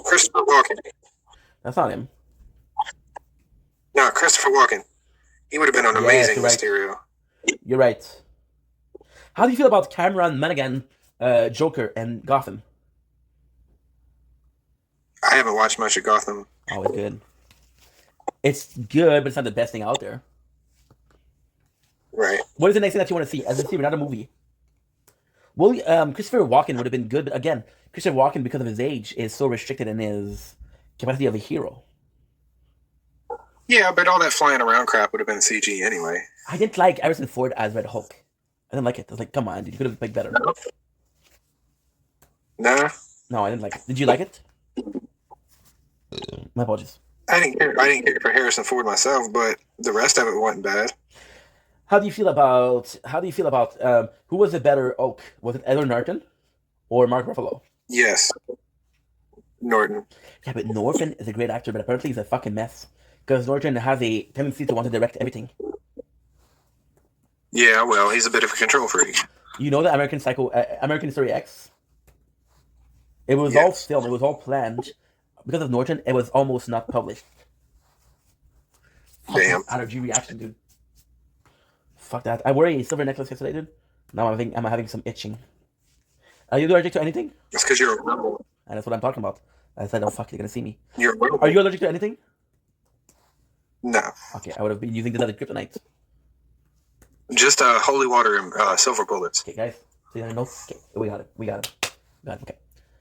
Christopher Walken. That's not him. No, Christopher Walken. He would have been an amazing you're right. Mysterio. You're right. How do you feel about Cameron Monaghan, Joker, and Gotham? I haven't watched much of Gotham. Oh, it's good. It's good, but it's not the best thing out there. Right. What is the next thing that you want to see as a series, not a movie? Well, Christopher Walken would have been good, but again, Christopher Walken, because of his age, is so restricted in his capacity of a hero. Yeah, but all that flying around crap would have been CG anyway. I didn't like Harrison Ford as Red Hulk. I didn't like it. I was like, come on, dude, you could have played better. Nah. No, I didn't like it. Did you like it? My apologies. I didn't care for Harrison Ford myself, but the rest of it wasn't bad. How do you feel about who was the better Hulk? Was it Edward Norton or Mark Ruffalo? Yes. Norton. Yeah, but Norton is a great actor, but apparently he's a fucking mess. Because Norton has a tendency to want to direct everything. Yeah, well, he's a bit of a control freak. You know the American History X? It was all filmed, it was all planned. Because of Norton, it was almost not published. Damn. Allergy reaction, dude. Fuck that. I wore a silver necklace yesterday, dude. Now I'm having some itching. Are you allergic to anything? That's because you're a rebel. And that's what I'm talking about. I said, oh fuck, you're gonna see me. You're a rebel. Are you allergic to anything? No. Okay, I would have been using the other kryptonite. Just holy water and silver bullets. Okay, guys. So you know? Okay, we got it. Okay.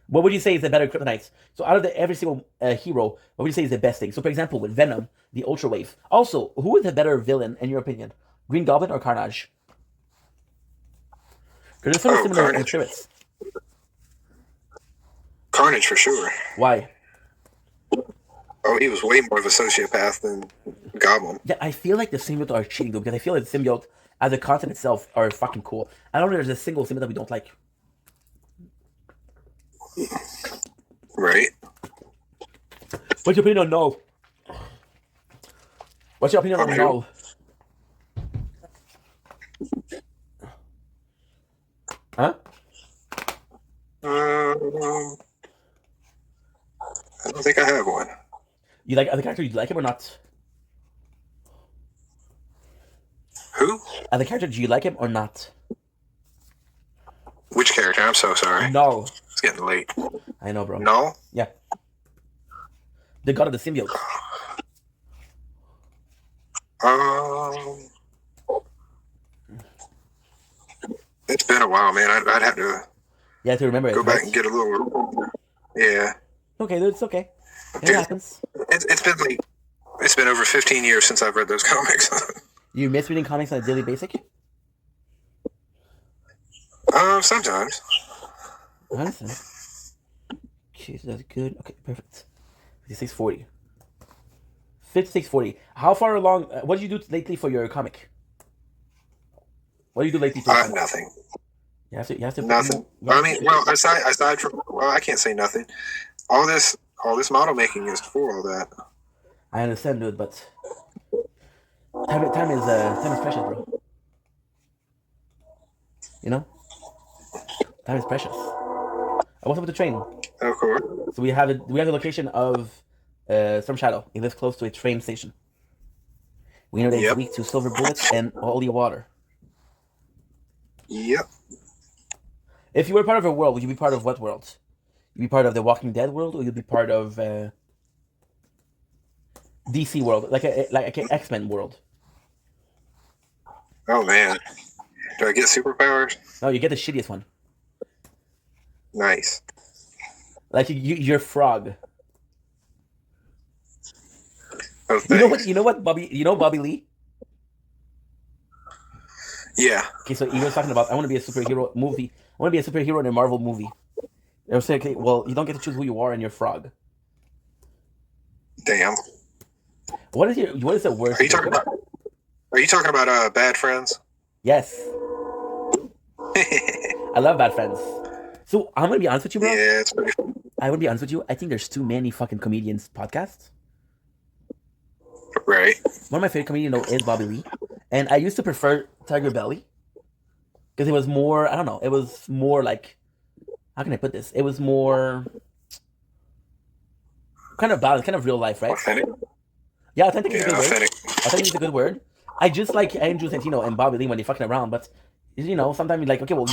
What would you say is the better kryptonite? So out of every single hero, what would you say is the best thing? So for example, with Venom, the Ultra Wave. Also, who is the better villain in your opinion? Green Goblin or Carnage? Because they're sort of similar in spirits. Carnage for sure. Why? Oh, he was way more of a sociopath than Goblin. Yeah, I feel like the symbiotes are cheating though, because I feel like the symbiote as a concept itself are fucking cool. I don't know if there's a single symbiote that we don't like. Right. What's your opinion on Null? What's your opinion on Null? Huh? I don't think I have one. You like other character? You like him or not? Who? Other character? Do you like him or not? Which character? I'm so sorry. Null. It's getting late. I know, bro. Null? Yeah. The god of the symbiote. been a while, man. I'd have to to remember it. go back Right? and get a little. Yeah. Okay, dude, it's okay. It Dude, happens. It's been over 15 years since I've read those comics. You miss reading comics on a daily basis? Sometimes. I understand. Okay, so that's good. Okay, perfect. 5640. 5640. How far along? What did you do lately for your comic? What do you do lately for your comic? Nothing. You have to. Nothing. I mean, well, aside from, well, I can't say nothing. All this model making is for all that. I understand, dude, but time is precious, bro. You know, time is precious. What's up with the train? Of course. So we have the location of Storm Shadow. He lives close to a train station. We know that it's weak to silver bullets and holy water. Yep. If you were part of a world, would you be part of what world? You'd be part of the Walking Dead world, or you'd be part of DC world, like an X-Men world? Oh man, do I get superpowers? No, you get the shittiest one. Nice. Like you're Frog. Oh, thanks. You know what Bobby Lee? Yeah. Okay, so he was talking about, I want to be a superhero movie. I want to be a superhero in a Marvel movie. They were saying, okay, well, you don't get to choose who you are, and you're Frog. Damn. What is the worst? Are you talking about Bad Friends? Yes. I love Bad Friends. So I'm gonna be honest with you, bro. Yeah, it's pretty fun. I would be honest with you. I think there's too many fucking comedians podcasts. Right. One of my favorite comedians though is Bobby Lee, and I used to prefer Tiger Belly because it was more. I don't know. It was more like, how can I put this? It was more kind of balanced, kind of real life, right? Authentic. Yeah, authentic is a good Authentic. word. Authentic is a good word. I just like Andrew Santino and Bobby Lee when they're fucking around, but sometimes you're like, okay, well,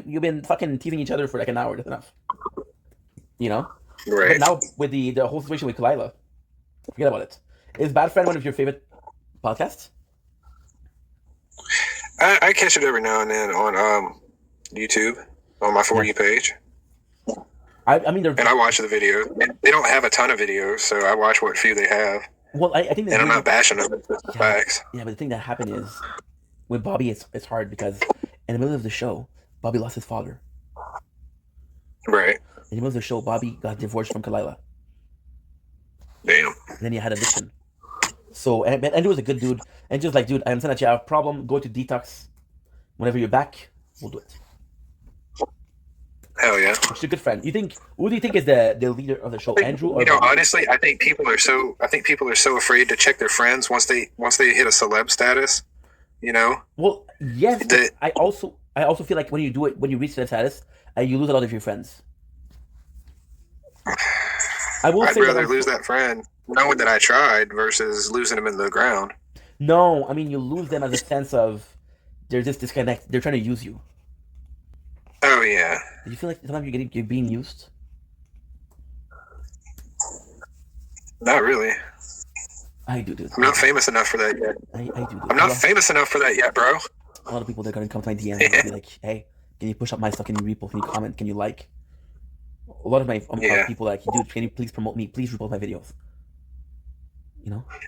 you've been fucking teasing each other for like an hour. That's enough. Right. But now with the whole situation with Kalila, forget about it. Is Bad Friend one of your favorite podcasts? I catch it every now and then on YouTube on my For You page. I mean, and I watch the video. They don't have a ton of videos, so I watch what few they have. Well, I think, and I'm not bashing them. It's the facts. Yeah, but the thing that happened is with Bobby, it's hard because in the middle of the show, Bobby lost his father. Right. In the middle of the show, Bobby got divorced from Kalila. Damn. And then he had addiction. So, and Andrew was a good dude. And just like, dude, I understand that you have a problem. Go to detox. Whenever you're back, we'll do it. Hell yeah. She's a good friend. Who do you think is the leader of the show, Andrew or Bobby? Honestly, I think people are so afraid to check their friends once they hit a celeb status. Well, yes. I also feel like when you do it, when you reach that status, you lose a lot of your friends. I'd rather lose that friend knowing that I tried versus losing them in the ground. No, I mean you lose them as a sense of there's this disconnect. They're trying to use you. Oh yeah. Do you feel like sometimes you're being used? Not really. I do, dude. I'm not famous enough for that yet. I do. Dude. I'm not famous enough for that yet, bro. A lot of people, they're gonna come to my DM and be like, "Hey, can you push up my stuff? Can you repost? Can you comment? Can you like?" A lot of my people are like, "Dude, can you please promote me? Please repost my videos."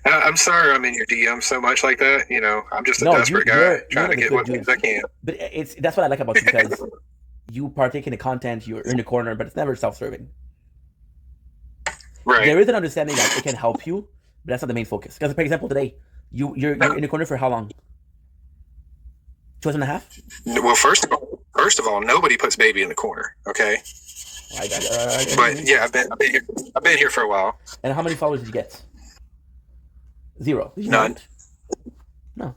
I'm sorry I'm in your DM so much like that. I'm just a desperate guy trying to get what things I can. But that's what I like about you because you partake in the content, you're in the corner, but it's never self-serving. Right. There is an understanding that it can help you, but that's not the main focus. Because, for example, today, you're in the corner for how long? 2.5 hours? Well, first of all, nobody puts baby in the corner. Okay. But yeah, I've been here for a while. And how many followers did you get? 0. None. No.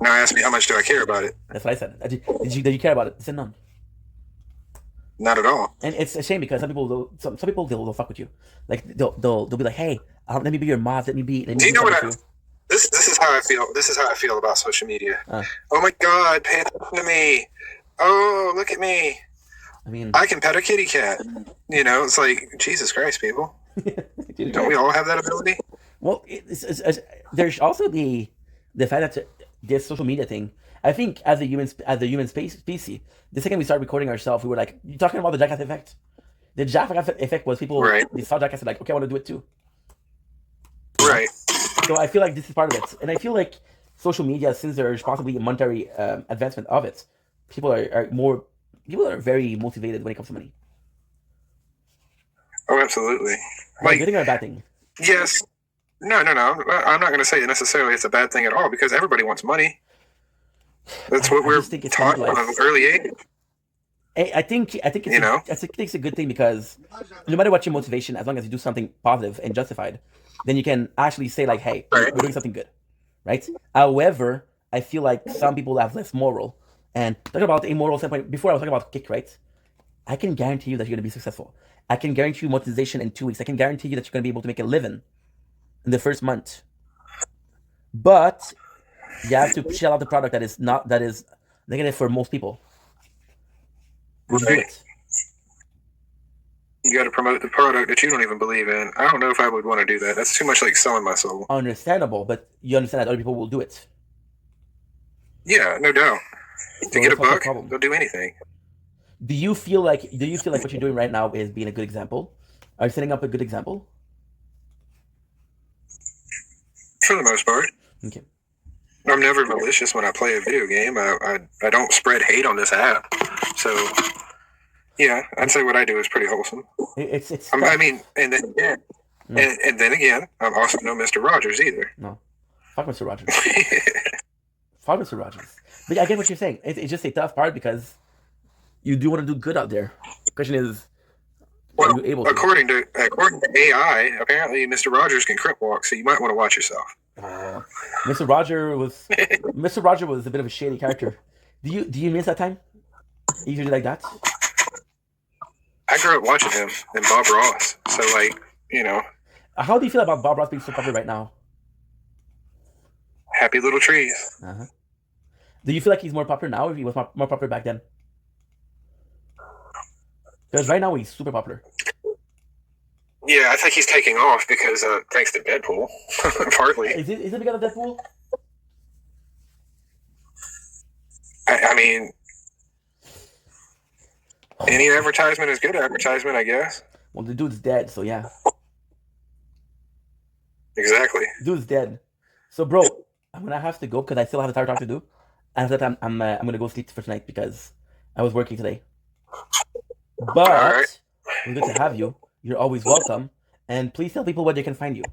Now ask me how much do I care about it? That's what I said. Did you care about it? I said none. Not at all. And it's a shame because some people they'll fuck with you. Like they'll be like, hey, let me be your mod. Let me be. Do you know what this is how I feel. This is how I feel about social media. Oh my God, pay attention to me. Oh, look at me. I mean, I can pet a kitty cat. It's like Jesus Christ, people. Don't we all have that ability? Well, there's also the fact that this social media thing, I think as a human species, the second we started recording ourselves, we were like, "You talking about the jackass effect?" The jackass effect was people they saw jackass and like, "Okay, I want to do it too." You know? Right. So I feel like this is part of it, and I feel like social media, since there's possibly a monetary advancement of it, people are very motivated when it comes to money. Oh, absolutely. Like, good thing or a bad thing? Yes. No. I'm not going to say necessarily it's a bad thing at all because everybody wants money. That's what we're taught from an early age. I think it's a good thing because no matter what your motivation, as long as you do something positive and justified, then you can actually say like, "Hey, we're doing something good," right? However, I feel like some people have less moral. And talking about a moral standpoint, before I was talking about kick, right? I can guarantee you that you're going to be successful. I can guarantee you monetization in 2 weeks. I can guarantee you that you're going to be able to make a living in the first month. But you have to shell out the product that is negative for most people. Just do it. You got to promote the product that you don't even believe in. I don't know if I would want to do that. That's too much like selling my soul. Understandable, but you understand that other people will do it. Yeah, no doubt. To get a buck, they'll do anything. Do you feel like what you're doing right now is being a good example? Are you setting up a good example? For the most part. Okay. I'm never malicious when I play a video game. I don't spread hate on this app. So, yeah, I'd say what I do is pretty wholesome. I mean, and then again, and then again, I'm also no Mr. Rogers either. No, fuck Mr. Rogers. Fuck Mr. Rogers. But I get what you're saying. It's just a tough part because you do want to do good out there. The question is, well, are you able to? According to AI, apparently Mr. Rogers can crimp walk, so you might want to watch yourself. Mr. Roger was a bit of a shady character. Do you miss that time? Usually like that? I grew up watching him and Bob Ross, so like, you know. How do you feel about Bob Ross being so popular right now? Happy little trees. Uh-huh. Do you feel like he's more popular now, or he was more popular back then? Because right now he's super popular. Yeah, I think he's taking off because thanks to Deadpool, partly. Is it because of Deadpool? I mean, any advertisement is good advertisement, I guess. Well, the dude's dead, so yeah. Exactly. Dude's dead. So, bro, I'm gonna have to go because I still have a talk to do. And after that, I'm gonna go sleep for tonight because I was working today. But it's good to have you. You're always welcome. And please tell people where they can find you.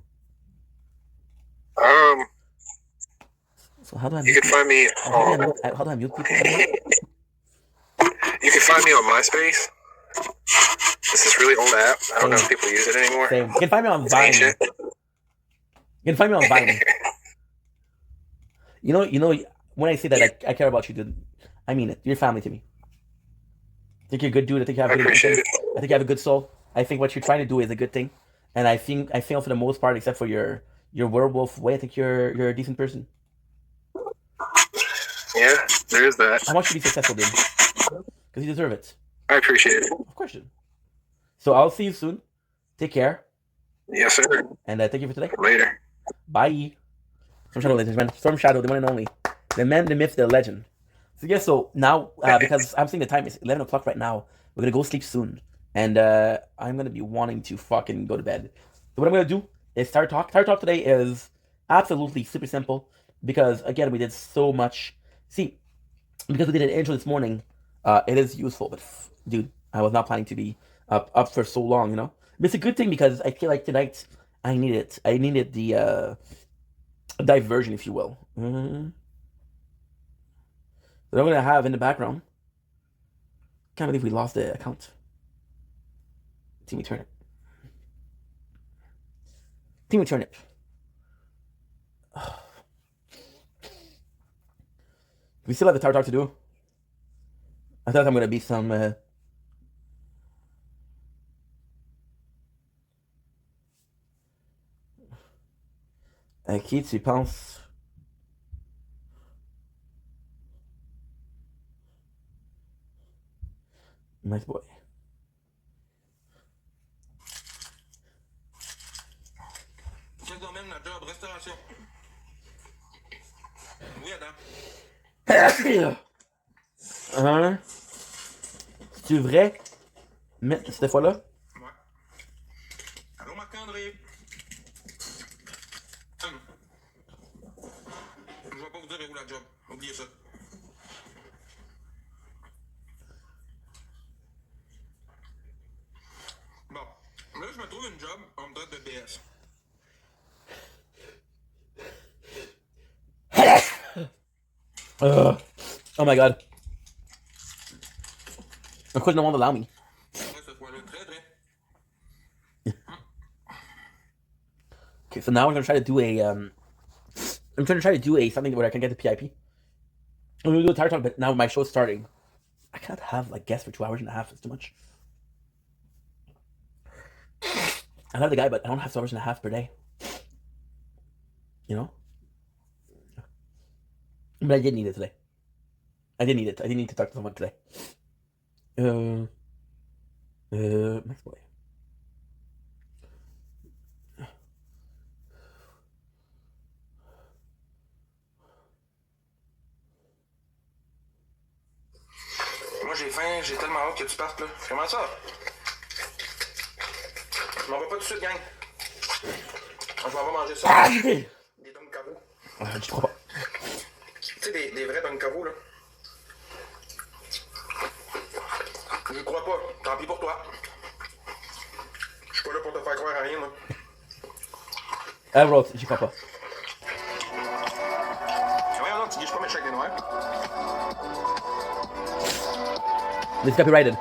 So how do I mute you can find me how do I mute people? You can find me on MySpace. This is really old app. I don't know if people use it anymore. Same. You can find me on Vine. You can find me on Vine. You know, when I say that I care about you, dude, I mean it. You're family to me. I think you're a good dude. I think you have good intentions. I think you have a good soul. I think what you're trying to do is a good thing. And I feel for the most part, except for your werewolf way, I think you're a decent person. Yeah, there is that. I want you to be successful, dude. Because you deserve it. I appreciate it. Of course, dude. So I'll see you soon. Take care. Yes, sir. And thank you for today. Later. Bye. Storm Shadow, ladies and gentlemen. Storm Shadow, the one and only. The man, the myth, the legend. So yeah, so now, because I'm seeing the time, it's 11 o'clock right now. We're going to go sleep soon. And I'm going to be wanting to fucking go to bed. So what I'm going to do is Star Talk. Star Talk today is absolutely super simple. Because, again, we did so much. See, because we did an intro this morning, it is useful. But, dude, I was not planning to be up for so long, you know? But it's a good thing because I feel like tonight I need it. I needed the diversion, if you will. Mm-hmm. So I'm going to have in the background. Can't believe we lost the account. Team Turnip. Team Turnip. We still have the Tower Talk to do. I thought I'm going to be some... qui tu penses? Nice boy. C'est quand même la job restauration. Oui, Adam. C'est vrai? Mais cette fois-là? Ouais. Allô, Marc-André? Je vais pas vous dire où la job. Oubliez ça. Bon. Là, je me trouve une job en date de BS. Oh my god. Of course, no one will allow me. Ouais, cette fois-là, très, très. Okay, so now we're gonna try to do a I'm trying to try to do a something where I can get the PIP. I'm gonna do a tire talk, but now my show's starting. I cannot have like guests for 2 hours and a half. It's too much. I love the guy, but I don't have 2 hours and a half per day. You know? But I did need it today. I did need it. I did need to talk to someone today. Next boy. Moi, j'ai faim, j'ai tellement hâte que tu partes, là. Comment ça? Je m'en vais pas tout de suite, gang. Je m'en vais manger ça. Ah, Des tonnes cavou. je crois pas. Tu sais, des vrais tonnes cavou, là. Je crois pas. Tant pis pour toi. Je suis pas là pour te faire croire à rien, moi. I wrote, j'y crois pas. Voyons donc, tu guiches pas mes chèques des noirs. It's copyrighted.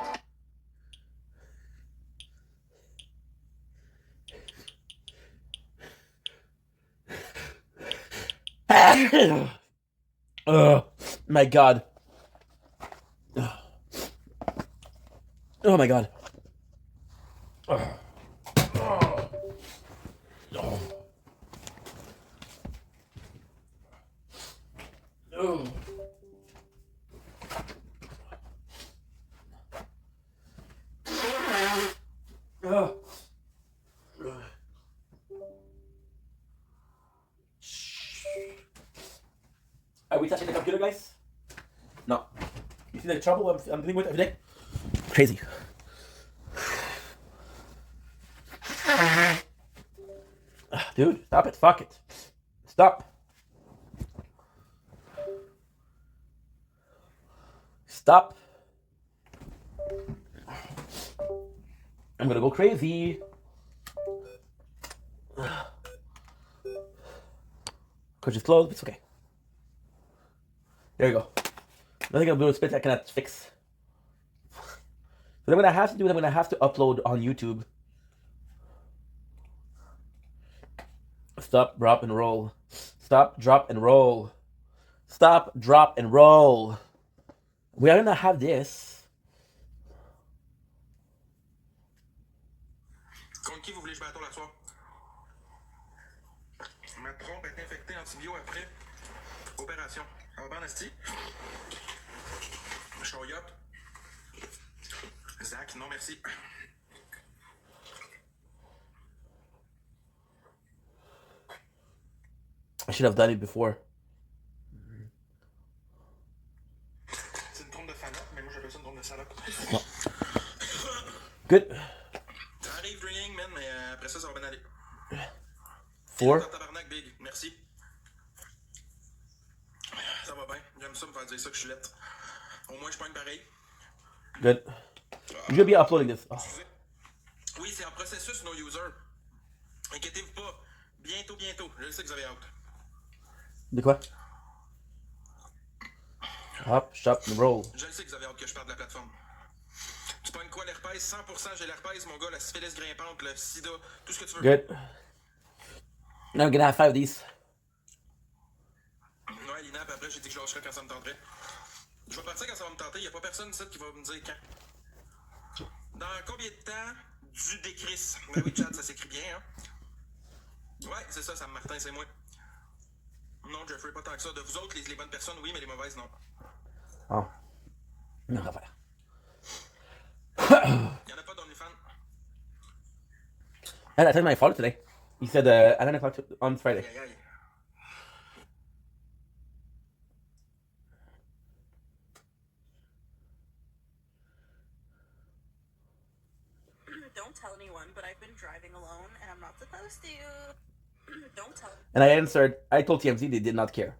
My god. Oh my god. Are we touching the computer, guys? No. You see the trouble I'm dealing with every day? Crazy. Dude, stop it. Fuck it. Stop. Stop. I'm gonna go crazy. Because it's closed, but it's okay. There you go. Nothing I'm doing with spit I cannot fix. So then what I have to do is I'm gonna have to upload on YouTube. Stop, drop, and roll. Stop, drop, and roll. Stop, drop, and roll. We are gonna have this. Contre qui vous voulez jouer à tour la soir? Ma trompe est infectée antibio après opération. Ça va bien, Esti? Je suis au yacht. Zach, non merci. I should have done it before. C'est une trompe de fanat, mais moi j'appelle ça une trompe de salope. No. Good. Ça arrive, Drinking, man, mais après ça, ça va bien aller. 4. Tabarnak, Big, merci. Ça va bien, j'aime ça me faire dire ça que je suis lettre. Au moins, je pogne pareil. Good. You should be uploading this. Oh. Oui, c'est un processus no user. Inquiétez-vous pas. Bientôt, bientôt. Je sais que vous avez hâte. De quoi? Hop, stop, and roll. Je sais que vous avez hâte que je parle de la plateforme. Tu pognes quoi, l'herpès? 100% j'ai l'herpès, mon gars, la syphilis grimpante, le sida, tout ce que tu veux. Good. Now I'm gonna have 5 of these. Ouais, Lina, puis après, j'ai dit que je lâcherais quand ça me tenterait. Je vais partir quand ça va me tenter, y a pas personne ici qui va me dire quand. Dans combien de temps du décris? Ben oui, chat, ça s'écrit bien, hein? Ouais, c'est ça, Sam Martin, c'est moi. Non, Jeffrey, pas tant que ça. De vous autres, les bonnes personnes, oui, mais les mauvaises, non. Oh. No, not fair. Y'en a pas d'OnlyFans? I told my father today. He said at 9 o'clock on Friday. Aïe, aïe. tell anyone, but I've been driving alone and I'm not supposed to. Don't tell. And I answered, I told TMZ they did not care.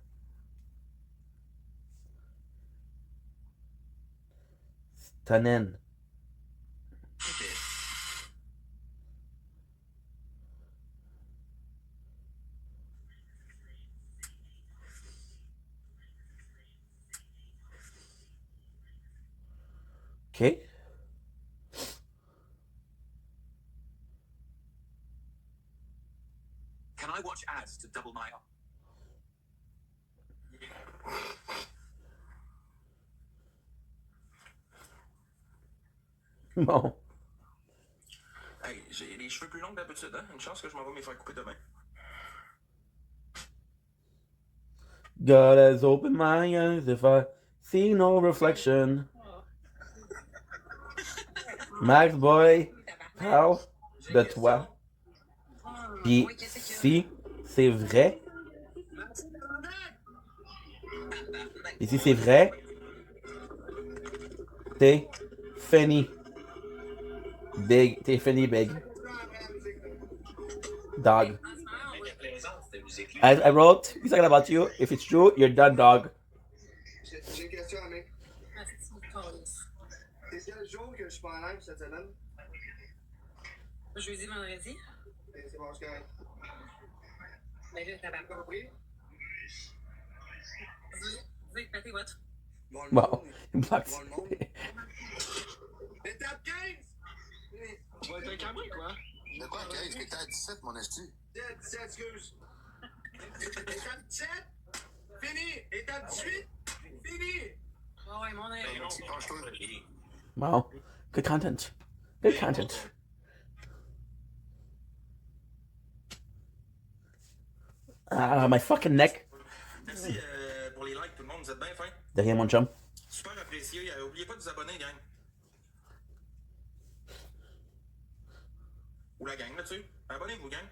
Tannen. Okay. Can I watch ads to double my... Bon. Hey, j'ai les cheveux plus longs que d'habitude, hein? Une chance que je m'en vais me faire couper demain. God has opened my eyes if I see no reflection. Max Boy parle de toi. Puis si c'est vrai, et si c'est vrai, t'es fini. Big, t'es fini, big. Dog. I wrote, he's talking about you. If it's true, you're done, dog. J'ai une question, Amick. C'est quel jour que je suis pas en live cette semaine? Jeudi, vendredi. C'est bon, je suis correct. Mais là, t'as pas compris. Dis, pété what? Wow, he blocks. Étape 15! Tu vas être un cabré, quoi? De quoi, 15? T'es à 17, mon esti. 17, excuse. Étape 17? Fini! Étape 18? Fini! Oh, ouais, mon Hey, aïe. penche-toi. Wow, good content. Good content. Ah, my fucking neck. Merci pour les likes, tout le monde. Vous êtes bien fin. De rien, mon chum. Super apprécié. Oubliez pas de vous abonner, gang. Ou la gang, là-dessus. Abonnez-vous, gang.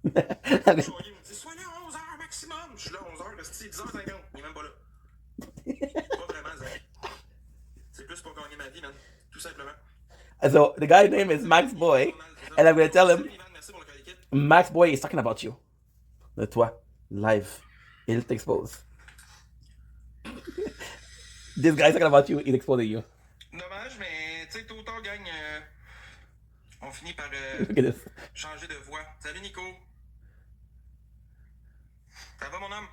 Choyer me dit, sois là à 11h maximum. Je suis là à 11h, c'est 10h50. Il est même pas là. Pas vraiment, Zach. C'est plus pour gagner ma vie, man. Tout simplement. So, the guy's name is Max Boy, and I'm gonna tell him, Merci pour le caliquet. Max Boy is talking about you. De toi, live. Il t'expose. This guy's talking about you, he's exposing you. Dommage, mais tu sais, tôt ou tard, gang, on finit par Look at this. changer de voix. Salut, Nico. Ça va, mon homme?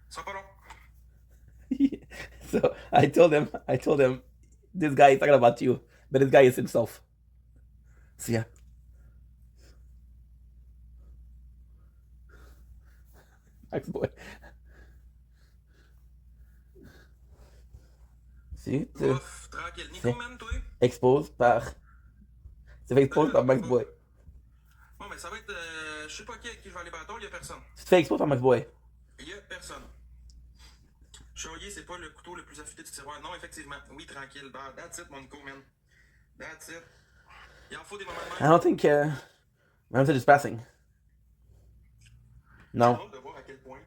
Ça sera pas long. So I told him, this guy is talking about you, but this guy is himself. So yeah. Max Boy. Si, tu Ouf, tranquille. Nico, man, toi? expose par. Tu te fais expose par Max Boy. Bon, mais ça va être. Je sais pas qui avec qui je vais aller bâton, il y a personne. Tu te fais expose par Max Boy. Il y a personne. Choyer, c'est pas le couteau le plus affûté du tiroir. Non, effectivement. Oui, tranquille. That's it, mon Nico, man. That's it. Il en faut des moments de I même. don't think my message is passing. J'ai No. hâte de voir à quel point.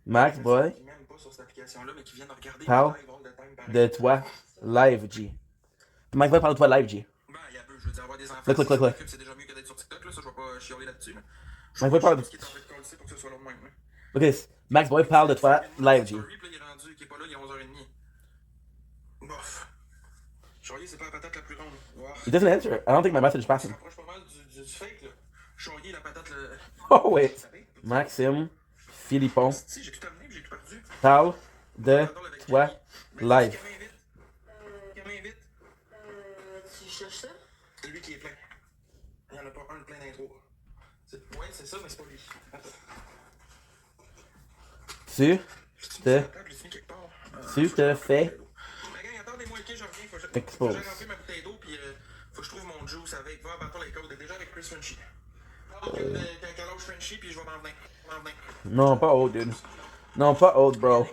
Max Boy Qui même pas sur cette application-là, mais qui viennent regarder parle le live all the time, pareil. de toi live, G. Max Boy parle de toi live, G. Ben, il y a peu, je veux dire, avoir des enfants, Look, si look, ça look. s'occupe, c'est déjà mieux que d'être sur TikTok, là, ça, je vais pas chialer là-dessus, là. Je Max Boy parle sais de. pas ce qui est en train de coller pour que ce soit long de même, là. Look at this. Max Boy parle de toi live, G. Story, puis là, il est rendu, qui est pas là, il est 11h30. Bof. Choyer, c'est pas la patate la plus ronde. Wow. He doesn't answer. I don't think my message is Ça passing. s'approche pas mal du fake, là. Choyer, la patate, le... Oh wait. Vous savez? Maxime Philippon Si, j'ai tout amené, puis j'ai tout perdu. parle de toi live. Camille, vite. Tu cherches ça? C'est lui qui est plein. Il n'y en a pas un de plein d'intro. Ouais, c'est ça, mais c'est pas lui. Attends. Tu Sur te la table, j'ai fini quelque part. Tu te fais Mais gang, attendez-moi, ok, je reviens. Faut que expose. j'ai rempli ma bouteille d'eau, puis faut que je trouve mon juice avec. Va abattre les codes. Déjà avec Chris Frenchy. Ok, quel âge Frenchy, puis je vais m'en venir. Non, pas old, dude. Non, pas old, bro.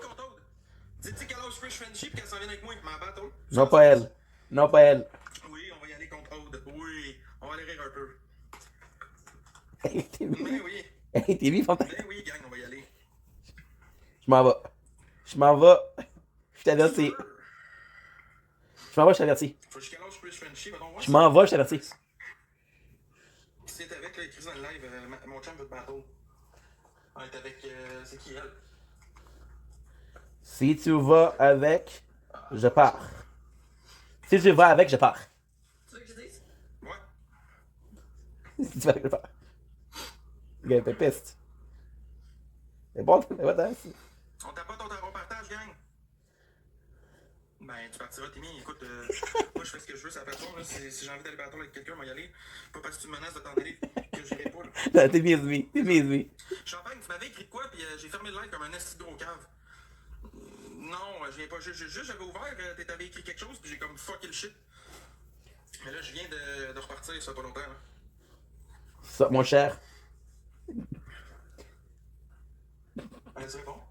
Dis-tu quel âge Frenchy, puis qu'elle s'en vient avec moi, ma bateau. Non, pas elle. Non, pas elle. Oui, on va y aller contre Aude. Oui, on va aller rire un peu. Hey, TV. Mais oui, Hey, TV, faut- mais oui, gang, on va y aller. Je m'en vais. Je m'en vais. Je t'avertis. Je m'en vais, je t'avertis. Faut que je quel âge Chris Frenchy, va donc voir. Je m'en vais, je t'avertis. si t'es avec, là, écrit dans le live, mon chum veut te battle. On est avec. C'est qui elle? Si tu vas avec, je pars. Si tu vas avec, je pars. Tu veux que je dise? Ouais. Si tu vas avec, je pars. Le gars était piste. C'est bon, mais what the On tapote, on partage, gang. Ben, tu partiras, Timmy. Écoute, moi, je fais ce que je veux, c'est la plateforme. Là. Si j'ai envie d'aller battre avec quelqu'un, moi y aller. Pas parce que tu me menaces de t'en aller que j'irai pas. Là. Non, t'es mise me. T'es mise me. Champagne, tu m'avais écrit de quoi, puis j'ai fermé le live comme un esti de gros cave. Non, je viens pas. Juste, j'avais ouvert, t'avais écrit quelque chose, puis j'ai comme fucké le shit. Mais là, je viens de repartir, ça fait pas longtemps. Là. Ça, mon cher. As-tu répondu?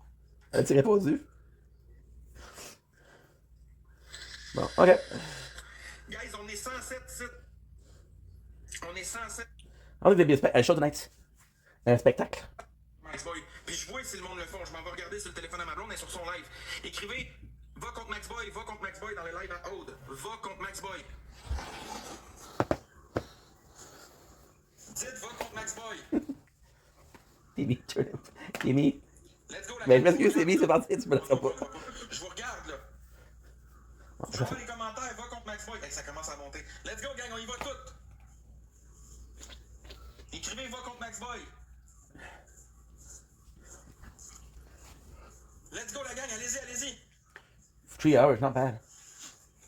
As-tu répondu? Bon, ok. Guys, on est 107 ici. On est 107. On est bien un show tonight. Un spectacle. Max Boy. Puis je vois si le monde le font. Je m'en vais regarder sur le téléphone à ma blonde et sur son live. Écrivez va contre Max Boy dans le live à Aude. Va contre Max Boy. Dites va contre Max Boy. Timmy, Timmy. Let's go, la Mais je m'excuse, Timmy, c'est parti, tu me laisseras pas. Je vous regarde, là. Je vois les commentaires, va contre Max Boy. Hey, ça commence à monter. Let's go, gang, on y va toutes. Écrivez va contre Max Boy. Let's go, la gang, allez-y, allez-y. 3 hours, not bad.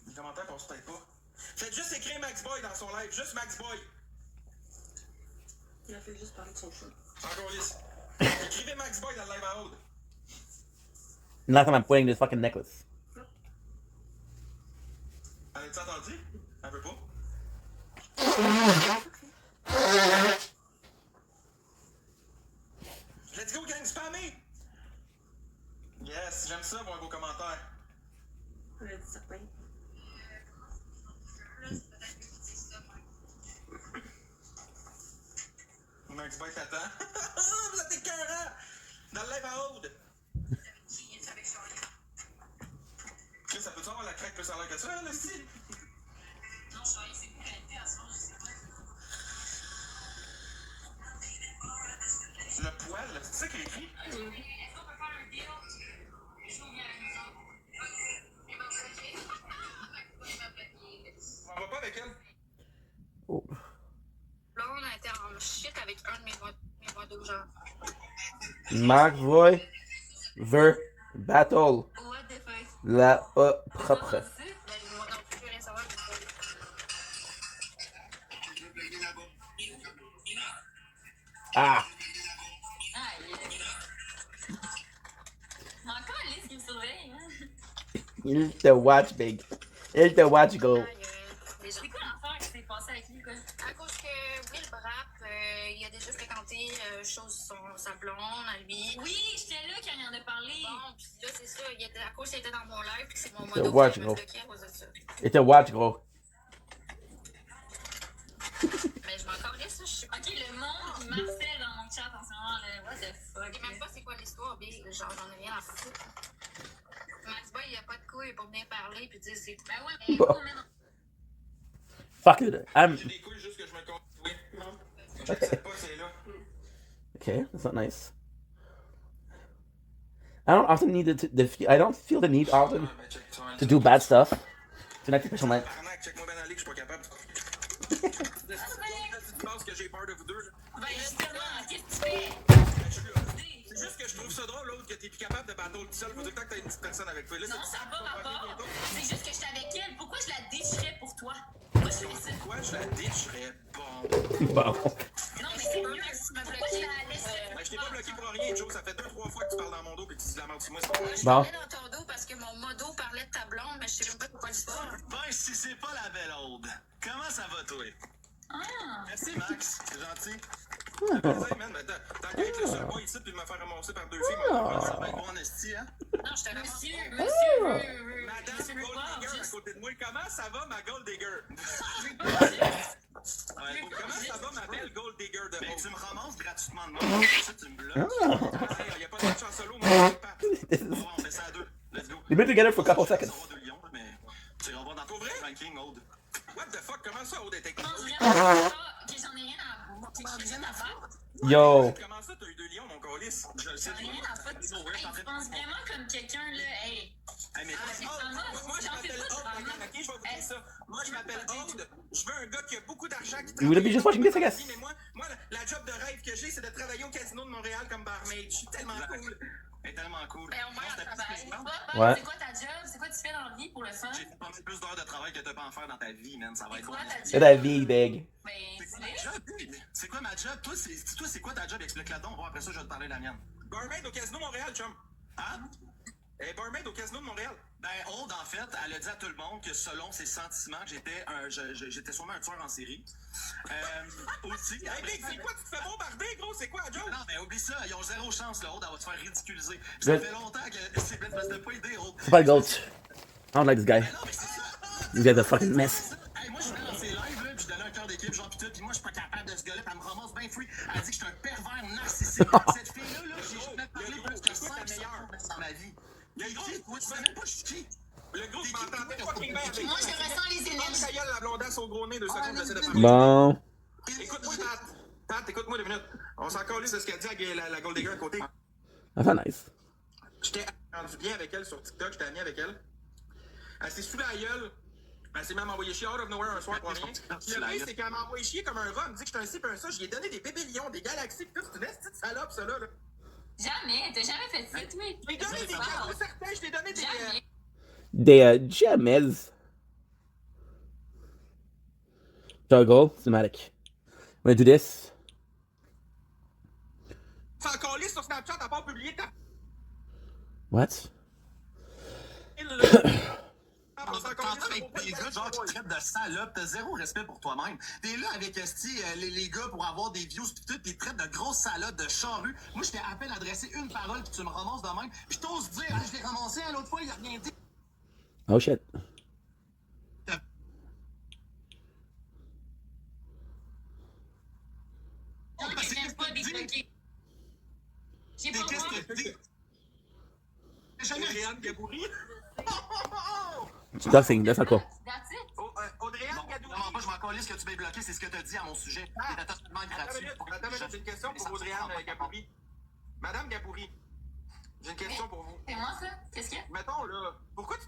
Les commentaires passent peut-être pas. Faites juste écrire Max Boy dans son live, juste Max Boy. Il a fait juste parler de son chien. Encore lisse. Écrivez Max Boy dans le live à Aude. Last time I'm wearing this fucking necklace. Avez-tu entendu? Un peu pas. Let's go, gang, spammé! Yes, j'aime ça, voir vos commentaires. On a dit certain. Max Boy t'attend. Vous êtes écœurants! Dans le live à Aude. Chris, ça peut-tu avoir la craque plus à l'air que ça, là, si? Non, je suis c'est pour qualité à ce moment, je sais pas. Le poil, c'est ça qu'il écrit? Est-ce qu'on peut faire un deal? Je vous viens à la maison. On va pas avec elle? Oh. Là, on a été en shit avec un de mes modos, genre. Max Boy veut battle. What the fuck? La propre. Ben, moi non plus, je veux rien savoir. Ah! Mais encore Alice qui me surveille, hein? Il te watch, big. Il te watch, go. C'est quoi l'affaire qui s'est passé avec lui, quoi? À cause que Will Brapp, il a déjà fréquenté chose sa blonde à lui. Oui, j'étais là quand il en a parlé. Bon, pis là, c'est ça. À cause qu'il était dans mon live, pis c'est mon modo watch, qui m'a gros. bloqué à cause de ça. Il te watch, gros. Mais je m'en calais ça, je sais pas. Ok, le monde qui marcelle dans mon chat en ce moment, là. What the fuck? Je sais même pas c'est quoi l'histoire, big. Genre, j'en ai rien à foutre. Max Boy, il a pas de couilles pour venir parler puis dire c'est. Ben ouais, mais Bon. Fuck it. J'ai des couilles juste que je me compte. Oui. Non. Je sais pas, c'est là. Okay, that's not nice. I don't often need I don't feel the need often to do bad stuff. Tonight, c'est personnel. Arnaque, check-moi bien aller que je suis pas capable. Tu penses que j'ai peur de vous deux, là? Ben justement, qu'est-ce que tu fais? C'est juste que je trouve ça drôle, l'autre, que t'es plus capable de battre tout seul. Faut tout le temps que t'aies une petite personne avec toi. Là, Non, ça n'a pas rapport. C'est juste que je suis avec elle. Pourquoi je la déchirais pour toi? Pourquoi je fais ça? Pourquoi je la déchirais? Bon. Bon. Non, mais c'est mieux que tu m'as bloqué. Ben, je t'ai pas bloqué pour rien, Joe. Ça fait 2-3 fois que tu parles dans mon dos et que tu dis la merde sur moi. C'est pas Je vrai. Bon. parlais dans ton dos parce que mon modo parlait de ta blonde, mais je sais même pas pourquoi l'histoire. Ben, si c'est pas la belle Aude, comment ça va, toi? Ah! Merci, Max. C'est gentil. Ça fait plaisir, man. Ben, t'as qu'à être le seul boy ici puis me faire ramasser par deux filles. Moi, Ça va être bon esti, hein? Non, je te remercie. Madame Gold Digger à côté de moi, comment ça va, ma Gold Digger? Ouais, Comment ça va, ma belle Gold Digger de ben, Beauce? tu me ramasses gratuitement de moi. Ça, tu me bloques. Il n'y a pas de match en solo, moi, je pas. Bon, on fait ça à deux. Let's go. They've been together for a couple Ça seconds. va 2 lions, mais tu iras voir dans ton Pour vrai? ranking, Aude. What the fuck, comment ça, Aude est Je pense technique? vraiment pas que j'en ai rien à Yo. Comment ça, t'as eu 2 lions, mon colis? Je le sais. Rien à foutre. Hey, tu penses vraiment comme quelqu'un, là. Hey. Mais moi, je m'appelle Aude. Ok, je vais vous dire ça. Moi, je m'appelle Aude. Je veux un gars qui a beaucoup d'argent, qui You would be just watching this, I guess. Mais moi, la job de rêve que j'ai, c'est de travailler au casino de Montréal comme barmaid. Je suis tellement cool. Elle est tellement cool. Ben, au moins, on travaille. Ouais. C'est quoi ta job? C'est quoi tu fais dans la vie pour le fun? J'ai fait pas mal plus d'heures de travail que t'as pas en faire dans ta vie, man. Ça va C'est être quoi bon. ta job? C'est la vie, big. Ben, C'est quoi ma job, dude? C'est quoi ma job? Toi, c'est quoi ta job? Explique-la donc. Bon, après ça, je vais te parler de la mienne. Barmaid au casino de Montréal, chum. Hein? Barmaid au casino de Montréal. Ben, Aude, en fait, elle a dit à tout le monde que selon ses sentiments, j'étais sûrement un tueur en série. Aussi. Hey, Big, c'est quoi? Tu te fais bombarder, gros? C'est quoi la joke? Non, mais oublie ça. Ils ont zéro chance, là, Aude. Elle va te faire ridiculiser. Puis ça fait longtemps que c'est parce que t'as pas idée, Aude. C'est pas le GOAT. I don't like this guy. Ben non, mais c'est ça. This guy's a fucking mess. Hey, moi, je venais dans ses lives, là, puis je donnais un cœur d'équipe, genre, pis tout, pis moi, je suis pas capable de ce gars-là, pis elle me ramasse bien free. Elle dit que je suis un pervers narcissique. Cette fille-là, j'ai jamais parlé plus que 5 meilleurs dans ma vie. Le gros, tu sais même pas je suis qui. Le gros, je m'entendais fucking bien avec Moi, je ressens les énergies. ta gueule, la blondasse au gros nez, 2 secondes, j'essaie de parler. Bon. Écoute-moi, Pat, écoute-moi 2 minutes. On s'en calisse de ce qu'elle dit avec la Gold Digger à côté. That's not nice. J'étais rendu bien avec elle sur TikTok, j'étais ami avec elle. Elle s'est sous la gueule. Elle s'est même envoyé chier out of nowhere un soir pour rien. Puis le pire, c'est qu'elle m'a envoyé chier comme un rat. Elle me dit que j'étais un ci pis un ça. J'y ai donné des bébés lions, des galaxies pis tout. C'est une petite salope, ça là. Jamais. T'as jamais fait ça, toi. Je t'ai donné des cadeaux certains, je t'ai donné des. Jamais. Des jamais. Juggle, cinematic. I'm gonna do this. Tu encore liste sur Snapchat à part publier ta. What? T'entends avec des gars genre qui traitent de salope, t'as zéro respect pour toi-même. T'es là avec les gars pour avoir des views pis tout, pis ils te traitent de grosses salopes, de charrues. Moi, je t'ai à peine adressé une parole pis tu me ramasses de même. Pis t'oses dire, ah, je l'ai ramassé à l'autre fois, il a rien dit. Oh shit. Non, mais j'aime pas débloquer. J'ai pas Qu'est-ce le que tu dis? Audrey-Anne Gabouri. Nothing, that's not cool. That's it. Audrey-Anne Gabouri. Non, pas, je m'en calisse que tu m'aies bloqué, c'est ce que t'as dit à mon sujet. C'est totalement gratuit. Attends, j'ai une question pour Audrey-Anne Gabouri. Madame Gabouri, j'ai une question pour vous. C'est moi, ça? Qu'est-ce qu'il y a? Mettons, là, pourquoi tu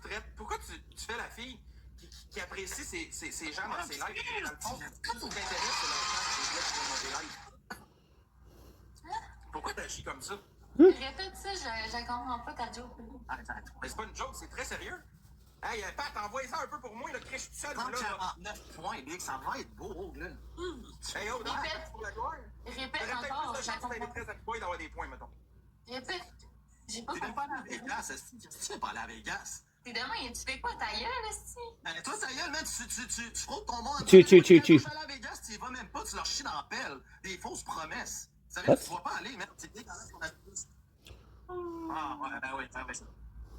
fais la fille qui apprécie ces gens dans ses lives? Dans le fond, ce qui t'intéresse, c'est l'argent que les gars qui font dans tes lives. Pourquoi t'agis comme ça? Répète ça, je comprends pas ta joke. Mais c'est pas une joke, c'est très sérieux. Hey, Pat, envoie-ça un peu pour moi, le crèche tout seul, là. 49 points, Big, ça va être beau, là. Hey, oh, Répète. pour la gloire. Répète T'aurais peut-être encore, plus de je chance d'aller comprends. très occupé d'avoir des points, mettons. Répète. J'ai pas T'es même compris. pas allé à Vegas, est-ce que tu fais pas aller à Vegas? T'es demain, tu fais quoi ta gueule, esti? Toi, ta gueule, man, tu fraudes ton monde. Tu. Tu vas aller à Vegas, tu y vas même pas, tu leur chies dans la pelle. Des fausses promesses. Ça veut dire que tu vas pas aller, merde. C'est dégueulasse qu'on a tous. Ah, ouais, ben oui, ben oui.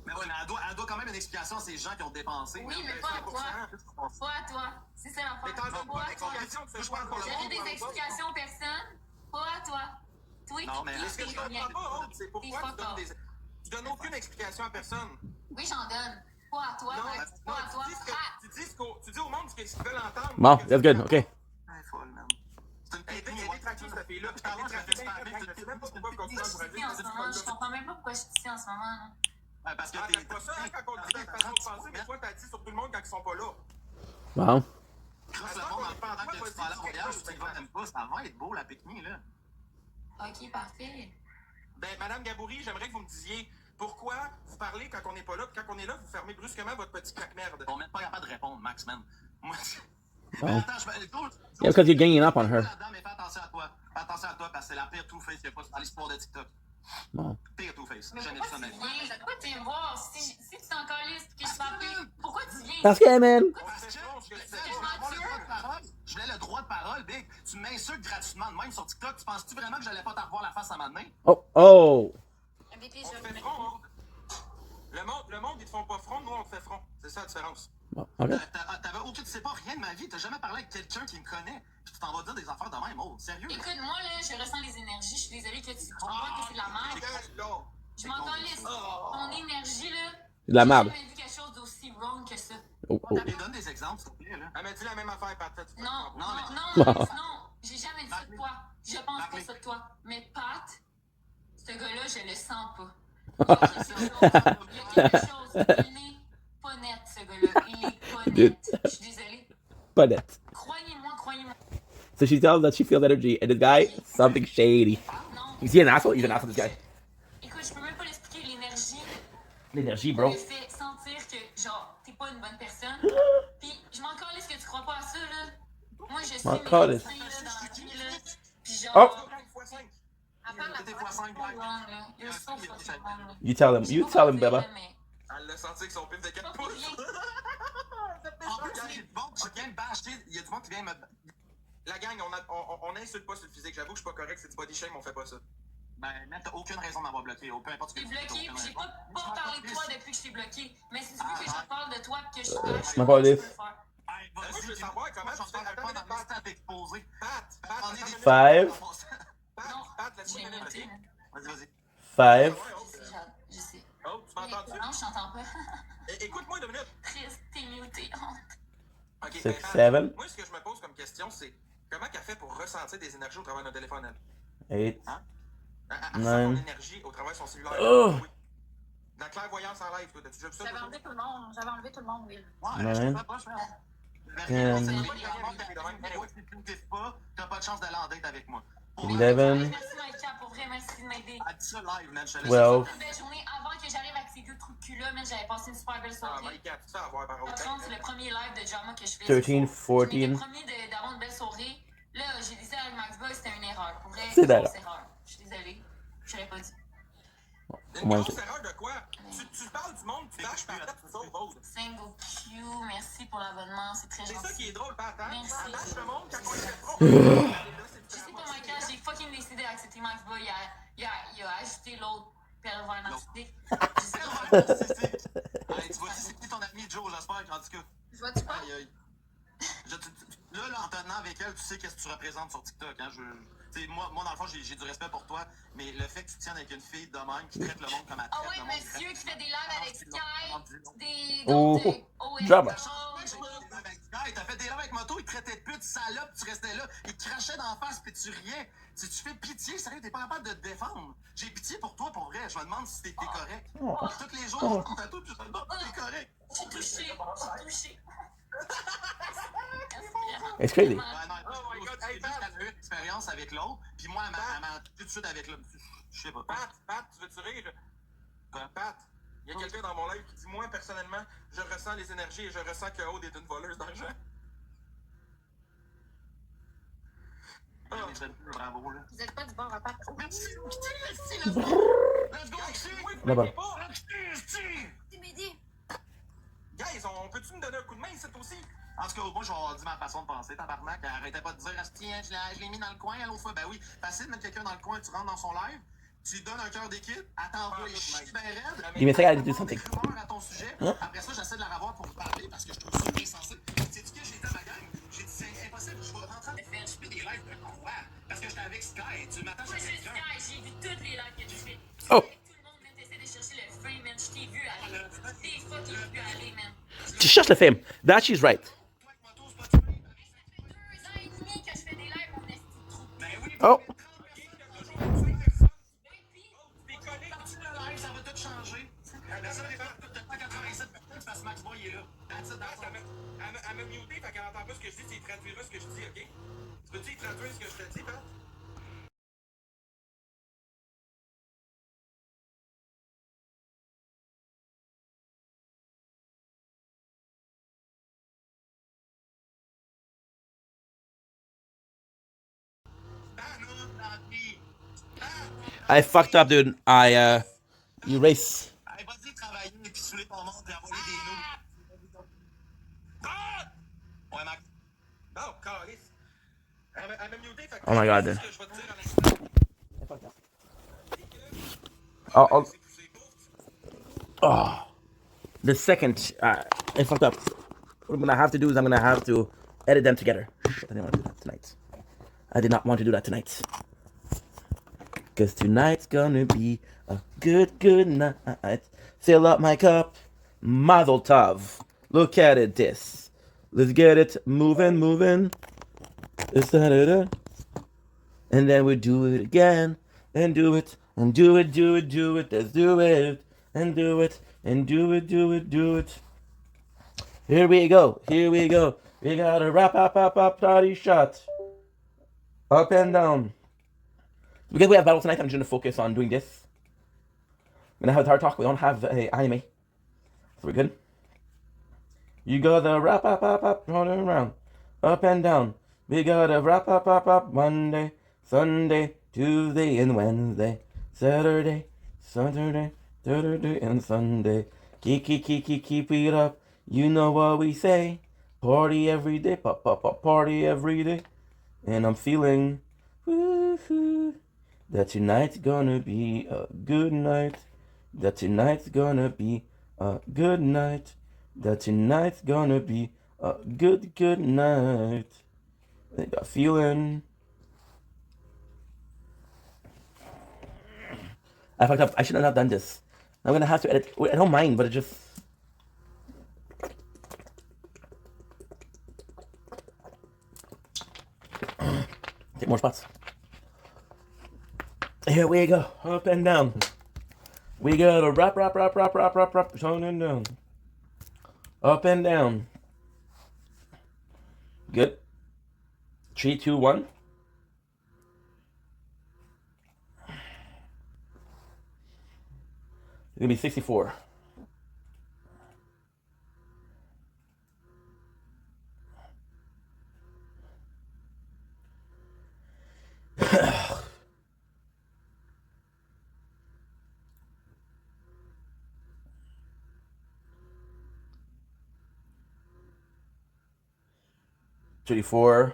Mais ouais, mais elle doit quand même une explication à ces gens qui ont dépensé. Oui, mais Ben, pas à 100%. toi. Pas à toi. C'est ça Mais t'en l'affaire. donnes Pas pas à toi. d'explication, tu fais choix pour le J'aurais monde. des explications aux personnes. Pas à toi. Toi, Non, mais Mais ce que je comprends pas, Aude, c'est pourquoi tu donnes aucune explication à personne. Oui, j'en donne. Pas à toi. Non, Pas à toi. tu dis au monde ce qu'ils veulent entendre. Bon, that's good, okay. Elle est folle, man. C'est une Elle est pétée, ouais. détractée, cette fille-là. Elle est détractée, je sais même pas pourquoi on continue à Pourquoi je suis ici en ce moment? Je comprends même pas pourquoi je suis ici en ce moment. Là. Ouais, parce que Ah, t'es c'est pas ça, hein, quand on dit la façon de penser, mais toi, t'as dit sur tout le monde quand ils sont pas là. Bon. Crosse le monde en parlant que tu vas aller au voyage, tu vas t'aimes pas, ça va être beau la pique-nique, là. Ok, parfait. Ben, Madame Gabouri, j'aimerais que vous me disiez pourquoi vous parlez quand on n'est pas là, puis quand on est là, vous fermez brusquement votre petit craque-merde. On n'est pas capable de répondre, Max, man. Moi, Oh. attends, je vais. Yeah, because you're ganging up on her. Mais fais attention à toi. Fais attention à toi parce que c'est la pire two-face qu'il y a pas dans l'histoire de TikTok. Bon. Pire two-face. Mais J'en ai pourquoi vu ça tu même. viens? Pourquoi tu viens me voir? Si tu t'es encore liste que je t'appelle, pourquoi tu viens? Parce que, man. Parce que je voulais le droit de parole, Big. Tu m'insultes gratuitement de même sur TikTok. Tu penses-tu vraiment que j'allais pas te revoir la face à ma main? Oh, oh. Avec les On te jeux. fait front, hein. Le monde, ils te font pas front, nous, on te fait front. C'est ça la différence. Bon, okay. T'avais aucun, tu sais pas rien de ma vie. T'as jamais parlé avec quelqu'un qui me connaît. Puis tu t'en vas dire des affaires de même. Oh, sérieux? Écoute, moi, là, je ressens les énergies. Je suis désolée que tu crois que c'est de la merde. Dégage, là. Je m'entends lisse. Ton énergie, là. De la merde. J'ai jamais vu quelque chose d'aussi wrong que ça. Oh, oh. Donne des exemples, s'il te plaît, là. Elle m'a dit la même affaire, Pat. Non, Non, non, mais- non, non. J'ai jamais dit ça de toi. Je pense pas ça de toi. Mais Pat, ce gars-là, je le sens pas. Il y a quelque chose. Il n'est pas net, ce gars-là. Il est pas net. Je suis désolée. Pas net. Croyez-moi, croyez-moi. So she tells that she feels energy, and this guy, something shady. Non. Is he an asshole? He's an asshole, this guy. Écoute, je peux même pas l'expliquer. L'énergie, bro. Me fait sentir que, genre, t'es pas une bonne personne. Puis, je m'en calisse que tu crois pas à ça, là. Moi, je suis M'en médecin, calisse. là, dans la vie, là. Puis, genre... Oh! À part la T'es fois, x5, c'est pas long, là. You're so fucking long, là. You tell him, Beba. Elle l'a senti avec son pif de 4 Pas pouces. En plus, il y a du monde qui vient me bâcher. Il y a du monde qui vient me. La gang, on insulte pas sur le physique. J'avoue que je suis pas correct, c'est du body shame, on fait pas ça. Ben, man, t'as aucune raison de m'avoir bloqué. Peu importe ce que T'es tu fais. bloqué, puis j'ai pas parlé de toi depuis que je t'ai bloqué. Mais si tu veux que je parle de toi et que je Je m'en calisse. peux le faire. Moi, je veux savoir comment tu fais. Attends, Pas dans le stade exposé. Pat, Five. Pat, laisse-moi J'ai une noté. minute. Vas-y. 5, Je sais. Oh, tu m'entends-tu? Non, je t'entends pas. Écoute-moi 2 minutes. Chris, t'es muté. Ok, 6, Pat, 7, moi, ce que je me pose comme question, c'est comment qu'elle fait pour ressentir des énergies au travers d'un téléphone, elle? 8. Elle ressent ton énergie au travers de son cellulaire. Oh. Oui. De la clairvoyance en live, toi. T'as-tu déjà vu ça? J'avais enlevé tout le monde. J'avais enlevé tout le monde, Will. Ouais, Nine. je te fais pas, je fais. T'as pas de chance d'aller en date avec moi. 11, Merci, Maïka, pour vrai, merci de m'aider. Elle dit ça live, man. Je te laisse. 12, Une belle journée. Avant que j'arrive avec ces deux trous de cul-là, mais j'avais passé une super belle Ah, soirée. Maïka, tu sais avoir par Par contre. contre, c'est le premier live de drama que je fais. 13, Je m'étais 14. promis d'avoir une belle soirée. Là, j'ai dit ça avec Max Boy, c'était une erreur. Pour vrai, C'est une d'accord. grosse erreur. Je suis désolée. Je l'avais pas dit. Une Moi, grosse erreur de quoi? Tu parles du monde, tu lâches par là, tu sauves Rose. Single Q, merci pour l'abonnement, c'est très C'est gentil. ça qui est drôle, Pat, hein? Merci. Elle lâche le monde quand on est trop. Je sais pas, Michael, j'ai fucking décidé d'accepter Max Boy. Il a ajouté l'autre pervers narcissique. Tu vois, c'est qui ton ami Joe, j'espère, en tout cas. Je vois-tu pas? Aïe, aïe. Là, en tenant avec elle, tu sais qu'est-ce que tu représentes sur TikTok. Hein? Moi, dans le fond, j'ai du respect pour toi, mais le fait que tu tiennes avec une fille de même qui traite le monde comme elle Ah traite oui, le monde, monsieur qui fait des lives avec Sky, des... Oh, OS. drama. T'as fait des lives avec moto, il te traitait de pute, salope, tu restais là, il te crachait d'en face, puis tu riais. Tu fais pitié, sérieux, t'es pas capable de te défendre. J'ai pitié pour toi, pour vrai. Je me demande si t'es correct. Tous les jours, je compte à toi, puis je me demande si t'es correct. Je suis touchée, je suis touchée. It's crazy. Ouais, non, Oh my God, hey, elle a eu une expérience avec l'autre, puis moi, elle m'a tout de suite avec l'autre. Je sais pas. Pat, tu veux-tu rire? Pat, il y a quelqu'un dans mon live qui dit moi, personnellement, je ressens les énergies et je ressens que Aude est une voleuse d'argent. Bravo, là. Vous êtes pas du bon repas. Merci, let's go, Là-bas. Tu m'aider. Guys, on peut-tu me donner un coup de main, c'est aussi? En tout cas, moi, je vais avoir dit ma façon de penser, tabarnak. Elle arrêtait pas de dire, tiens, je l'ai mis dans le coin l'autre fois. Ben oui, facile de mettre quelqu'un dans le coin, tu rentres dans son live, tu lui donnes un cœur d'équipe, elle t'envoie chier ben raide. Give me a second, I do something. À ton sujet. Après ça, j'essaie de la revoir pour vous parler parce que je trouve ça insensé. Sais-tu que j'ai dit à ma gang? J'ai dit, c'est impossible, je vais rentrer en faire, je fais des lives de quoi? Parce que j'étais avec Sky, tu m'attends Moi, chez je quelqu'un. Sky, j'ai vu toutes les lives que tu fais. Oh. Tout le monde, man, t'essaies de chercher le fame, man. Je t'ai vu aller. T'es fucking vu aller, man. She cherche le fame. That she's right. Ça fait 2 ans et demi que je fais des lives, mon esti de trou. Oh. Ça va tout changer. La seule erreur, t'as 87 personnes parce que Max Boy est là. Elle m'a muté, fait qu'elle entend pas ce que je dis, tu traduiras ce que je dis, ok? Tu peux-tu y traduire ce que je te dis, Pat? I fucked up, dude. I erase. Allez, vas-y travailler et puis saouler ton monde et envoyer des noms. Ouais, Max. Non, calice. Elle m'a muté, fait que Oh my God, dude. ce que je vais te dire à l'instant. Oh. The second I fucked up. What I'm gonna have to do is I'm gonna have to edit them together. Shit, I didn't want to do that tonight. I did not want to do that tonight. Cause tonight's gonna be a good night. Fill up my cup. Mazel tov. Look at it, this. Let's get it moving. Is that it? and then we do it again, and do it, and do it, do it, do it, let's do it, and do it, and do it, do it, do it. Here we go, here we go. We got a rap, party shot. Up and down. Because we have battle tonight, I'm just gonna focus on doing this. I'm gonna have a hard talk, we don't have anime. So we're good. You got the rap, running around. Up and down. We got a rap, Monday, Sunday, Tuesday, and Wednesday. Saturday, Saturday, and Sunday. Keep it up. You know what we say. Party every day, party every day. And I'm feeling woo-hoo, that tonight's gonna be a good night. That tonight's gonna be a good night. That tonight's gonna be a good night. I got feeling. I fucked up. I shouldn't have done this. I'm gonna have to edit. I don't mind, but it just. Take more spots. Here we go. Up and down. We got a rap, turning down. Up and down. Good. 3, 2, 1. It's gonna be 64. $34.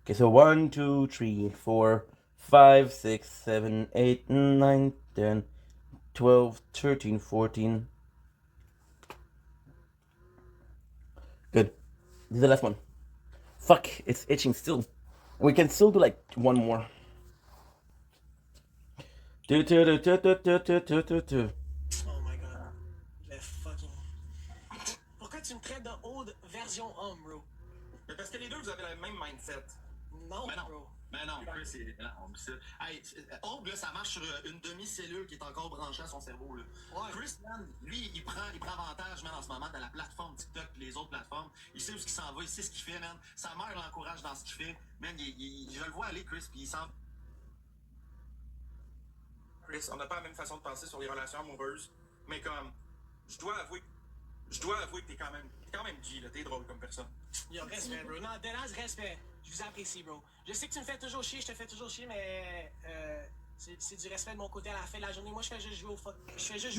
Okay, so 1, 2, 3, 4, 5, 6, 7, 8, 9, 10, 12, 13, 14. Good. This is the last one. Fuck, it's itching still. We can still do like one more. Oh my god. Le fucking. Pourquoi tu me traites de old version homme, bro? Mais parce que les deux, vous avez le même mindset. Non, Mais non. bro. Mais non, Chris, c'est. Non, ça. Hey, Orb, là, ça marche sur une demi-cellule qui est encore branchée à son cerveau, là. Ouais. Chris, man, lui, il prend avantage, man, en ce moment, de la plateforme TikTok et les autres plateformes. Il sait où il s'en va, il sait ce qu'il fait, man. Sa mère l'encourage dans ce qu'il fait. Man, je le vois aller, Chris, puis il s'en. Chris, on n'a pas la même façon de penser sur les relations amoureuses, mais comme, je dois avouer que t'es quand même G, là, t'es drôle comme personne. Yo, respect, bro. Non, Delas, respect. Je vous apprécie, bro. Je sais que tu me fais toujours chier, je te fais toujours chier, mais c'est du respect de mon côté à la fin de la journée. Moi, je fais juste jouer au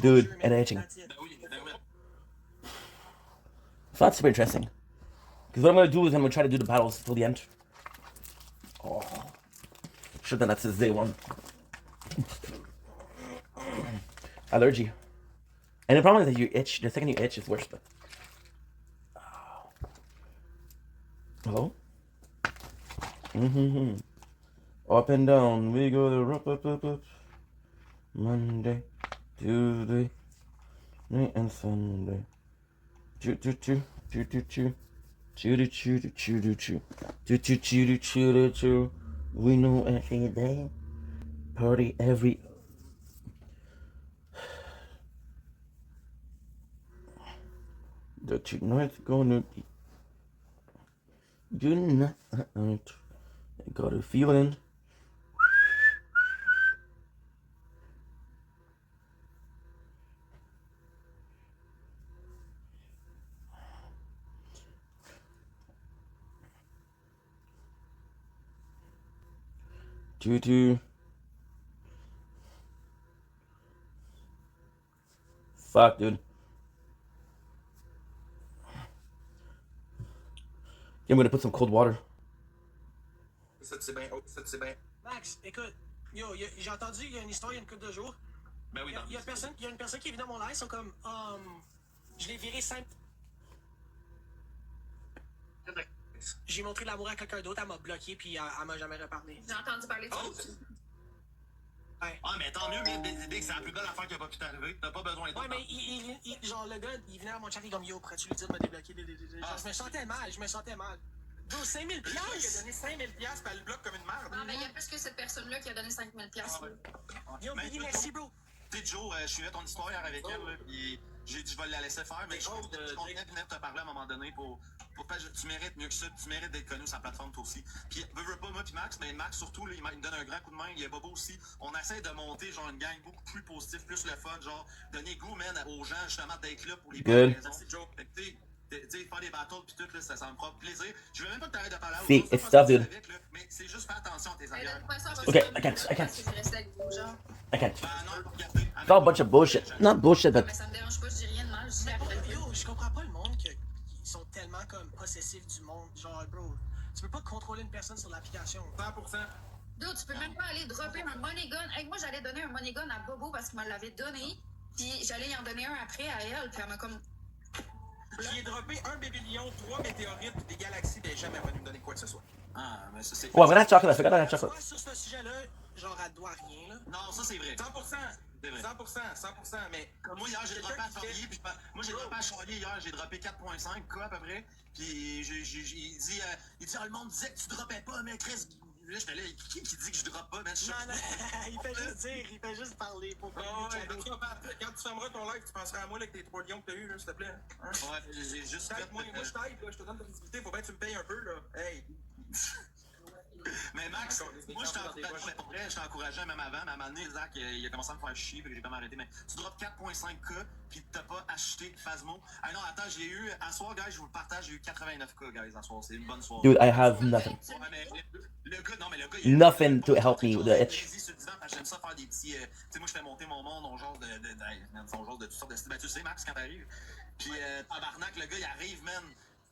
Dude, jeu, and itching. That's it. Ben oui, ben oui. So that's super interesting. Because what I'm gonna do is I'm gonna try to do the battles till the end. Oh. Sure, then that's his day one. Allergy. And the problem is that you itch. The second you itch, it's worse. But hello. Up and down. We go to up. Monday, Tuesday, night and Sunday. Choo. We know every day. Party every. The tonight's gonna be good night. I got a feeling. Choo. Fuck, dude. I'm gonna put some cold water. Ça, c'est bien. Max, écoute, yo, j'ai entendu, il y a une histoire il y a une couple de jours. Ben oui, Il y a une personne qui est venue dans mon live, ils sont comme, je l'ai viré simple. J'ai montré de l'amour à quelqu'un d'autre, elle m'a bloqué, puis elle m'a jamais reparlé. J'ai entendu parler de ça. Ouais. Ah, mais tant mieux, Big, c'est la plus belle affaire qui a pas pu t'arriver. T'as pas besoin de. Ouais, mais genre, le gars, il venait à mon chat, il est comme yo, pourrais-tu lui dire de me débloquer je me sentais mal. Bro, 5000$! Il a donné 5000$, puis elle le bloque comme une merde. Non, mais il y a plus que cette personne-là qui a donné 5000$. Yo, Biggie, merci, bro. Tu sais, Joe, je suivais ton histoire hier avec elle, là, puis j'ai dit, je vais la laisser faire, mais je pense que je venais te parler à un moment donné pour tu mérites mieux que ça, tu mérites d'être connu sur la plateforme toi aussi. Puis, veux pas moi puis Max, mais Max surtout, là, il me donne un grand coup de main, il est Bobo aussi. On essaie de monter genre une gang beaucoup plus positive, plus le fun, genre donner goût, man, aux gens justement d'être là pour les bonnes raisons. C'est Joe. Tu sais, faire des battles pis tout, là, ça me fera plaisir. Je veux même pas que t'arrêtes de parler à See, it's tough, dude. mais c'est juste faire attention à tes arrières. Okay, I can't. I can't. It's all a bunch of bullshit. Not bullshit, but. Mais ça me dérange pas, je dis rien de mal, je dis après. Yo, je comprends pas le monde qui sont tellement comme possessifs du monde. Genre, bro, tu peux pas contrôler une personne sur l'application. 100%. Dude, tu peux même pas aller dropper un money gun. Hey, moi, j'allais donner un money gun à Bobo parce qu'il me l'avait donné. Puis j'allais y en donner un après à elle. Puis elle m'a comme. J'y ai droppé un bébé lion, 3 météorites, des galaxies, mais jamais venu me donner quoi que ce soit. Ah, mais ça c'est. Oh, I'm gonna have chocolate. I forgot I had chocolate. Sur ce sujet-là, genre, elle doit rien, là. Non, ça c'est vrai. 100%. 100%, mais. Moi, hier, j'ai droppé à Charlie, puis moi, j'ai droppé à Charlie hier, j'ai droppé 4.5, quoi, à peu près. Puis, il dit, ah, le monde disait que tu droppais pas, mais Chris. Là, j'étais là, qui dit que je droppe pas, man? Non, il fait juste dire, il fait juste parler pour pas. Quand tu fermeras ton live, tu penseras à moi avec tes 3 lions que t'as eu, là, s'il te plaît. Hein? Ouais, j'ai juste fait. Moi, je t'aide, là, je te donne de la visibilité, faut bien que tu me payes un peu, là. Hey! Mais Max, moi je t'encourageais même avant, mais à un moment donné, Zach, il a commencé à me faire chier, puis j'ai comme arrêté. Mais tu drops 4.5K, puis t'as pas acheté Phasmo. Ah non, attends, j'ai eu, à soir, guys, je vous le partage, j'ai eu 89K, guys, à soir. C'est une bonne soirée. Dude, I have nothing. Ouais, mais le gars, non, mais le gars, Nothing to help me with the itch. J'aime ça faire des petits. Tu sais, moi, je fais monter mon monde, on jase de toutes sortes de styles. Ben, tu sais, Max, quand t'arrives. Puis, tabarnak, le gars, il arrive, man.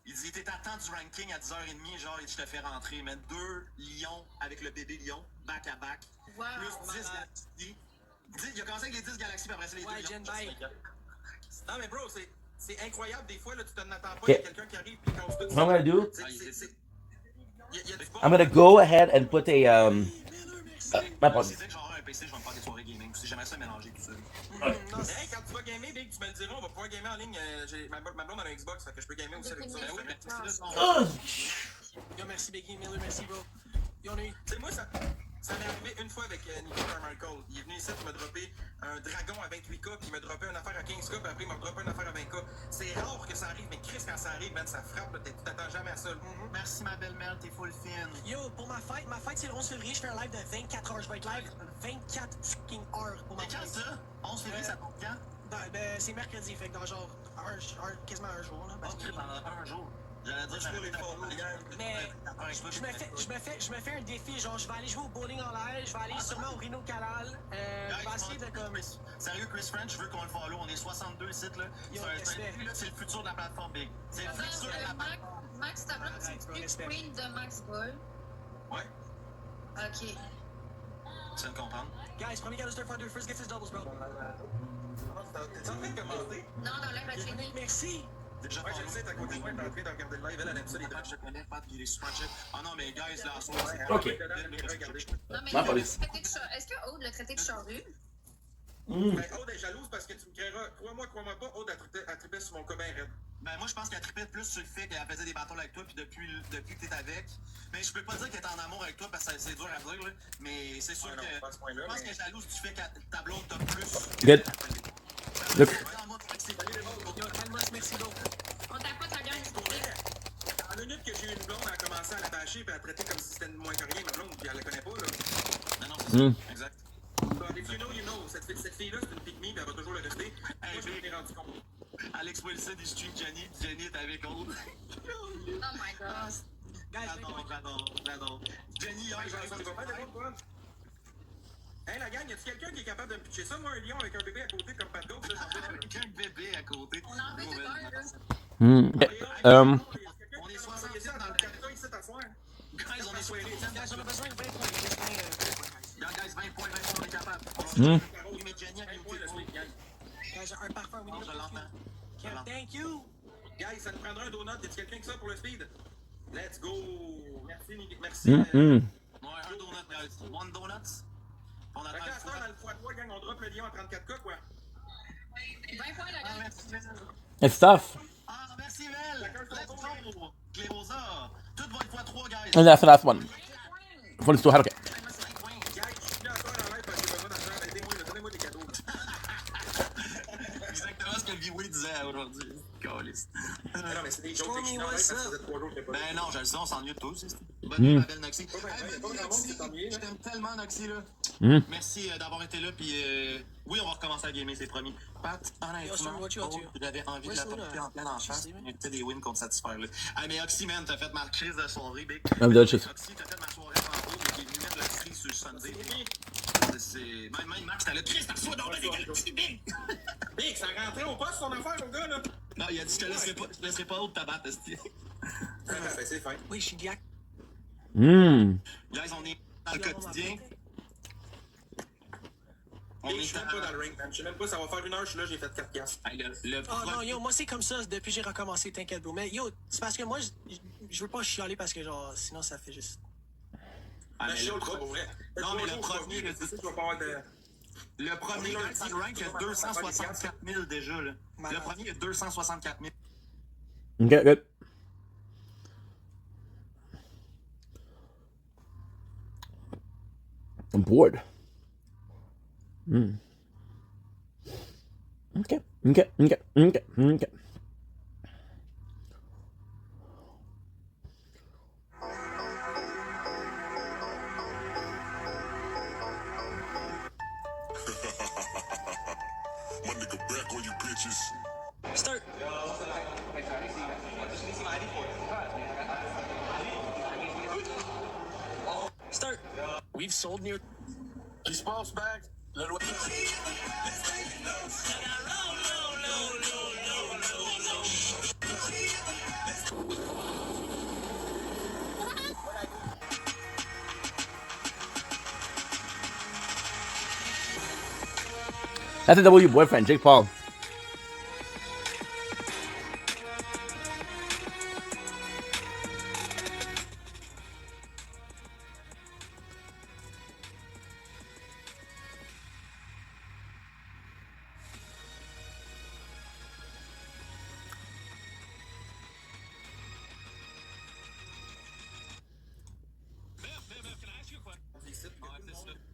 Il dit, t'es à temps du ranking à 10h30, genre, et je te fais rentrer, man. 2 lions avec le bébé lion, back à back. Wow, plus 10 galaxies. Il a commencé avec les 10 galaxies, puis après ça, les 2 lions. Non, mais bro, c'est incroyable. Des fois, là, tu t'en attends pas. Il y a quelqu'un qui arrive, puis quand What I'm gonna do? Il y a du bon. I'm gonna go ahead and put a my apologies. C'est genre un PC, je vais me faire des soirées gaming. J'aimerais ça mélanger tout ça. Hey, quand tu vas gamer, Big, tu me le diras, on va pouvoir gamer en ligne. Ma blonde a un Xbox, fait que je peux gamer aussi avec ça. Ben oui, mais c'est là, Yo, merci Biggie, Miller, merci, bro. Yo, on a eu. Tu sais, moi, ça m'est arrivé une fois avec Nico Carmichael. Il est venu ici, il m'a droppé un dragon à 28K, puis il m'a droppé une affaire à 15K, puis après, il m'a droppé une affaire à 20K. C'est rare que ça arrive, mais Chris, quand ça arrive, man, ça frappe, tu t'attends jamais à ça. Merci, ma belle-mère, t'es full fine. Yo, pour ma fête c'est le 11 février, je fais un live de 24 heures. Je vais être live 24 fucking heures pour ma fête. Mais quand ça? 11 février, ça tombe quand? Ben, c'est mercredi, fait que dans genre quasiment un jour, là. Ok, pendant un jour. J'allais dire, mais je me fais un défi, genre je vais aller jouer au bowling en l'air, je vais aller sûrement au Rhino Calal, je vais essayer de comme... Sérieux, Chris French, je veux qu'on le follow, on est 62 sites là. C'est le futur de la plateforme Big. C'est le futur de la plateforme. Max, ta blonde, c'est Queen de Max Ball. Ouais. Ok. Tu viens de comprendre? Guys, premier Callister Fighter, first gets his doubles, bro. T'es en train de commenter? Non, dans l'air à Jenny. Merci. Déjà, Ouais, je le sais, t'as côté de moi, t'es en train de regarder le live, elle aime ça, les je drags. te connais, Pat, il est super chill. Ah non, mais guys, là, en soi, c'est... Ok. Non, mais Ma police. est-ce que Aude l'a traité de charrue? Ben, Aude est jalouse parce que tu me créeras. Crois-moi pas, Aude a trippé sur mon copain raide. Ben, moi, je pense qu'elle trippait plus sur le fait qu'elle faisait des battles avec toi, puis depuis que t'es avec. Mais je peux pas dire qu'elle est en amour avec toi, parce que c'est dur à dire, là. Mais c'est sûr que. Je pense qu'elle est jalouse du fait que ta blonde t'a plus. Good. Look. Merci, bro. On tapote la gang, s'il vous plaît. En minute que j'ai eu une blonde, elle a commencé à la bâcher, puis à la traiter comme si c'était moins que rien, ma blonde, puis elle la connaît pas, là. Non, non, c'est ça. Exact. If you know, you know. Cette fille-là, c'est une pique-me, puis elle va toujours le rester. Moi, je m'en ai rendu compte. Alex Wilson, il stream Jenny, puis Jenny est avec Aude. Oh my god. J'adore. Jenny, hier, Hey, la gang, y a-t-il quelqu'un qui est capable de me pitcher ça? Moi, un lion avec un bébé à côté, comme pas d'autre, là, avec un bébé à côté. On en veut une heure, là. On est 67 dans le carton ici, t'asseoir. Guys, on est 67. Guys, on a besoin de 20 points. Guys, 20 points, on est capable. Oui, mais Jenny a mis Guys, un parfum, oui. je l'entends. Thank you. Guys, ça nous prendra un donut. Y'a-t-il quelqu'un qui ça pour le speed? Let's go. Merci, Nick. Merci. Ouais, un donut, guys. One donut. On attend Fait que le là, à cette heure, dans le x3, gang, on drop le lion à 34K, quoi. 20 points, la gang. Merci, Mel. It's tough. Ah, merci, Mel. Let's go. Clérosa. Tout va être x3, guys. And that's the last one. For the store, okay. Gang, je suis là à cette heure en live parce que j'ai besoin d'argent. Aidez-moi, donnez-moi des cadeaux. Exactement ce que le V-Way disait aujourd'hui. Calice. Non, mais c'est des jokes. Je suis là en live parce que ça faisait 3 jours que j'étais pas là. Ben non, je le sais, on s'ennuie de toi aussi. Bonne nuit, ma belle Noxy. Je t'aime tellement, Noxy, là. Merci d'avoir été là, puis oui, on va recommencer à gamer, c'est promis. Pat, honnêtement, j'avais envie de la porter en plein en face, mais tu des wins qu'on te satisfaire, là. Ah, mais Oxy, man, t'as fait ma crise de soirée, big. Oxy, t'as fait ma soirée en haut, mais qui est venu mettre le prix sur le Sunday. Même Max, t'as le Chris, t'as reçu dans des galaxies, big! Big, ça rentrait au poste son affaire, mon gars, là. Non, il a dit, je te laisserai pas haut de ta batte, esti. C'est fin. Oui, je suis Diac. Guys, on est dans le quotidien. On est même pas dans le ring, man. Je sais même pas, ça va faire 1 heure, je suis là, j'ai fait 4 piastres. Oh non, yo, moi c'est comme ça depuis que j'ai recommencé, t'inquiète, bro. Mais yo, c'est parce que moi, je veux pas chialer parce que genre, sinon ça fait juste. Ah, mais mais le pro, pour vrai. Non, mais le premier, je sais que tu vas pas avoir de. Le premier Golden Rank, il y a 264 000 déjà, là. Le premier, il y a 264 000. Okay, good. I'm bored. Okay. My nigga back on you bitches. Start. Start. We've sold near. Qui se passe, back? Le loyer. That's a W boyfriend, Jake Paul.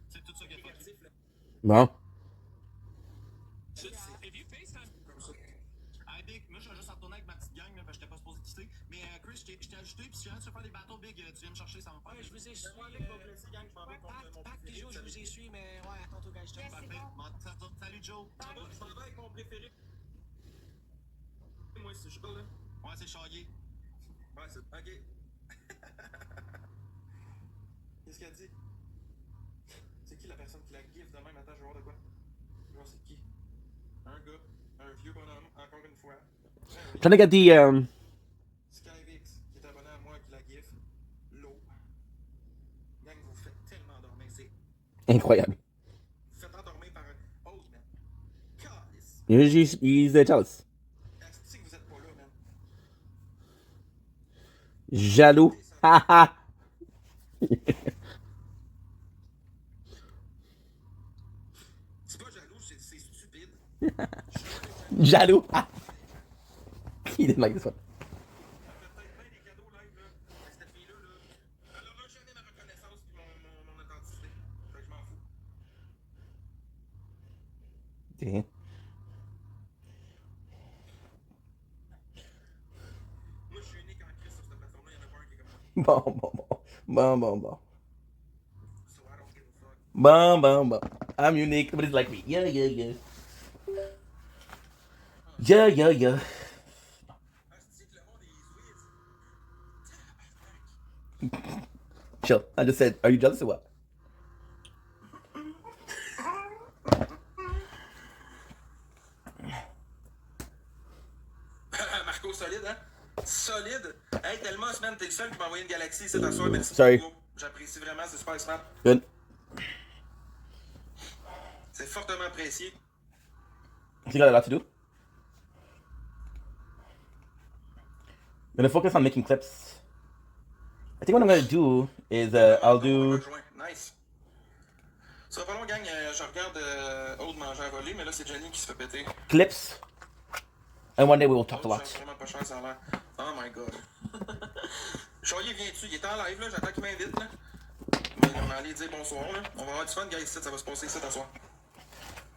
C'est tout ça qui est fucké. Bon. Hey, Big, moi je vais juste retourner avec ma petite gang, là, parce que j'étais pas supposé quitter. Mais Chris, je t'ai ajouté, puis si tu viens de se faire des bateaux, Big, tu viens me chercher, ça va me faire. Ouais, je vous ai suivi. Pat, déjà, je vous ai suivi, mais ouais, attends, toi, gars, je t'aime. Parfait. Salut, Joe. Je m'en vais avec mon préféré. Moi, c'est chaud, là. Ouais, c'est Chaillé. Ouais, c'est. Ok. Qu'est-ce qu'elle dit? C'est qui la personne qui la gifle de même? Attends, je vais voir de quoi. Je vais voir c'est qui. Un gars, un vieux bonhomme, encore une fois. Trying to get the Skyvix, qui est abonné à moi, qui la gifle. L'eau. Gang, vous faites tellement dormir, c'est. incroyable. Vous faites endormir par un old man. Calice. He's jealous. Est-ce que vous êtes pas là, man? Jaloux. Haha. C'est pas jaloux, c'est stupide. Jaloux. He didn't like this one. Ça fait peut-être bien des cadeaux live, là. Mais cette fille-là, là, elle aura jamais ma reconnaissance et mon authenticité. Fait que je m'en fous. Damn. Moi, je suis unique en Christ sur cette plateforme-là. Il y en a pas un qui est comme moi. Bon. So I don't give a fuck. Bon. I'm unique. Nobody's like me. Yeah. Yeah. C'est que le monde est sweet. Chill. I just said, are you jealous or what? Marco, solide, hein? Solide. Hey, tellement, man, t'es le seul qui m'a envoyé une galaxie, c'est ta soirée. Merci Sorry. beaucoup. J'apprécie vraiment, c'est super smart. Good. C'est fortement apprécié. You got a lot to do. I'm gonna focus on making clips. I think what I'm gonna do is I'll do. Nice. Ça va pas long, gang. je regarde Aude manger à voler, mais là, c'est Jenny qui se fait péter. Clips. And one day we will talk a lot. C'est vraiment pas cher, ça a l'air. Oh my god. Choyer, viens-tu? Il est en live, là. J'attends qu'il m'invite, là. Mais on va aller dire bonsoir, là. On va avoir du fun, guys, ici. Ça va se passer ici, t'asseoir.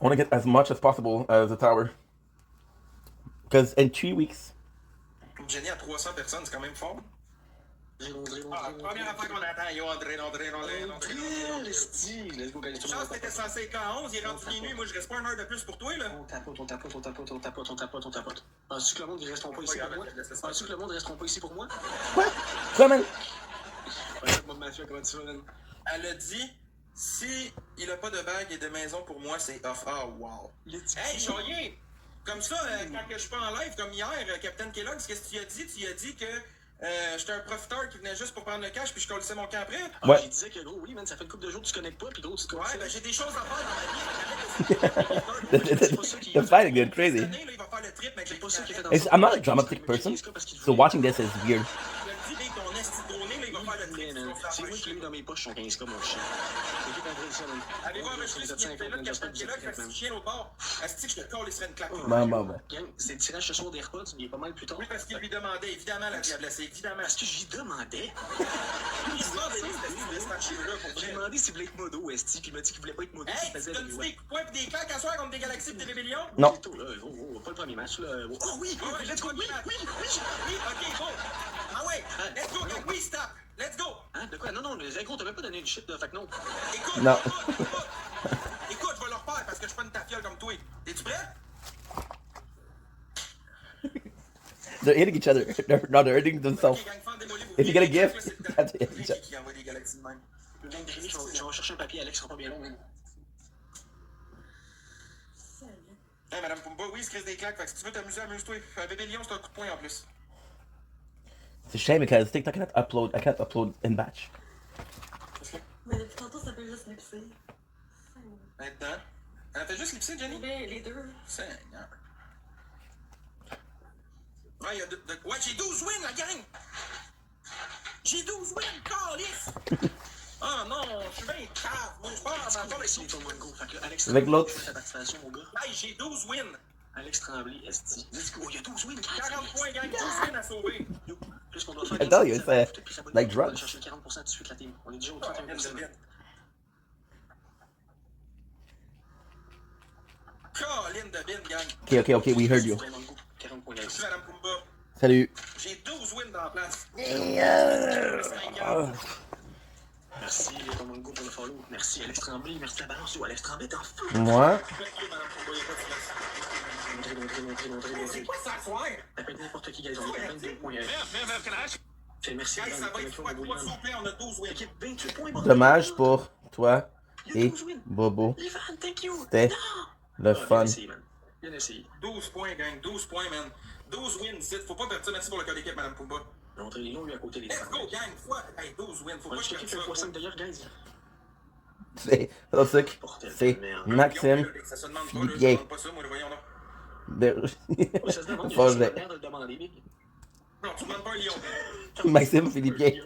I want to get as much as possible as the tower. Because in 3 weeks. Jenny à 300 personnes, c'est quand même fort. Première affaire qu'on attend, yo, André. Chance que t'étais censé être à 11, il est rendu minuit, moi je reste pas 1 heure de plus pour toi, là. On tapote. Penses-tu que le monde, ils resteront pas ici pour moi? Penses-tu que le monde, ils resteront pas ici pour moi? Quoi? Quoi, man? Elle a dit, si il a pas de bague et de maison pour moi, c'est off. Ah, wow. Hey, Choyer! Comme ça, quand je suis pas en live, comme hier, Captain Kellogg, qu'est-ce que tu as dit? Tu as dit que j'étais un profiteur qui venait juste pour prendre le cash puis je collissais mon camp après. Ouais. Il disait que gros, oui, man, ça fait une couple de jours que tu connectes pas, puis gros, tu te ouais, ben j'ai des choses à faire dans ma vie. That's fine, good, crazy. I'm not a dramatic person, so watching this is weird. C'est moi qui l'ai eu dans mes poches, son 15K, mon chien. Allez voir le chien qui était là, Captain Kellogg, fait que chien au bord. Est-ce que je te colle, il serait une claque? C'est le tirage ce soir des repas, il est pas mal plus tard. Oui, parce qu'il lui demandait, évidemment, la diablesse, évidemment. Est-ce que j'y demandais? L'histoire des listes, c'était ce match-là pour J'ai demandé s'il voulait être modo, Esti, puis il m'a dit qu'il voulait pas être modo. Hey, tu donnes des points pis des claques à soir contre des galaxies pis des rébellions? Non. Pas le premier match, là. Oh oui, let's go, oui, ok, bon. Ah ouais, let's go, donc oui, stop. Let's go! Hein? De quoi? Non, les gros, t'avais pas donné du shit, là, fait que non. Écoute, non. Écoute, je vais leur faire parce que je suis pas une tafiole comme toi. T'es-tu prêt? They're hitting each other. They're hitting themselves. If you get a gift, you have to hit each other. Le gang de Rémi, je vais chercher un papier, Alex, ça sera pas bien long, hein. Hey, Madame Pumba, oui, c'est Chris des claques, fait que si tu veux t'amuser, amuse-toi. Un bébé lion, c'est un coup de poing en plus. It's a shame because TikTok I can't upload in batch. Mais depuis tantôt, ça peut juste lipser. Maintenant? Elle fait juste lipser, Jenny? Les deux. Seigneur. Ouais, il y a ouais, j'ai 12 wins, la gang! J'ai 12 wins, calice! Ah non, je suis bien cave. Moi, je pars dans le Alex Avec l'autre. sa participation, mon gars. Hey, j'ai 12 wins! Alex Tremblay, Esti. Let's go, il y a 12 wins. 40 points, gang, 12 wins à sauver. Plus qu'on doit faire. I tell you, it's like drugs. On va chercher 40% tout de suite, la team. On est déjà au 31%. Caroline de Bin, gang. Okay, we heard you. 40 points, Merci, Madame Pumba. Salut. J'ai 12 wins dans la place. Merci, ton mango pour le follow. Merci, Alex Tremblay. Merci, la balance. Yo, Alex Tremblay, t'es en feu. Moi? C'est quoi ça, soir? Appelle n'importe qui, guys. On est à 22 points. Merci, Guys, ça va être quoi? 3 s'il vous plaît, on a 12 wins. Équipe 28 points. Dommage pour toi et Bobo. C'était le fun. Bien essayé. 12 points, gang. 12 points, man. 12 wins, faut pas perdre ça. Merci pour le code d'équipe, Madame Pumba. Montrez les noms, lui, à côté des Let's go, gang. Hey, 12 wins. Faut pas checker perdre ça. x5 d'ailleurs, guys. C'est Maxime Philippier. Pas ça, moi, le voyons là. Ça se demande, il y a juste la merde de le demander, Big. Non, tu demandes pas un lion. Maxime Philippier.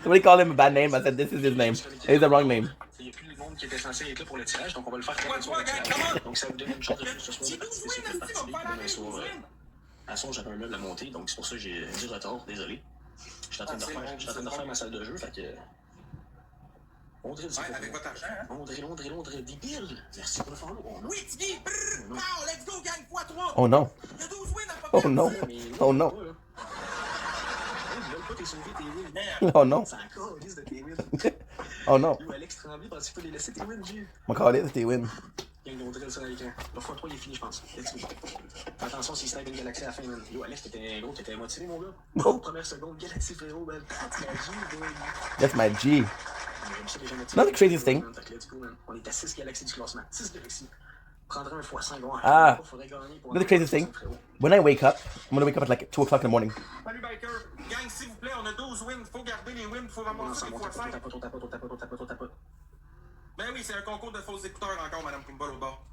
Somebody called him a bad name. I said this is his name. It's the wrong name. Il n'y a plus le monde qui était censé être là pour le tirage, donc on va le faire pour le tirage. Donc ça vous donne une chance de ce soir de participer si vous voulez participer. Demain soir, à soir, j'avais un meuble à monter, donc c'est pour ça que j'ai du retard, désolé. Je suis en train de refaire ma salle de jeu, fait que... Avec votre argent, hein? Audrey, 10 billes. Merci pour le follow. Oui, Tiggy! Brrr! Pow! Let's go, gang! x3! Oh non. Il y a 12 wins à pas Oh non. Oh non. Oh non. C'est encore une liste de tes wins. Oh non. Yo, Alex Tremblay, parce que tu peux les laisser tes wins, G. On va caller tes wins. Gang d'Audrey, ça à l'écran. Le x3, il est fini, je pense. Let's go. Attention s'il snipe une galaxie à la fin, man. Yo, Alex, t'étais motivé, mon gars. Oh. Première seconde, galaxie frérot, man. That's my G. Not the craziest thing. On est à 6 galaxies du classement. 6 galaxies. Prendrait un x5. Ah. Not the craziest thing. When I wake up, I'm gonna wake up at like 2 o'clock in the morning. Salut, Biker. Gang, s'il vous plaît, on a 12 wins. Faut garder les wins. Faut ramasser les x5. On tapote. Ben oui, c'est un concours de faux écouteurs encore, Madame Pumba, l'autre bord.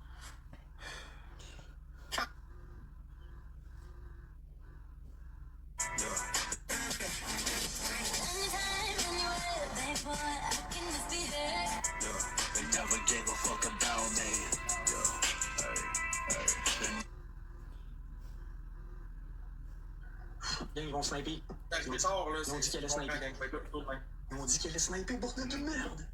Ils vont sniper. Quand je sors, là, Ils ont dit qu'elle allait sniper. Ils m'ont dit qu'elle allait sniper, bordel de merde.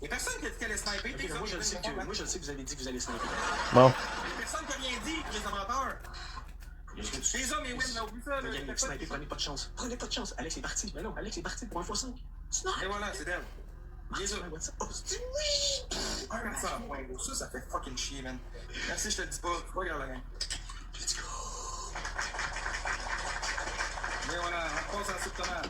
Y'a personne qui a dit qu'elle allait sniper. Okay, moi, je le sais que vous avez dit que vous allez sniper. Bon. Y'a personne qui a rien dit, les amateurs. Les hommes et win, là, oublie ça. Gang, sniper, prenez pas de chance. Prenez pas de chance. Alex est parti. Mais non, Alex est parti pour 1x5. Et voilà, c'est d'elle. Jésus. Oh, c'est oui! Un ça à point, gros. Ça fait fucking chier, man. Merci, je te le dis pas. Regarde la gang. Let's go! Mais voilà, on passe à la soupe tomate.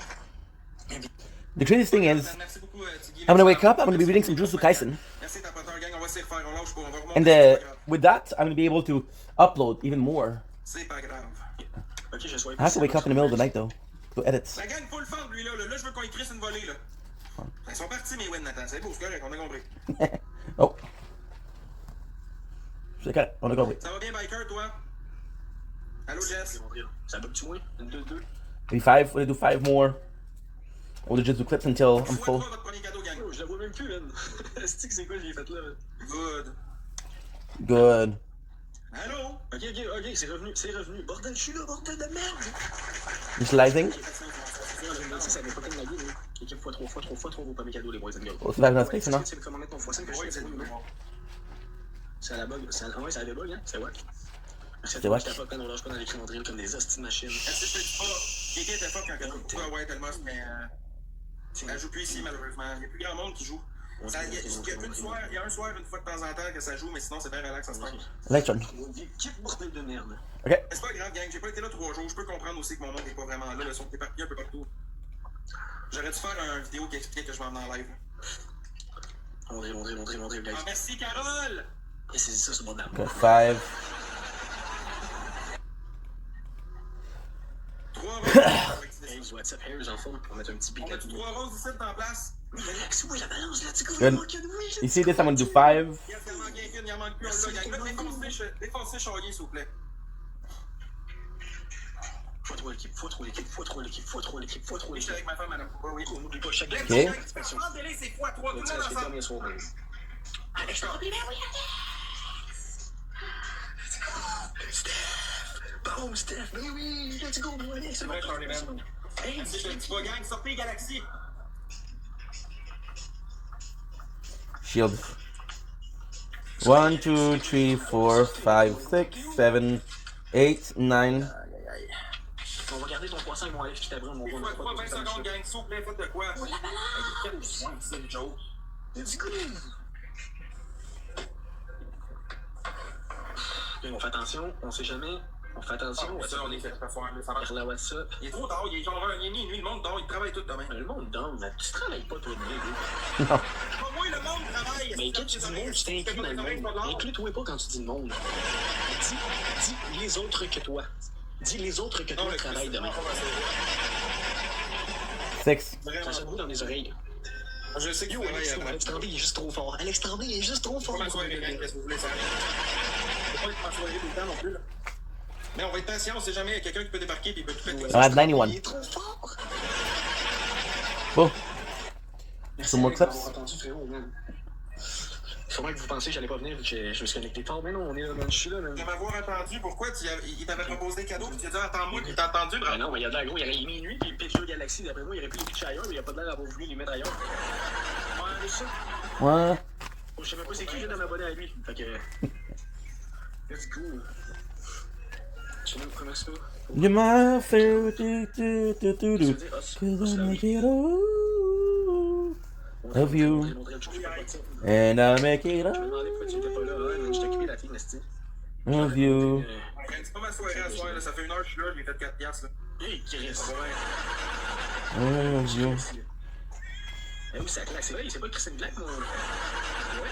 The craziest thing is, Merci beaucoup, Tiggy. I'm gonna wake up, I'm gonna be reading some Jujutsu Kaisen. Merci, tapoteur, gang. On va s'y refaire. On lâche pas. On va remonter. And with that, I'm gonna be able to upload even more. C'est pas grave. Ok, je swipe. I have to wake up in the middle of the night though, to edit. La gang, faut le fendre, lui, là. Là, je veux qu'on écrisse une volée, là. Ils sont partis, mes wins, Nathan. C'est beau, c'est correct, on a compris. Oh. C'est correct, on a compris. Ça va bien, Biker, toi? Allô, Jess? Ça bug-tu moins? Une 2-2? Maybe 5, we'll do 5 more. We'll just do clips until I'm full. Votre premier cadeau, gang. Je la vois même plus, man. C'est quoi j'ai fait là, man? Good. Good. Allô? Ok, c'est revenu. Bordel, je suis là, bordel de merde! Initializing. Ça n'est pas comme la game, hein. Équipe x3 vos premiers cadeaux, les boys and girls. Oh, c'est pas grave, c'est non? C'est comment mettre ton x5 que je fais, c'est à la bug. Ouais, ça avait bug, hein? C'est wack. C'est wack. On lâche pas dans les calendriers comme des hosties de machines. Est-ce que je te dis pas? Kéké était fort quand elle a ouais, tellement, mais. Elle joue plus ici, malheureusement. Il y a plus grand monde qui joue. Il y a un soir, une fois de temps en temps, que ça joue, mais sinon, c'est bien relax, ça se fait. Electron. Quel bordel de merde. Ok. C'est pas grave, gang. J'ai pas été là 3 jours. Je peux comprendre aussi que mon monde n'est pas vraiment là. Le son est éparpillé un peu partout. J'aurais dû faire une vidéo qui expliquait que je m'en venais en live. Montrez, guys. Ah, merci, Carole! Et c'est ça, ce bon dame. Okay, 5. 3 roses. Hey, what's up, Harry, en forme? On va mettre un petit pic. On a 3 roses ici en place. Oui, Alex, oui, la balance, là, tu Good. You see this? I'm gonna do 5. Yes, il en manque une, il en manque plus. On l'a, gang. Défoncez Charlier, s'il vous plaît. Faut trop l'équipe. Je suis avec ma femme, madame Poupa, oui. On n'oublie pas chaque Ok. Prends délai, c'est x3, tout le monde ensemble. Alex, t'as oublié, oui, Alex! Let's go! Steph! Boom, Steph! Mais oui, let's go, Alex! C'est vrai, Charlie, man. Hey, je te le dis pas, gang, sortez Galaxy. Shield. 1, 2, 3, 4, 5, 6, 7, 8, 9. On va garder ton poisson, mon Alex, puis t'as brun, mon gros. 20 secondes, gang, s'il vous plaît, faites de quoi? Oh, la balance! C'est une joke. Let's go! On fait attention, on sait jamais. On fait attention. Ça, on est fait pas faire, ça marche. Par la WhatsApp. Il est trop tard, il est genre 1h30, nuit, le monde dort, il travaille tout demain. Le monde dort, mais tu travailles pas, toi, Non. Pas moi, le monde travaille. mais quand tu dis monde, tu t'inclus dans le monde. Inclus-toi pas quand tu dis le monde. Dis les autres que toi. Dis les autres que toi travaillent demain. 6. Ça se bout dans les oreilles. Je sais qu'il travaille à Alex Tremblay, il est juste trop fort. Alex Tremblay, il est juste trop fort. Pas ma soirée, gang, qu'est-ce que vous voulez, ça arrive. Faut pas être ma soirée tout le temps non plus, là. Mais on va être patient, on sait jamais, il y a quelqu'un qui peut débarquer et il peut tout péter. I'm at 91. Il est trop fort. Bon. Some more clips. Sûrement que vous pensiez que j'allais pas venir vu que je me suis connecté tard, mais non, je suis là, même. Je vais m'avoir attendu, pourquoi il t'avait proposé des cadeaux, puis tu as dit attends-moi, puis t'as entendu, Ben non, mais il y a de la gros, il aurait minuit, puis le pitch de Galaxy, d'après moi, il aurait pu les pitcher ailleurs, mais il n'y a pas de l'air d'avoir voulu les mettre ailleurs. Ouais, c'est ça. Ouais. Je sais même pas c'est qui, je viens de m'abonner à lui. Fait que. Let's go. Tu veux me promettre ça? You're my favorite. Cause I make it all of you. And I make it Je me demandais pourquoi tu étais pas là, ouais, mais je t'ai occupé la fille, Nasty. of you. C'est pas ma soirée à soir, là, ça fait 1 heure que je suis là, j'ai fait 4 piastres, là. Hey, Chris. Of you. Eh oui, ça claque, c'est vrai, c'est pas Christine Black, moi. Ouais.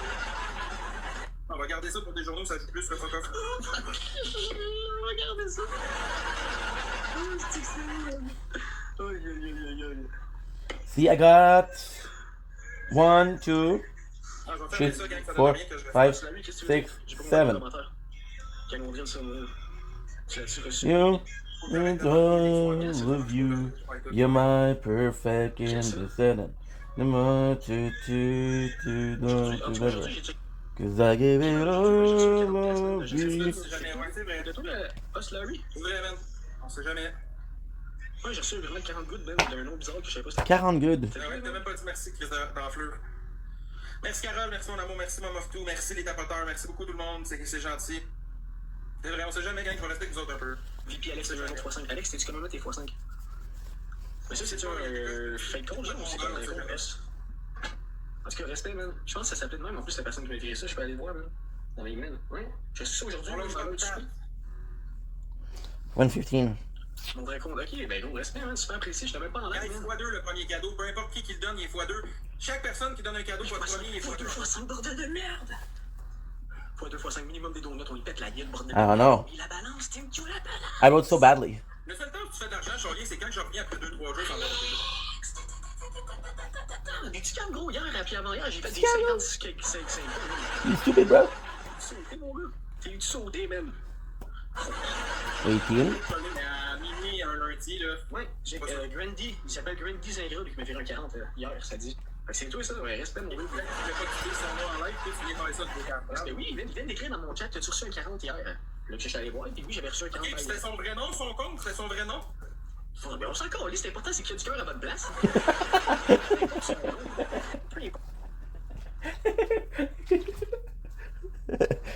On va garder ça pour des journaux où ça joue plus, le fuck off. Regardez ça. Oh, c'est que aïe. See, I got 1, 2, Ah, je vais 3, faire ça, gang, ça donne 4, rien que je vais 5, 6, 7. Calendrier, ça, tu l'as-tu reçu? You and all of you. You're my perfect descendant. The more to Cause I give it all of you. C'est jamais, ouais, c'est vrai. De toi, le Larry? C'est vrai, man. On sait jamais. Ouais, j'ai reçu vraiment 40 gouttes d'un nom bizarre que je savais pas c'était. 40 good. Ah ouais, t'as même pas dit merci, Chris d'enflure. Merci Carole, merci mon amour, merci Mom of Two, merci les tapoteurs, merci beaucoup tout le monde, c'est gentil. C'est vrai, on sait jamais, gang, qu'il va rester avec nous autres un peu. Puis Alex, c'est un autre x5. Alex, t'es-tu comment là tes x5? Mais ça, c'est un fake code, genre, ou c'est comme un fake S? En tout cas, respect, man. Je pense que ça s'appelait de même. En plus, la personne qui m'a écrit ça, je peux aller voir, man. Dans mes emails. Ouais. J'ai su ça aujourd'hui, là, je m'en vais dessus. 115. Mon vrai compte. Ok, ben gros, respect, man. Super apprécié. Je t'avais même pas en live. Il est x2 le premier cadeau. Peu importe qui le donne, il est x2. Chaque personne qui donne un cadeau, pas le premier, il est x2. 2x5, bordel de merde! x2x5 minimum des donuts, on y pète la gueule, bordel de I don't merde. know. Et la balance, Team Q, la balance! I wrote so badly. Le seul temps où tu fais de l'argent, Charlie, c'est quand je reviens après 2-3 jours sans avoir Des petits calmes, gros, hier, puis avant-hier, j'ai fait des 55. You stupid, bro. Sauté, mon gars. T'es sauté, même. 18. à minuit, un lundi, là. Ouais, j'ai Grandy, il s'appelle Grandy Zingra, qui m'a fait un 40 hier, ça dit. Fait que c'est toi, ça, ouais, respect, mon gars. Il n'a pas quitté son nom en live, puis tu viens faire ça de vos Parce que oui, il vient d'écrire dans mon chat, t'as-tu reçu un 40 hier? Là, que je suis allé voir, puis oui, j'avais reçu un 40 hier. C'était son vrai nom, son compte, c'était son vrai nom. Ben, on s'en calisse, c'est important, c'est qu'il y a du cœur à votre place.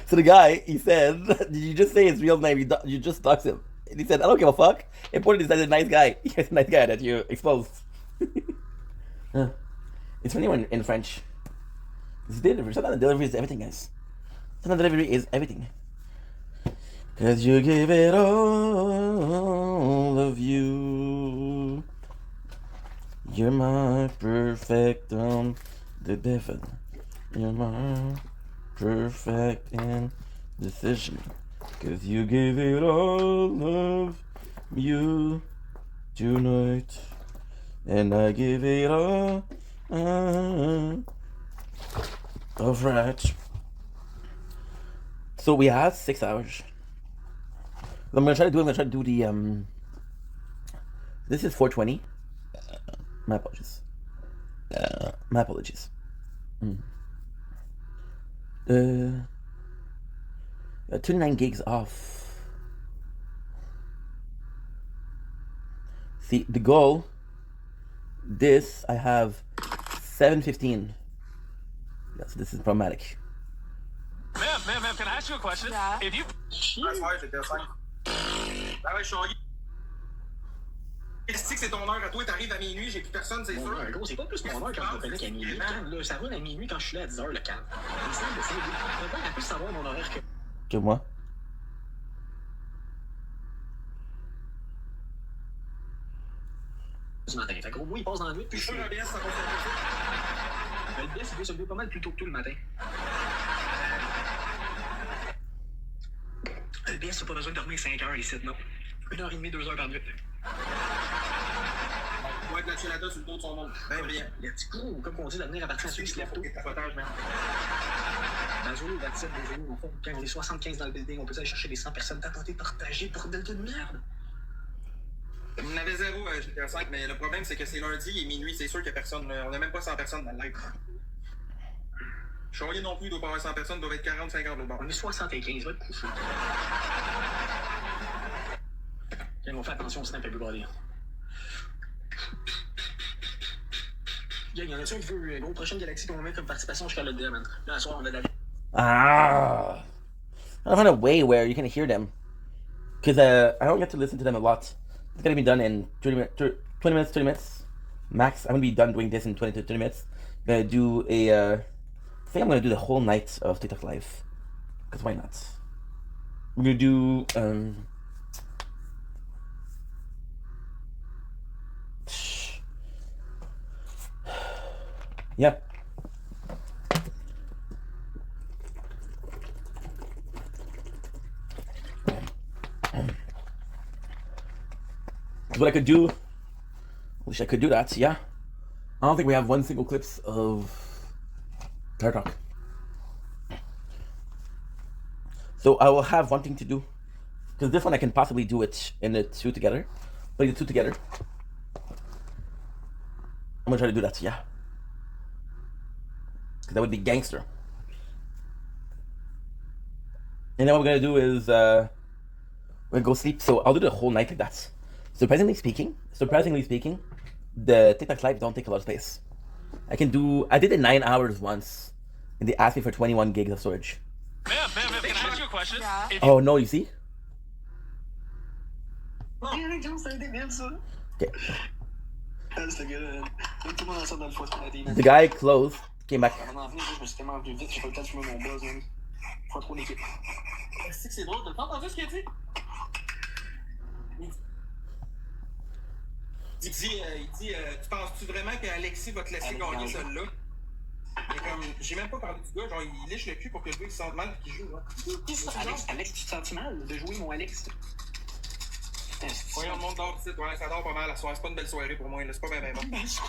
So the guy, he said, did you just say his real name? You just doxed him. And he said, I don't give a fuck. Important is that he's a nice guy. He's a nice guy that you exposed. It's funny in French. It's delivery. Sometimes delivery is everything, guys. Sometimes delivery is everything. Cause you give it all of you. You're my perfect the devil. You're my perfect indecision. Cause you give it all of you tonight. And I give it all of right. So we have 6 hours. I'm gonna try to do the this is 420. My apologies. 29 gigs off. See the goal. This I have 715. Yes, this is problematic. Ma'am, can I ask you a question? Yeah. If you Ah ouais, Charlie. Est-ce que c'est ton heure à toi, t'arrives à minuit, j'ai plus personne, c'est sûr. Gros, c'est pas plus mon heure quand je me connecte à minuit. Là, ça roule à minuit quand je suis là à 10h le câble. Il semble que c'est mon père a pu savoir mon horaire que moi. ce matin. Fait gros, moi, il passe dans la nuit, puis je suis là. Le BS, ça va faire Le BS, il doit se lever pas mal plus tôt que tout le matin. Le BS, t'as pas besoin de dormir 5 heures ici, non. 1h30, 2 heures par nuit. Ouais, de la chelada sur le dos de son monde. Ben bien. Les petits coups, comme on dit, l'avenir appartient à ceux qui se lèvent tôt. Tapotage, man. Dans Zolo, dans le Zolo, en fait, quand on est 75 dans le building, on peut aller chercher les 100 personnes tapoter, partager, bordel de merde. On avait 0 GTA 5, mais le problème c'est que c'est lundi et minuit, c'est sûr qu'il y a personne. On n'a même pas 100 personnes dans le live. Charlie non plus, il doit pas avoir 100 personnes, il doit être 40-50 au bord. On est 75, va être couché. On fait attention, c'est un peu bordé. Il y en a un qui veut gros prochaine galaxie qu'on va mettre comme participation jusqu'à le dé, man. Là, à soir, on a de la. Ah, I find a way where you can hear them, because I don't get to listen to them a lot. It's gonna be done in 20 minutes, 30 minutes max. I'm gonna be done doing this in 20 to 30 minutes. I'm gonna do a I think I'm gonna do the whole night of TikTok live, because why not? We're gonna do yeah. What I could do, wish I could do that, yeah. I don't think we have one single clips of TikTok. So I will have one thing to do, because this one I can possibly do it in the two together. Put the two together. I'm gonna try to do that, yeah. Because that would be gangster. And then what we're gonna do is we're gonna go sleep. So I'll do the whole night like that. surprisingly speaking, the TikTok live don't take a lot of space. I did it 9 hours once, and they asked me for 21 gigs of storage. Ma'am, can I ask you a question? Yeah. Oh no, you see? Okay. The guy closed, came back. C'est drôle, t'as pas entendu ce qu'il a dit? Il dit, tu penses-tu vraiment qu'Alexis va te laisser gagner celle-là? Mais comme, j'ai même pas parlé du gars, genre, il lèche le cul pour que le gars il se sente mal et qu'il joue, hein. Alex, tu te sens mal de jouer mon Alex? Voyons, le monde dort ici, ouais, ça dort pas mal la soirée, c'est pas une belle soirée pour moi, là, c'est pas bien bon. Mais c'est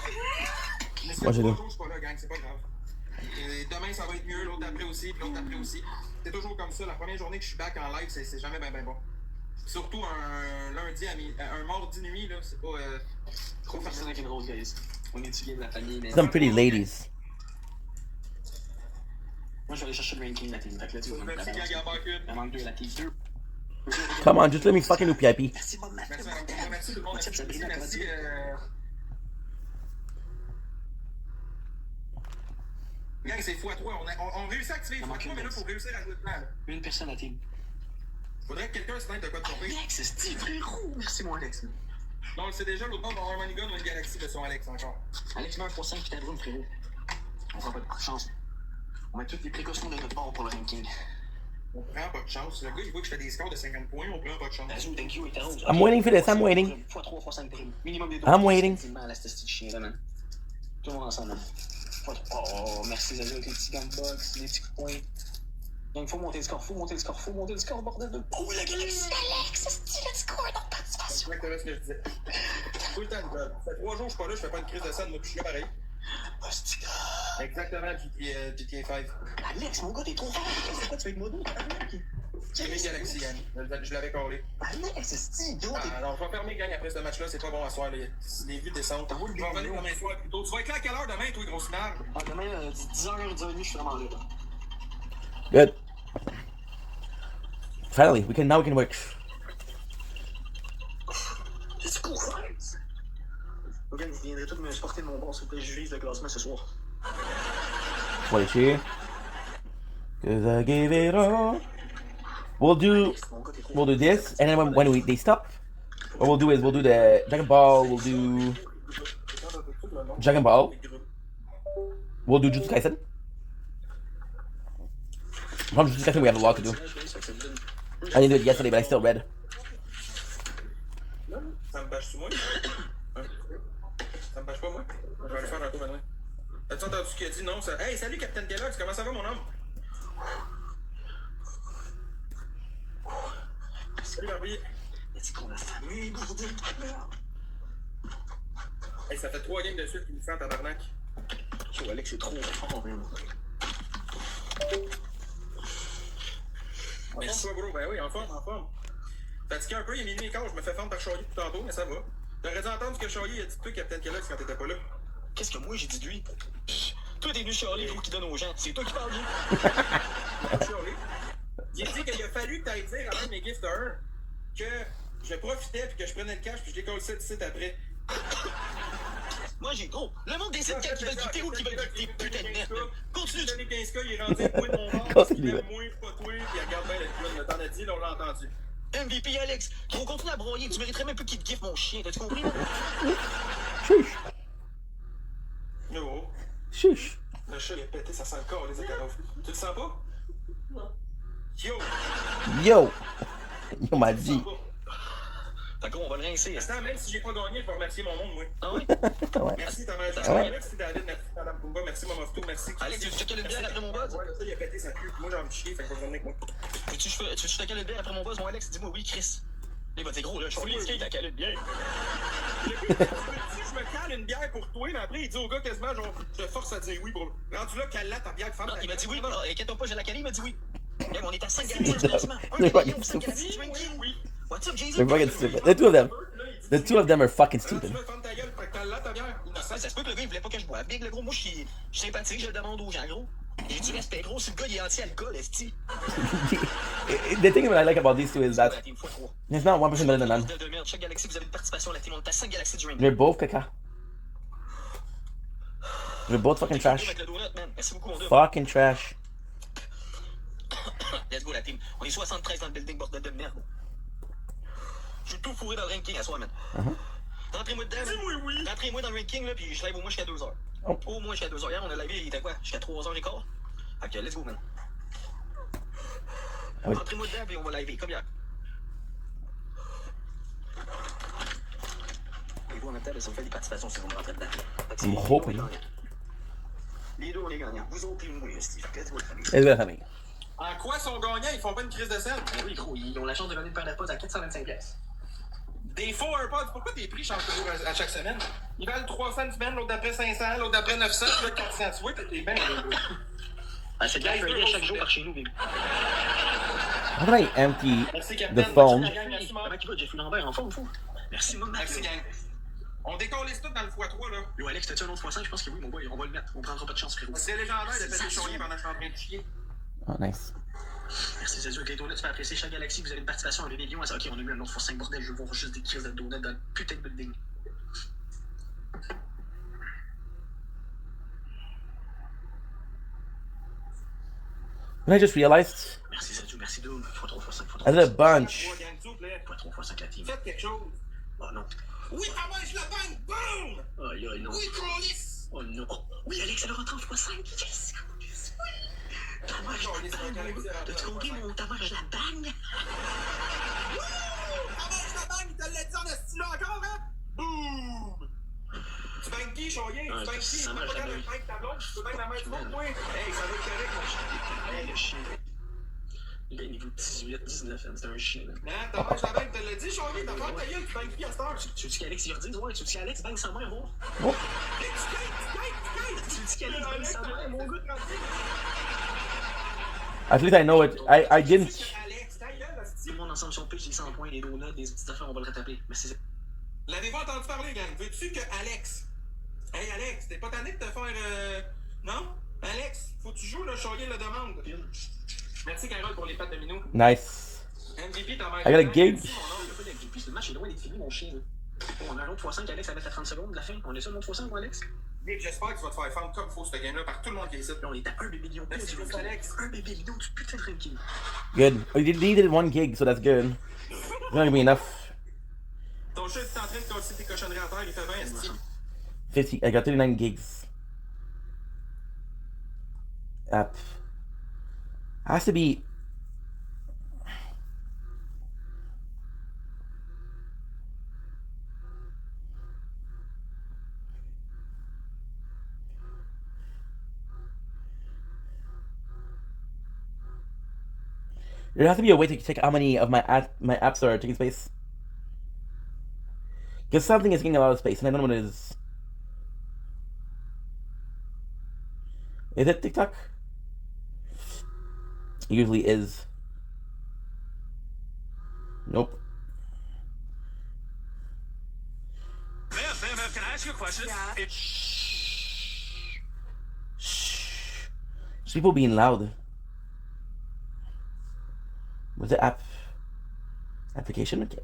Moi, j'ai 3 deux. jours, je suis pas là, gang, c'est pas grave. Et demain, ça va être mieux, l'autre après aussi, puis l'autre après aussi. C'est toujours comme ça, la première journée que je suis back en live, c'est jamais bien bon. Surtout un lundi un mardi nuit, là, c'est pas... Trop facile avec une grosse guys. On est bien de la famille, mais... Some pretty ladies. Moi, je vais aller chercher le ranking de la team. Fait que là, tu vas Merci, gang, à Barcade. Il manque 2 la team 2. Come on, just let me fucking loop IP. Merci, Bob Matt. Merci tout le monde, merci. Gang, c'est x3, on réussit à activer x3, mais là, faut réussir à jouer le plan, là. Une personne à team. Faudrait que quelqu'un se mette de quoi de compris. Alex, c'est frérot! Merci, mon Alex. Non, c'est déjà l'autre bord dans Harmony Gun ou une Galaxy de son Alex encore. Alex met un x5 puis t'as frérot. On prend pas de chance. On met toutes les précautions de notre bord pour le ranking. On prend pas de chance. Le gars, il voit que je fais des scores de 50 points, on prend pas de chance. Azou, thank you, et rose. I'm waiting for this, I'm waiting. x3, x5 prime. Minimum des deux. I'm waiting. La cette chien là, man. Tout le monde ensemble, man. Oh, merci Zazou avec les petits gunbox, les petits points. Donc, faut monter le score, bordel de... Oh, la Galaxy! Alex, let's go, non, participation! C'est exactement ce que je disais. Tout le temps, ça fait 3 jours que je suis pas là, je fais pas une crise de scène, moi, puis je suis là pareil. Hostie. Exactement, GTA 5. Alex, mon gars, t'es trop fort! C'est quoi, tu fais une modo? J'ai mis Galaxy, gang. Je l'avais collé. Alex, c'est gros, t'es... Alors, je vais fermer, gang, après ce match-là, c'est pas bon à soir, les vues descendent. Je vais revenir demain soir plutôt. Tu vas être là à quelle heure demain, toi, grosse merde? Ah, demain, 10h, 10h30, je suis vraiment là. Good. Finally, now we can work. C'est cool, ok, vous viendrez tous me supporter de mon bord, s'il vous plaît, je vise le classement ce soir. 22. Cause I gave it all. We'll do this, and then when they stop, what we'll do is we'll do the Dragon Ball, we'll do Dragon Ball, we'll do Jutsu Kaisen. From Jutsu Kaisen we have a lot to do. I didn't do it yesterday, but I still read. Ça me bâche sur moi? Ça me bâche pas, moi? Je vais aller faire un tour maintenant. As-tu entendu ce qu'il a dit? Non, ça... Hey, salut, Captain Kellogg's, comment ça va, mon homme? Salut, Barbie. Est-ce qu'on a famille, bordel de merde? Hey, ça fait 3 games de suite qu'il me fait en tabarnak. Yo, Alex, c'est trop fort, man. Merci, toi, bro. Ben oui, en forme. Fatigué un peu, il est minuit et quart, je me fais fendre par Charlie tout tantôt, mais ça va. T'aurais dû entendre ce que Charlie a dit de toi, Captain Kellogg's, quand t'étais pas là. Qu'est-ce que moi j'ai dit de lui? Toi, t'es venu Charlie, gros, qui donne aux gens. C'est toi qui parles, lui. Charlie. Il a dit qu'il a fallu que t'ailles dire à un de mes gifts 1 que je profitais puis que je prenais le cash puis je décolle ça de site après. Moi, j'ai gros. Le monde décide quand ils veulent quitter ou qu'ils veulent quitter, putain de merde. Continue. Le 15K, il est rendu à point de mon ventre. Il aime moins, pas toi, puis il regarde bien le club. T'en as dit, là, on l'a entendu. MVP Alex, gros, continue à broyer. Tu mériterais même plus qu'il te giffe mon chien. T'as-tu compris, là? Shush. Yo. Shush. Le chat, il a pété, ça sent le corps, les écarofs. Tu le sens pas? Non. Yo m'a dit. Fait qu'on va le rincer. Attends, même si j'ai pas gagné, je vais remercier mon monde, moi. Ah oui? Ouais. Merci, t'as merci David, merci Madame Pumba, merci Maman Ftou, merci. Alex, tu veux checker le bière après mon buzz? Ouais, le ça, il a pété sa queue, moi j'ai envie de chier, fait que je vais revenir avec moi. Tu veux checker le bière après mon buzz, mon Alex? Dis-moi oui, Chris. Les bah t'es gros, là, je suis skate à caler de bière. Si je me cale une bière pour toi, mais après il dit au gars quasiment, genre, je te force à dire oui, bro. Rendu là, cale-la ta bière, femme. Non, il m'a dit oui, bon, inquiète-toi pas, j'ai la calée, il m'a dit oui. Même on est à 5 Galaxies du lancement. 1 million, 5 Galaxies du ranking. What's up, Jason? They're fucking stupid. The two of them are fucking stupid. Ça se peut que le gars il voulait pas que je boive. Big, le gros, moi je suis sympathique, je le demande aux gens, gros. J'ai du respect, gros, si le gars il est anti-alcool, esti. The thing that I like about these two is that La team x3. there's not one person better than none. De merde, chaque galaxie, vous avez une participation à la team. On est à 5 galaxies du ranking. They're both caca. They're both fucking trash. Avec le donut, man. Merci beaucoup, mon deux. Fucking trash. Let's go, la team. On est 73 dans le building, bordel de merde. Je suis tout fourré dans le ranking à soi, man. Rentrez-moi dedans. Dis-moi oui. Rentrez-moi dans le ranking, là, puis je live au moins jusqu'à 2h. Oh. Au moins jusqu'à 2h. Hier, on a live, il était quoi? Jusqu'à 3h15. Ok, let's go, man. Oui. Rentrez-moi dedans, puis on va live, comme hier. Et vous, en même temps, ça vous fait des participations si vous me rentrez dedans. I'm hoping. Les deux, on est gagnants. Vous autres, et moi, Steve. Let's go, la famille. It's good, honey. En quoi sont gagnants? Ils font pas une crise de sel? Oui, gros, ils ont la chance de gagner une paire d'AirPods à 425 pièces. Des faux AirPods, pourquoi tes prix changent toujours à chaque semaine? Ils valent 300 une semaine, l'autre d'après 500, l'autre d'après 900, puis là 400. Tu vois, t'es bien. C'est Black Friday chaque jour par chez nous, baby. How can I empty Merci, the Captain. phone? Comment tu vas, Jeffrey Lambert, en forme, fou? Merci, mon mec. Merci, gang. On décolle les tout dans le x3, là. Yo, Alex, t'as-tu un autre x5? Je pense que oui, mon boy. On va le mettre. On prendra pas de chance, frérot. C'est légendaire de faire des choriers pendant que je suis en train de chier. Oh, nice. Merci, Zazou. Avec les donuts, tu fais apprécier chaque galaxie. Vous avez une participation à bébé lion. Ok, on a mis un autre x5, bordel. Je veux voir juste des crises de donuts dans le putain de building. And I just realized Merci, Zazou. Merci, Doom. x3, x5, x3. I did a bunch. x3, x5, la team. Faites quelque chose. Oh non. Oui, je la banque. Boom! Aïe, aïe, non. Oui, Chronis! Oh non. Oh, oui, Alex, elle rentre en x5. Yes! Ta mère, je la bagne. T'as-tu compris, mon ta mère, je la bagne? Ta mère, je la banque, il te l'a dit en esti encore, hein? Boum! Tu banques qui, Chorier? Tu banques qui? Tu peux pas faire le banque ta blonde? Tu peux banque la mère du monde, toi? Hey, ça va être correct, mon chien. Hey, le chien. Il est niveau 18, 19, c'est un chien. Non, ta mère, je la banque, te l'a dit, Chorier? Ta mère, ta gueule, tu banques qui à cette heure? Tu veux qu'Alex y redise? Ouais, tu veux qu'Alex banque sa mère, voir? Oh. Hey, tu Tu veux qu'Alex banque sa mère, mon gars? At least I know it. I didn't. Tout le monde ensemble sur le pitch, les 100 points, les donuts, des petites affaires, on va le rattraper. Mais c'est. L'avez-vous entendu parler, gang? Veux-tu que Alex... Hey, Alex, t'es pas tanné de te faire... Non? Alex, faut que tu joues, le Chorier le demande. Merci, Carole, pour les pattes de minou. Nice. MVP, ta mère... I got a gig. Le match est loin d'être fini, mon chien. Oh, on a un autre x5, Alex, avec la 30 secondes de la fin. On est sur un autre x5, Alex? Nick, j'espère que tu vas te faire fendre comme il faut, ce game-là, par tout le monde qui est ici. On est à un bébé lion. Merci, Alex. Un bébé lion du putain de ranking. Good. We did 1 gig, so that's good. It's not gonna be enough. Ton chat est en train de casser tes cochonneries à terre, il fait bien, esti. 50. I got 39 gigs. App. Has to be. There has to be a way to check how many of my apps are taking space. Because something is getting a lot of space, and I don't know what it is. Is it TikTok? It usually is. Nope. Ma'am, can I ask you a question? Yeah. Shh. There's people being loud. Was the application? Okay.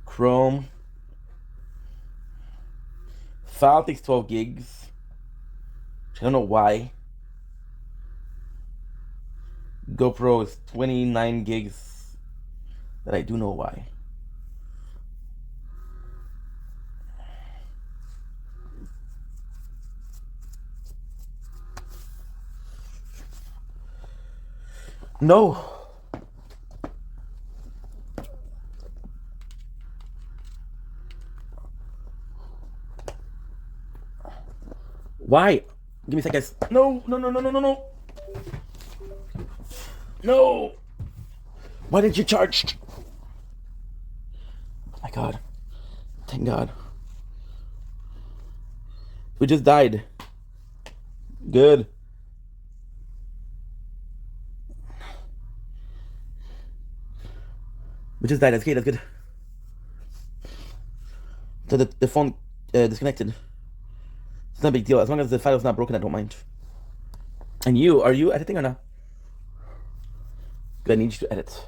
Chrome. File takes 12 gigs. I don't know why. GoPro is 29 gigs. That I do know why. No. Why? Give me seconds. No. No. Why did you charge? Oh my god. Thank God. We just died. Good. We just died. That's okay. That's good. So the phone disconnected. It's not a big deal. As long as the file's not broken, I don't mind. And are you editing or not? Good, I need you to edit.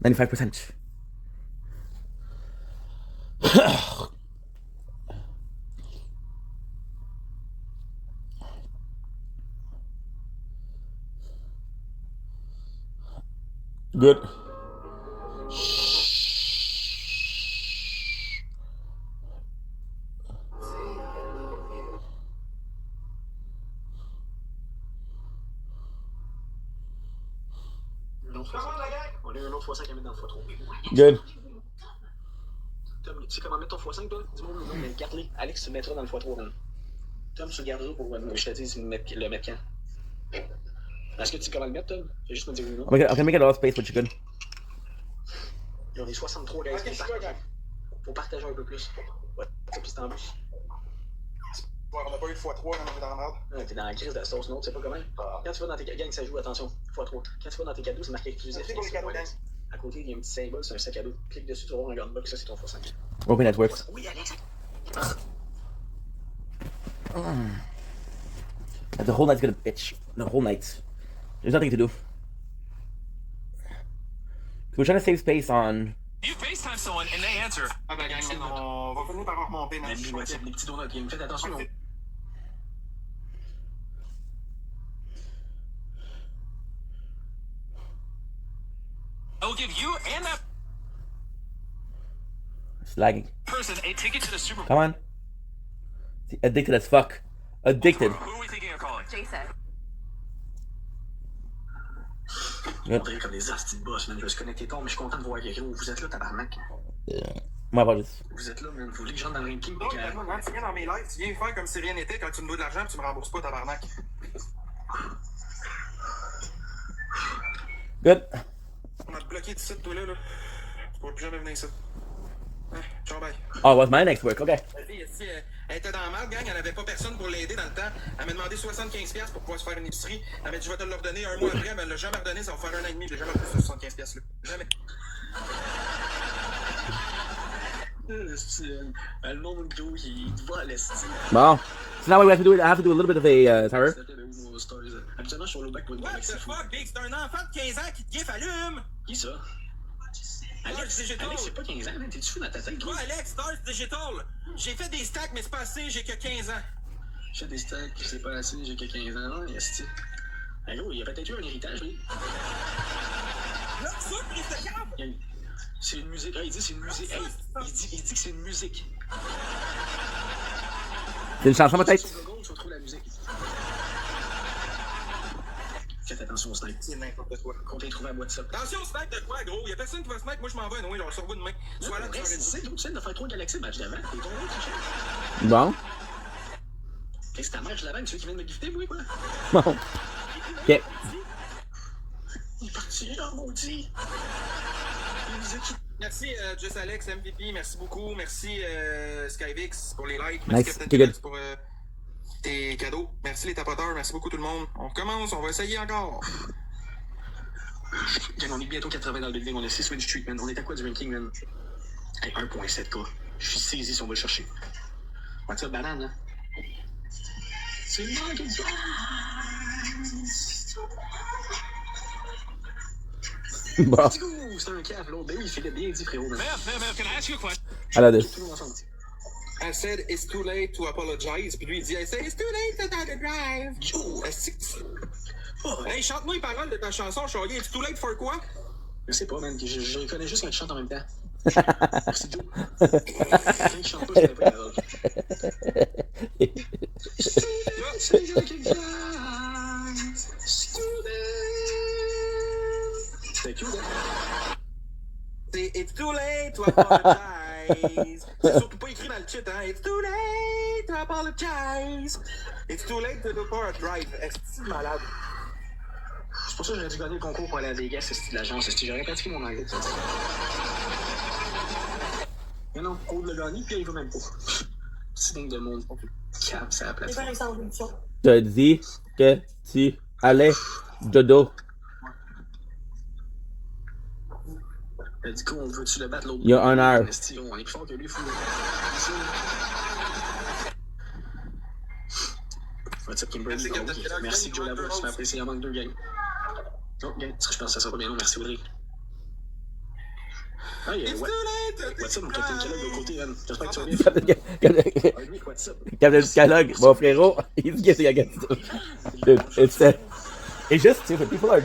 %. Good. On a eu un autre x5 à mettre dans le x3. Good. Tom, tu sais comment mettre ton x5, toi? Dis-moi le nom, mais garde-les. Alex, tu le mettras dans le x3. Man. Tom, tu le garderas pour je te dis le mettre quand. Est-ce que tu sais comment le mettre, Tom? Fais juste me dire le nom. I'm gonna make it all space, but you're good. Il y en a 63 gars qui faut partager un peu plus. Ouais, ça, puis c'est en bus. Ouais, on n'a pas eu le x3, on est dans la merde. T'es dans la crise de la sauce, non? Tu sais pas comment? Quand tu vas dans tes gangs, ça joue, attention, x3. Quand tu vas dans tes cadeaux, c'est marqué exclusif. C'est pour les cadeaux, gang. À côté, il y a un petit symbole, c'est un sac à dos. Clique dessus, tu vas voir un gunbox, ça c'est ton x5. Hoping that works. Oui, Alex. The whole night's gonna bitch. The whole night. There's nothing to do. We're trying to save space on. You FaceTime someone and they answer. Ah ben, gang, on va finir par remonter, man. Les petits donuts, game. Faites attention. I will give you and that It's lagging. person a ticket to the Super Bowl. Come on. See, addicted as fuck. Addicted. Who are we thinking of calling? Jason. On dirait comme des astis de boss, man. Je vais se connecter tard, mais je suis content de voir quelqu'un. Vous êtes là, tabarnak. My apologies. Vous êtes là, man. Vous voulez que je rentre dans le ranking? Non, regarde-moi, man, tu viens dans mes lives, tu viens faire comme si rien n'était quand tu me dois de l'argent et tu me rembourses pas, tabarnak. Good. On m'a bloqué de site, toi là. Tu pourras plus jamais venir ici. Hein, ciao, bye. Oh, it was my next work. Okay. La fille, elle était dans la merde, gang, elle avait pas personne pour l'aider dans le temps. Elle m'a demandé 75$ pour pouvoir se faire une épicerie. Elle m'a dit, je vais te le redonner un mois après, mais elle l'a jamais redonné, ça va faire 1 an et demi, j'ai jamais plus ce 75$ là. Jamais. Le monde d'eau, il te voit à l'esti. Well, so now we have to do it. I have to do a little bit of a tower. Habituellement, je suis au low-back pour une What the fuck, big? C'est un enfant de 15 ans qui te giffe allume! Qui ça? Alex Digital! Alex, c'est pas 15 ans, man. T'es-tu fou dans ta tête? Quoi, Alex? Stars Digital! J'ai fait des stacks, mais c'est pas assez, j'ai que 15 ans. J'ai fait des stacks, c'est pas assez, j'ai que 15 ans. Non, esti. Allô, il y a peut-être eu un héritage, lui. Là, ça, prise de câble! C'est une musique. Ah, il dit c'est une musique. Hey, il dit que c'est une musique. C'est une chanson peut-être? Sur Google, tu vas trouver la musique. Faites attention au snipe. C'est n'importe quoi. Qu'on t'ait trouvé à WhatsApp. Attention au snipe de quoi, gros? Y'a personne qui va snipe, moi je m'en vais, non, genre sur vous demain. Sois là, tu vas C'est l'autre scène de faire 3 galaxies match d'avant. T'es tombé, tu sais. Bon. Qu'est-ce que ta mère, je l'avais, celui qui vient de me gifter, moi, quoi? Bon. Ok. Il est parti, oh maudit. Merci Just Alex, MVP, merci beaucoup. Merci Skyvix pour les likes. Nice. Merci Okay, good. pour tes cadeaux. Merci les tapoteurs, merci beaucoup tout le monde. On recommence, on va essayer encore. On est bientôt 80 dans le building, on est 6 win street, man. On est à quoi du ranking, man? Hey, 1.7K. Je suis saisi si on va le chercher. What's up, banane, hein? C'est moi qui dis. Bon. C'est un cave, l'autre. Ben oui, il fait bien dit, frérot. Ma'am, can I ask you a question? I love this. I said it's too late to apologize. Puis lui il dit I said it's too late to drive. Yo! Hey, chante-moi les paroles de ta chanson, Charlie. It's too late for quoi? Je sais pas, man. Je reconnais juste quand tu chantes en même temps. Merci, Joe. Quand tu chantes pas, je connais pas les paroles. C'est cute, hein? C'est it's too late to apologize. C'est surtout pas écrit dans le chat, hein. It's too late to apologize. It's too late to do for a drive. Est-ce que malade? C'est pour ça que j'aurais dû gagner le concours pour aller à Vegas, c'est de l'agence. J'aurais pratiqué mon anglais. Mais non, Aude l'a gagné, puis il va même pas. C'est dingue de monde. Cap, c'est la plateforme. J'ai pas réussi à en une fois. Tu as dit que tu allais Dodo. Elle dit qu'on veut-tu le battre l'autre? You're on our. On est plus fort que lui, fou. WhatsApp Kimberly. Merci Joe Labo, tu m'as apprécié. Il en manque 2 games. Non, gang, je pense que ça sera pas bien long. Merci Audrey. Ah, il y a WhatsApp, mon Captain Kellogg de l'autre côté, man. J'espère que tu vas bien. Captain Kellogg, mon frérot, he's getting against him. Dude, it's just stupid. People are.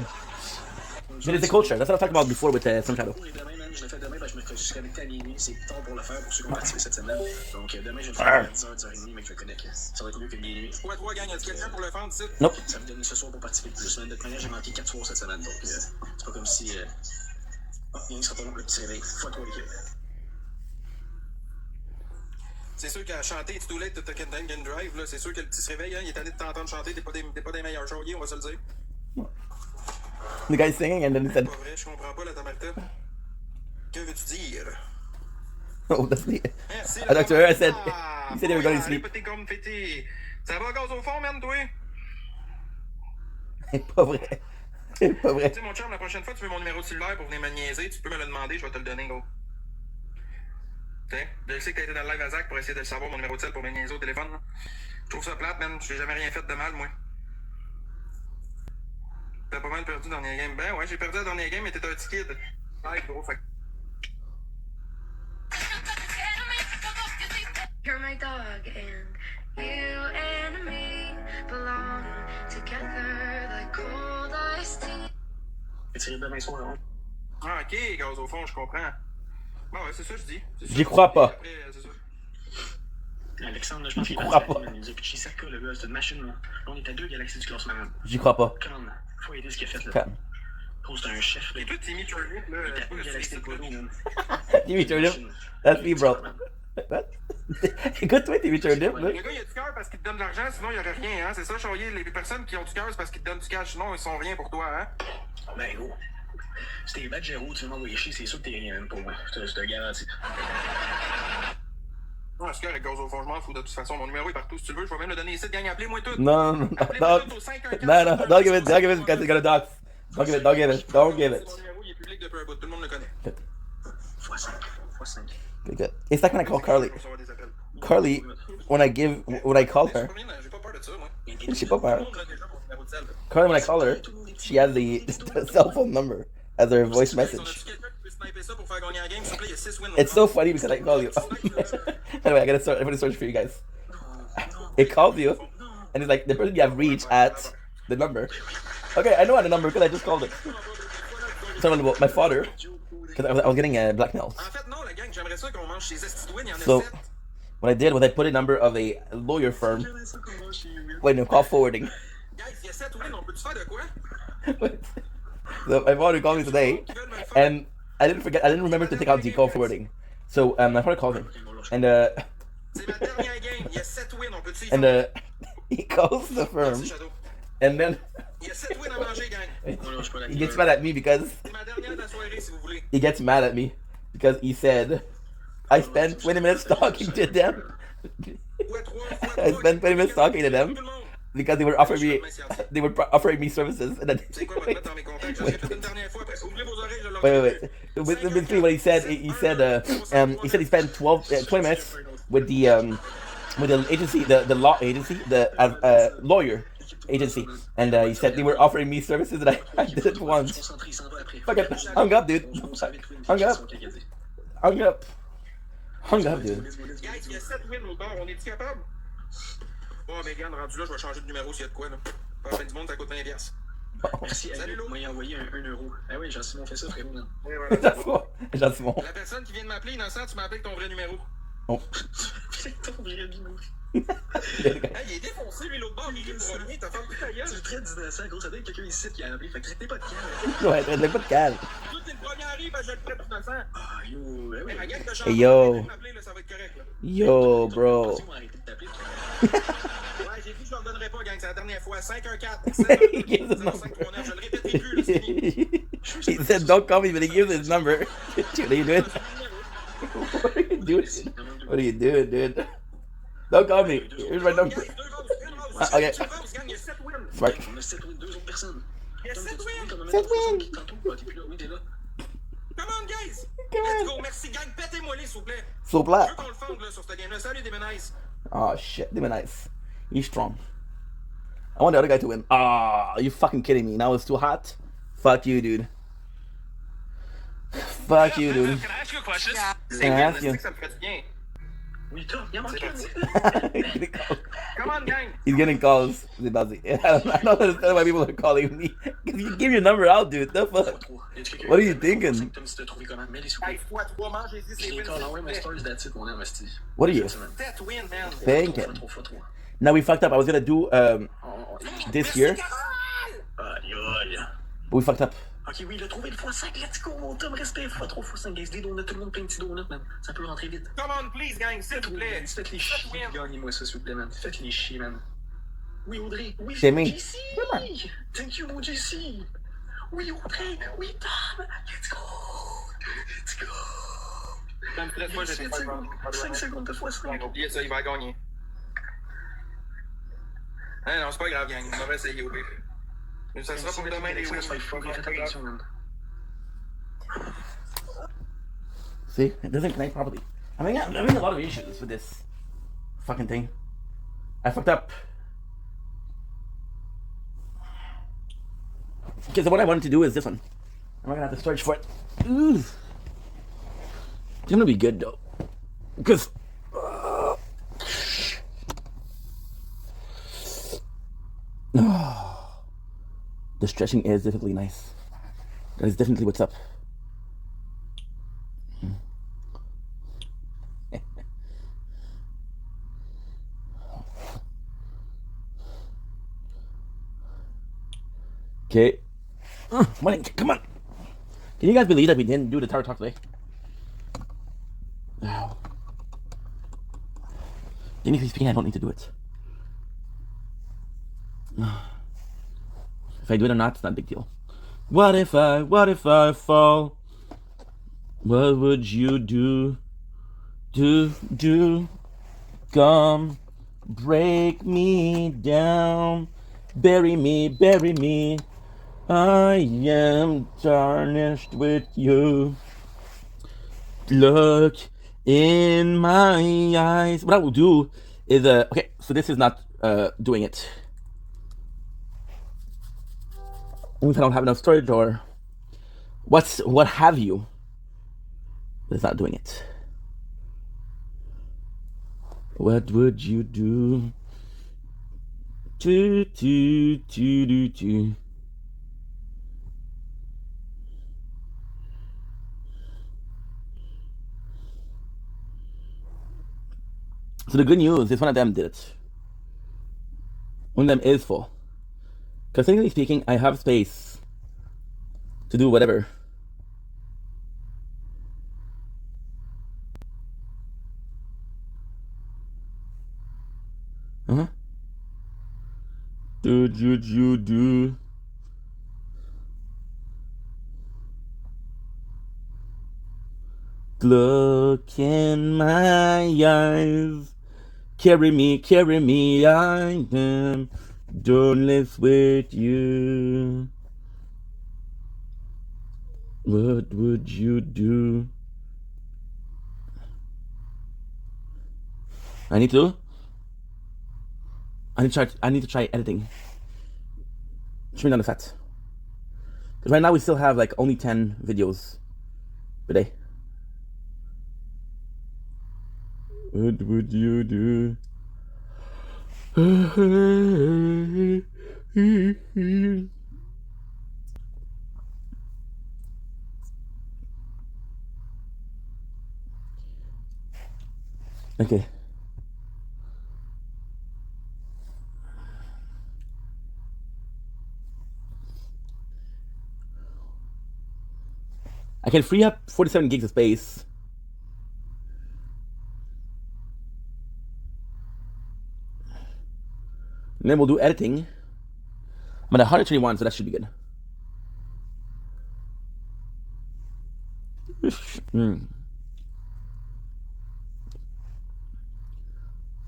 It's a culture. That's what I talked about before with Sun Shadow. Je le fais demain, je me suis connecté à minuit. C'est tard pour le faire pour ceux qui ont participé cette semaine. Donc demain, je vais le faire à 10h, 10h30, mais je vais connecter. Ça va être mieux que minuit. Ouais, 3 gangs, est-ce quelqu'un pour le faire ici? Nope. Ça me donne ce soir pour participer plus. De toute manière, j'ai manqué 4 soirs cette semaine. Donc c'est pas comme si. Il sera pas long pour le petit réveil. Fois 3 l'équipe. C'est sûr qu'à chanter It's Too Late to Take It Drive, là, c'est sûr que le petit se réveille, hein, il est allé de t'entendre chanter, t'es pas des meilleurs showyers, on va se le dire. The guy's singing and then he said. Pas vrai, je comprends pas la tamarta. Que veux-tu dire? Oh, that's the. Merci, I doctor, I said. He said they were going to sleep. Petit confetti. Ça va, gaz au fond, man, toi? C'est pas vrai. C'est pas vrai. Tu sais, mon chum, la prochaine fois, tu veux mon numéro de cellulaire pour venir me niaiser, tu peux me le demander, je vais te le donner, gros. Tu sais, je sais que t'as été dans le live à Zach pour essayer de le savoir, mon numéro de cell pour me niaiser au téléphone, là. Je trouve ça plate, man. J'ai jamais rien fait de mal, moi. T'as pas mal perdu dans le dernier game. Ben ouais, j'ai perdu le dernier game, mais t'étais un petit kid. Ouais, gros, fait. You're my dog, and you and me belong together like cold iced tea. C'est demain soir, hein? Ah, ok, gaz au fond, je comprends. Bon, ouais, c'est ça, je dis. J'y crois pas. Après, c'est ça. Alexandre, je pense qu'il J'y crois pas. Il nous a pitché Saka, le gars, c'est une machine, là. Là, on est à 2 galaxies du classement. J'y crois pas. Calme, faut aider ce qu'il a fait, là. Calme. Oh, c'est un chef, là. Et toi, Timmy Turnip, là. Il est à 1 galaxie de Polo, man. TV Turnip? That's me, bro. What? Écoute, toi, TV Turnip, là. Le gars, il a du cœur parce qu'il te donne de l'argent, sinon il n'y aurait rien, hein. C'est ça, Chaudier. Les personnes qui ont du cœur, c'est parce qu'ils te donnent du cash, sinon ils sont rien pour toi, hein. Ben, gros. Si t'es bad, Géraud, tu veux m'envoyer chier, c'est sûr que t'es rien, même, pour moi. Je te garantis. Ouais, c'est correct, gaz au fond, je m'en fous. De toute façon, mon numéro est partout. Si tu veux, je vais même le donner ici. Gagne, appelez-moi tout. Non, non, Appelez-moi non. tout au 514. No, no, don't give it because it's gonna dox. Don't give it, don't give it, don't give it. Mon numéro, il est public depuis un bout, tout le monde le connaît. x5. Okay, good. It's like when I call Carly. Carly, when I call her, J'ai pas peur de ça, moi. she pop her. Carly, when I call her, she has the cell phone number as her voice message. It's so funny because I call you. Anyway, I'm gonna search for you guys. It calls you, and it's like the person you have reached at the number. Okay, I know the number because I just called it. Talking about my father, because I was getting blackmailed. So what I did was I put a number of a lawyer firm. Wait, no, call forwarding. So my father called me today, and I didn't remember to take out the call forwarding. So my father called him, and he calls the firm, and then he gets mad at me because he said I spent 20 minutes talking to them. I spent 20 minutes talking to them because they were offering me services, and then wait. Basically, what he said he spent 20 minutes with the agency, the law agency, the lawyer agency, and he said they were offering me services that I didn't want. Fucking hung up, dude. Hung up, dude. Guys, il y a 7 wins au bord, on est-tu capable? Bon, mais regarde, rendu là, je vais changer de numéro s'il y a de quoi, là. Pas la fin du monde, ça coûte 20 piastres. Merci, salut, Lou. Moi, il a envoyé 1 euro. Ah oui, Jean-Simon fait ça, frérot. Et voilà. Jean-Simon. La personne qui vient de m'appeler, innocent, tu m'as appelé avec ton vrai numéro. Oh. Ton vrai numéro. Hey, il est défoncé, lui, l'autre bord, il est pour rien, t'as fait tout ta gueule. Tu le traites d'innocent, gros, ça doit être quelqu'un ici qui a appelé, fait que traitez pas de calme. Ouais, traitez pas de calme. Toi, t'es le premier arrive, je le traite d'innocent. Ah, yo, ouais. La gang de Hey, yo. m'appeler, là, ça va être correct, là. Yo, bro. Ouais, j'ai dit que je leur donnerais pas, gang, c'est la dernière fois. 514 7 je le répéterai plus, là, c'est fini. He said, "Don't call me," but he gives his number. What are you doing? What are you doing, dude? Don't call me. Here's my number. Okay. Smart. On a 7 wins, 2 autres personnes. Yes, Tom, c'est t'as-tu trouvé win! ton C'est numéro de win! tantôt? Ah, t'es plus là. Oui, t'es là. Come on, guys! Come Let's on. go! Merci, gang! Pétez-moi les, s'il vous plaît! So Je black. veux qu'on le fonde, là, sur cette game-là. Salut, Demonize! Oh shit, Demon Ice. He's strong. I want the other guy to win. Ah, you fucking kidding me? Now it's too hot? Fuck you, dude. Fuck you, dude. Can I ask you a question? C'est Can I win, ask you? c'est que ça me fait du bien. Oui, Tom, il a manqué. He's getting calls. Come on, gang! He's getting calls. I don't understand why people are calling me. Give your number out, dude. The fuck? What are you thinking? Tom, si t'as trouvé comment? Mets les sous. Hey, fois 3 mangez-y, Je c'est les win. colle. Ah ouais, mais Stars, that's it, mon investi. What are you 7 win, man! thinking? Fois 3. Now we fucked up. I was gonna do this year, Aïe, aïe. but we fucked up. Ok, oui, il a trouvé le x5. Let's go, mon Tom. Respect. x3, x5. Guys, des donuts. Tout le monde plein de petits donuts, man. Ça peut rentrer vite. Come on, please, gang, s'il vous plaît! Faites les chier. Gagnez-moi ça, s'il vous plaît, man. Faites les chier, man. Oui, Audrey. Oui, C'est me. JC. Thank you, mon JC. Oui, Audrey. Oui, Tom. Let's go. Let's go. Ça me stresse pas, j'ai 5 secondes. 5 secondes de x5. Oubliez ça, il va gagner. Hein, non, c'est pas grave, gang. On va essayer au pire. Mais ça sera pour demain les wins. Faites attention, man. See, it doesn't connect properly. I'm having a lot of issues with this fucking thing. I fucked up. Okay, so what I wanted to do is this one. I'm not gonna have to search for it. Ooh. It's gonna be good though, because the stretching is definitely nice. That is definitely what's up. Okay. Come on. Can you guys believe that we didn't do the Tower Talk today? Wow. Technically speaking, I don't need to do it. If I do it or not, it's not a big deal. What if I fall? What would you do? Do. Come, break me down. Bury me. I am tarnished with you. Look in my eyes. What I will do is okay, so this is not doing it. If I don't have enough storage or what have you, but it's not doing it. What would you do? Do. So the good news is one of them did it. One of them is full. Because technically speaking, I have space to do whatever. Do. Look in my eyes. Carry me, I am doneless with you. What would you do? I need to try editing. Trim down the fat. Because right now we still have like only 10 videos per day. What would you do? Okay. I can free up 47 gigs of space. And then we'll do editing. I'm at 121, so that should be good.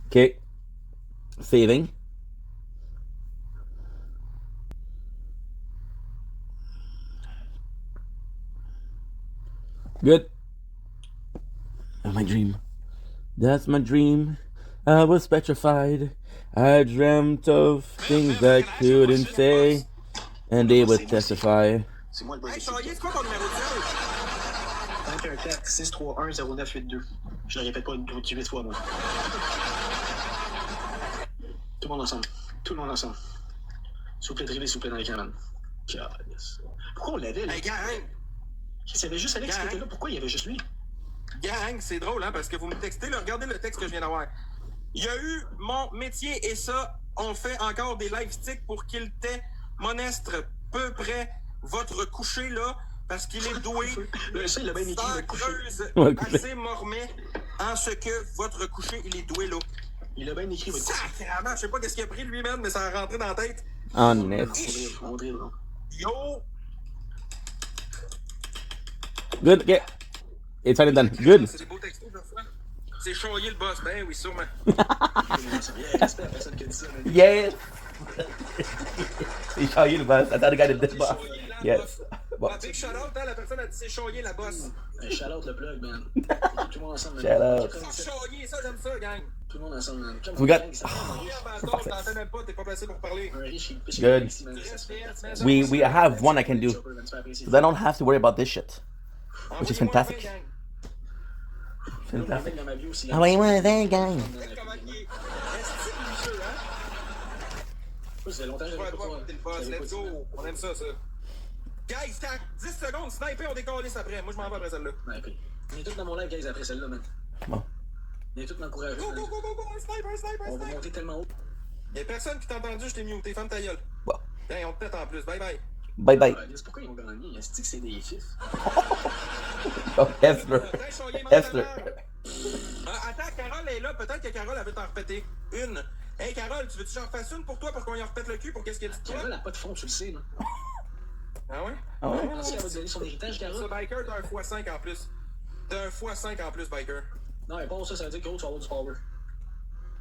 Okay. Saving. Good. Oh, my dream. That's my dream. I was petrified. I dreamt of things I couldn't say, and they would testify. C'est moi le Hey, boss. Charlier, c'est quoi ton numéro de cell? 514 631 0982. Je le répète pas 8 fois, moi. Tout le monde ensemble. Tout le monde ensemble. S'il vous plaît, drillez, s'il vous plaît, dans les caméras. Pourquoi on l'avait, là? Hey, gang! Il y avait juste Alex qui était là. Pourquoi il y avait juste lui? Gang, c'est drôle, hein, parce que vous me textez, là, regardez le texte que je viens d'avoir. Il y a eu mon métier et ça, on fait encore des live sticks pour qu'il t'ait monestre peu près votre coucher, là, parce qu'il est doué, Ça, il a bien écrit le coucher. assez mormet, en ce que votre coucher, il est doué, là. Il a bien écrit votre coucher. Sacrément, je sais pas qu'est-ce qu'il a pris lui-même, mais ça a rentré dans la tête. Oh, net. On drille, non? Yo! Good. Okay. It's finally done. Good. C'est des beaux textos, je reçois. C'est Charlier le boss, ben oui, sûrement. Respect à personne qui a dit ça. Yes. C'est Charlier le boss. Attends, regarde le boss. Yes. Bon. Big shout out, hein, la personne a dit c'est Charlier la boss. Shout out le plug, man. Tout le monde ensemble. Shout out. Charlier, ça j'aime ça, gang. Tout le monde ensemble, man. We got. Je t'entends même pas, t'es pas placé pour parler. Good. We have one I can do, so I don't have to worry about this shit, which is fantastic. Fantastic. Ah ouais, ouais, ouais, gang. Ça fait longtemps que je le boss, let's go. On aime ça, ça. Guys, t'as 10 secondes, sniper, on décalisse après. Moi, je m'en vais après celle-là. Ouais, ok. On est tous dans mon live, guys, après celle-là, man. Bon. On est tous m'encourager. Go, go, go, go, go, un sniper, un sniper, On va monter tellement haut. Y'a personne qui t'a entendu, je t'ai muté, ferme ta gueule. Bon. Hey, on te pète en plus, bye bye. Bye bye. C'est pourquoi ils ont gagné? Est-ce que c'est des fifs? Oh, Hessler. Hessler. Attends, Carole est là, peut-être que Carole elle veut t'en repéter une. Hey Carole, tu veux-tu que j'en fasse une pour toi pour qu'on y en repète le cul pour qu'est-ce qu'elle dit de toi? Carole a pas de fond, tu le sais, là. Ah ouais? Ah ouais? Pense qu'elle va te donner son héritage, Ça, Carole? Biker, t'as un x5 en plus. T'as un x5 en plus, Biker. Non, mais pas ça, ça veut dire que gros, tu vas avoir du power.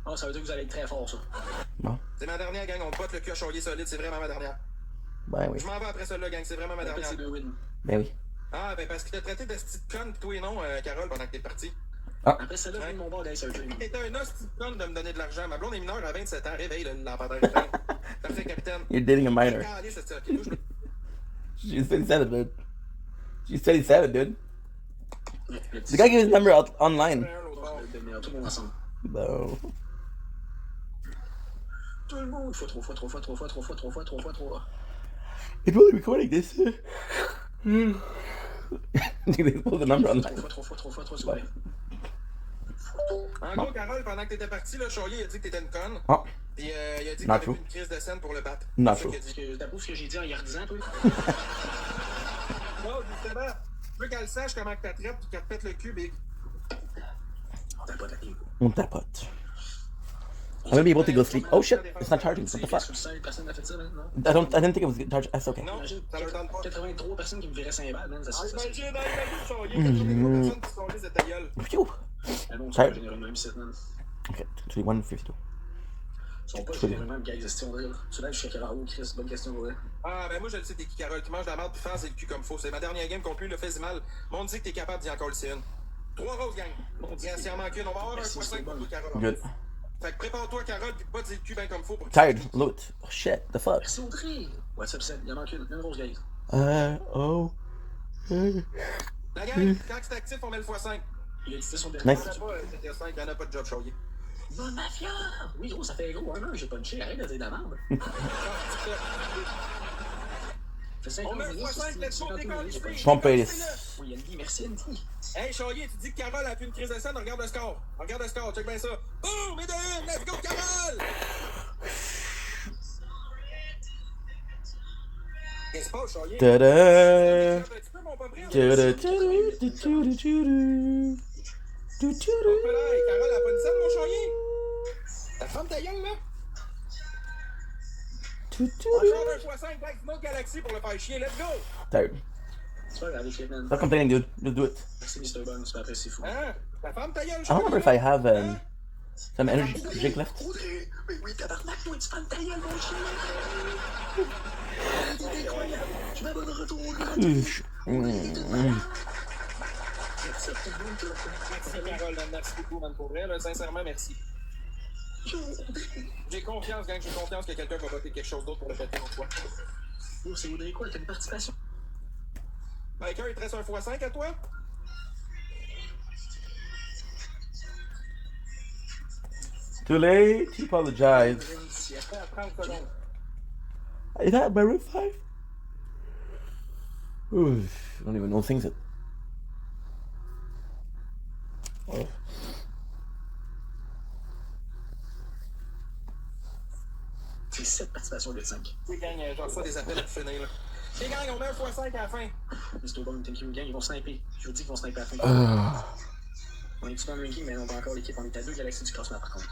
Ah, ça veut dire que vous allez être très fort, ça. Bon. C'est ma dernière, gang. On te botte le cul à Charlier solide, c'est vraiment ma dernière. Ben oui. Je m'en vais après celle-là, gang. C'est vraiment ma dernière. C'est deux wins. Ben oui. Ah, ben parce qu'il t'a traité de petite conne pis toi et non, Carole, pendant que t'es parti. Ah. Après celle-là, je viens de mon bord, guys, ça veut dire. T'étais un hostie de conne de me donner de l'argent. Ma blonde est mineure à 27 ans. Réveille, là, l'empêteur éteint. Parfait, capitaine. You're dating a minor. She's 27, dude. She's 27, dude. The guy gave his number out online. Tout le monde ensemble. No. Tout le monde. Fois 3 fois 3 fois 3 fois 3 fois 3 fois 3 fois 3. It's really recording this. You can pull the number online. 3 fois 3 fois 3 fois 3. En gros, Carole, pendant que t'étais parti, là, Charlier a dit que t'étais une conne. Oh. Pis il a dit que Not t'avais true. une crise de scène pour le battre. Not C'est ça true. qu'il a dit. T'approuves ce que j'ai dit en y redisant, toi? Non, justement, je veux qu'elle sache comment que t'as traite pis qu'elle te pète le cul, Big. On t'a pas d'appel. On tapote. I'm gonna be able to go sleep. Oh shit, it's not charging. What the fuck? Personne n'a fait ça, man, non? I didn't think it was charged. That's okay. Non, ça leur tente pas. 83 personnes qui me verraient 5 balles, man. Ça se fait. Imagine, Charlier, 83 personnes qui sont lisées de ta gueule. Phew. Bon, Tired. généralement, même 7, man. Okay, 21:52. Ils sont pas généralement, guys, si on dirait. Tu lèves, je suis à Carole, Chris, bonne question, ouais. Ah, ben moi, je le sais, t'es qui, Carole, qui mange de la merde pis faire le cul comme faut. C'est ma dernière game qu'on peut le fait mal. Mais on dit que t'es capable d'y encore le une. 3 roses, gang. Yes, s'il en manque une. On va avoir un x5 pour toi, Carole. Good. Fait que prépare-toi, Carole, pis pas dire le cul ben comme faut pour que Tired. Loot. Oh shit. The fuck. Merci, Audrey. What's up, Seth? Il en manque une rose, guys. Oh. La gang, quand c'est actif, on met le x5. Il a dit son dernier. Nice. Il y en a pas de job, Charlier. Bon mafia! Oui, gros, ça fait gros, un an, j'ai punché. Arrête de dire de la merde. On met le x5, let's go, décolle. Pompez. Oui, Andy, merci, Andy. Hey, Charlier, tu dis que Carole a fait une crise de scène, regarde le score. Regarde le score, check bien ça. Boum, et de une, let's go, Carole! Qu'est-ce qui se passe, Charlier? Ta-da. Un petit peu, mon pas prêt. Ta-da. Carole a pas dit ça, mon Charlier? Ta femme ta gueule, là? On change un x5, guys, Smoke Galaxy pour le faire chier, let's go! Tired. C'est pas grave, les man. Stop complaining, dude. Just do it. Merci, Mr. Bun, c'est après, c'est fou. Hein? Ta femme ta gueule, I don't remember if I have some energy drink left. Audrey! Mais oui, tabarnak, toi, tu fais ta gueule, mon chien! C'est incroyable! Je m'abonne de retour, Merci, Carole, man. Merci beaucoup, man. Pour vrai, là, sincèrement, merci. J'ai confiance, gang. J'ai confiance que quelqu'un va voter quelque chose d'autre pour le péter en fois. Oh, c'est Audrey quoi? T'as une participation? Biker, il te reste un x5 à toi? Too late to apologize. Is that Maroon 5? Ooh, I don't even know who sings it. Oh. C'est 7 participations de 5. Oui, gang, j'en reçois des appels à finir, là. Les gang, on met un x5 à la fin. Mr. Obama, thank you, gang, ils vont sniper. Je vous dis qu'ils vont sniper à la fin. On est dans le ranking, mais on va encore l'équipe. On est à 2 galaxies du classement, par contre.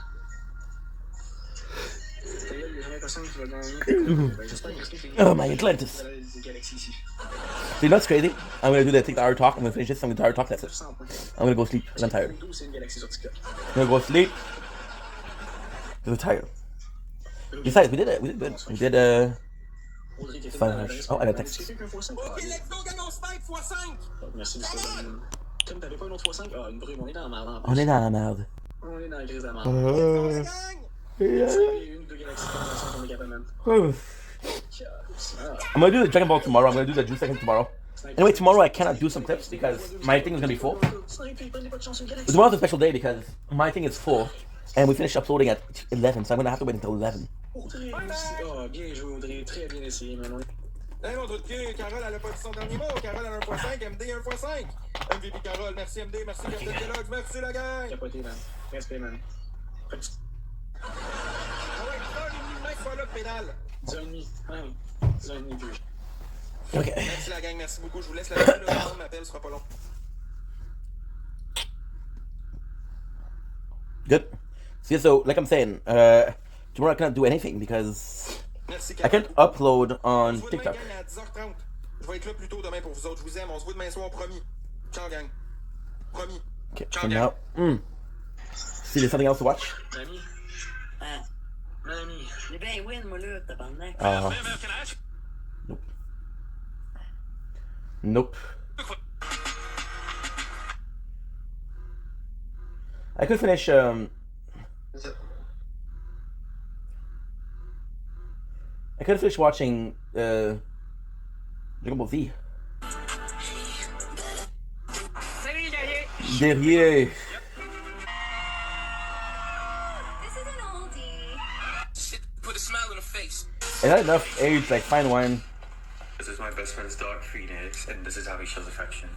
Oh, my Atlantis. See, that's crazy. I'm gonna do the take the hour talk. I'm gonna finish this. I'm gonna hour talk. That's it. I'm gonna go sleep because I'm tired. I'm gonna go sleep because I'm tired. Besides, we did it. We did good. We did Oh, I got text. Ok, let's go, gang, on snipe x5. Merci, Mr. Obama. Comme t'avais pas un autre x5, ah, une brume, on est dans la merde. On est dans la merde. On est dans la grise de la merde. I'm gonna do the Dragon Ball tomorrow. I'm gonna do the juice second tomorrow. Anyway, tomorrow I cannot do some clips because my thing is gonna be full. Tomorrow's a special day because my thing is full, and we finish uploading at 11, so I'm gonna have to wait until 11. Oh, bien joué, Audrey. Très bien essayé, man. Hey, mon truc, Carole, elle a pas dit son dernier mot. Carole, elle a un x5, MD, un x5. MVP Carole, merci MD, merci Captain Kellogg's, merci la gang. Capoté, man. Respect, man. Ah ouais, 1h30, mec, pas là, pédale. 10h30. Ouais, 10h30 plus. Ok. Merci la gang, merci beaucoup. Je vous laisse là-dessus. Le monde m'appelle, ce sera pas long. Good. See, so like I'm saying, tomorrow I cannot do anything because I can't upload on TikTok. À 10h30. Je vais être là plus tôt demain pour vous autres. Je vous aime. On se voit demain soir, promis. Ciao, gang. Promis. Okay, so now, see, there's something else to watch. Mamie. Mamie. J'ai bien win, moi, là, tabarnak. Nope. I could finish, I could finish watching, Dragon Ball Z. Derrière. Put a smile on her face. I had enough age, like, fine wine. This is my best friend's dog, Phoenix, and this is how he shows affection.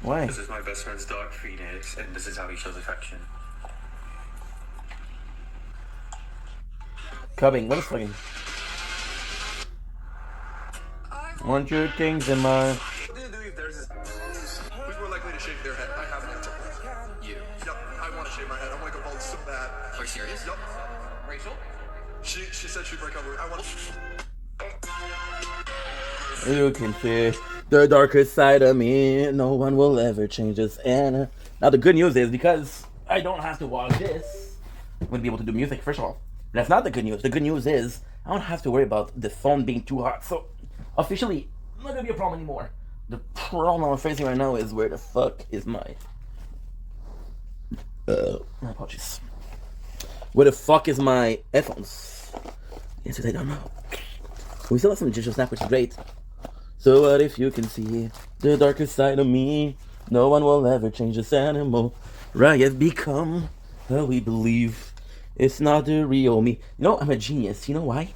Why? This is my best friend's dog, Phoenix, and this is how he shows affection. Cubbing, what is fucking? Want your things in my... Who's more likely to shake their head? I have an answer. You. Yep, I want to shave my head. I want to go bald so bad. Are you serious? Yep. Rachel? She said she'd break up with me. I want to... You can see the darker side of me. No one will ever change this. And now the good news is because I don't have to watch this, I'm gonna be able to do music. First of all, that's not the good news. The good news is I don't have to worry about the phone being too hot. So officially, not gonna be a problem anymore. The problem I'm facing right now is where the fuck is my my apologies. Where the fuck is my headphones? Yes, I don't know. We still have some digital snap, which is great. So what if you can see the darker side of me? No one will ever change this animal. Riot become how we believe. It's not the real me. You know, I'm a genius. You know why?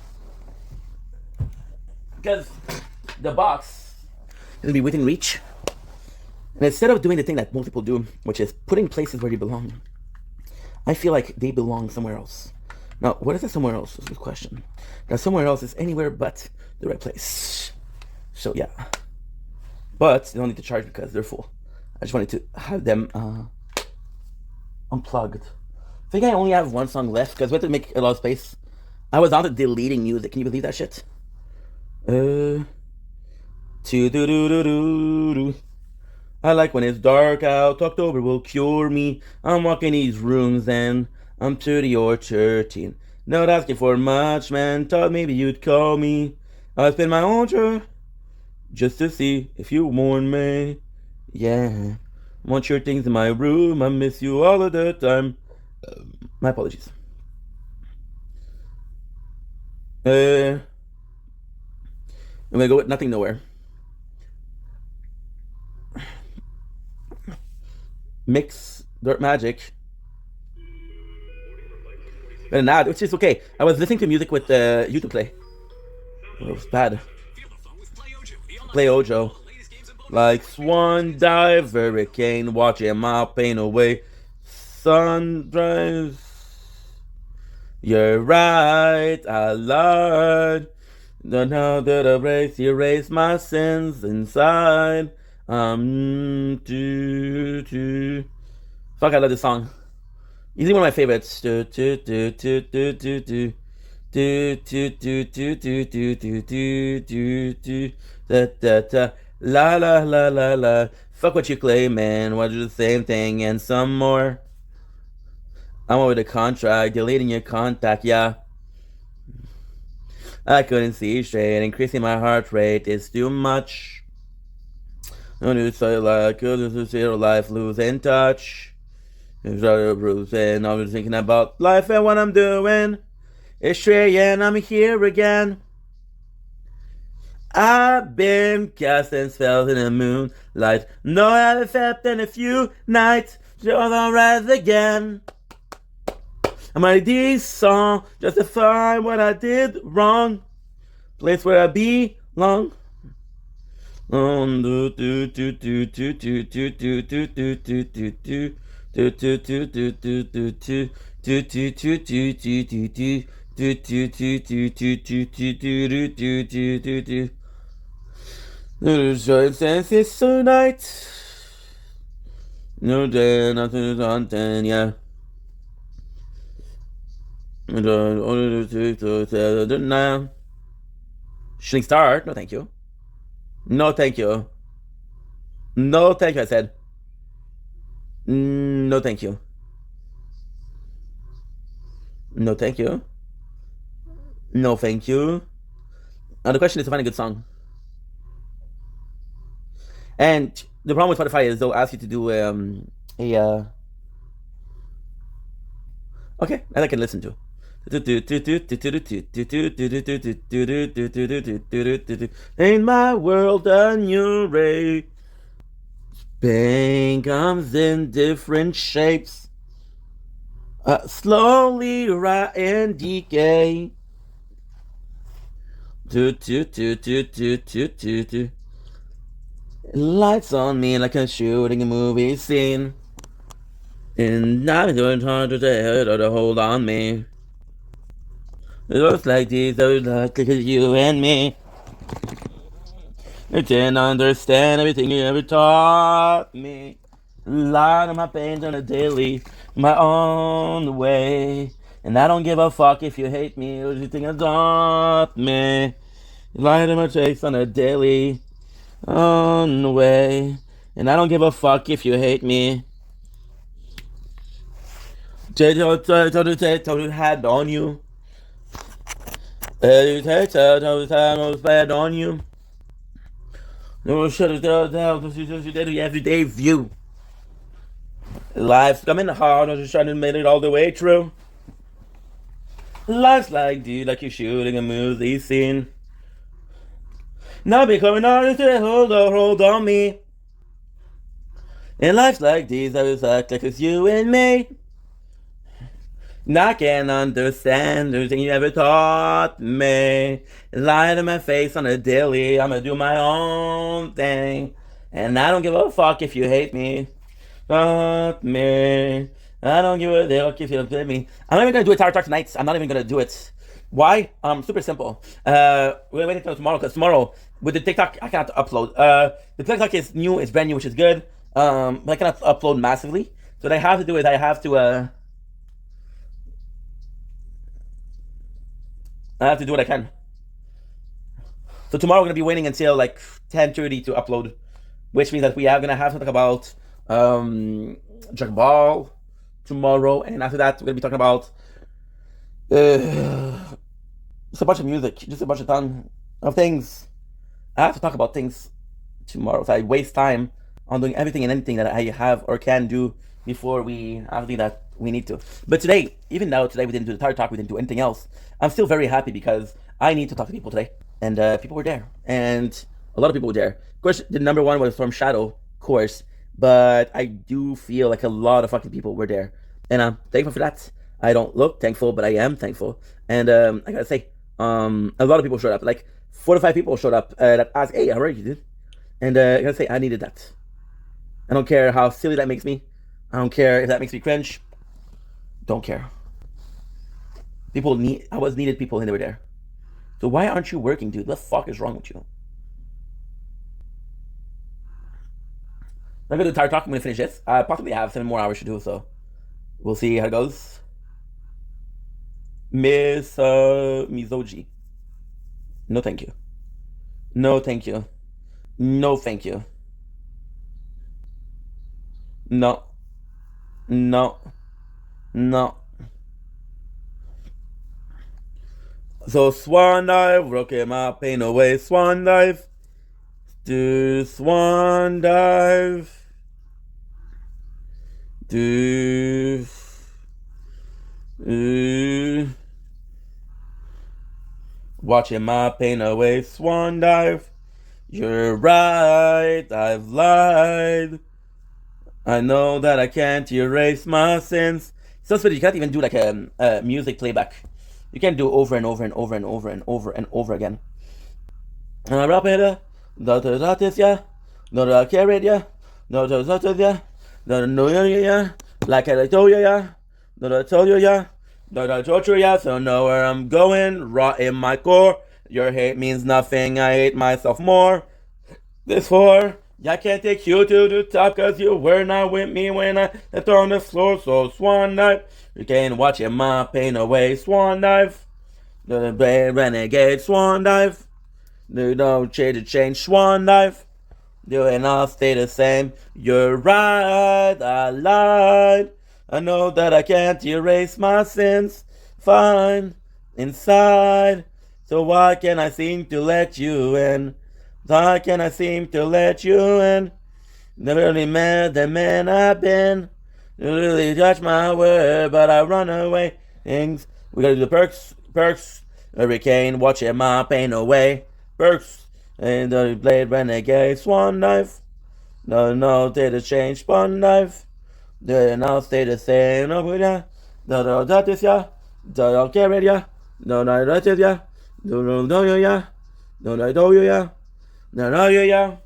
Because the box is gonna be within reach. And instead of doing the thing that most people do, which is putting places where they belong, I feel like they belong somewhere else. Now, what is that somewhere else? Is a good question. Now, somewhere else is anywhere but the right place. So, yeah. But they don't need to charge because they're full. I just wanted to have them unplugged. I think I only have one song left because we have to make a lot of space. I was on to deleting music. Can you believe that shit? I like when it's dark out. October will cure me. I'm walking these rooms and I'm 30 or 13. Not asking for much, man. Thought maybe you'd call me. I'll spend my own truth just to see if you warn me. Yeah. Want your things in my room. I miss you all of the time. My apologies. I'm gonna go with Nothing Nowhere. Mix Dirt Magic. And now, which is okay. I was listening to music with YouTube Play. It was bad. Play Ojo. Like swan dive, hurricane, watching my pain away. Sunrise. You're right, I lied. Don't know that erase my sins inside. Fuck, I love this song. Easily one of my favorites. Do do do do do do do. Do do do do do do do do do do da da da la la la la la. Fuck what you claim, man. Why do the same thing and some more? I'm over the contract, deleting your contact, yeah. I couldn't see straight, increasing my heart rate is too much. I knew so like good zero life, losing touch. Bruising, I was thinking about life and what I'm doing. It's straight and I'm here again. I've been casting spells in the moonlight. No, I haven't felt in a few nights. So I'll rise again. I'm writing this song, justify what I did wrong. Place where I belong. Do do do do do do do do do do do do do. Do do do do do do do do do do do do do do. Do do do do do do do do do do do do. No joy senses tonight. No day, nothing is on ten, yeah. Shooting star, no thank you. No thank you. No thank you, I said. No thank you. No thank you. No thank you. The question is to find a good song. And the problem with Spotify is they'll ask you to do okay, that I can listen to. In my world a new ray. Pain comes in different shapes. Slowly rot and decay. Lights on me like a shooting a movie scene. And I'm doing hard to tell or to hold on me. It looks like these are like you and me. I can't understand everything you ever taught me. A lot of my pains on a daily, my own way. And I don't give a fuck if you hate me or you think I taught me. Light of my chase on a daily, on the way. And I don't give a fuck if you hate me. Told had on you. Told had bad on you. No, shut it down. Everyday view. Life's coming hard. I'm just trying to make it all the way through. Life's like, dude, like you're shooting a movie scene. Now be coming on to hold on me. And life's like these, I was like it's you and me. And I can't understand everything you ever taught me. Lie to my face on a daily, I'ma do my own thing. And I don't give a fuck if you hate me. Fuck me. I don't give a fuck if you hate me. I'm not even gonna do a Tower Talk tonight. I'm not even gonna do it. Why? Super simple. We're waiting until tomorrow, because tomorrow with the TikTok I cannot upload. The TikTok is new, it's brand new, which is good. But I cannot upload massively. So what I have to do is I have to do what I can. So tomorrow we're gonna be waiting until like 10:30 to upload, which means that we are gonna have to talk about Dragon Ball tomorrow, and after that we're gonna be talking about just a bunch of music, just a bunch of time. of things. I have to talk about things tomorrow. So I waste time on doing everything and anything that I have or can do before we have the that we need to. But today, even though today we didn't do the target talk, we didn't do anything else, I'm still very happy because I need to talk to people today. And people were there. And a lot of people were there. Of course, the number one was from Shadow, of course. But I do feel like a lot of fucking people were there. And I'm thankful for that. I don't look thankful, but I am thankful. And I gotta say, a lot of people showed up. Like 4 to 5 people showed up that asked, "Hey, how are you, dude?" And I gotta say, I needed that. I don't care how silly that makes me. I don't care if that makes me cringe. Don't care. I was needed people and they were there. So why aren't you working, dude? What the fuck is wrong with you? I'm gonna do the entire talk. I'm gonna finish this. I possibly have 7 more hours to do, so we'll see how it goes. Miss Mizoji. No, thank you. No, thank you. No, thank you. No. No. No. So swan dive, rocking my pain away. Swan dive. Do swan dive. Do. Watching my pain away. Swan dive. You're right, I've lied. I know that I can't erase my sins. So you can't even do like a music playback. You can't do over and over and over and over and over and over again. I'm rapping it. No, I carried ya. No, ya. No, no, ya. Like I told you, ya. No, I told you, ya. No, I told you, ya. So know where I'm going. Raw in my core. Your hate means nothing. I hate myself more. This for. I can't take you to the top cause you were not with me when I left on the floor. So swan dive. You can't watch my pain away. Swan dive. The renegade swan dive. You don't change swan dive. You and I'll stay the same. You're right, I lied. I know that I can't erase my sins. Fine, inside. So why can't I seem to let you in? Why can't I seem to let you in? Never really mad the man I've been. You really touch my word, but I run away. Things we gotta do the perks. Hurricane, watching my pain away. Perks. And the blade renegade swan knife. No, did it change spawn knife? Then I'll stay the same. No, yeah. No, that is ya. Don't care it ya. No, that is ya. No, ya. No, ya. No, ya. No, ya.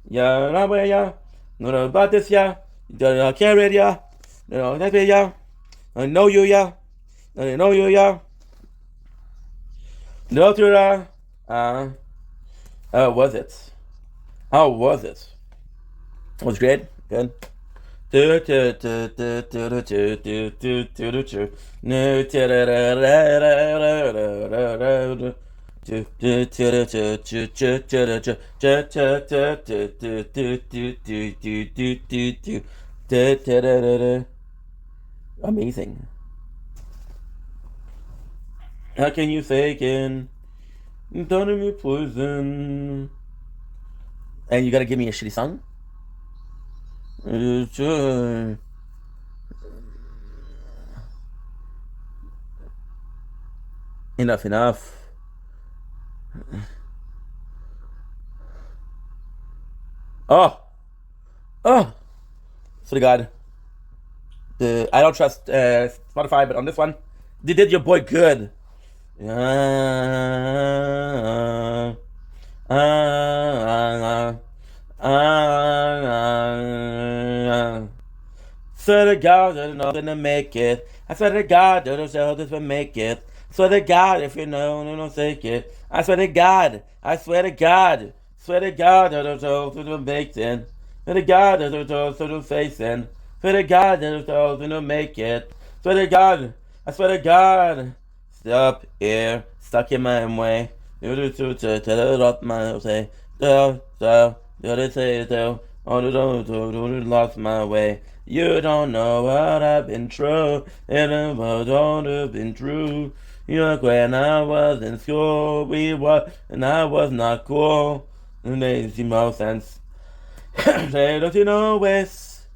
Ya, no, ya. No, that is ya. Don't care it ya. No, that is ya. I know you ya. I know you ya. No, ya. How was it? How was it? It was great. Good. Amazing. How can you fake it? Don't me poison. And you gotta give me a shitty song? Enough. Oh. So God. I don't trust Spotify, but on this one, they did your boy good. Swear to God, I'm not gonna make it. I swear to God, that this will make it. Swear to God, if you know, don't take it. I swear to God, that will make it. Swear to God, that will face in. Swear to God, that will make it. Swear to God, I swear to God. Stop here, stuck in my way. Tell up my say. Lost my way. You don't know what I've been through, and what don't have been true. You look when I was in school, and I was not cool. And they see no sense. Say, don't you know this?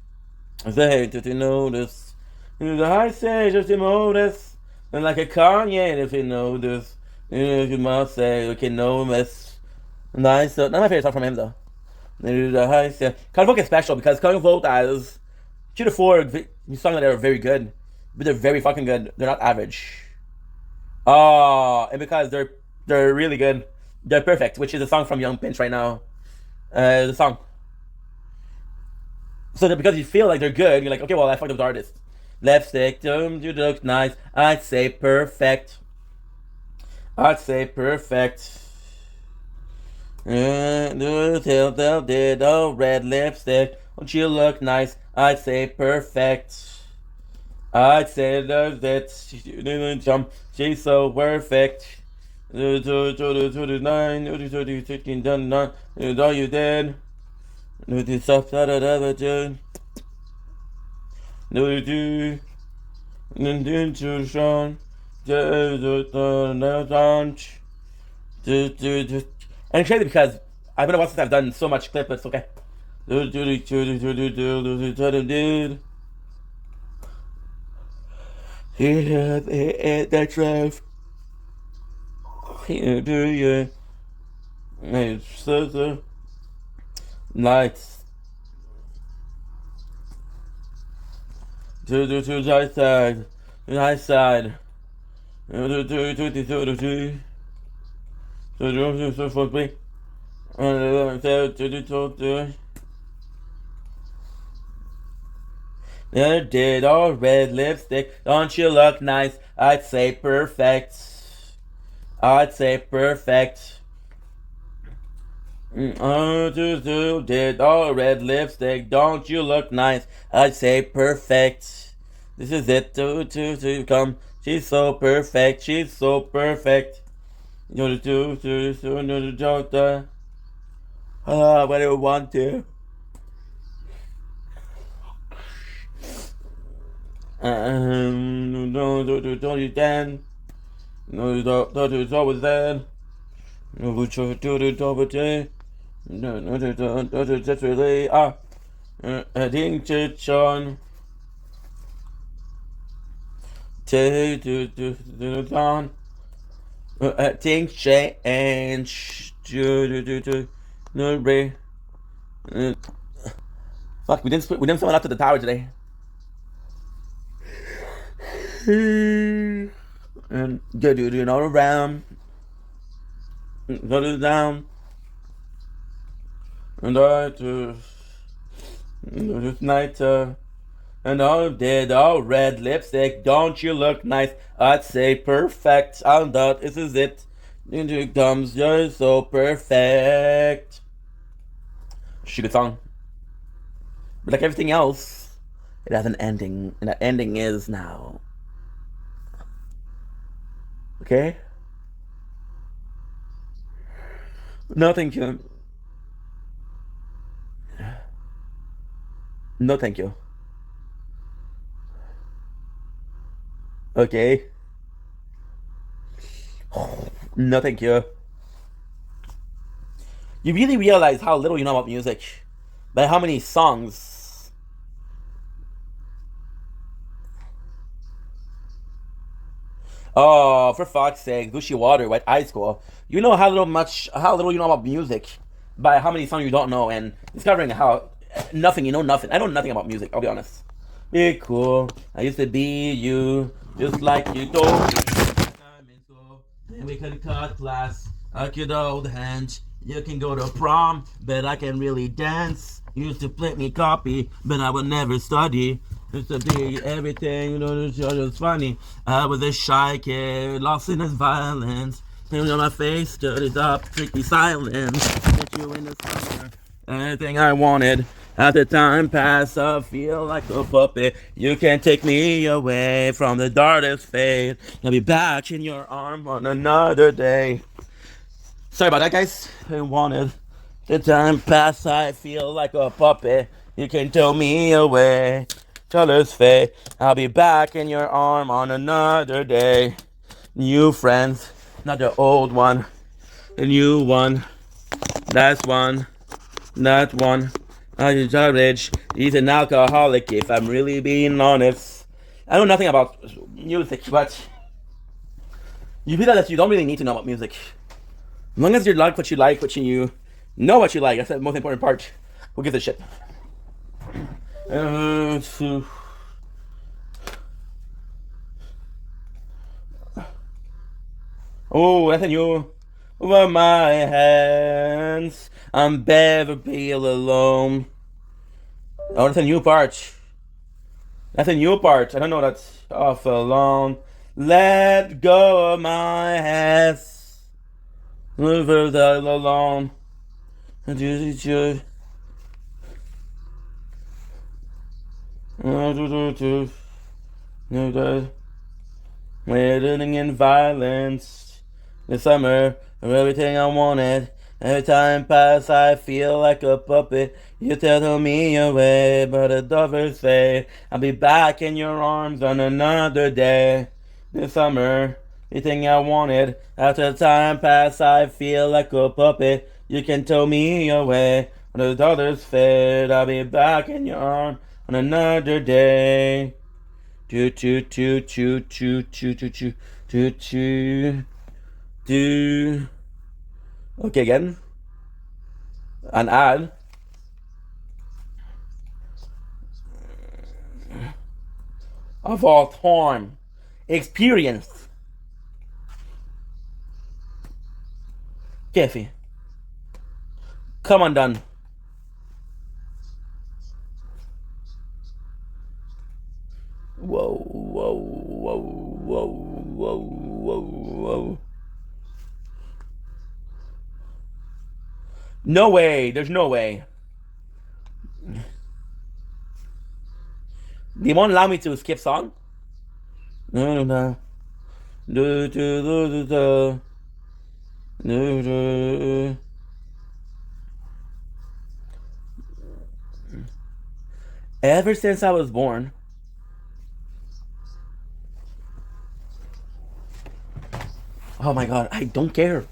Say, don't you know this? The high stage of the modus. And like a Kanye, if you know this. You must say, okay, no miss. Nice. Not my favorite song from him, though. The high stage. Kind of Vote is special because Kind of Vote has 2 to 4 songs that are very good. But they're very fucking good. They're not average. Oh, and because they're really good. They're perfect, which is a song from Young Pinch right now. The song. So that because you feel like they're good, you're like, okay, well, I fucked up the artist. Lipstick, you look nice. I'd say perfect. I'd say perfect. Did oh red lipstick. Don't you look nice? I'd say perfect. I'd say that jump. She's so perfect. All you did. No, do stuff that I never do. No, do. And then to Sean. And it's crazy because I've been a while since I've done so much clip, but it's okay. Yeah, that's right. Here do you? It's so lights. To the right side, right side. Did all red lipstick? Don't you look nice? I'd say perfect. I'd say perfect. Did all red lipstick? Don't you look nice? I'd say perfect. This is it. To come. She's so perfect. She's so perfect. What do you want to? Don't you then? No, don't you always then? No, we try to do it over there. No, that's really I think it's on. On. I think change. No, Ray. Fuck, we didn't send one up to the tower today. And do all around. Go to down. And I this night and all did all red lipstick. Don't you look nice? I'd say perfect. And that this is it. Into comes you're so perfect. She good song. But like everything else, it has an ending, and that ending is now. Okay? No, thank you. No, thank you. Okay. No, thank you. You really realize how little you know about music by how many songs. Oh, for fuck's sake, Gucci Water, Wet High School. You know how little you know about music by how many songs you don't know, and discovering how nothing, you know nothing. I know nothing about music, I'll be honest. Be cool. I used to be you, just like you told me. And we could cut class. I could hold hands. You can go to prom, but I can really dance. You used to play me copy, but I would never study. Used to be everything, you know, it was funny. I was a shy kid, lost in his violence. Pain on my face, stood it up, tricky silence. Put you in the summer, anything I wanted. As the time passed, I feel like a puppet. You can't take me away from the darkest fate. I'll be back in your arm on another day. Sorry about that, guys. I wanted. The time passed, I feel like a puppet. You can tow me away. Colors fade. I'll be back in your arm on another day. New friends, not the old one. The new one. That's one. That one. I'm garbage. He's an alcoholic, if I'm really being honest. I know nothing about music, but you feel that you don't really need to know about music. As long as you like, what you know what you like. That's the most important part. Who gives a shit? Oh, that's a new. Over my hands, I'm better be alone. Oh, that's a new part. That's a new part. I don't know that's off alone. Let go of my hands. Never alone. Living in violence. The summer of everything I wanted. Every time pass, I feel like a puppet. You tell me away, but it doesn't say I'll be back in your arms on another day. This summer, everything I wanted. After time pass, I feel like a puppet. You can tow me away, but the others fade. I'll be back in your arms on another day. Do do do do do do do do do do do. Okay, again. An ad. Of all time. Experience. Keffy. Come on, done. Whoa, whoa, whoa, whoa, whoa, whoa, whoa. No way. There's no way. They won't allow me to skip song? No, no. Do, do, do, do, do. Do, do. Ever since I was born, oh my god, I don't care.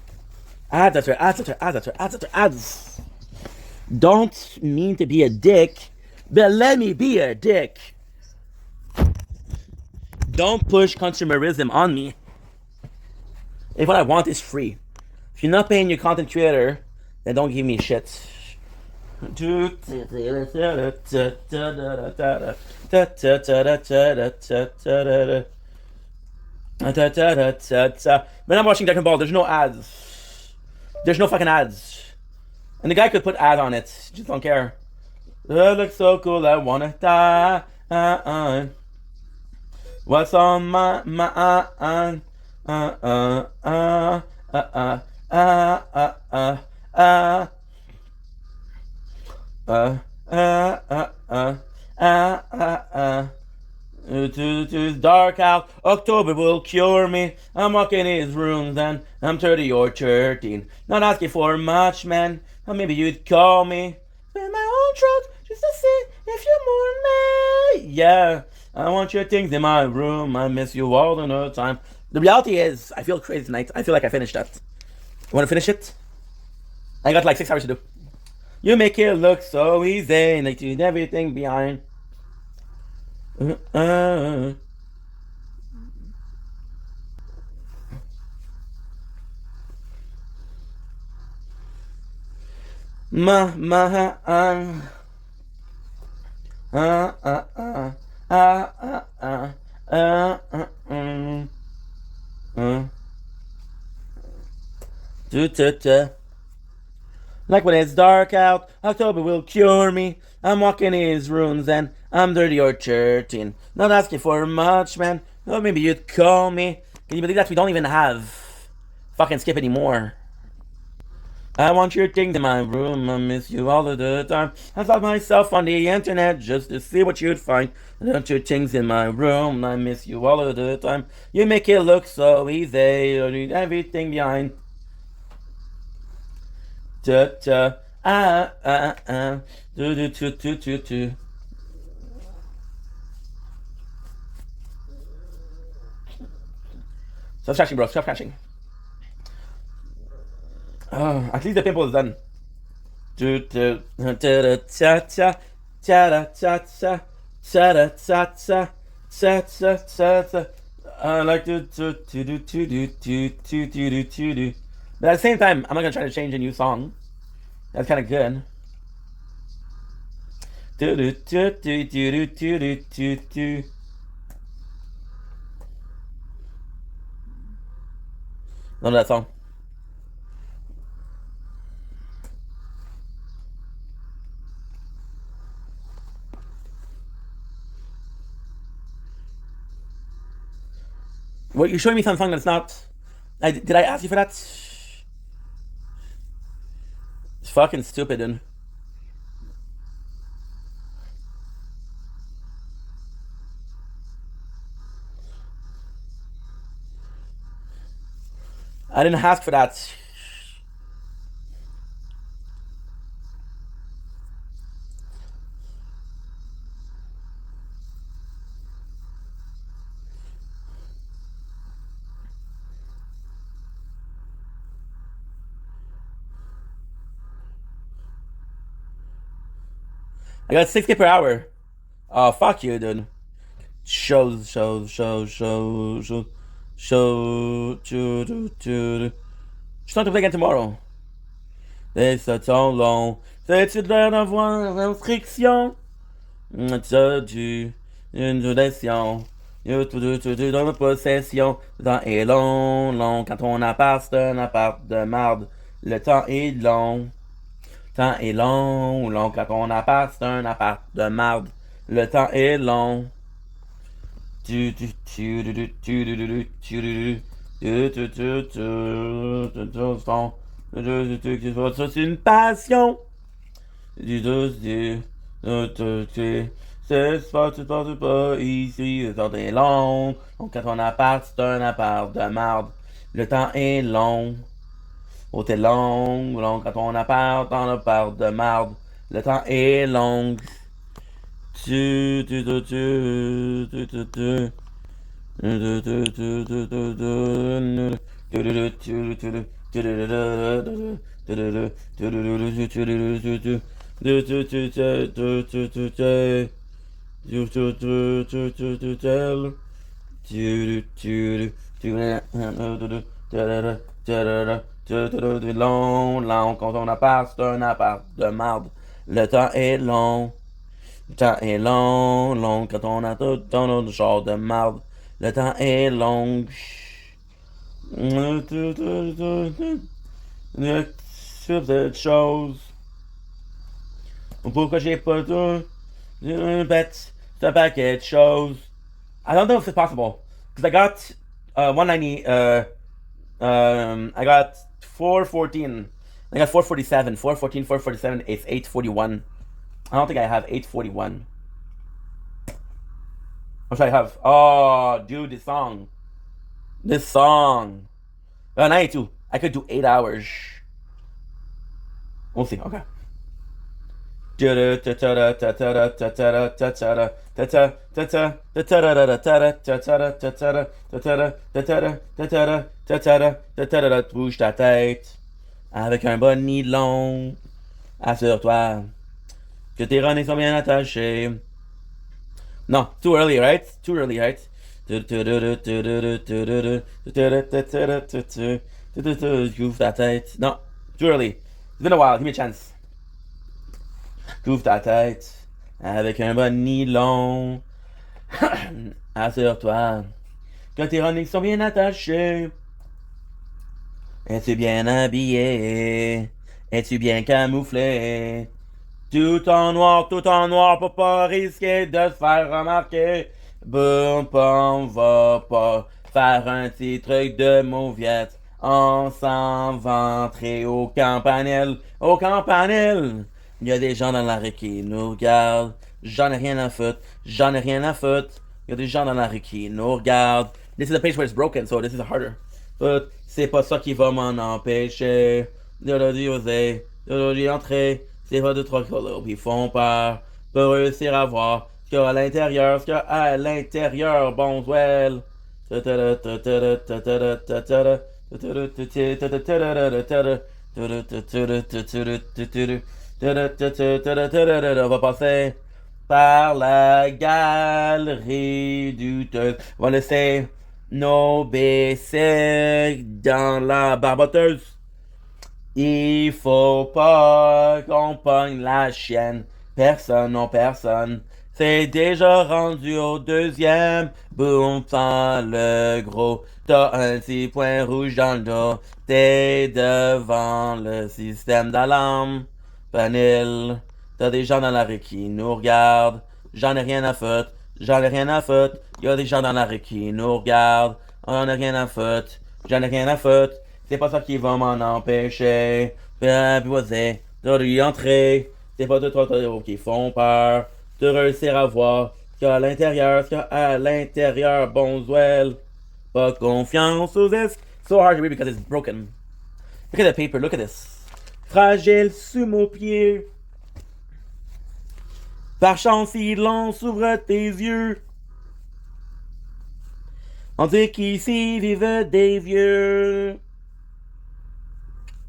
Ads after ads after ads after ads after ads. Don't mean to be a dick, but let me be a dick. Don't push consumerism on me. If what I want is free. If you're not paying your content creator, then don't give me shit. When I'm watching Dragon Ball, there's no ads. There's no fucking ads. And the guy could put ad on it. Just don't care. It looks so cool, I wanna die. What's on my mind? It's dark out, October will cure me. I'm walking his rooms and I'm 30 or 13. Not asking for much, man. Or maybe you'd call me. Spin my own throat just to see if you mourn me. Yeah, I want your things in my room. I miss you all the time. The reality is, I feel crazy tonight. I feel like I finished that. You want to finish it? I got like 6 hours to do. You make it look so easy, like you leave everything behind. Like when it's dark out, October will cure me. I'm walking in his rooms and I'm 30 or 13. Not asking for much, man. Or maybe you'd call me. Can you believe that we don't even have fucking skip anymore? I want your things in my room. I miss you all of the time. I found myself on the internet just to see what you'd find. I want your things in my room. I miss you all of the time. You make it look so easy. You leave everything behind. Do do do do do do. Stop scratching, bro. Stop scratching. At least the pimple is done. I like to but at the same time, I'm not gonna try to change a new song. That's kind of good. Love that song. What, you're showing me something that's not... did I ask you for that? It's fucking stupid, dude. I didn't ask for that. I got 60 per hour. Oh, fuck you, dude. Show. Je tente de play again tomorrow. C'est un temps long. C'est de d'avoir une restriction. Une direction. Dans la possession. Le temps est long. Quand on appart, c'est un appart de marde. Le temps est long. Temps est long. Quand on appart, c'est un appart de marde. Le temps est long. C'est une passion. C'est pas ici, le temps est long. Donc quand on appart, c'est un appart de marde. Le temps est long. Oh, t'es long. Quand on appart, un appart de marde. Le temps est long. Long, quand on appart, c'est un appart de marde. Le temps est long. Le temps est long, quand on a tout dans genre de marde. Le temps est long. Cette chose. Pourquoi j'ai pas tout? Bet, c'est un paquet de choses. I don't know if it's possible. Because I got 190, I got 414. I got 447. 414, 447, it's 841. I don't think I have 841. What should I have? Oh, dude, this song. 92. I could do 8 hours. We'll see. Okay. Bouge ta tête avec un bonnet long. Assure-toi que tes running sont bien attachés. No, too early, right? Too early, right? Groove ta tête. No, too early. It's been a while. Give me a chance. Groove ta tête avec un bonnet long. Assure-toi que tes running sont bien attachés. Es-tu bien habillé? Es-tu bien camouflé? Tout en noir pour pas risquer de se faire remarquer. Boum, on va pas faire un petit truc de mauviette. On s'en va entrer au campanile. Au campanile! Il y a des gens dans la rue qui nous regardent. J'en ai rien à foutre. J'en ai rien à foutre. Il y a des gens dans la rue qui nous regardent. This is a page where it's broken, so this is harder. But c'est pas ça qui va m'en empêcher. D'y entrer. C'est pas deux, trois colos qui font peur. Pour réussir à voir ce qu'il y a à l'intérieur. Ce qu'il y a à l'intérieur, bon, well. On va passer par la galerie douteuse. On va laisser nos BC dans la barboteuse. Il faut pas qu'on pogne la chienne. Personne, non personne. C'est déjà rendu au deuxième. Boum, sans le gros. T'as un petit point rouge dans le dos. T'es devant le système d'alarme. Vanille. T'as des gens dans la rue qui nous regardent. J'en ai rien à foutre. J'en ai rien à foutre. Y'a des gens dans la rue qui nous regardent. On a rien à foutre. J'en ai rien à foutre. C'est pas ça qui va m'en empêcher. Apprivoiser, de lui entrer. C'est pas de toi qui font peur. De réussir à voir ce qu'il y a à l'intérieur, ce qu'il y a à l'intérieur, bonzouel. Pas confiance aux esques. So hard to read because it's broken. Look at the paper, look at this. Fragile sous mon pied. Par chance, il en s'ouvre tes yeux. On dit qu'ici vivent des vieux.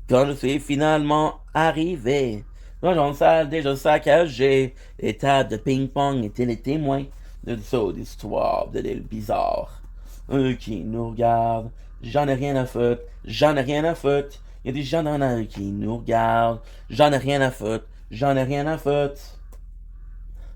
Quand je suis finalement arrivé, dans une salle déjà saccagée, les tables de ping-pong étaient les témoins de saut d'histoire de l'île bizarre. Eux qui nous regardent, j'en ai rien à foutre, j'en ai rien à foutre. Il y a des gens dans la rue qui nous regardent, j'en ai rien à foutre, j'en ai rien à foutre.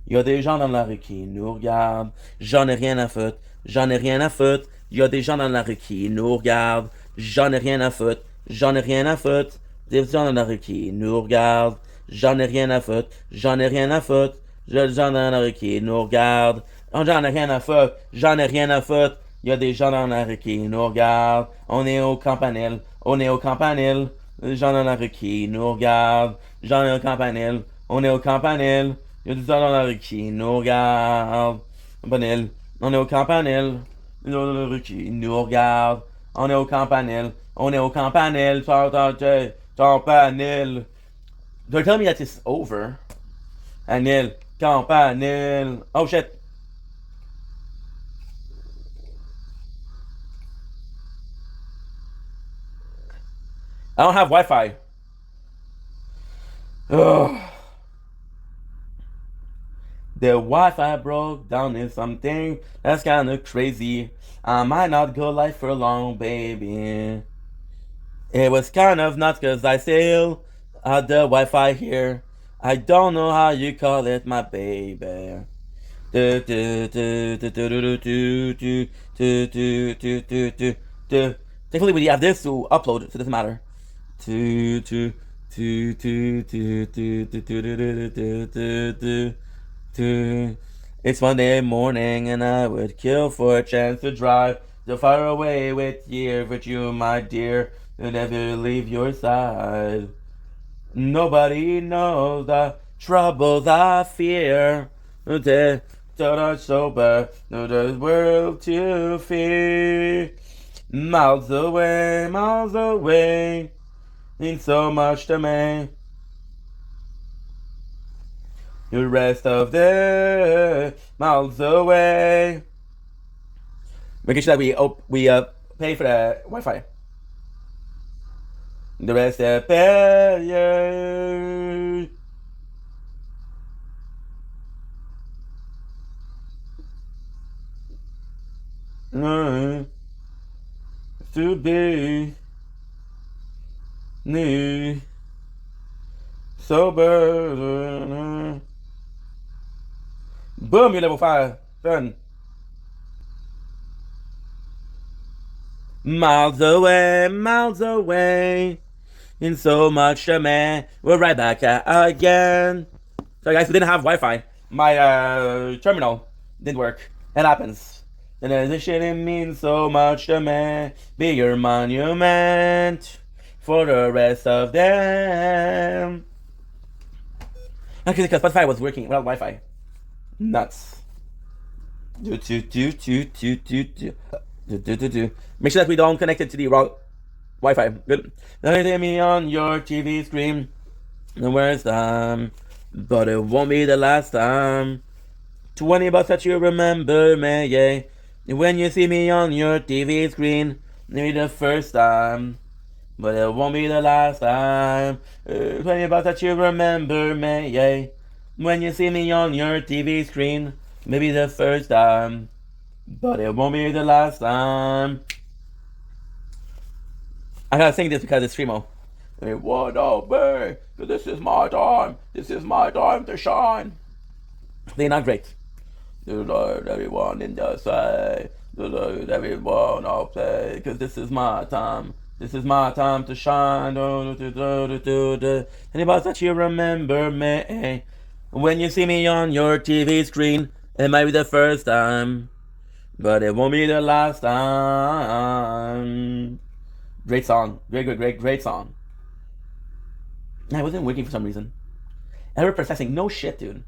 Il y a des gens dans la rue qui nous regardent, j'en ai rien à foutre, j'en ai rien à foutre. Il y a des gens dans la rue qui nous regardent, j'en ai rien à foutre, j'en ai rien à foutre. Des gens dans la rue qui nous regardent, j'en ai rien à foutre, j'en ai rien à foutre. Des gens dans la rue qui nous regardent, j'en ai rien à foutre, j'en ai rien à foutre. Il y a des gens dans la rue qui nous regardent, on est au campanile, on est au campanile. Des gens dans la rue qui nous regardent, j'en ai au campanile, on est au campanile. Il y a des gens dans la rue qui nous regardent. Campanile, on est au campanile. Il y a des gens dans la rue qui nous regardent. On est au campanile. On est au campanile. Campanile. They're telling me that it's over. Anil. Campanile. Oh shit. I don't have Wi-Fi. Ugh. The Wi-Fi broke down in something that's kinda crazy. I might not go live for long, baby. It was kind of nuts cause I still had the Wi-Fi here. I don't know how you call it, my baby. Thankfully we have this to upload, so it doesn't matter. It's Monday morning and I would kill for a chance to drive so far away with you, my dear, and never leave your side. Nobody knows the troubles I fear. That are sober, no the world to fear. Miles away, means so much to me. The rest of the miles away. Making sure that we pay for the Wi-Fi. The rest of pay. To be me sober. Boom, you're level 5. Done. Miles away, in so much to me. We're right back again. So guys, we didn't have Wi-Fi. My terminal didn't work. It happens. And this shit it means so much to me. Be your monument for the rest of them. Okay, because Spotify was working without Wi-Fi. Nuts. Make sure that we don't connect it to the wrong Wi-Fi. Good. Let me on your TV screen. The worst time, but it won't be the last time. $20 that you remember me, yeah. When you see me on your TV screen, maybe the first time, but it won't be the last time. Plenty about that you remember me, yeah. When you see me on your TV screen, maybe the first time, but it won't be the last time. I gotta sing this because it's Primo. What up, man? This is my time. This is my time to shine. They're not great. Everyone in the side. Everyone out there. Because this is my time. This is my time to shine. Anybody that you remember me? When you see me on your TV screen, it might be the first time, but it won't be the last time. Great song. Great song. I wasn't working for some reason. Error processing. No shit, dude.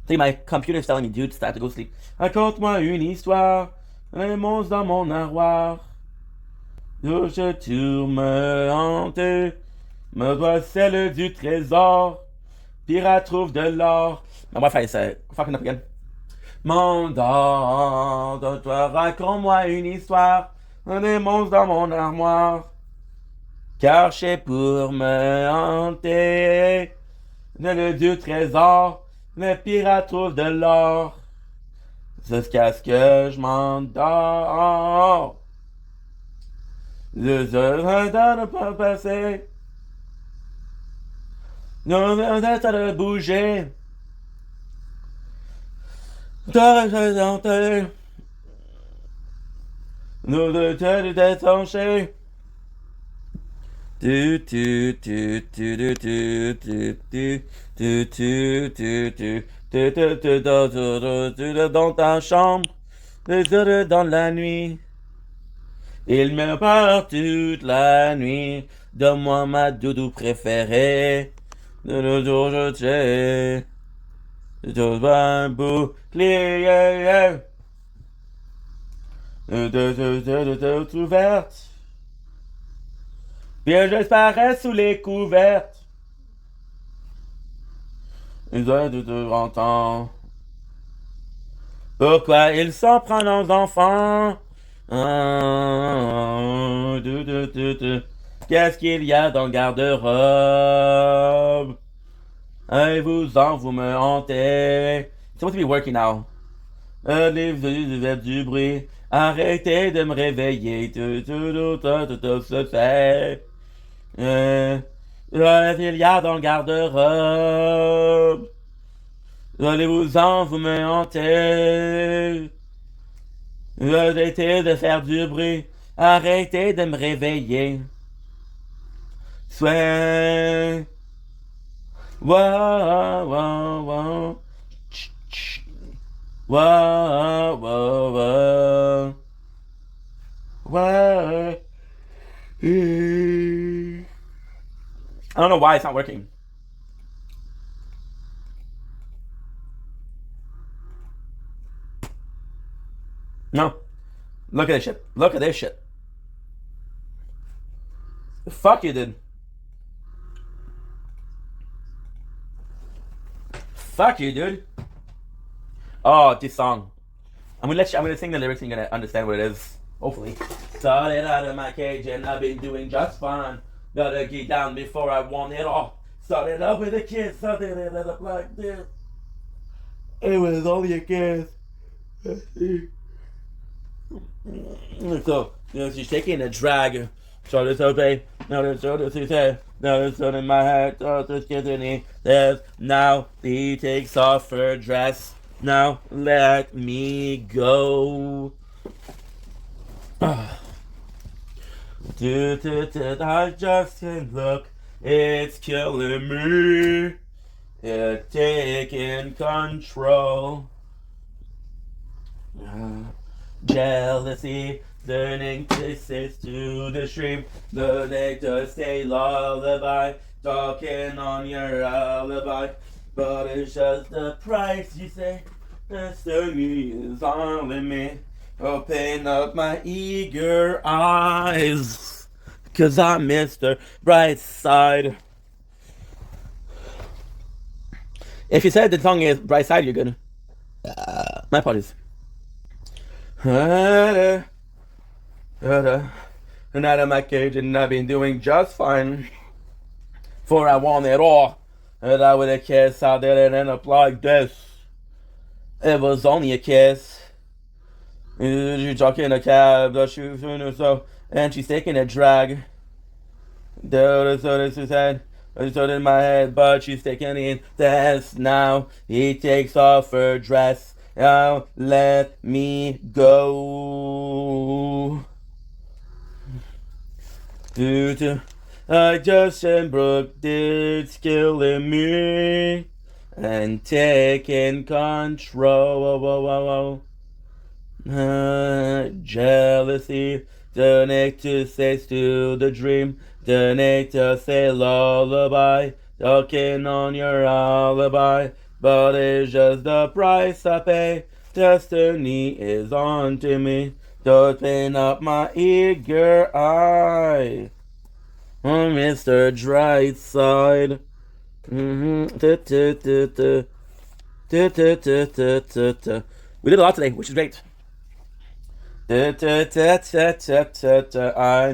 See, my computer's telling me, dude, stop to go sleep. Raconte-moi une histoire. Les monstres dans mon armoire. Toujours tu me hantes. Me doit celle du trésor. Pirate trouve de l'or. My Wi-Fi is fucking up again. Mandant de toi, raconte-moi une histoire. Des monstres dans mon armoire. Caché pour me hanter. Le dieu trésor. Le pirate trouve de l'or. Jusqu'à ce que je m'endors. Je ne pas passer. Non, de bouger. T'aurais chanté. Nous de te détancher. Tu dans ta chambre, les heures dans la nuit. Il me parle toute la nuit. Donne-moi ma doudou préférée. De nos jours je t'ai. Je trouve un bouclier. De ouverte. Puis j'espérais sous les couvertes. Ils ont de entendre. Pourquoi ils s'en prennent aux enfants? Qu'est-ce qu'il y a dans le garde-robe? Et vous me hantez. It's supposed to be working now. Du bruit. Arrêtez de me réveiller. Se fait. Il y a dans le garde-robe. Allez-vous-en, vous me hantez. Arrêtez de faire du bruit. Arrêtez de me réveiller. Soit. Wow, wow, wow. Wow, wow, wow. Wow. I don't know why it's not working. No. Look at this shit. Look at this shit. Fuck you, dude. Fuck you, dude. Oh, this song. I'm gonna sing the lyrics and you're gonna understand what it is. Hopefully. Started out of my cage and I've been doing just fine. Gotta get down before I want it all. Started up with a kiss, started it up like this. It was only a kiss. So, she's taking a drag. Started to play. Now there's started to say. Now there's in my head. Started getting it. Now he takes off her dress. Now let me go. I just can't look. It's killing me. It's taking control. Jealousy turning kisses to the stream. The leg just a lullaby. Talking on your alibi. But it's just the price you say. Destiny is on me. Open up my eager eyes. Cause I'm Mr. Brightside. If you said the song is Brightside, you're good. My apologies. And out of my cage, and I've been doing just fine. For I want it all. And I would have kissed out there and end up like this. It was only a kiss. You talking in a cab, so, and she's taking a drag. So this is head. So in my head, but she's taking in this now. He takes off her dress. Now let me go. I just and Brooke did killing me and taking control. Jealousy, donate to sex to the dream, donate to say lullaby, talking on your alibi, but it's just the price I pay. Destiny is on to me, open up my eager eye. Oh, Mr. Dryside. We did a lot today, which is great. I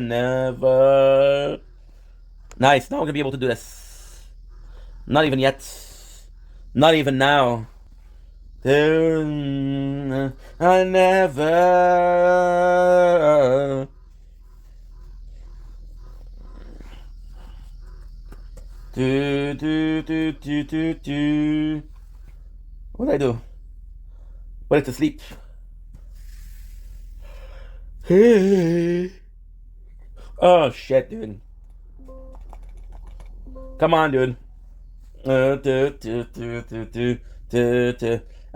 never. Nice. Now we're gonna be able to do this. Not even yet. Not even now. I never. What did I do? Went to sleep. Oh shit, dude. Come on, dude. I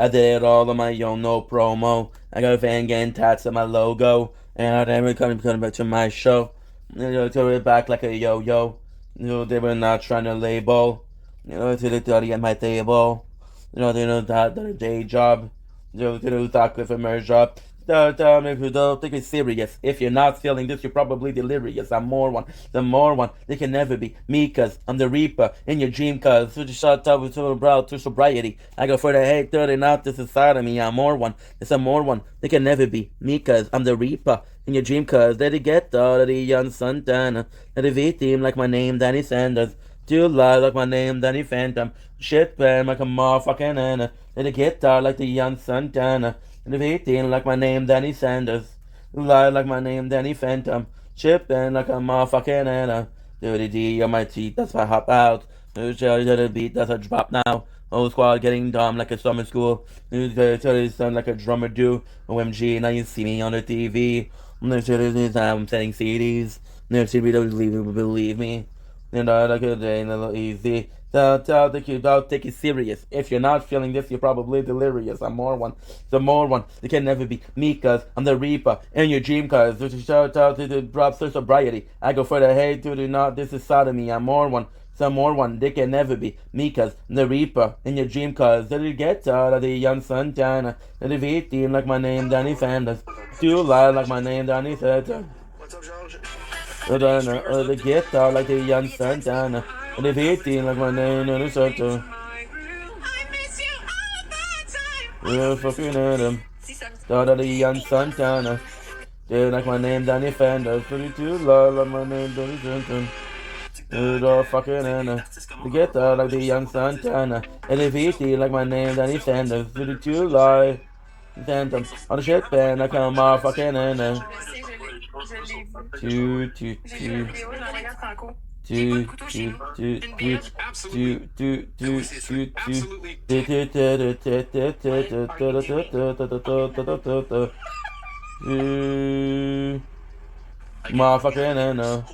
did it all on my own, no promo. I got Van Gan tats on my logo, and I never coming back to my show. Throw it back like a yo-yo. They were not trying to label. To the dirty at my table. They know that a day job. They thought with a merge job. If you don't think it's serious, if you're not feeling this, you're probably delirious. I'm more one, the more one. They can never be me, cause I'm the reaper in your dream, cause to shut up with brow to sobriety. I go for the hate, 30 not this is side of me. I'm more one, it's a more one. They can never be me, cause I'm the reaper in your dream, cause they get all of the young Santana. Let the V team like my name, Danny Sanders. Do lie like my name, Danny Phantom. Shit bang like a motherfucking Anna. Let the guitar like the young Santana. And if 18 like my name, Danny Sanders. Lie like my name, Danny Phantom. Chippin' like a motherfucking Anna. Dirty D on my teeth, that's why I hop out. To the beat, that's a drop now. Whole squad getting dumb like a summer school. Son like a drummer do. OMG, now you see me on the TV. I'm selling CDs. Never see me, don't believe me. Like a day, a little easy. Don't take it serious. If you're not feeling this, you're probably delirious. I'm more one. The more one. They can never be me, cause I'm the reaper in your dream, cause there's a shout out to the drops of sobriety. I go for the hate to the not, this is sodomy. I'm more one. Some more one. They can never be me, cause I'm the reaper in your dream, cause they get out of the young Santana. And the V-team like my name, Danny Sanders. Do lie like my name, Danny Sanders. What's up, George? The guitar like the young Santana. And the 18 like my name, Danny Santana. We're fucking at him. Thought of the young Santana. They like my name, Danny Fender. 32 love like my name, Danny Santana. It's all fucking Anna. The guitar like the young Santana. And the 18 like my name, Danny Sanders. 32 love. Phantom. On the shit band like a motherfucking Anna. Motherfucking Anna.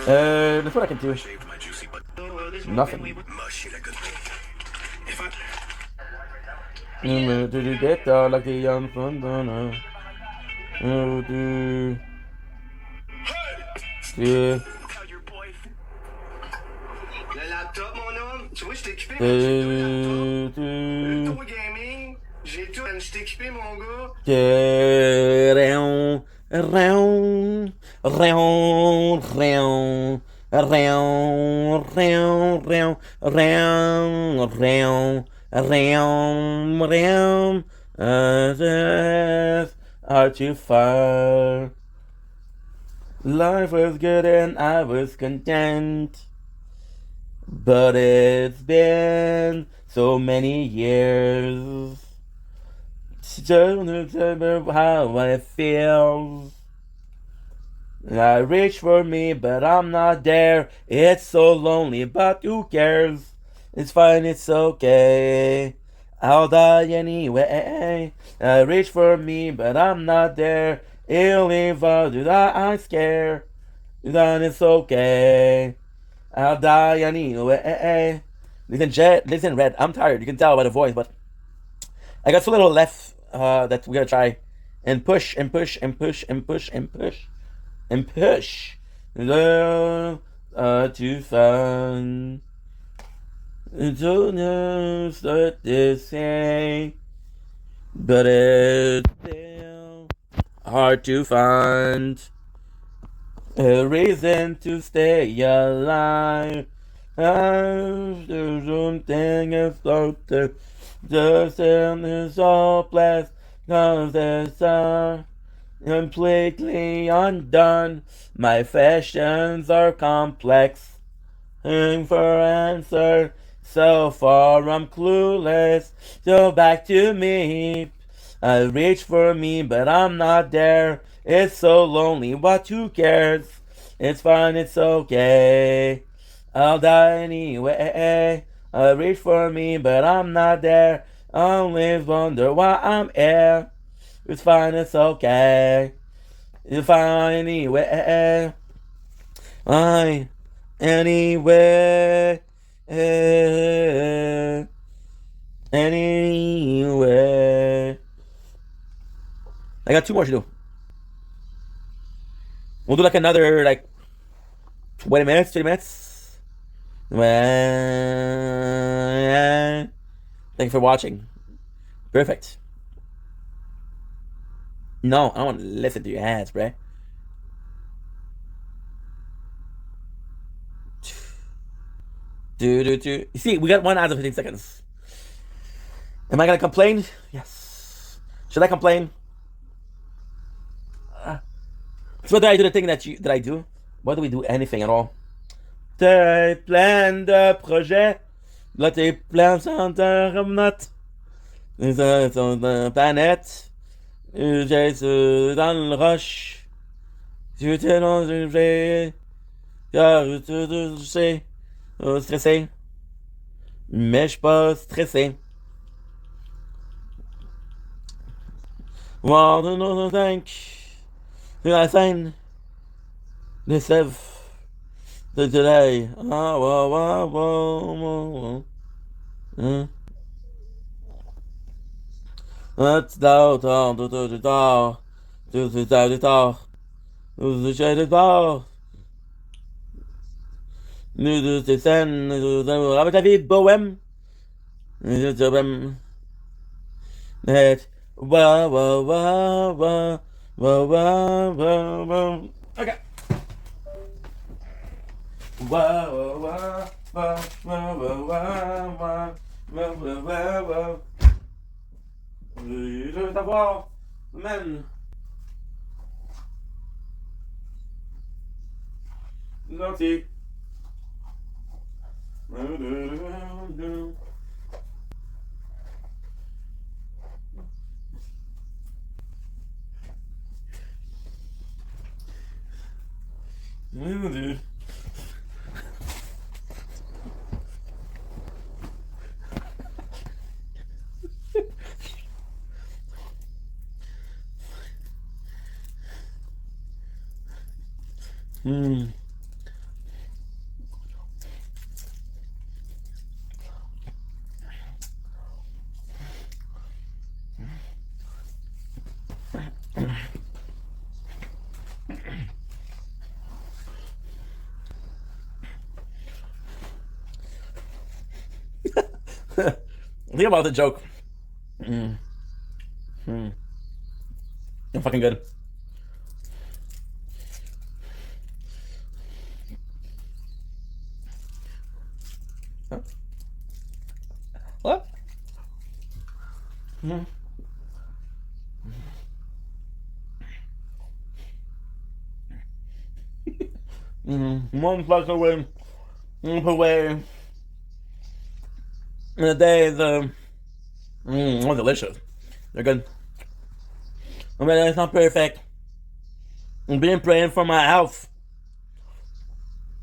That's what I can do. Nothing. Did you get that like the young Santana? Oh, dude. Yeah. Le laptop, mon homme, tu vois, je t'ai équipé. Le tour gaming, j'ai tout. Je t'ai équipé, mon gars. Others are too far. Life was good and I was content. But it's been so many years. Don't remember how it feels. I reach for me, but I'm not there. It's so lonely, but who cares? It's fine, it's okay. I'll die anyway. I reach for me, but I'm not there. He'll leave out, do I scare? Then it's okay. I'll die anyway. Listen, Red, I'm tired. You can tell by the voice, but I got so little left that we're gonna try and push and push and push and push and push and push. Too fun. Don't know what to say, but it's still hard to find a reason to stay alive. There's something about the just in this hopeless, cause there's completely undone. My fashions are complex, and for answer, so far I'm clueless. So back to me. I reach for me, but I'm not there. It's so lonely, but who cares? It's fine, it's okay. I'll die anyway. I reach for me, but I'm not there. I always wonder why I'm here. It's fine, it's okay. It's fine anyway. I anyway. Anyway. I got 2 more to do. We'll do like another 20 minutes, 30 minutes. Well, thanks for watching. Perfect. No, I don't want to listen to your ads, bruh. You see, we got 1 ad of 15 seconds. Am I gonna complain? Yes. Should I complain? So whether I do the thing that I do, whether we do anything at all. T'es plein de projets. Là, tes plans sont en remote. Ils sont dans planète. J'ai dans le rush. Je te non, j'ai. Car je sais. Stressé. Mais je suis pas stressé. Voir de nos tanks. Sur la scène. Les sèvres. De soleil. Ah, wow, wow, wow, wow. Tu dors, tu dors. Tu dors. Tu dors. Nous deux scènes. Avec la vie bohème. Wow, wow, wow, wow. Wow, wow, wow, wow. Okay. Wow, wow, wow, wow, wow, wow, wow, wow, wow, wow. Je veux savoir, man. Gentil. Dude. Think about the joke. I'm fucking good. Huh? What? 1 plus away. Away. And the days, delicious. They're good. I mean, it's not perfect. I've been praying for my health.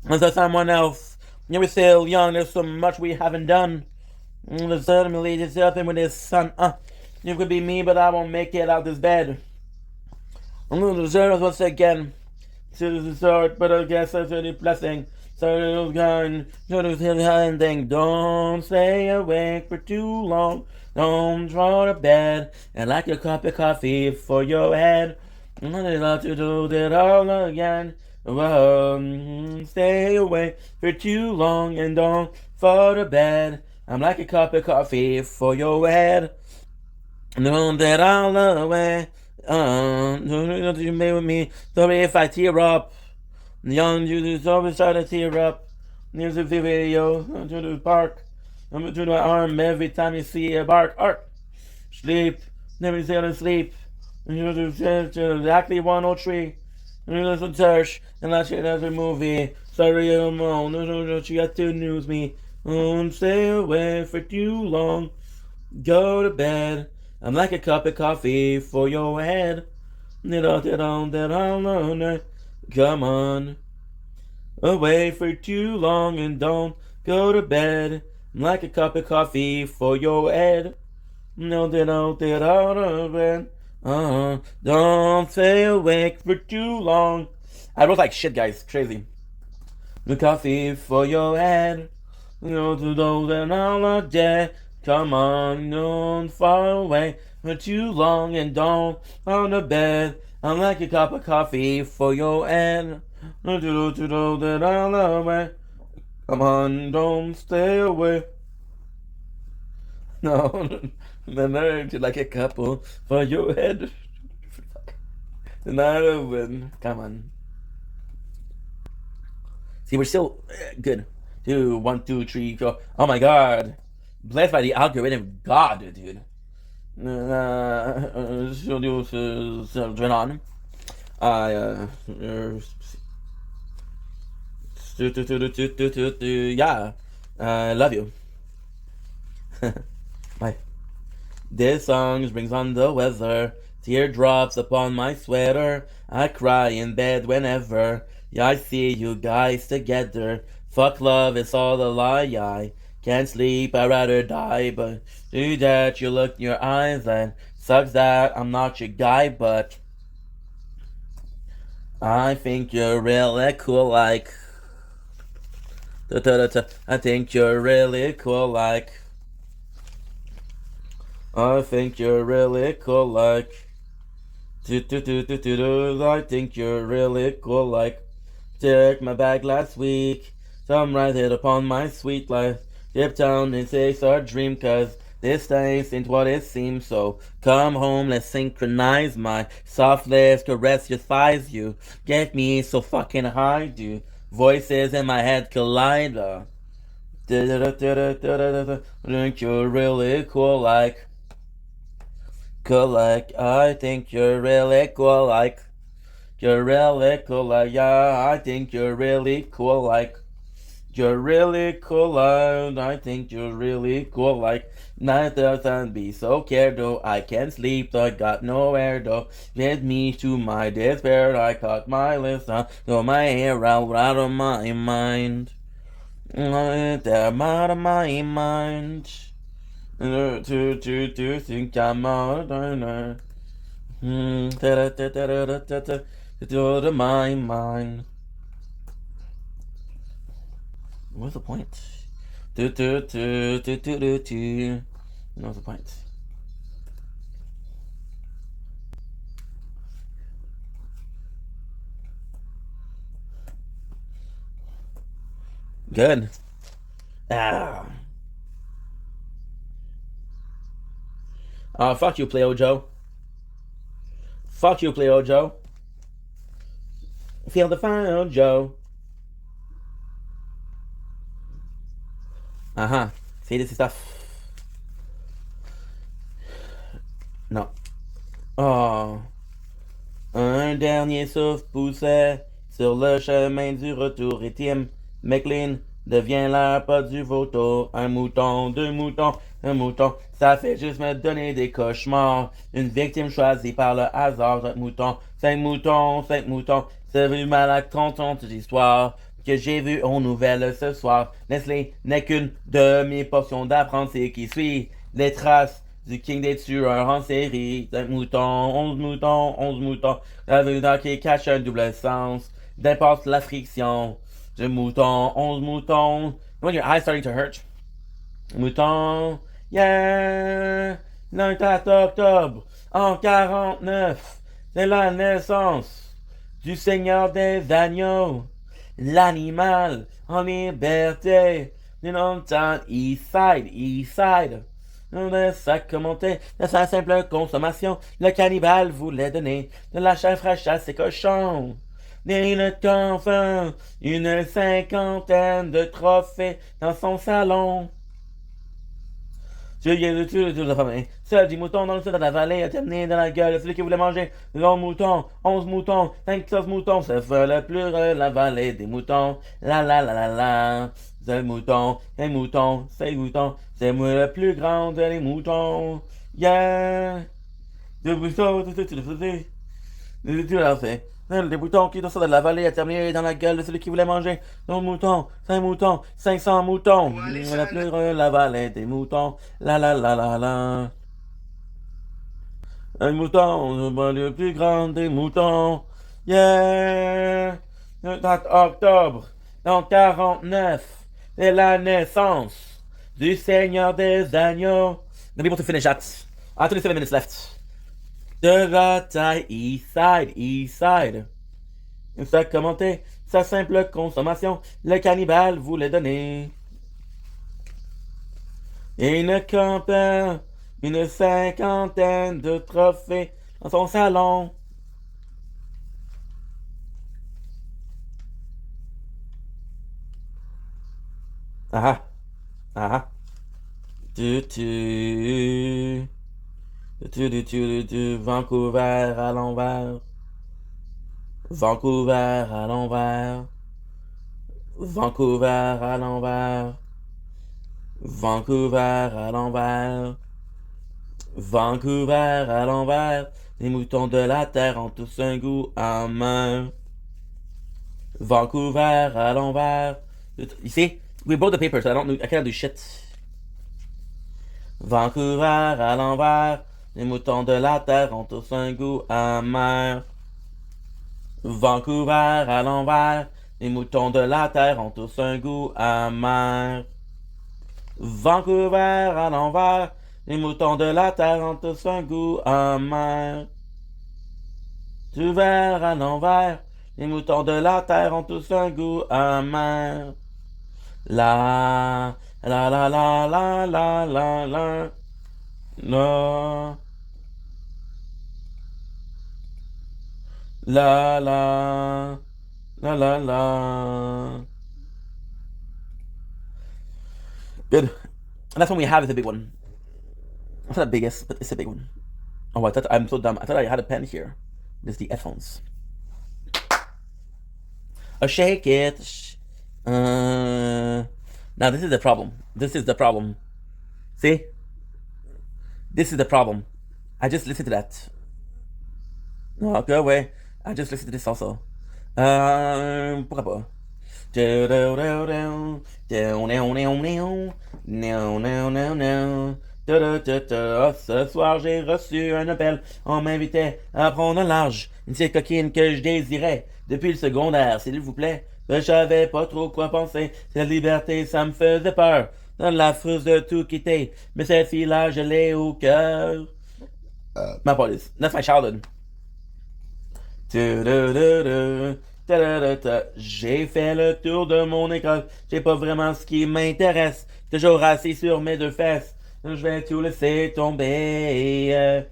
As someone else. We're still young. There's so much we haven't done. There's certainly just helping with this son. You could be me, but I won't make it out this bed. I'm going to deserve once again to the start, but I guess that's a blessing. So kind, thing. Don't stay awake for too long. Don't draw to bed and like a cup of coffee for your head. I'm gonna love to do that all again. Stay awake for too long and don't fall to bed. I'm like a cup of coffee for your head. Know that all the way. You made with me. Sorry if I tear up. Young Judas always try to tear up. There's a video to the park. I'm going to my arm every time you see a bark. Ark. Sleep. Never say to sleep. Exactly 103. And you listen to church. And that's it as a movie. Sorry, I'm on. You got to news me. Don't stay away for too long. Go to bed. I'm like a cup of coffee for your head. Come on. Away for too long and don't go to bed. I'm like a cup of coffee for your head. Don't stay awake for too long. I wrote like shit, guys. Crazy. The coffee for your head. To those that are not dead. Come on, don't fall away for too long and don't on the bed. I'm like a cup of coffee for your head. Come on, don't stay away. No, the like a couple for your head. Not open. Come on. See, we're still good. 2, 1, 2, 3, 4. Oh my god. Blessed by the algorithm. God, dude. Turn on. Yeah. I love you. Bye. This song brings on the weather. Teardrops upon my sweater. I cry in bed whenever I see you guys together. Fuck love, it's all a lie. I can't sleep, I'd rather die. But do that, you look in your eyes and sucks that I'm not your guy, but I think you're really cool like. I think you're really cool like. I think you're really cool like. I think you're really cool like. Took my bag last week. Some right hit upon my sweet life. Dip down and chase our dream, cause this place ain't what it seems. So come home, let's synchronize. My soft lips caress your thighs. You get me so fucking high, dude. Voices in my head collide. Think you're really cool like. Cool like. I think you're really cool like. You're really cool like. Yeah, I think you're really cool like. You're really cool like. I think you're really cool like. Night doesn't be so cared though. I can't sleep though. I got nowhere though. Get me to my despair. I cut my lips on. Throw my hair out of my mind. I'm out of my mind. To think I'm out of my mind. What's the point? What's the point? Good. Fuck you, Play Joe. Fuck you, Play Joe. Feel the fire, Joe. See, this is stuff. No. Oh. Un dernier souffle poussait Sur le chemin du retour, et Tim McLean devient l'air pas du vautour. Un mouton, deux moutons, un mouton, ça fait juste me donner des cauchemars. Une victime choisie par le hasard, un mouton, cinq moutons, c'est vu mal à tonton toute histoire que j'ai vu aux nouvelles ce soir. Nestlé n'est qu'une demi-portion d'apprenti qui suit les traces du king des tueurs en série. 5 moutons, 11 moutons, 11 moutons. La vue qui cache un double sens. D'importe la friction. De moutons, 11 moutons. When your eyes starting to hurt. Mouton, yeah. Le 4 octobre, en 49. C'est la naissance du Seigneur des agneaux. L'animal en liberté. You know, east side, east side. De sa commenter, de sa simple consommation, le cannibale voulait donner de la chair fraîche à ses cochons. Une enfin, une cinquantaine de trophées dans son salon. Dieu de tuer la famille. Seul 10 moutons dans le sud de la vallée a terminé dans la gueule. Celui qui voulait manger 11 moutons, 11 moutons, 5 moutons, c'est le plus heureux la vallée des moutons. La la la la la. C'est mouton, un mouton, c'est mouton, c'est moi le plus grand des moutons. Yeah. Des moutons, tu l'as fait. Des moutons qui sortent de la vallée a terminé dans la gueule de celui qui voulait manger 11 moutons, 5 moutons, 500 moutons. La plus heureuse la vallée des moutons. La la la la la. Un mouton, le plus grand des moutons. Yeah! Le 4 octobre, en 49, c'est la naissance du Seigneur des agneaux. Gonna be able to finish at 27 minutes left. De la taille east side. Et ça commentait sa simple consommation, le cannibale voulait donner. Et une cinquantaine de trophées dans son salon. Ah ah. Vancouver à l'envers. Vancouver à l'envers. Vancouver à l'envers. Vancouver à l'envers. Vancouver à l'envers. Les moutons de la terre ont tous un goût amer. Vancouver à l'envers. You see, we bought the paper, so I can't do shit. Vancouver à l'envers. Les moutons de la terre ont tous un goût amer. Vancouver à l'envers. Les moutons de la terre ont tous un goût amer. Vancouver à l'envers. Les moutons de la terre ont tous un goût amer. Vancouver à l'envers. Les moutons de la terre ont tous un goût amer. La la la la la la la la la la la la la la. Good. And that's one we have is a big one. It's not the biggest, but it's a big one. Oh, I'm so dumb. I thought I had a pen here. This is the headphones. Shake it. Now this is the problem. See? This is the problem. I just listened to that. No, go away. I just listened to this also. Pourquoi pas? Ce soir, j'ai reçu un appel. On m'invitait à prendre un large. Une petite coquine que je désirais depuis le secondaire, s'il vous plaît. Je savais pas trop quoi penser. Cette liberté, ça me faisait peur. Dans la frousse de tout quitter. Mais cette fille-là, je l'ai au cœur. My apologies. That's my childhood. J'ai fait le tour de mon école. J'ai pas vraiment ce qui m'intéresse. Toujours assis sur mes deux fesses. Je vais tout laisser tomber.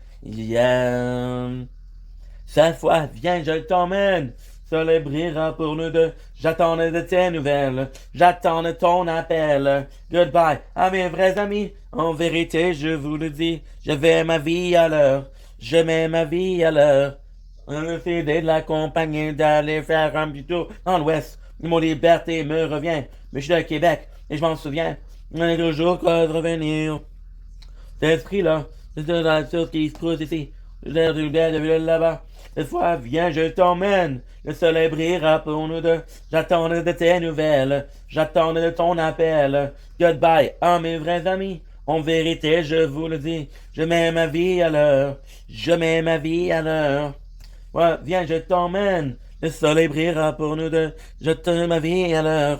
Cette fois, viens, je t'emmène. Soleil brillera pour nous deux. J'attendais de tes nouvelles. J'attends de ton appel. Goodbye à mes vrais amis. En vérité, je vous le dis, je vais ma vie à l'heure. Je mets ma vie à l'heure. On a décidé de l'accompagner, d'aller faire un petit tour dans l'Ouest. Mon liberté me revient. Mais je suis de Québec et je m'en souviens. On est toujours quoi de revenir. Cet esprit-là, c'est de la chose qui se trouve ici. L'air du bien de ville là-bas. Cette fois, viens, je t'emmène. Le soleil brillera pour nous deux. J'attends de tes nouvelles. J'attends de ton appel. Goodbye, à mes vrais amis. En vérité, je vous le dis, je mets ma vie à l'heure. Je mets ma vie à l'heure. Ouais, viens, je t'emmène. Le soleil brillera pour nous deux. Je te mets ma vie à l'heure.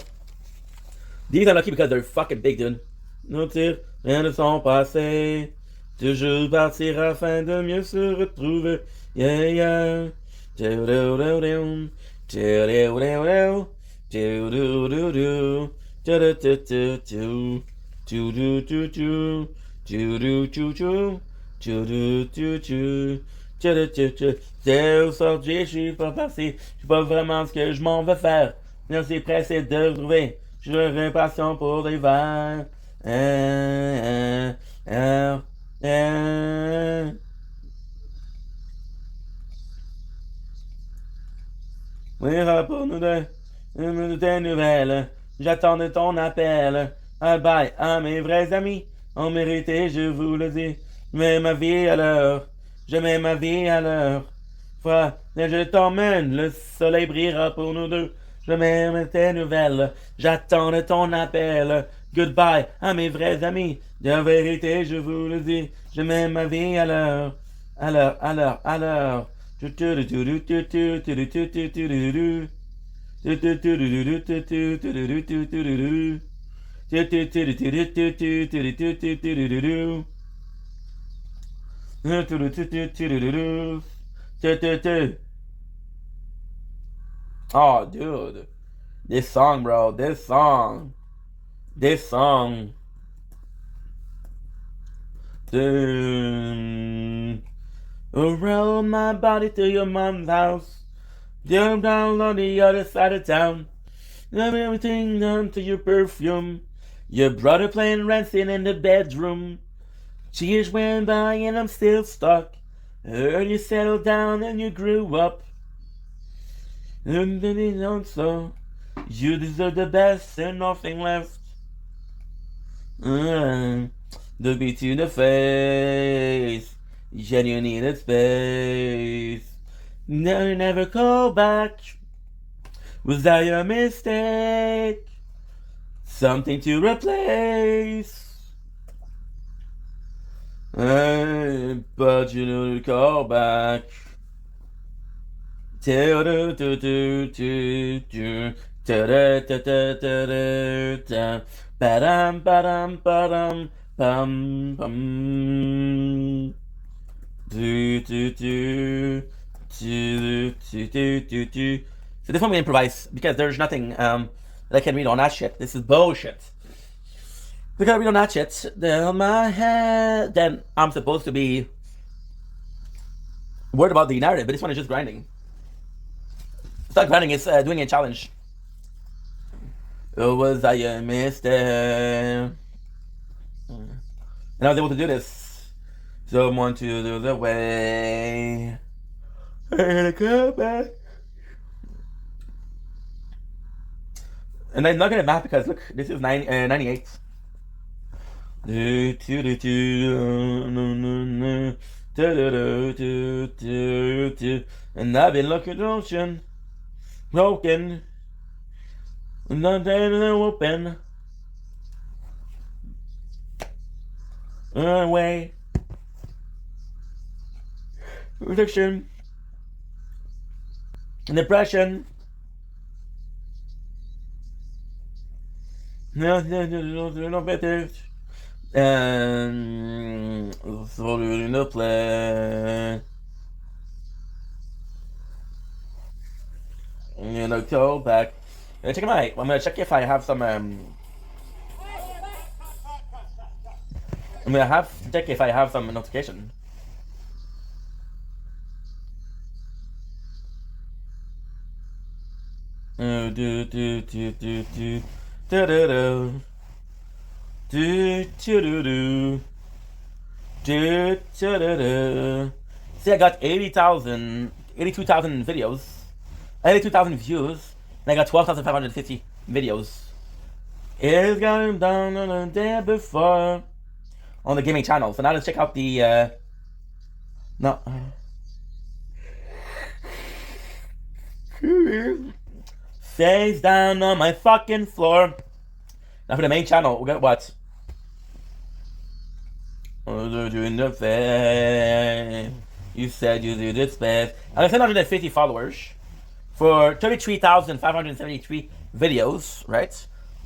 These are lucky because they're fucking big, dude. Nos tirs, rien ne sont passés. Toujours partir afin de mieux se retrouver. Yeah, yeah. Do-do-do-do. Do-do-do-do. Do-do-do-do. Do-do-do-do. Do-do-do-do. Do-do-do-do. Do-do-do-do. C'est aujourd'hui, je suis pas parti. Je sais pas vraiment ce que je m'en vais faire. Mais je suis pressé de retrouver. Je veux passion pour l'hiver. Oui, pour nous deux, des nouvelles. J'attends de ton appel. Bye à mes vrais amis. En mérité, je vous le dis. Je mets ma vie à l'heure. Je mets ma vie à l'heure. Je t'emmène. Le soleil brillera pour nous deux. Je mets tes nouvelles. J'attends de ton appel. Goodbye à mes vrais amis. En vérité, je vous le dis. Je mets ma vie à l'heure. À l'heure, à l'heure, à l'heure. Oh, dude. This song, bro. This song. Roll my body to your mom's house. Jump down on the other side of town. Love everything down to your perfume. Your brother playing Rancid in the bedroom. Years went by and I'm still stuck. Heard you settled down and you grew up. And then you know so. You deserve the best and nothing left. The beat to the face. Yeah, you needed space. Now you never call back. Was that your mistake? Something to replace. But you know to call back. Ba-dum, ba-dum, ba-dum, bum, bum. Do, do, do, do, do, do, do, do. So this one we improvise because there's nothing that I can read on that shit. This is bullshit. Because I read on that shit, then on my head, then I'm supposed to be worried about the narrative, but this one is just grinding. It's not grinding, it's doing a challenge. Was I a mistake? And I was able to do this. Someone to do the way. And come back. And I'm not gonna map because look, this is 98. And I've been looking at the ocean, broken, and nothing open. Away. Rejection. Depression. No better. And following the plan. And I'll go back. Check my. I'm gonna check if I have some. I'm gonna check if I have some notification. Do do do do do do do do do do do do. See, I got 80,000 82,000 videos, 82,000 views, and I got 12,550 videos. It's gone down on a day before on the gaming channel. So now let's check out the face down on my fucking floor. Now for the main channel, we got what? Doing the face. You said you do this best. I have 750 followers for 33,573 videos, right?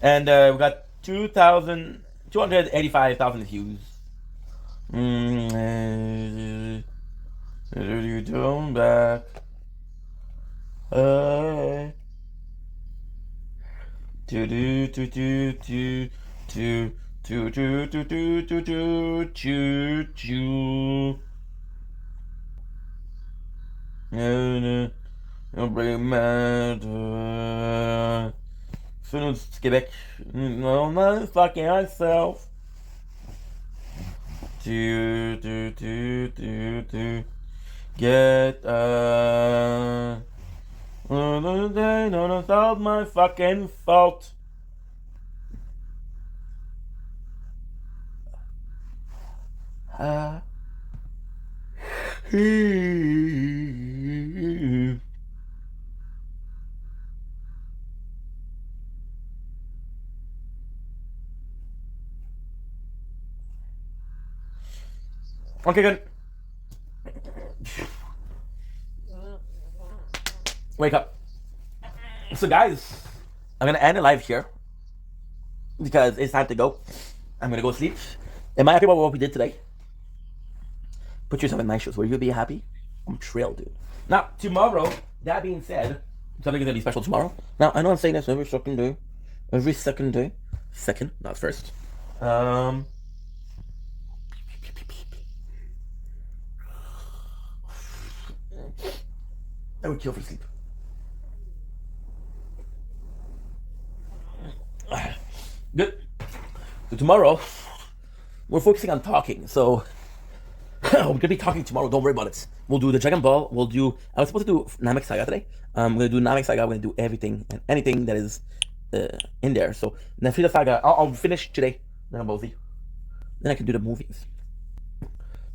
And we got 285,000 views. You doing back? Do do do do do do do do do do do do do. Soon Quebec. No, not fucking myself. Do do do do do. Get another day, no, it's all my fucking fault. Okay, good. Wake up. So guys, I'm gonna end the live here because it's time to go. I'm gonna go sleep. Am I happy about what we did today? Put yourself in my shoes. Will you be happy? I'm thrilled, dude. Now, tomorrow, that being said, something is gonna be special tomorrow. Now, I know I'm saying this every second day. Every second day. Second, not first. I would kill for sleep. Good. So tomorrow, we're focusing on talking. So we're gonna be talking tomorrow. Don't worry about it. We'll do the Dragon Ball. We'll do. I was supposed to do Namek Saga today. I'm gonna do Namek Saga. I'm gonna do everything and anything that is in there. So Nefrita Saga. I'll finish today. Dragon Ball Z. Then I can do the movies.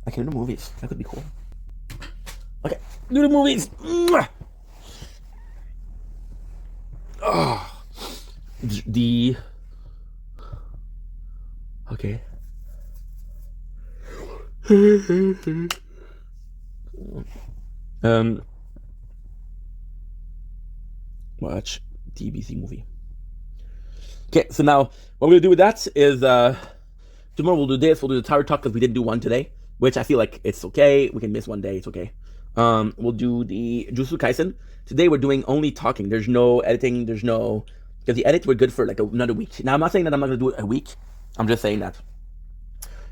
I can do the movies. That could be cool. Okay, do the movies. Oh, the okay. Watch TBC movie. Okay, so now what we're gonna do with that is tomorrow we'll do this. We'll do the Tower Talk because we didn't do one today, which I feel like it's okay. We can miss one day. It's okay. We'll do the Jujutsu Kaisen. Today we're doing only talking. There's no editing. There's no because the edits were good for like another week. Now I'm not saying that I'm not gonna do it a week. I'm just saying that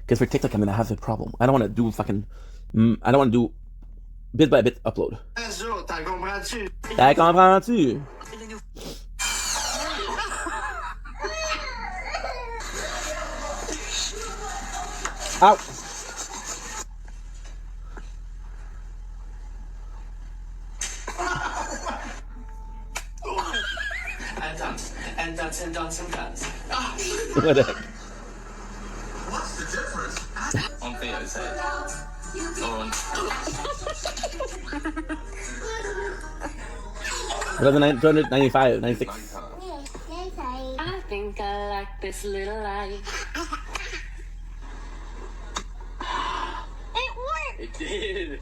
because for TikTok I'm gonna have a problem. I don't want to do fucking. I don't want to do bit by bit upload. T'as comprends-tu? Ow. And dance and dance. What the heck? What's the difference? On Theo's head. On. 295, 96. I think I like this little life. It worked! It did!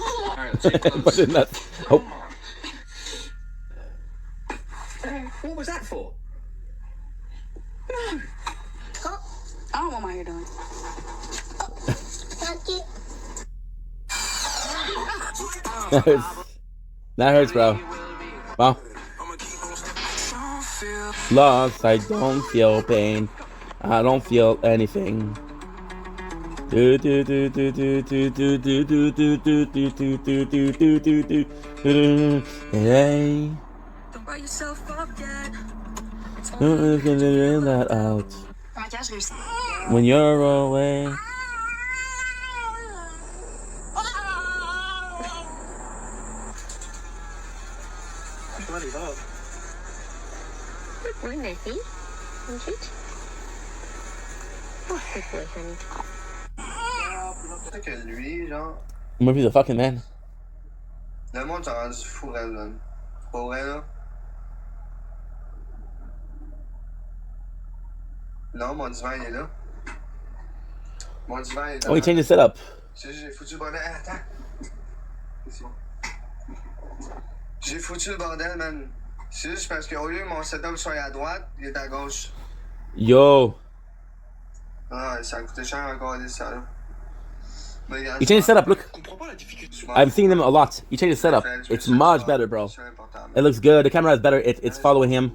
Alright, But in that, oh. What was that for? Oh, I don't want my hair done. That hurts, bro. Wow. Lost, I don't feel pain. I don't feel anything. Do do do do do do do do do do do do do do do do do do. Hey. Don't write yourself up yet. I'm gonna that out. When you're away. Oui, merci. Ensuite. Oh, c'est cool, honey. C'est que lui, genre. Murphy's a fucking man. Le monde s'en rendu fou, man. Pour vrai, là. Non, mon divan, il est là. Mon divan, il est là. Oh, he changed the setup. J'ai foutu le bordel. Attends. J'ai foutu le bordel, man. C'est juste parce qu'au lieu que mon setup soit à droite, il est à gauche. Yo. Ah, ça a coûté cher encore, ça, là. He changed the setup, look. I'm seeing them a lot. He changed the setup. It's much better, bro. It looks good. The camera is better. It's following him.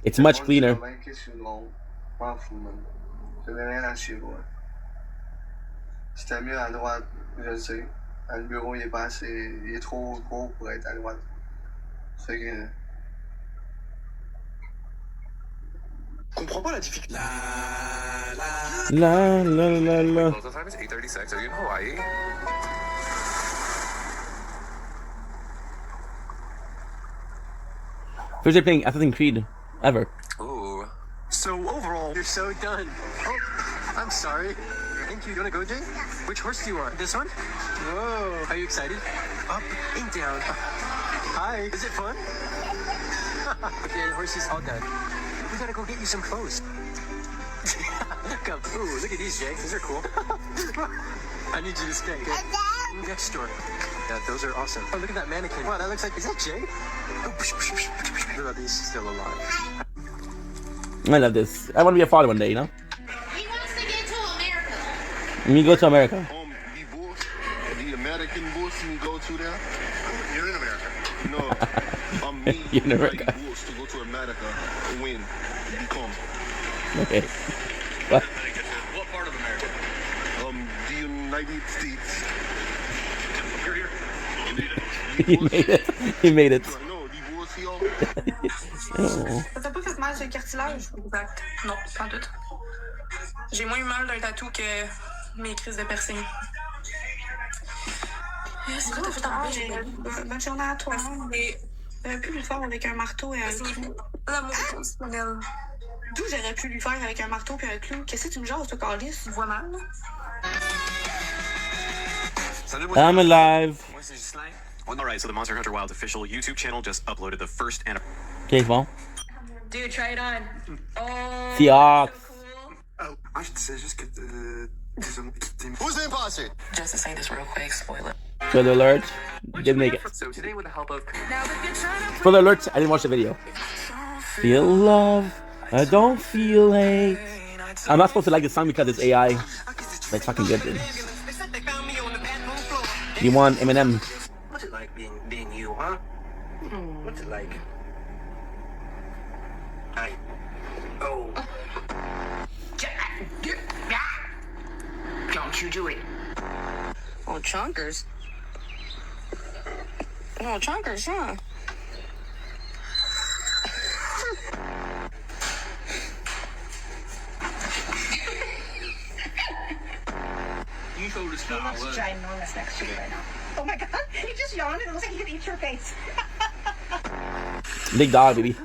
It's much cleaner. C'était mieux à droite, je le sais. Le bureau, il est pas assez. Il est trop gros pour être à droite. C'est que. Comprends pas la difficulté. La la la la. Local time is 8:36. Are you in Hawaii? First day playing Assassin's Creed ever. Ooh. So overall, you're so done. Oh, I'm sorry. Thank you. You wanna go, Jay? Which horse do you want? This one? Whoa. Are you excited? Up and down. Hi. Is it fun? Okay, the horse is all done. We gotta go get you some clothes. Come. Ooh, look at these, Jay. These are cool. I need you to stay. Okay? Next door. Yeah, those are awesome. Oh, look at that mannequin. Wow, that looks like... Is that Jay? What about these still alive? I love this. I want to be a father one day, you know? He wants to get to America. Let me go to America. The American boss you go to there? You're in America. No, me. You're in America. Boss to go to America, win, become. Okay. What? What part of America? The United States. You're here. You made it. He made it. He made it. No, divorce here. Oh. Ça t'a pas fait mal, ce cartilage? Exact. Non, pas en tout. J'ai moins eu mal d'un tatou que mes crises de piercing. C'est quoi, t'as fait en bonne journée à toi. J'aurais pu lui faire avec un marteau et un clou. D'où j'aurais pu lui faire avec un marteau et un clou? Qu'est-ce que tu me jases, toi, Carlis? Tu vois mal? I'm alive. Alright, so the Monster Hunter Wilds official YouTube channel just uploaded the first Okay, well. Dude, try it on. Oh, Seahawks. Ah, je disais juste que Who's the imposter? Just to say this real quick, spoiler. Spoiler alert. Didn't make it. So today with the help of... Spoiler alert. I didn't watch the video. Feel love. I don't feel hate. I'm not supposed to like this song because it's AI. But it's fucking good, dude. You want Eminem? What's it like being you, huh? What's it like? Oh. Don't you do it. Oh, chunkers. Oh, chunkers, huh? You told us He looks ginormous next to you right now. Oh my god, he just yawned and it looks like he could eat your face. Big dog, baby.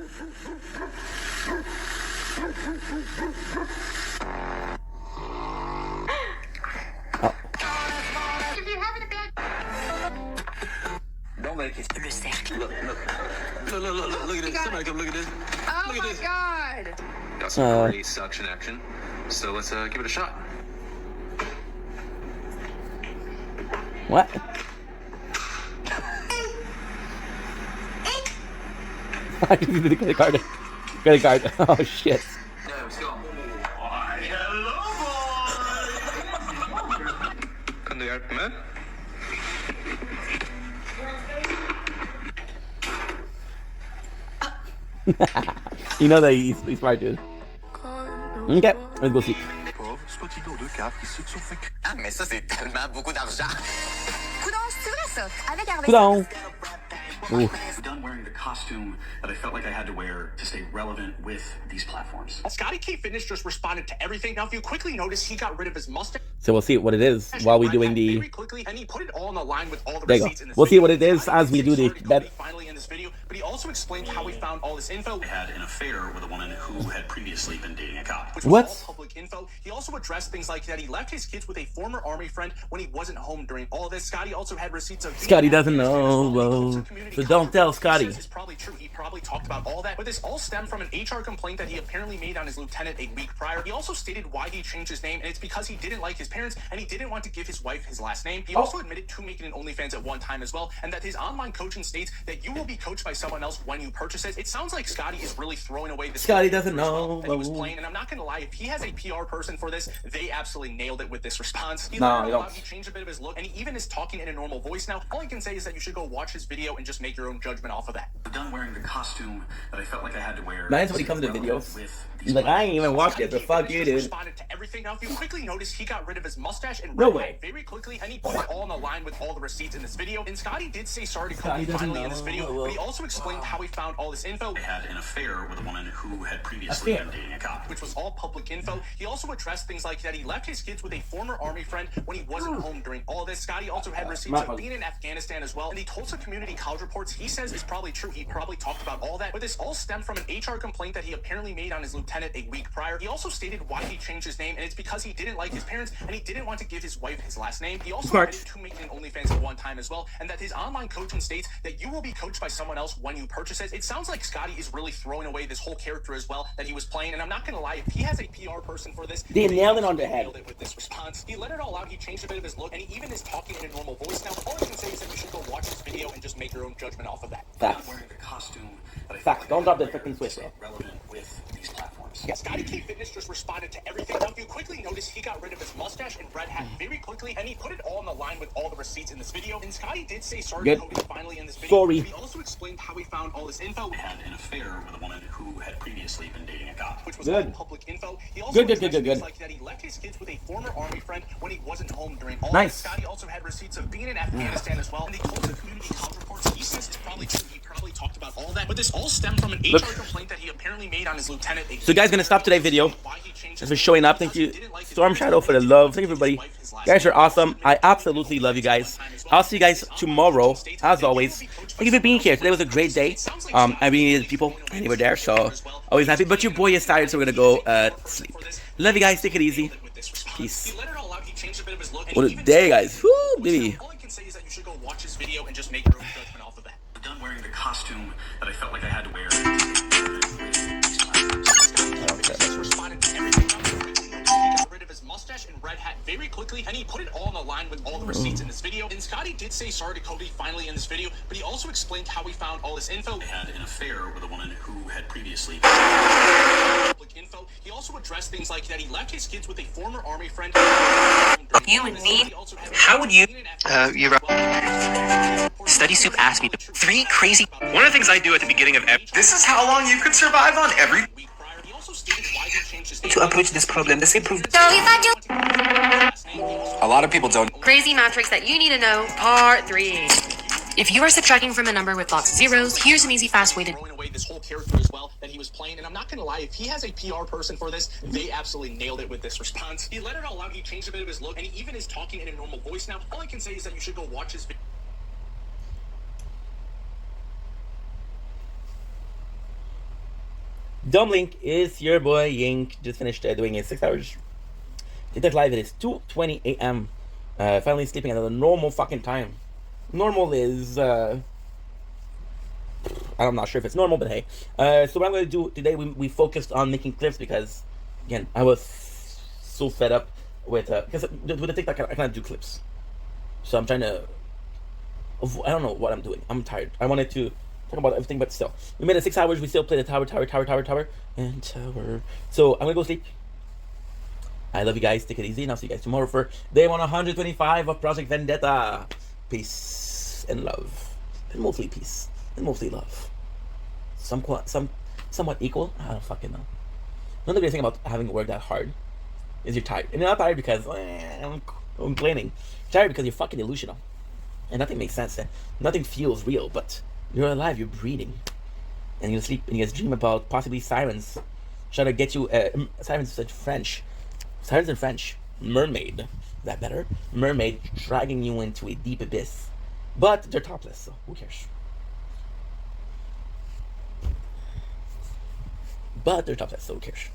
Don't make it. Le cercle. Look at this. Somebody come look at this. Oh Look at my this. god! Got some great suction action. So let's give it a shot. What? I just did the credit card. Credit card. Oh shit. No, let's go. Kan du hjälpa mig? You know that he's smart, dude. Okay, let's go see. Ah, mais ça, c'est tellement beaucoup d'argent. Coudon, c'est vrai ça? Avec Harvey. Coudon. Ooh. Done wearing the costume that I felt like I had to wear to stay relevant with these platforms. Scotty K Finish just responded to everything. Now, if you quickly notice, he got rid of his mustache. So we'll see what it is while we're doing the. Very quickly, and he put it all on the line with all the There you go. receipts in this We'll see video. what it is as we do the bet. Finally in this this video, but he also explained how he found all this info. I had an affair with a woman who had previously been dating a cop. Which was all public info. He also addressed things like that he left his kids with a former army friend when he wasn't home during all this. Scotty also had receipts of... Scotty doesn't know, so don't tell Scotty. It's probably true. He probably talked about all that, but this all stemmed from an HR complaint that he apparently made on his lieutenant a week prior. He also stated why he changed his name, and it's because he didn't like his parents and he didn't want to give his wife his last name. He also admitted to making an OnlyFans at one time as well, and that his online coaching states that you will be coached by someone else when you purchase it. It sounds like Scotty is really throwing away this... Scotty doesn't know. That he was playing, and I'm not gonna lie, if he has a PR person for this, they absolutely nailed it with this response. He changed a bit of his look, and he even is talking in a normal voice now. All I can say is that you should go watch his video and just make your own judgment off of that. I'm done wearing the costume that I felt like I had to wear. Nice when he comes to videos. He's like, I ain't even watched it, but fuck you, dude. Responded to everything. Now, if you quickly notice, he got rid of his mustache and No red way. hat very quickly, and he put it all on the line with all the receipts in this video. And Scotty did say sorry to Cody finally in this video, but he also explained how he found all this info. I had an affair with a woman who had previously been dating a cop. Which was all public info. He also addressed things like that he left his kids with a former army friend when he wasn't home during all this. Scotty also had receipts of being in Afghanistan as well, and he told some community college reports he says is probably true. He probably talked about all that, but this all stemmed from an HR complaint that he apparently made on his lieutenant a week prior. He also stated why he changed his name, and it's because he didn't like his parents and he didn't want to give his wife his last name. He also admitted to making an OnlyFans at one time as well, and that his online coaching states that you will be coached by someone else when you purchase it. It sounds like Scotty is really throwing away this whole character as well that he was playing, and I'm not gonna lie, if he has a PR person for this, they nailed it on the head. Nailed it with this response. He let it all out. He changed a bit of his look, and he even is talking in a normal voice now. All I can say is that you should go watch this video and just make your own judgment off of that. Facts. Facts. Don't drop the freaking switch, though. Relevant with these platforms. Yeah, Scotty K Fitness just responded to everything. Now, if you quickly notice, he got rid of his mustache and red hat very quickly, and he put it all on the line with all the receipts in this video. And Scotty did say sorry to Cody finally in this video. Sorry. He also explained how he found all this info. I had an affair with a woman who had previously been dating a cop. Which was all public info. He also good. like that he left his kids with a former army friend when he wasn't home during all nice. this. Scotty also had receipts of being in Afghanistan as well, and he told the community college reports he says it's probably true. He probably talked about all that, but this all stemmed from an HR complaint that he apparently made on his lieutenant. So guys, gonna stop today's video. Thanks for showing up. Thank you, Storm Shadow, for the love. Thank you, everybody. You guys are awesome. I absolutely love you guys. I'll see you guys tomorrow, as always. Thank you for being here. Today was a great day. I really needed people, and they were there, so always happy. But your boy is tired, so we're gonna go sleep. Love you guys. Take it easy. Peace. What a day, guys. Woo, baby. All I can say is that you should go watch this video and just make your own judgment off of that. I'm done wearing the costume that I felt like I had to wear. Mustache and red hat very quickly, and he put it all on the line with all the receipts in this video. And Scotty did say sorry to Cody finally in this video, but he also explained how he found all this info. I had an affair with a woman who had previously public info. He also addressed things like that he left his kids with a former army friend. You and me? How would you? You're right. Study Soup asked me 3 crazy. One of the things I do at the beginning of every. This is how long you could survive on every. To approach this problem, the same proof. So if I A lot of people don't. Crazy matrix that you need to know, part 3. If you are subtracting from a number with lots of zeros, here's an easy, fast way to... Throwing away this whole character as well that he was playing, and I'm not gonna lie, if he has a PR person for this, they absolutely nailed it with this response. He let it all out. He changed a bit of his look, and he even is talking in a normal voice now. All I can say is that you should go watch his video. Dumb Link is your boy Yink. Just finished doing a 6 hours TikTok live. It is 2:20 a.m. Finally sleeping at a normal fucking time. Normal is I'm not sure if it's normal, but hey. So what I'm going to do today, we focused on making clips because, again, I was so fed up with because with the TikTok I can't do clips. So I'm trying to. I don't know what I'm doing. I'm tired. I wanted to talk about everything, but still, we made it 6 hours. We still play the tower, and tower. So I'm gonna go sleep. I love you guys. Take it easy, and I'll see you guys tomorrow for day 125 of Project Vendetta. Peace and love, and mostly peace, and mostly love. Somewhat equal. I don't fucking know. Another great thing about having worked that hard is you're tired, and you're not tired because I'm complaining. You're tired because you're fucking delusional, and nothing makes sense. Nothing feels real, but you're alive, you're breathing. And you sleep and you guys dream about possibly sirens trying to get you, sirens in French. Sirens in French. Mermaid. Is that better? Mermaid dragging you into a deep abyss. But they're topless, so who cares? But they're top sets, so who cares?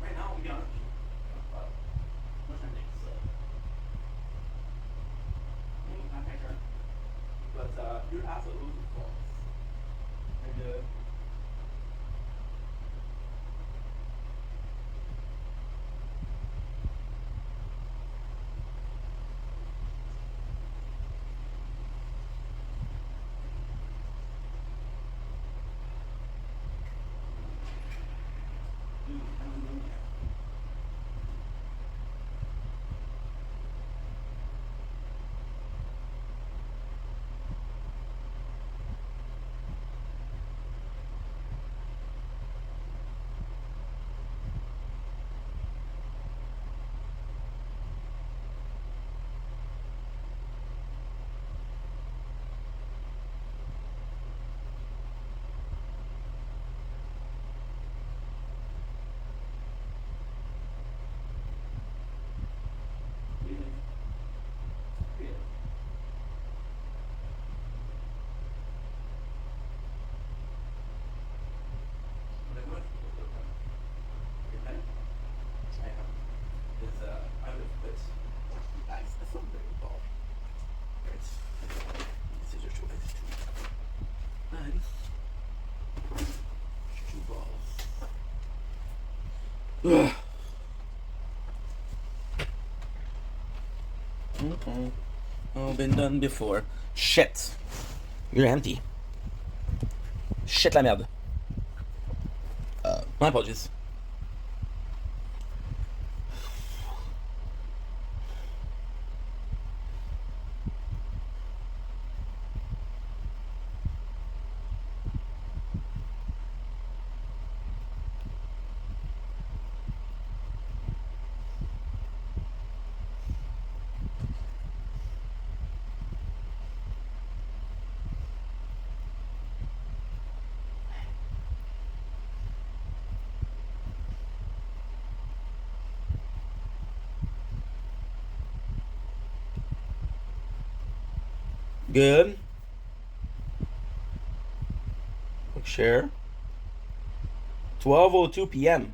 Right now, we got what's my next? Not my turn. But you're absolutely false. And Oh, been done before. Shit. You're empty. Shit la merde. My apologies. Good. Quick share. 12:02 p.m.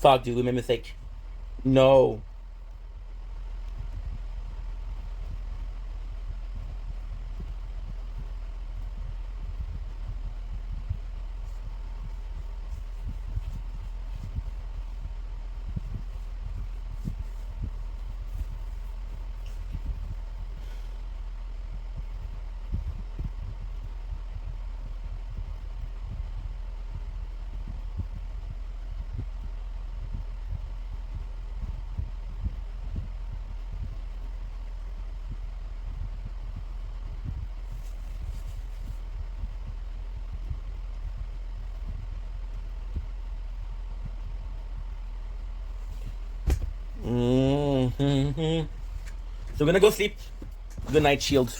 Fuck, dude, we made a mistake. No. So we're gonna go sleep. Good night, Shield.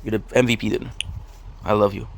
You're the MVP then. I love you.